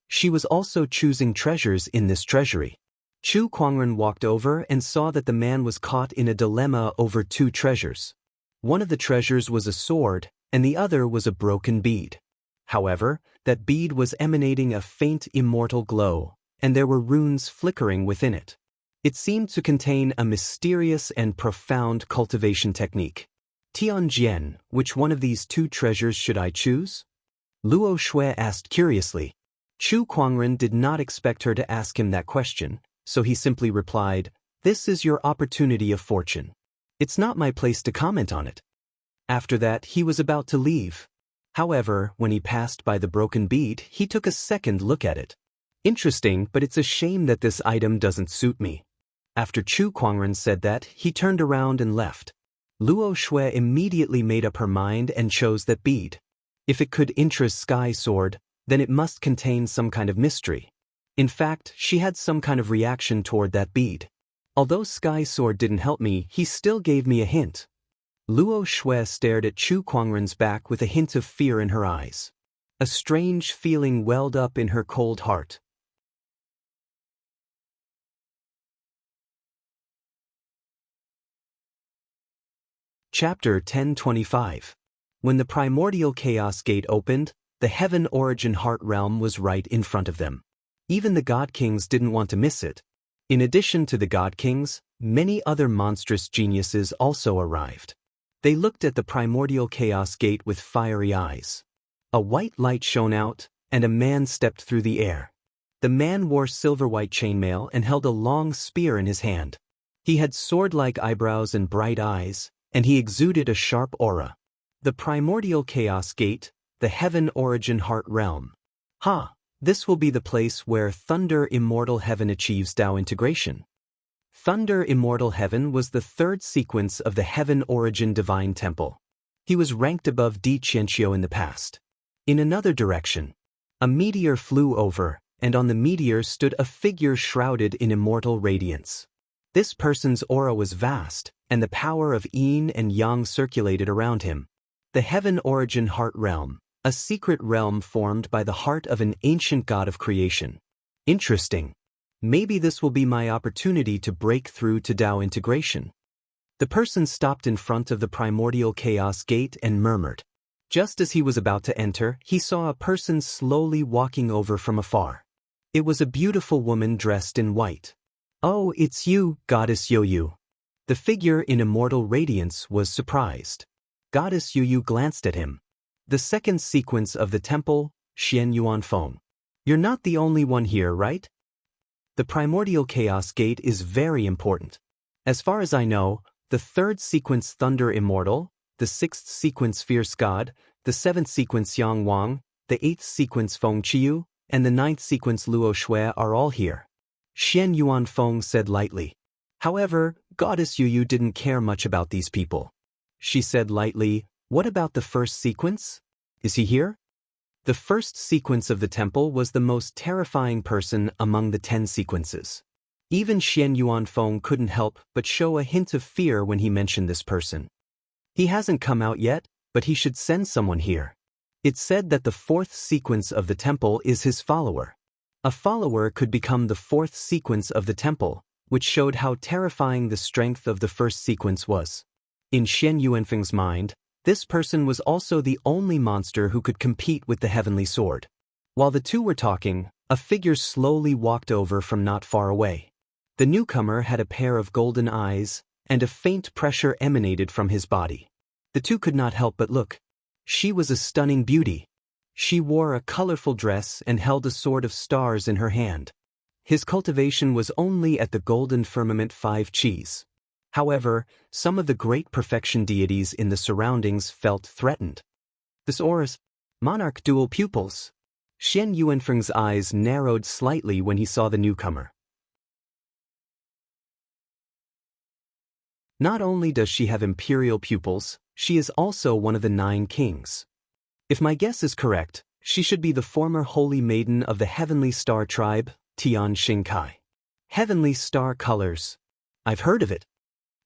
She was also choosing treasures in this treasury. Chu Kuangren walked over and saw that the man was caught in a dilemma over two treasures. One of the treasures was a sword, and the other was a broken bead. However, that bead was emanating a faint immortal glow, and there were runes flickering within it. It seemed to contain a mysterious and profound cultivation technique. Tianjian, which one of these two treasures should I choose? Luo Shui asked curiously. Chu Kuangren did not expect her to ask him that question, so he simply replied, "This is your opportunity of fortune. It's not my place to comment on it." After that, he was about to leave. However, when he passed by the broken bead, he took a second look at it. Interesting, but it's a shame that this item doesn't suit me. After Chu Kuangren said that, he turned around and left. Luo Shui immediately made up her mind and chose that bead. If it could interest Sky Sword, then it must contain some kind of mystery. In fact, she had some kind of reaction toward that bead. Although Sky Sword didn't help me, he still gave me a hint. Luo Shui stared at Chu Kuangren's back with a hint of fear in her eyes. A strange feeling welled up in her cold heart. Chapter 1025. When the primordial chaos gate opened, the Heaven Origin Heart Realm was right in front of them. Even the God Kings didn't want to miss it. In addition to the God Kings, many other monstrous geniuses also arrived. They looked at the primordial chaos gate with fiery eyes. A white light shone out, and a man stepped through the air. The man wore silver-white chainmail and held a long spear in his hand. He had sword-like eyebrows and bright eyes, and he exuded a sharp aura. The primordial chaos gate, the Heaven Origin Heart Realm. This will be the place where Thunder Immortal Heaven achieves Tao integration. Thunder Immortal Heaven was the third sequence of the Heaven Origin Divine Temple. He was ranked above Di Ciencio in the past. In another direction, a meteor flew over, and on the meteor stood a figure shrouded in immortal radiance. This person's aura was vast, and the power of yin and yang circulated around him. The Heaven Origin Heart Realm, a secret realm formed by the heart of an ancient god of creation. Interesting. Maybe this will be my opportunity to break through to Tao integration. The person stopped in front of the primordial chaos gate and murmured. Just as he was about to enter, he saw a person slowly walking over from afar. It was a beautiful woman dressed in white. "Oh, it's you, Goddess Yoyu." The figure in immortal radiance was surprised. Goddess Yoyu glanced at him. The second sequence of the temple, Xian Yuan Feng. "You're not the only one here, right?" The primordial chaos gate is very important. As far as I know, the third sequence Thunder Immortal, the sixth sequence Fierce God, the seventh sequence Yang Wang, the eighth sequence Feng Qiu, and the ninth sequence Luo Shui are all here. Xian Yuan Feng said lightly. However, Goddess Yuyu didn't care much about these people. She said lightly, "What about the first sequence? Is he here?" The first sequence of the temple was the most terrifying person among the 10 sequences. Even Xian Yuan Feng couldn't help but show a hint of fear when he mentioned this person. He hasn't come out yet, but he should send someone here. It's said that the fourth sequence of the temple is his follower. A follower could become the fourth sequence of the temple, which showed how terrifying the strength of the first sequence was. In Xian Yuanfeng's mind, this person was also the only monster who could compete with the heavenly sword. While the two were talking, a figure slowly walked over from not far away. The newcomer had a pair of golden eyes, and a faint pressure emanated from his body. The two could not help but look. She was a stunning beauty. She wore a colorful dress and held a sword of stars in her hand. His cultivation was only at the golden firmament 5 Qis. However, some of the great perfection deities in the surroundings felt threatened. This aura's monarch dual pupils. Xian Yuanfeng's eyes narrowed slightly when he saw the newcomer. Not only does she have imperial pupils, she is also one of the 9 kings. If my guess is correct, she should be the former holy maiden of the Heavenly Star tribe, Tian Xingkai. Heavenly Star colors. I've heard of it.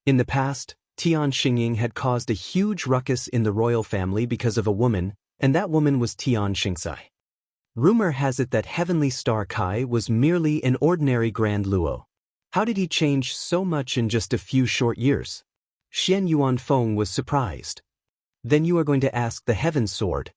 In the past, Tian Xingying had caused a huge ruckus in the royal family because of a woman, and that woman was Tian Xingcai. Rumor has it that Heavenly Star Kai was merely an ordinary Grand Luo. How did he change so much in just a few short years? Xian Yuan Feng was surprised. Then you are going to ask the Heaven Sword.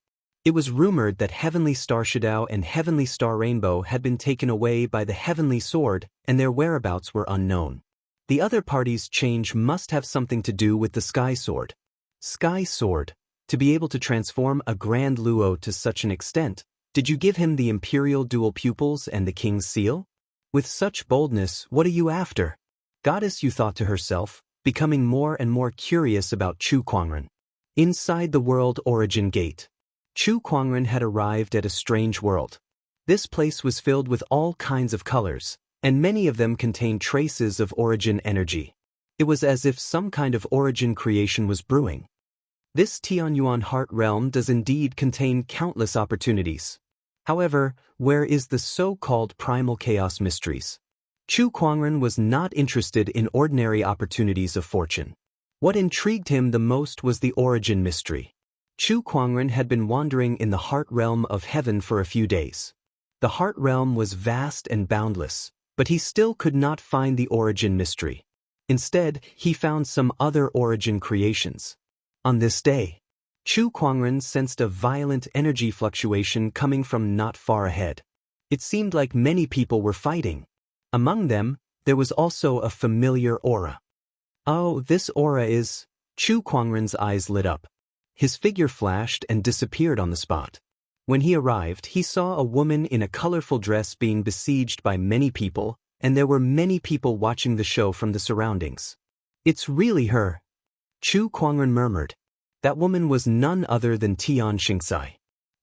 It was rumored that Heavenly Star Shadow and Heavenly Star Rainbow had been taken away by the Heavenly Sword, and their whereabouts were unknown. The other party's change must have something to do with the Sky Sword. Sky Sword. To be able to transform a Grand Luo to such an extent, did you give him the Imperial Dual Pupils and the King's Seal? With such boldness, what are you after? Goddess, you thought to herself, becoming more and more curious about Chu Kuangren. Inside the World Origin Gate, Chu Kuangren had arrived at a strange world. This place was filled with all kinds of colors, and many of them contained traces of origin energy. It was as if some kind of origin creation was brewing. This Tianyuan Heart Realm does indeed contain countless opportunities. However, where is the so-called primal chaos mysteries? Chu Kuangren was not interested in ordinary opportunities of fortune. What intrigued him the most was the origin mystery. Chu Kuangren had been wandering in the Heart Realm of Heaven for a few days. The Heart Realm was vast and boundless, but he still could not find the origin mystery. Instead, he found some other origin creations. On this day, Chu Kuangren sensed a violent energy fluctuation coming from not far ahead. It seemed like many people were fighting. Among them, there was also a familiar aura. Oh, this aura is... Chu Kuangren's eyes lit up. His figure flashed and disappeared on the spot. When he arrived, he saw a woman in a colorful dress being besieged by many people, and there were many people watching the show from the surroundings. It's really her. Chu Kuangren murmured. That woman was none other than Tian Xingcai.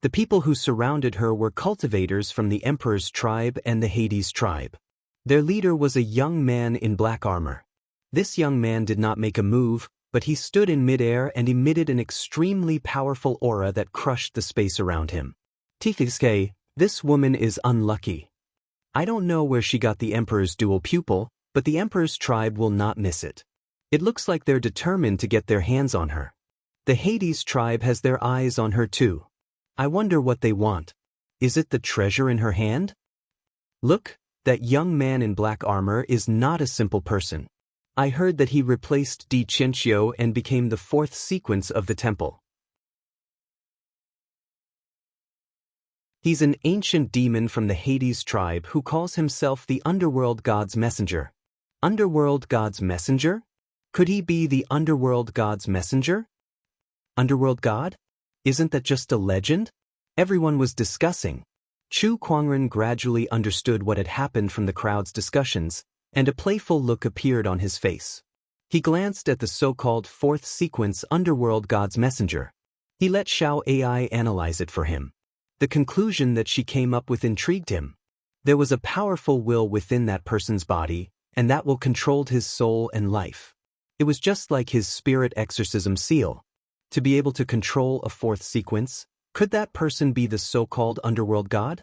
The people who surrounded her were cultivators from the Emperor's tribe and the Hades tribe. Their leader was a young man in black armor. This young man did not make a move, but he stood in midair and emitted an extremely powerful aura that crushed the space around him. Tifiske, this woman is unlucky. I don't know where she got the Emperor's dual pupil, but the Emperor's tribe will not miss it. It looks like they're determined to get their hands on her. The Hades tribe has their eyes on her too. I wonder what they want. Is it the treasure in her hand? Look, that young man in black armor is not a simple person. I heard that he replaced Di Ciencio and became the fourth sequence of the temple. He's an ancient demon from the Hades tribe who calls himself the Underworld God's Messenger. Underworld God's Messenger? Could he be the Underworld God's Messenger? Underworld God? Isn't that just a legend? Everyone was discussing. Chu Kuangren gradually understood what had happened from the crowd's discussions, and a playful look appeared on his face. He glanced at the so-called fourth sequence Underworld God's Messenger. He let Xiao AI analyze it for him. The conclusion that she came up with intrigued him. There was a powerful will within that person's body, and that will controlled his soul and life. It was just like his spirit exorcism seal. To be able to control a fourth sequence, could that person be the so-called Underworld God?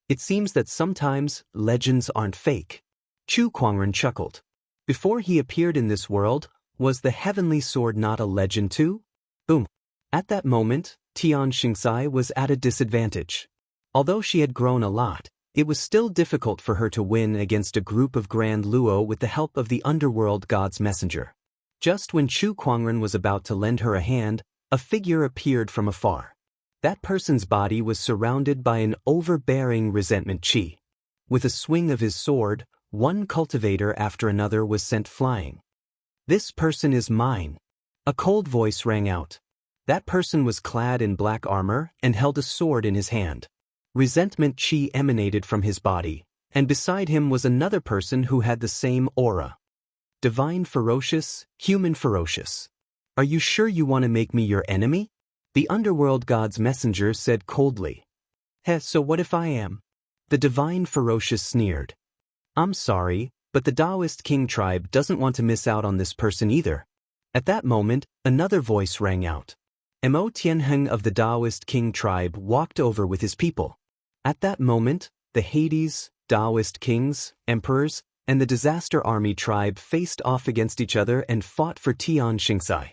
It seems that sometimes legends aren't fake. Chu Kuangren chuckled. Before he appeared in this world, was the heavenly sword not a legend too? Boom. At that moment, Tian Xingxai was at a disadvantage. Although she had grown a lot, it was still difficult for her to win against a group of Grand Luo with the help of the Underworld God's Messenger. Just when Chu Kuangren was about to lend her a hand, a figure appeared from afar. That person's body was surrounded by an overbearing resentment chi. With a swing of his sword, one cultivator after another was sent flying. This person is mine. A cold voice rang out. That person was clad in black armor and held a sword in his hand. Resentment chi emanated from his body, and beside him was another person who had the same aura. Divine ferocious, human ferocious. Are you sure you want to make me your enemy? The Underworld God's Messenger said coldly. So what if I am? The Divine Ferocious sneered. I'm sorry, but the Taoist King tribe doesn't want to miss out on this person either. At that moment, another voice rang out. Mo Tianheng of the Taoist King tribe walked over with his people. At that moment, the Hades, Taoist kings, emperors, and the Disaster Army tribe faced off against each other and fought for Tian Xingxai.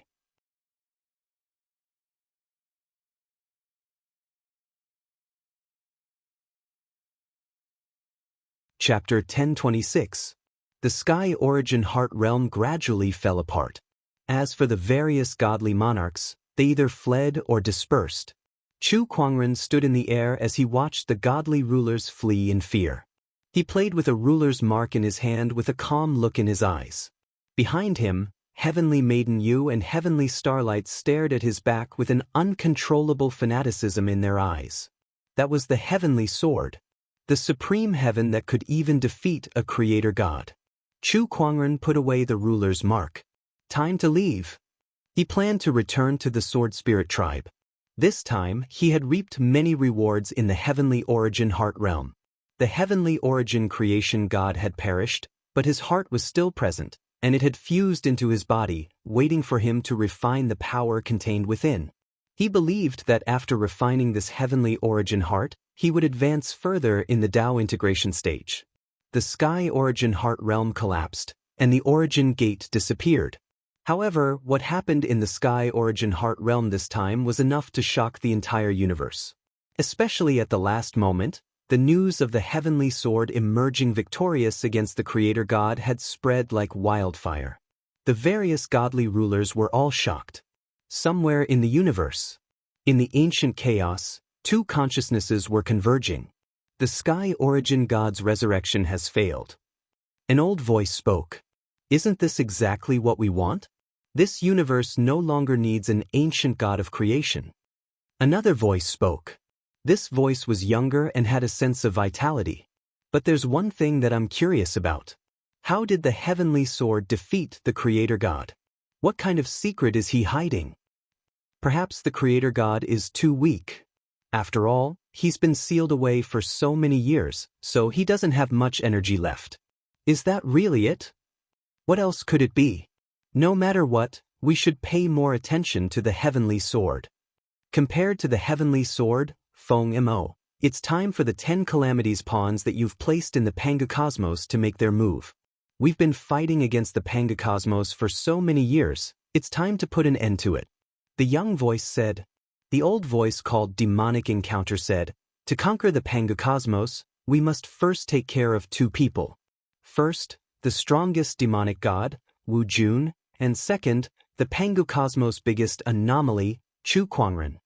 Chapter 1026. The Sky Origin Heart Realm gradually fell apart. As for the various godly monarchs, they either fled or dispersed. Chu Kuangren stood in the air as he watched the godly rulers flee in fear. He played with a ruler's mark in his hand with a calm look in his eyes. Behind him, Heavenly Maiden Yu and Heavenly Starlight stared at his back with an uncontrollable fanaticism in their eyes. That was the Heavenly Sword. The supreme heaven that could even defeat a creator god. Chu Kuangren put away the ruler's mark. Time to leave. He planned to return to the Sword Spirit tribe. This time, he had reaped many rewards in the Heavenly Origin Heart Realm. The Heavenly Origin creation god had perished, but his heart was still present, and it had fused into his body, waiting for him to refine the power contained within. He believed that after refining this Heavenly Origin heart, he would advance further in the Tao integration stage. The Sky Origin Heart Realm collapsed, and the Origin Gate disappeared. However, what happened in the Sky Origin Heart Realm this time was enough to shock the entire universe. Especially at the last moment, the news of the Heavenly Sword emerging victorious against the Creator God had spread like wildfire. The various godly rulers were all shocked. Somewhere in the universe, in the ancient chaos, two consciousnesses were converging. The Sky Origin God's resurrection has failed. An old voice spoke. Isn't this exactly what we want? This universe no longer needs an ancient god of creation. Another voice spoke. This voice was younger and had a sense of vitality. But there's one thing that I'm curious about. How did the Heavenly Sword defeat the Creator God? What kind of secret is he hiding? Perhaps the Creator God is too weak. After all, he's been sealed away for so many years, so he doesn't have much energy left. Is that really it? What else could it be? No matter what, we should pay more attention to the heavenly sword. Compared to the heavenly sword, Feng Mo, it's time for the 10 calamities pawns that you've placed in the Pangacosmos to make their move. We've been fighting against the Pangacosmos for so many years, it's time to put an end to it. The young voice said. The old voice called Demonic Encounter said, to conquer the Pangacosmos, we must first take care of 2 people. First, the strongest demonic god, Wu Jun, and second, the Pangacosmos' biggest anomaly, Chu Kuangren.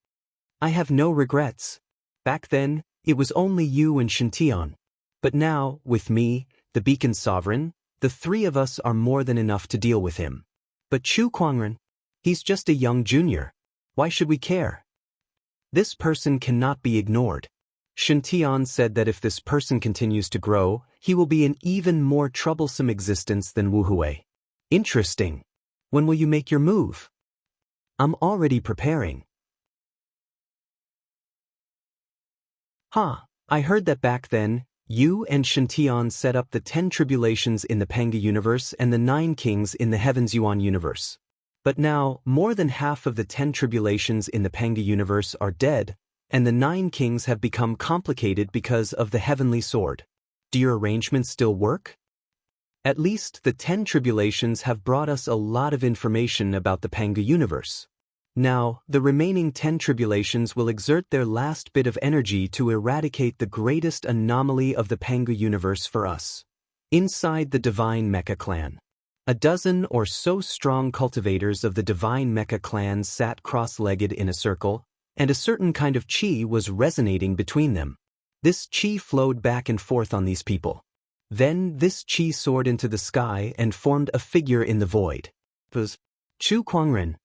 I have no regrets. Back then, it was only you and Shintian. But now, with me, the Beacon Sovereign, the 3 of us are more than enough to deal with him. But Chu Kuangren, he's just a young junior. Why should we care? This person cannot be ignored. Shintian said that if this person continues to grow, he will be an even more troublesome existence than Wu Hui. Interesting. When will you make your move? I'm already preparing. I heard that back then, you and Shintian set up the 10 tribulations in the Panga universe and the 9 kings in the Heavens Yuan universe. But now, more than half of the 10 tribulations in the Panga universe are dead, and the 9 kings have become complicated because of the heavenly sword. Do your arrangements still work? At least the 10 tribulations have brought us a lot of information about the Panga universe. Now, the remaining 10 tribulations will exert their last bit of energy to eradicate the greatest anomaly of the Panga universe for us. Inside the Divine Mecha Clan. A dozen or so strong cultivators of the Divine Mecha Clan sat cross-legged in a circle, and a certain kind of chi was resonating between them. This chi flowed back and forth on these people. Then this chi soared into the sky and formed a figure in the void. It was Chu Kuangren.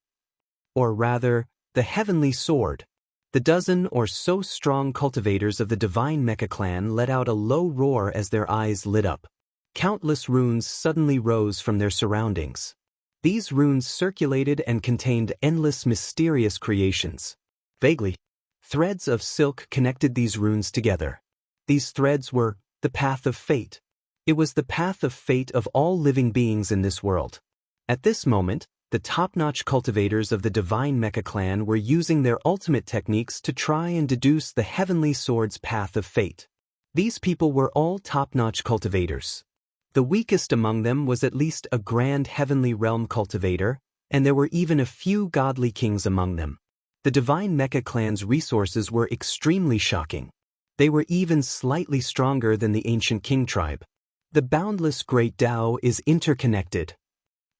Or rather, the heavenly sword. The dozen or so strong cultivators of the Divine Mecha Clan let out a low roar as their eyes lit up. Countless runes suddenly rose from their surroundings. These runes circulated and contained endless mysterious creations. Vaguely, threads of silk connected these runes together. These threads were the path of fate. It was the path of fate of all living beings in this world. At this moment, the top-notch cultivators of the Divine Mecha Clan were using their ultimate techniques to try and deduce the heavenly sword's path of fate. These people were all top-notch cultivators. The weakest among them was at least a grand heavenly realm cultivator, and there were even a few godly kings among them. The Divine Mecha Clan's resources were extremely shocking. They were even slightly stronger than the ancient king tribe. The boundless great Tao is interconnected.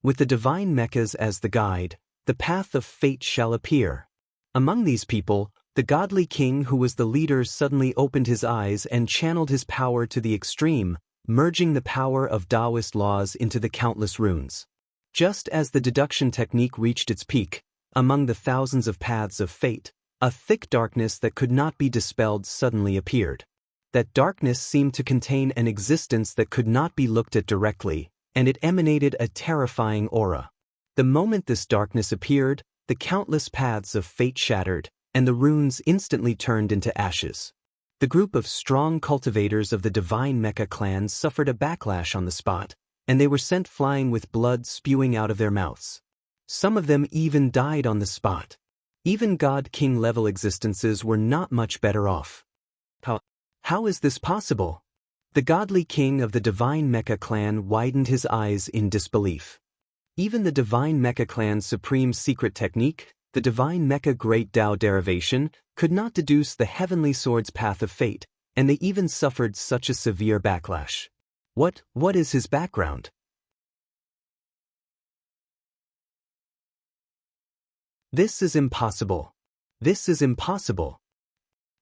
With the divine mechas as the guide, the path of fate shall appear. Among these people, the godly king who was the leader suddenly opened his eyes and channeled his power to the extreme, merging the power of Taoist laws into the countless runes. Just as the deduction technique reached its peak, among the thousands of paths of fate, a thick darkness that could not be dispelled suddenly appeared. That darkness seemed to contain an existence that could not be looked at directly, and it emanated a terrifying aura. The moment this darkness appeared, the countless paths of fate shattered, and the runes instantly turned into ashes. The group of strong cultivators of the Divine Mecha Clan suffered a backlash on the spot, and they were sent flying with blood spewing out of their mouths. Some of them even died on the spot. Even God-King level existences were not much better off. How is this possible? The godly king of the Divine Mecha Clan widened his eyes in disbelief. Even the Divine Mecha Clan's supreme secret technique, the Divine Mecha Great Tao derivation, could not deduce the heavenly sword's path of fate, and they even suffered such a severe backlash. What is his background? This is impossible. This is impossible.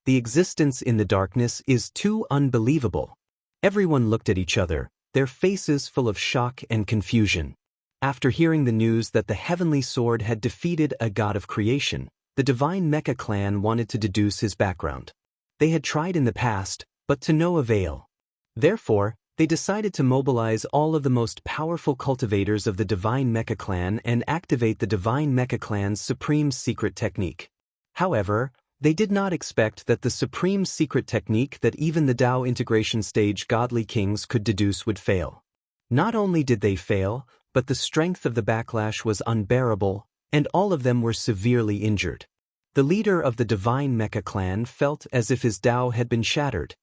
The existence in the darkness is too unbelievable. Everyone looked at each other, their faces full of shock and confusion. After hearing the news that the heavenly sword had defeated a god of creation, the Divine Mecha Clan wanted to deduce his background. They had tried in the past, but to no avail. Therefore, they decided to mobilize all of the most powerful cultivators of the Divine Mecha Clan and activate the Divine Mecha Clan's supreme secret technique. However, they did not expect that the supreme secret technique that even the Tao integration stage godly kings could deduce would fail. Not only did they fail, but the strength of the backlash was unbearable, and all of them were severely injured. The leader of the divine Mecha clan felt as if his Tao had been shattered.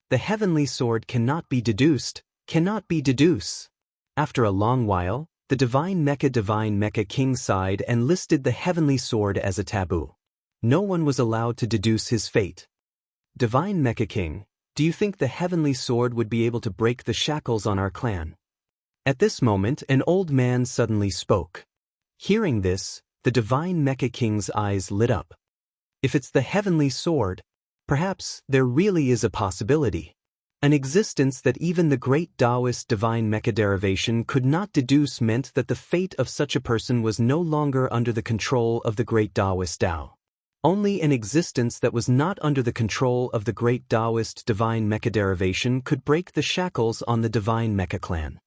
The heavenly sword cannot be deduced, cannot be deduced. After a long while, the divine Mecha king sighed and listed the heavenly sword as a taboo. No one was allowed to deduce his fate. Divine Mecha King, do you think the heavenly sword would be able to break the shackles on our clan? At this moment, an old man suddenly spoke. Hearing this, the divine Mecha King's eyes lit up. If it's the heavenly sword, perhaps there really is a possibility. An existence that even the great Taoist divine Mecha derivation could not deduce meant that the fate of such a person was no longer under the control of the great Taoist Tao. Only an existence that was not under the control of the great Taoist divine Mecha derivation could break the shackles on the divine Mecha clan.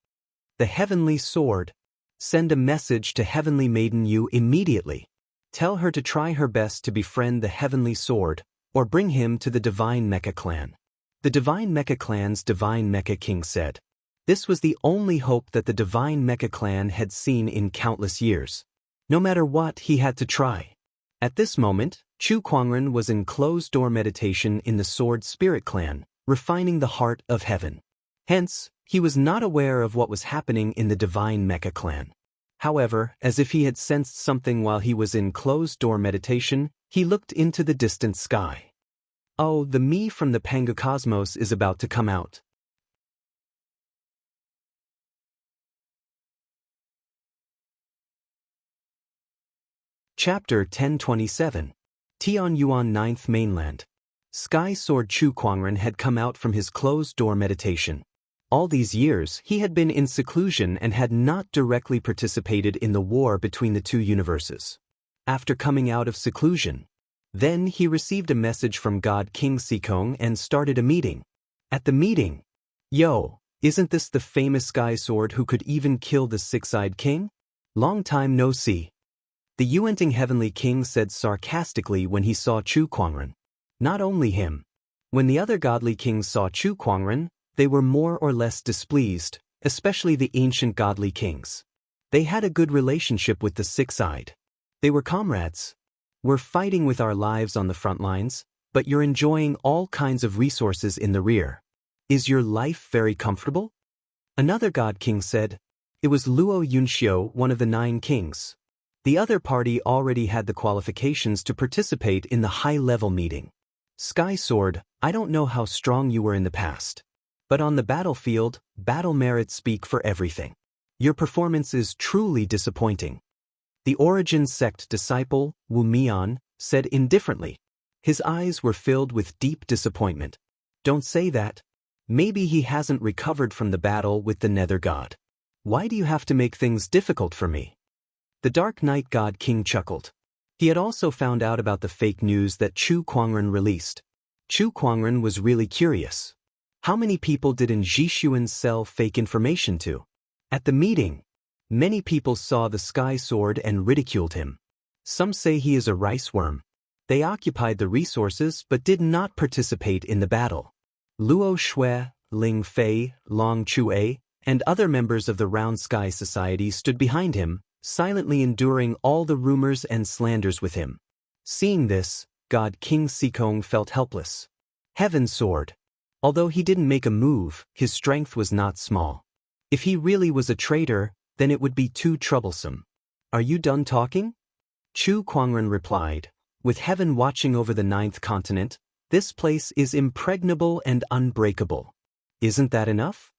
The heavenly sword. Send a message to Heavenly Maiden Yu immediately. Tell her to try her best to befriend the heavenly sword, or bring him to the divine Mecha clan. The divine Mecha clan's divine Mecha King said. This was the only hope that the divine Mecha clan had seen in countless years. No matter what, he had to try. At this moment, Chu Kuangren was in closed-door meditation in the Sword Spirit clan, refining the heart of heaven. Hence, he was not aware of what was happening in the divine Mecha clan. However, as if he had sensed something while he was in closed-door meditation, he looked into the distant sky. Oh, the me from the Pangu Cosmos is about to come out. Chapter 1027. Tian Yuan 9th Mainland. Sky Sword Chu Kuangren had come out from his closed-door meditation. All these years, he had been in seclusion and had not directly participated in the war between the two universes. After coming out of seclusion, then he received a message from God King Sikong and started a meeting. At the meeting, "Yo, isn't this the famous Sky Sword who could even kill the six-eyed king? Long time no see." The Yuanting Heavenly King said sarcastically when he saw Chu Kuangren. Not only him. When the other godly kings saw Chu Kuangren, they were more or less displeased, especially the ancient godly kings. They had a good relationship with the six-eyed. They were comrades. "We're fighting with our lives on the front lines, but you're enjoying all kinds of resources in the rear. Is your life very comfortable?" Another god king said. It was Luo Yunxiu, one of the 9 kings. The other party already had the qualifications to participate in the high-level meeting. "Sky Sword, I don't know how strong you were in the past. But on the battlefield, battle merits speak for everything. Your performance is truly disappointing." The Origin Sect disciple, Wu Mian, said indifferently. His eyes were filled with deep disappointment. "Don't say that. Maybe he hasn't recovered from the battle with the Nether God. Why do you have to make things difficult for me?" The Dark Knight God King chuckled. He had also found out about the fake news that Chu Kuangren released. Chu Kuangren was really curious. How many people did Jixuan sell fake information to? At the meeting, many people saw the Sky Sword and ridiculed him. Some say he is a rice worm. They occupied the resources but did not participate in the battle. Luo Shui, Ling Fei, Long Chue, and other members of the Round Sky Society stood behind him, silently enduring all the rumors and slanders with him. Seeing this, God King Sikong felt helpless. Heaven Sword. Although he didn't make a move, his strength was not small. If he really was a traitor, then it would be too troublesome. "Are you done talking?" Chu Kuangren replied. "With heaven watching over the 9th continent, this place is impregnable and unbreakable. Isn't that enough?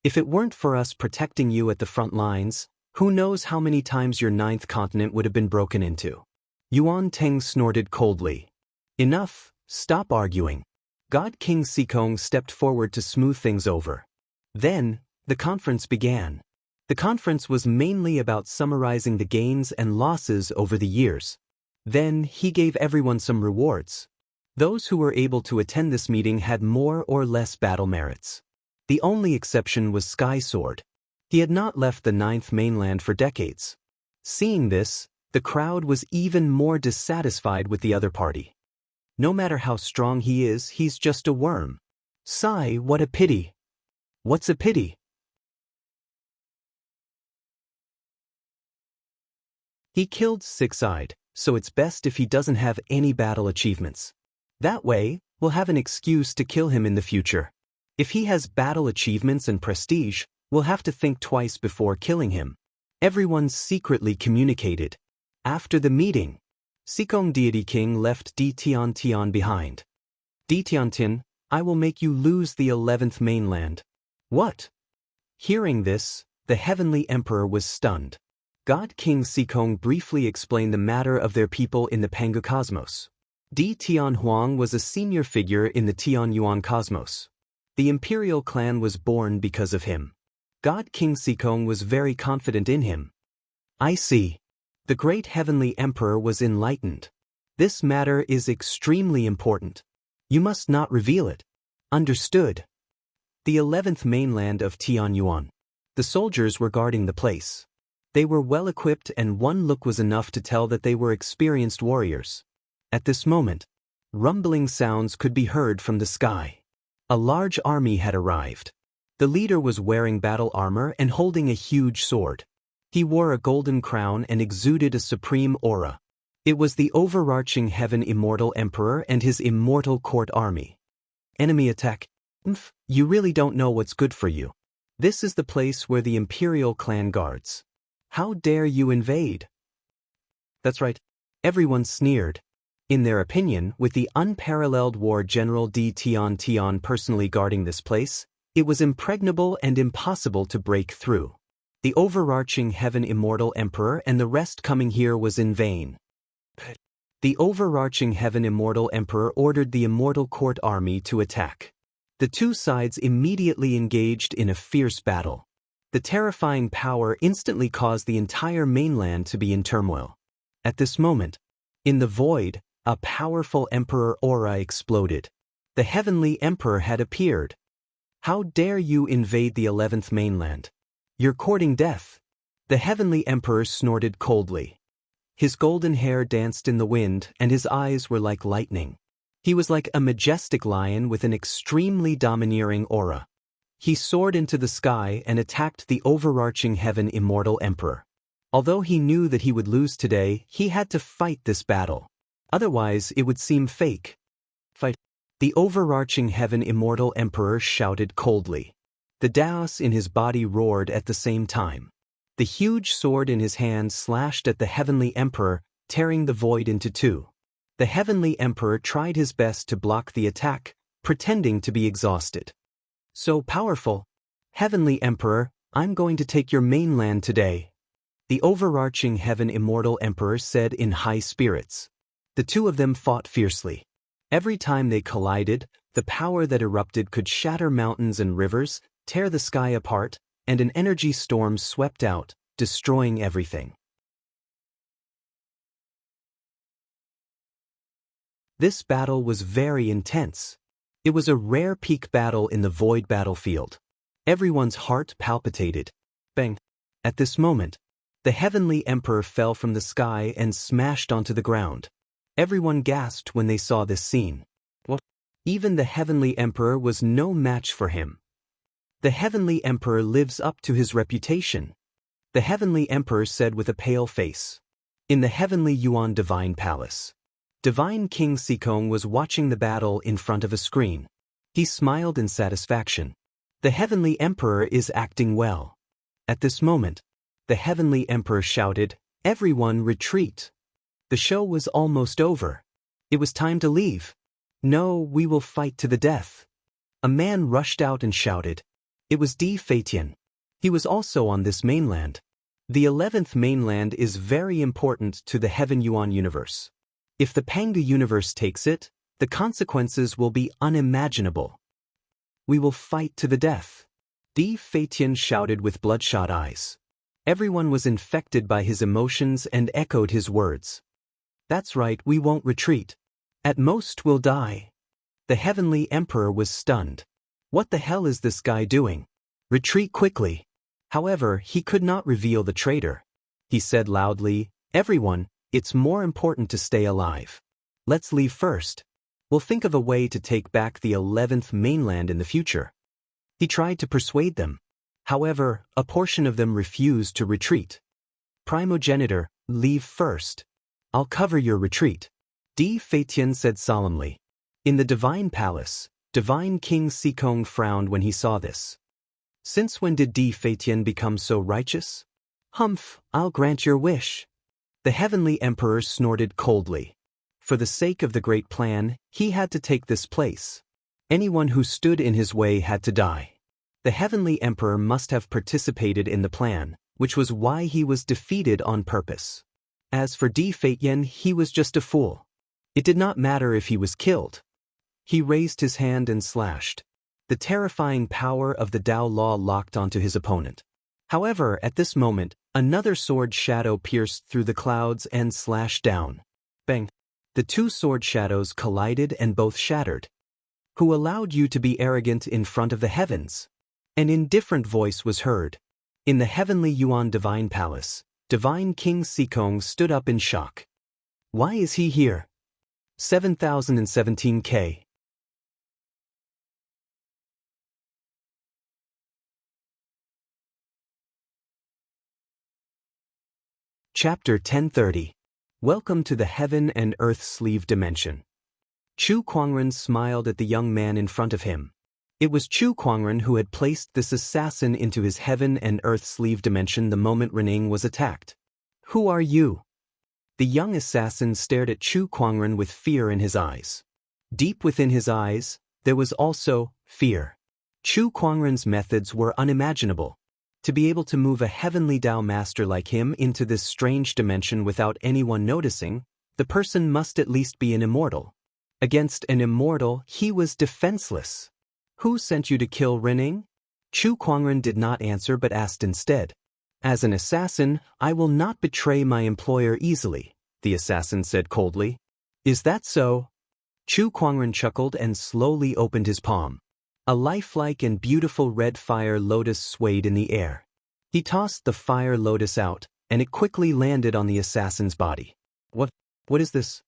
If it weren't for us protecting you at the front lines, who knows how many times your 9th continent would have been broken into." Yuan Teng snorted coldly. "Enough, stop arguing." God King Sikong stepped forward to smooth things over. Then, the conference began. The conference was mainly about summarizing the gains and losses over the years. Then, he gave everyone some rewards. Those who were able to attend this meeting had more or less battle merits. The only exception was Sky Sword. He had not left the 9th mainland for decades. Seeing this, the crowd was even more dissatisfied with the other party. "No matter how strong he is, he's just a worm. Sigh, what a pity." "What's a pity?" He killed Six-Eyed, so it's best if he doesn't have any battle achievements. That way, we'll have an excuse to kill him in the future. If he has battle achievements and prestige, we'll have to think twice before killing him. Everyone secretly communicated. After the meeting, Sikong Deity King left Di Tian behind. Di Tian, I will make you lose the 11th mainland. What? Hearing this, the Heavenly Emperor was stunned. God King Sikong briefly explained the matter of their people in the Pangu cosmos. Di Tian Huang was a senior figure in the Tian Yuan cosmos. The imperial clan was born because of him. God King Sikong was very confident in him. I see. The great Heavenly Emperor was enlightened. This matter is extremely important. You must not reveal it. Understood. The 11th mainland of Tian Yuan. The soldiers were guarding the place. They were well equipped and one look was enough to tell that they were experienced warriors. At this moment, rumbling sounds could be heard from the sky. A large army had arrived. The leader was wearing battle armor and holding a huge sword. He wore a golden crown and exuded a supreme aura. It was the overarching Heaven Immortal Emperor and his immortal court army. Enemy attack. You really don't know what's good for you. This is the place where the Imperial clan guards. How dare you invade? That's right. Everyone sneered. In their opinion, with the unparalleled war general Di Tian personally guarding this place, it was impregnable and impossible to break through. The overarching Heaven Immortal Emperor and the rest coming here was in vain. The overarching Heaven Immortal Emperor ordered the Immortal Court army to attack. The two sides immediately engaged in a fierce battle. The terrifying power instantly caused the entire mainland to be in turmoil. At this moment, in the void, a powerful Emperor aura exploded. The Heavenly Emperor had appeared. How dare you invade the 11th mainland? You're courting death. The Heavenly Emperor snorted coldly. His golden hair danced in the wind and his eyes were like lightning. He was like a majestic lion with an extremely domineering aura. He soared into the sky and attacked the overarching Heaven Immortal Emperor. Although he knew that he would lose today, he had to fight this battle. Otherwise, it would seem fake. Fight. The overarching Heaven Immortal Emperor shouted coldly. The Daos in his body roared at the same time. The huge sword in his hand slashed at the Heavenly Emperor, tearing the void into two. The Heavenly Emperor tried his best to block the attack, pretending to be exhausted. So powerful. Heavenly Emperor, I'm going to take your mainland today. The overarching Heaven Immortal Emperor said in high spirits. The two of them fought fiercely. Every time they collided, the power that erupted could shatter mountains and rivers, tear the sky apart, and an energy storm swept out, destroying everything. This battle was very intense. It was a rare peak battle in the void battlefield. Everyone's heart palpitated. Bang! At this moment, the Heavenly Emperor fell from the sky and smashed onto the ground. Everyone gasped when they saw this scene. What? Even the Heavenly Emperor was no match for him. The Heavenly Emperor lives up to his reputation. The Heavenly Emperor said with a pale face. In the Heavenly Yuan Divine Palace. Divine King Sikong was watching the battle in front of a screen. He smiled in satisfaction. The Heavenly Emperor is acting well. At this moment, the Heavenly Emperor shouted, "Everyone retreat." The show was almost over. It was time to leave. No, we will fight to the death. A man rushed out and shouted. It was Di Feitian. He was also on this mainland. The 11th mainland is very important to the Heaven Yuan universe. If the Pangu universe takes it, the consequences will be unimaginable. We will fight to the death. Di Feitian shouted with bloodshot eyes. Everyone was infected by his emotions and echoed his words. That's right, we won't retreat. At most we'll die. The Heavenly Emperor was stunned. What the hell is this guy doing? Retreat quickly. However, he could not reveal the traitor. He said loudly, "Everyone, it's more important to stay alive. Let's leave first. We'll think of a way to take back the 11th mainland in the future." He tried to persuade them. However, a portion of them refused to retreat. Primogenitor, Leave first. I'll cover your retreat. Di Feitian said solemnly. In the divine palace, divine King Sikong frowned when he saw this. Since when did Di Feitian become so righteous? Humph, I'll grant your wish. The heavenly emperor snorted coldly. For the sake of the great plan, he had to take this place. Anyone who stood in his way had to die. The heavenly emperor must have participated in the plan, which was why he was defeated on purpose. As for Di Feitian, he was just a fool. It did not matter if he was killed. He raised his hand and slashed. The terrifying power of the Tao law locked onto his opponent. However, at this moment, another sword shadow pierced through the clouds and slashed down. Bang! The two sword shadows collided and both shattered. Who allowed you to be arrogant in front of the heavens? An indifferent voice was heard. In the heavenly Yuan divine palace, divine King Sikong stood up in shock. Why is he here? 7017K. Chapter 1030. Welcome to the Heaven and Earth Sleeve Dimension. Chu Kuangren smiled at the young man in front of him. It was Chu Kuangren who had placed this assassin into his Heaven and Earth Sleeve Dimension the moment Renning was attacked. Who are you? The young assassin stared at Chu Kuangren with fear in his eyes. Deep within his eyes, there was also fear. Chu Kuangren's methods were unimaginable. To be able to move a heavenly Tao master like him into this strange dimension without anyone noticing, the person must at least be an immortal. Against an immortal, he was defenseless. Who sent you to kill Renning? Chu Kuangren did not answer but asked instead. As an assassin, I will not betray my employer easily, the assassin said coldly. Is that so? Chu Kuangren chuckled and slowly opened his palm. A lifelike and beautiful red fire lotus swayed in the air. He tossed the fire lotus out, and it quickly landed on the assassin's body. What is this?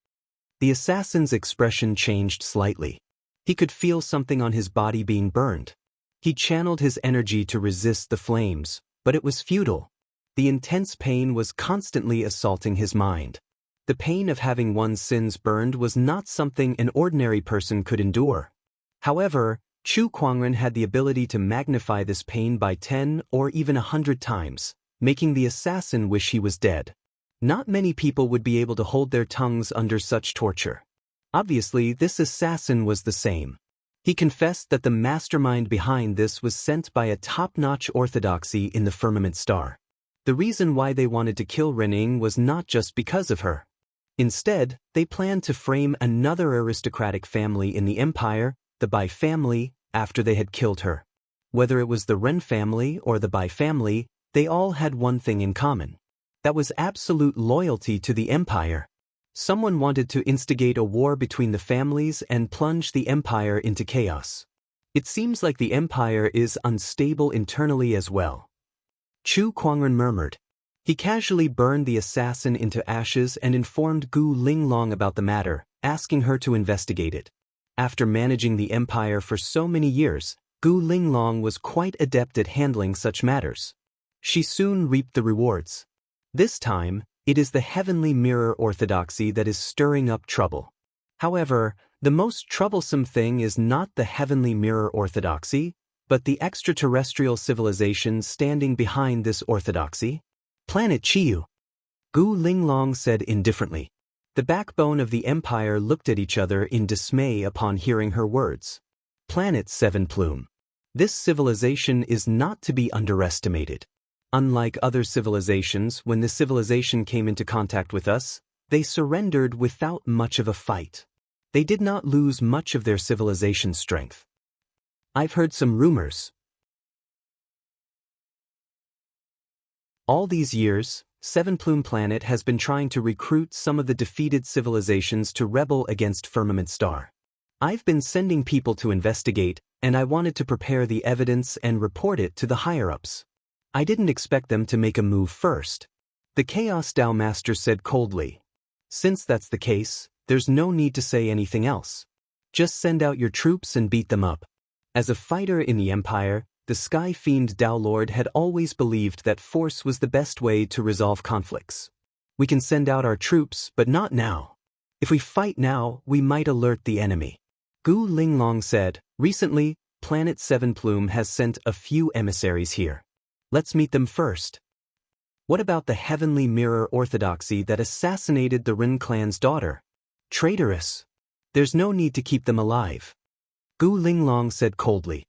The assassin's expression changed slightly. He could feel something on his body being burned. He channeled his energy to resist the flames, but it was futile. The intense pain was constantly assaulting his mind. The pain of having one's sins burned was not something an ordinary person could endure. However, Chu Kuangren had the ability to magnify this pain by 10 or even 100 times, making the assassin wish he was dead. Not many people would be able to hold their tongues under such torture. Obviously, this assassin was the same. He confessed that the mastermind behind this was sent by a top-notch orthodoxy in the firmament star. The reason why they wanted to kill Renning was not just because of her. Instead, they planned to frame another aristocratic family in the empire, the Bai family, after they had killed her. Whether it was the Ren family or the Bai family, they all had one thing in common. That was absolute loyalty to the empire. Someone wanted to instigate a war between the families and plunge the empire into chaos. It seems like the empire is unstable internally as well. Chu Kuangren murmured. He casually burned the assassin into ashes and informed Gu Linglong about the matter, asking her to investigate it. After managing the empire for so many years, Gu Linglong was quite adept at handling such matters. She soon reaped the rewards. This time, it is the heavenly mirror orthodoxy that is stirring up trouble. However, the most troublesome thing is not the heavenly mirror orthodoxy, but the extraterrestrial civilizations standing behind this orthodoxy. Planet Chiyu. Gu Linglong said indifferently. The backbone of the empire looked at each other in dismay upon hearing her words. Planet Seven Plume. This civilization is not to be underestimated. Unlike other civilizations, when the civilization came into contact with us, they surrendered without much of a fight. They did not lose much of their civilization strength. I've heard some rumors. All these years, Seven Plume Planet has been trying to recruit some of the defeated civilizations to rebel against Firmament Star. I've been sending people to investigate, and I wanted to prepare the evidence and report it to the higher-ups. I didn't expect them to make a move first. The Chaos Tao Master said coldly. Since that's the case, there's no need to say anything else. Just send out your troops and beat them up. As a fighter in the Empire, the Sky Fiend Tao Lord had always believed that force was the best way to resolve conflicts. We can send out our troops, but not now. If we fight now, we might alert the enemy. Gu Linglong said, recently, Planet 7 Plume has sent a few emissaries here. Let's meet them first. What about the Heavenly Mirror Orthodoxy that assassinated the Ren clan's daughter? Traitorous. There's no need to keep them alive. Gu Linglong said coldly.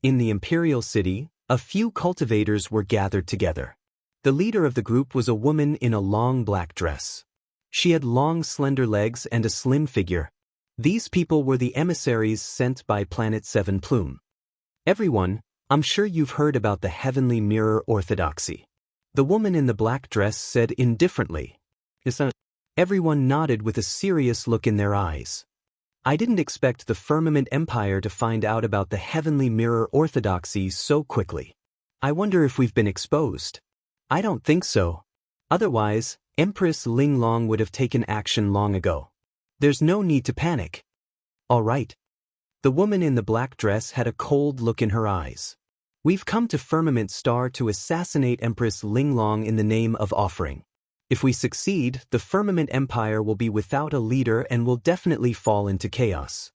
In the Imperial City, a few cultivators were gathered together. The leader of the group was a woman in a long black dress. She had long slender legs and a slim figure. These people were the emissaries sent by Planet 7 Plume. Everyone, I'm sure you've heard about the Heavenly Mirror Orthodoxy. The woman in the black dress said indifferently. Everyone nodded with a serious look in their eyes. I didn't expect the Firmament Empire to find out about the Heavenly Mirror Orthodoxy so quickly. I wonder if we've been exposed. I don't think so. Otherwise, Empress Linglong would have taken action long ago. There's no need to panic. All right. The woman in the black dress had a cold look in her eyes. We've come to Firmament Star to assassinate Empress Linglong in the name of offering. If we succeed, the Firmament Empire will be without a leader and will definitely fall into chaos.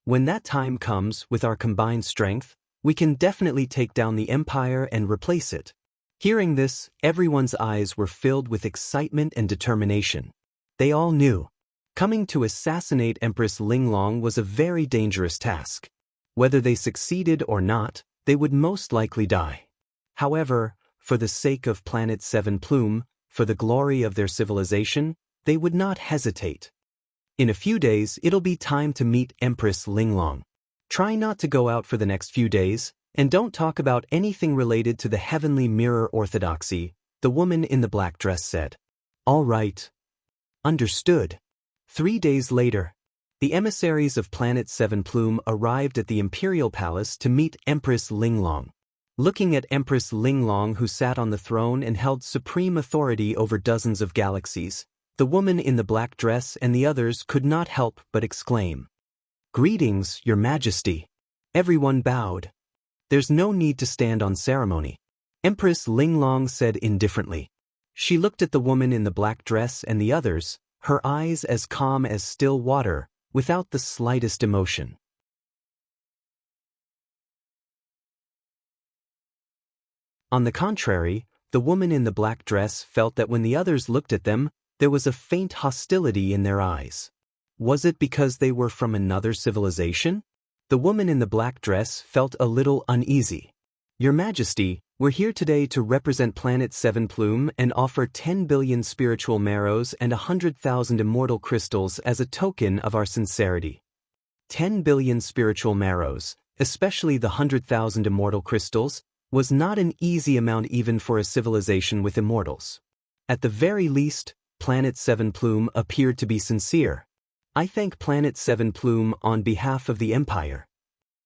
When that time comes, with our combined strength, we can definitely take down the Empire and replace it. Hearing this, everyone's eyes were filled with excitement and determination. They all knew. Coming to assassinate Empress Linglong was a very dangerous task. Whether they succeeded or not, they would most likely die. However, for the sake of Planet 7 Plume, for the glory of their civilization, they would not hesitate. In a few days, it'll be time to meet Empress Linglong. Try not to go out for the next few days, and don't talk about anything related to the Heavenly Mirror Orthodoxy, the woman in the black dress said. All right. Understood. 3 days later, the emissaries of Planet 7 Plume arrived at the Imperial Palace to meet Empress Linglong. Looking at Empress Linglong, who sat on the throne and held supreme authority over dozens of galaxies, the woman in the black dress and the others could not help but exclaim, "Greetings, Your Majesty." Everyone bowed. There's no need to stand on ceremony, Empress Linglong said indifferently. She looked at the woman in the black dress and the others, her eyes as calm as still water, without the slightest emotion. On the contrary, the woman in the black dress felt that when the others looked at them, there was a faint hostility in their eyes. Was it because they were from another civilization? The woman in the black dress felt a little uneasy. Your Majesty, we're here today to represent Planet 7 Plume and offer 10 billion spiritual marrows and 100,000 immortal crystals as a token of our sincerity. 10 billion spiritual marrows, especially the 100,000 immortal crystals, was not an easy amount even for a civilization with immortals. At the very least, Planet 7 Plume appeared to be sincere. I thank Planet 7 Plume on behalf of the Empire.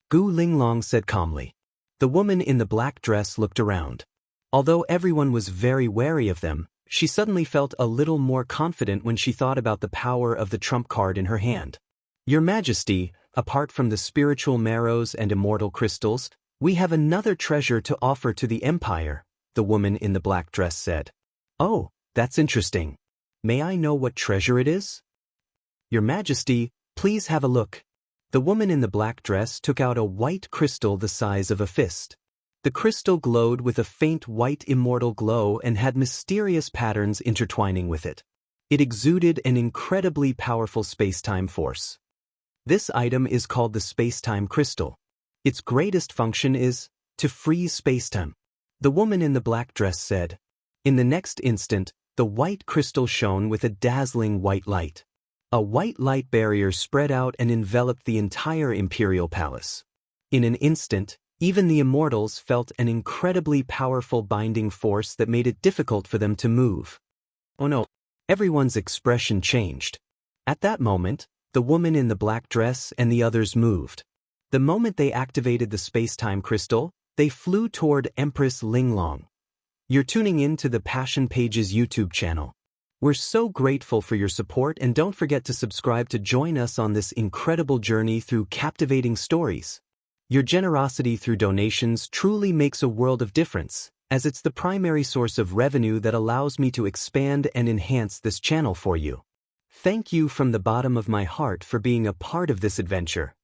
Gu Linglong said calmly. The woman in the black dress looked around. Although everyone was very wary of them, she suddenly felt a little more confident when she thought about the power of the trump card in her hand. Your Majesty, apart from the spiritual marrows and immortal crystals, we have another treasure to offer to the Empire, the woman in the black dress said. Oh, that's interesting. May I know what treasure it is? Your Majesty, please have a look. The woman in the black dress took out a white crystal the size of a fist. The crystal glowed with a faint white immortal glow and had mysterious patterns intertwining with it. It exuded an incredibly powerful space-time force. This item is called the space-time crystal. Its greatest function is to freeze space-time. The woman in the black dress said. In the next instant, the white crystal shone with a dazzling white light. A white light barrier spread out and enveloped the entire Imperial Palace. In an instant, even the immortals felt an incredibly powerful binding force that made it difficult for them to move. Oh no! Everyone's expression changed. At that moment, the woman in the black dress and the others moved. The moment they activated the space-time crystal, they flew toward Empress Linglong. You're tuning in to the Passion Pages YouTube channel. We're so grateful for your support, and don't forget to subscribe to join us on this incredible journey through captivating stories. Your generosity through donations truly makes a world of difference, as it's the primary source of revenue that allows me to expand and enhance this channel for you. Thank you from the bottom of my heart for being a part of this adventure.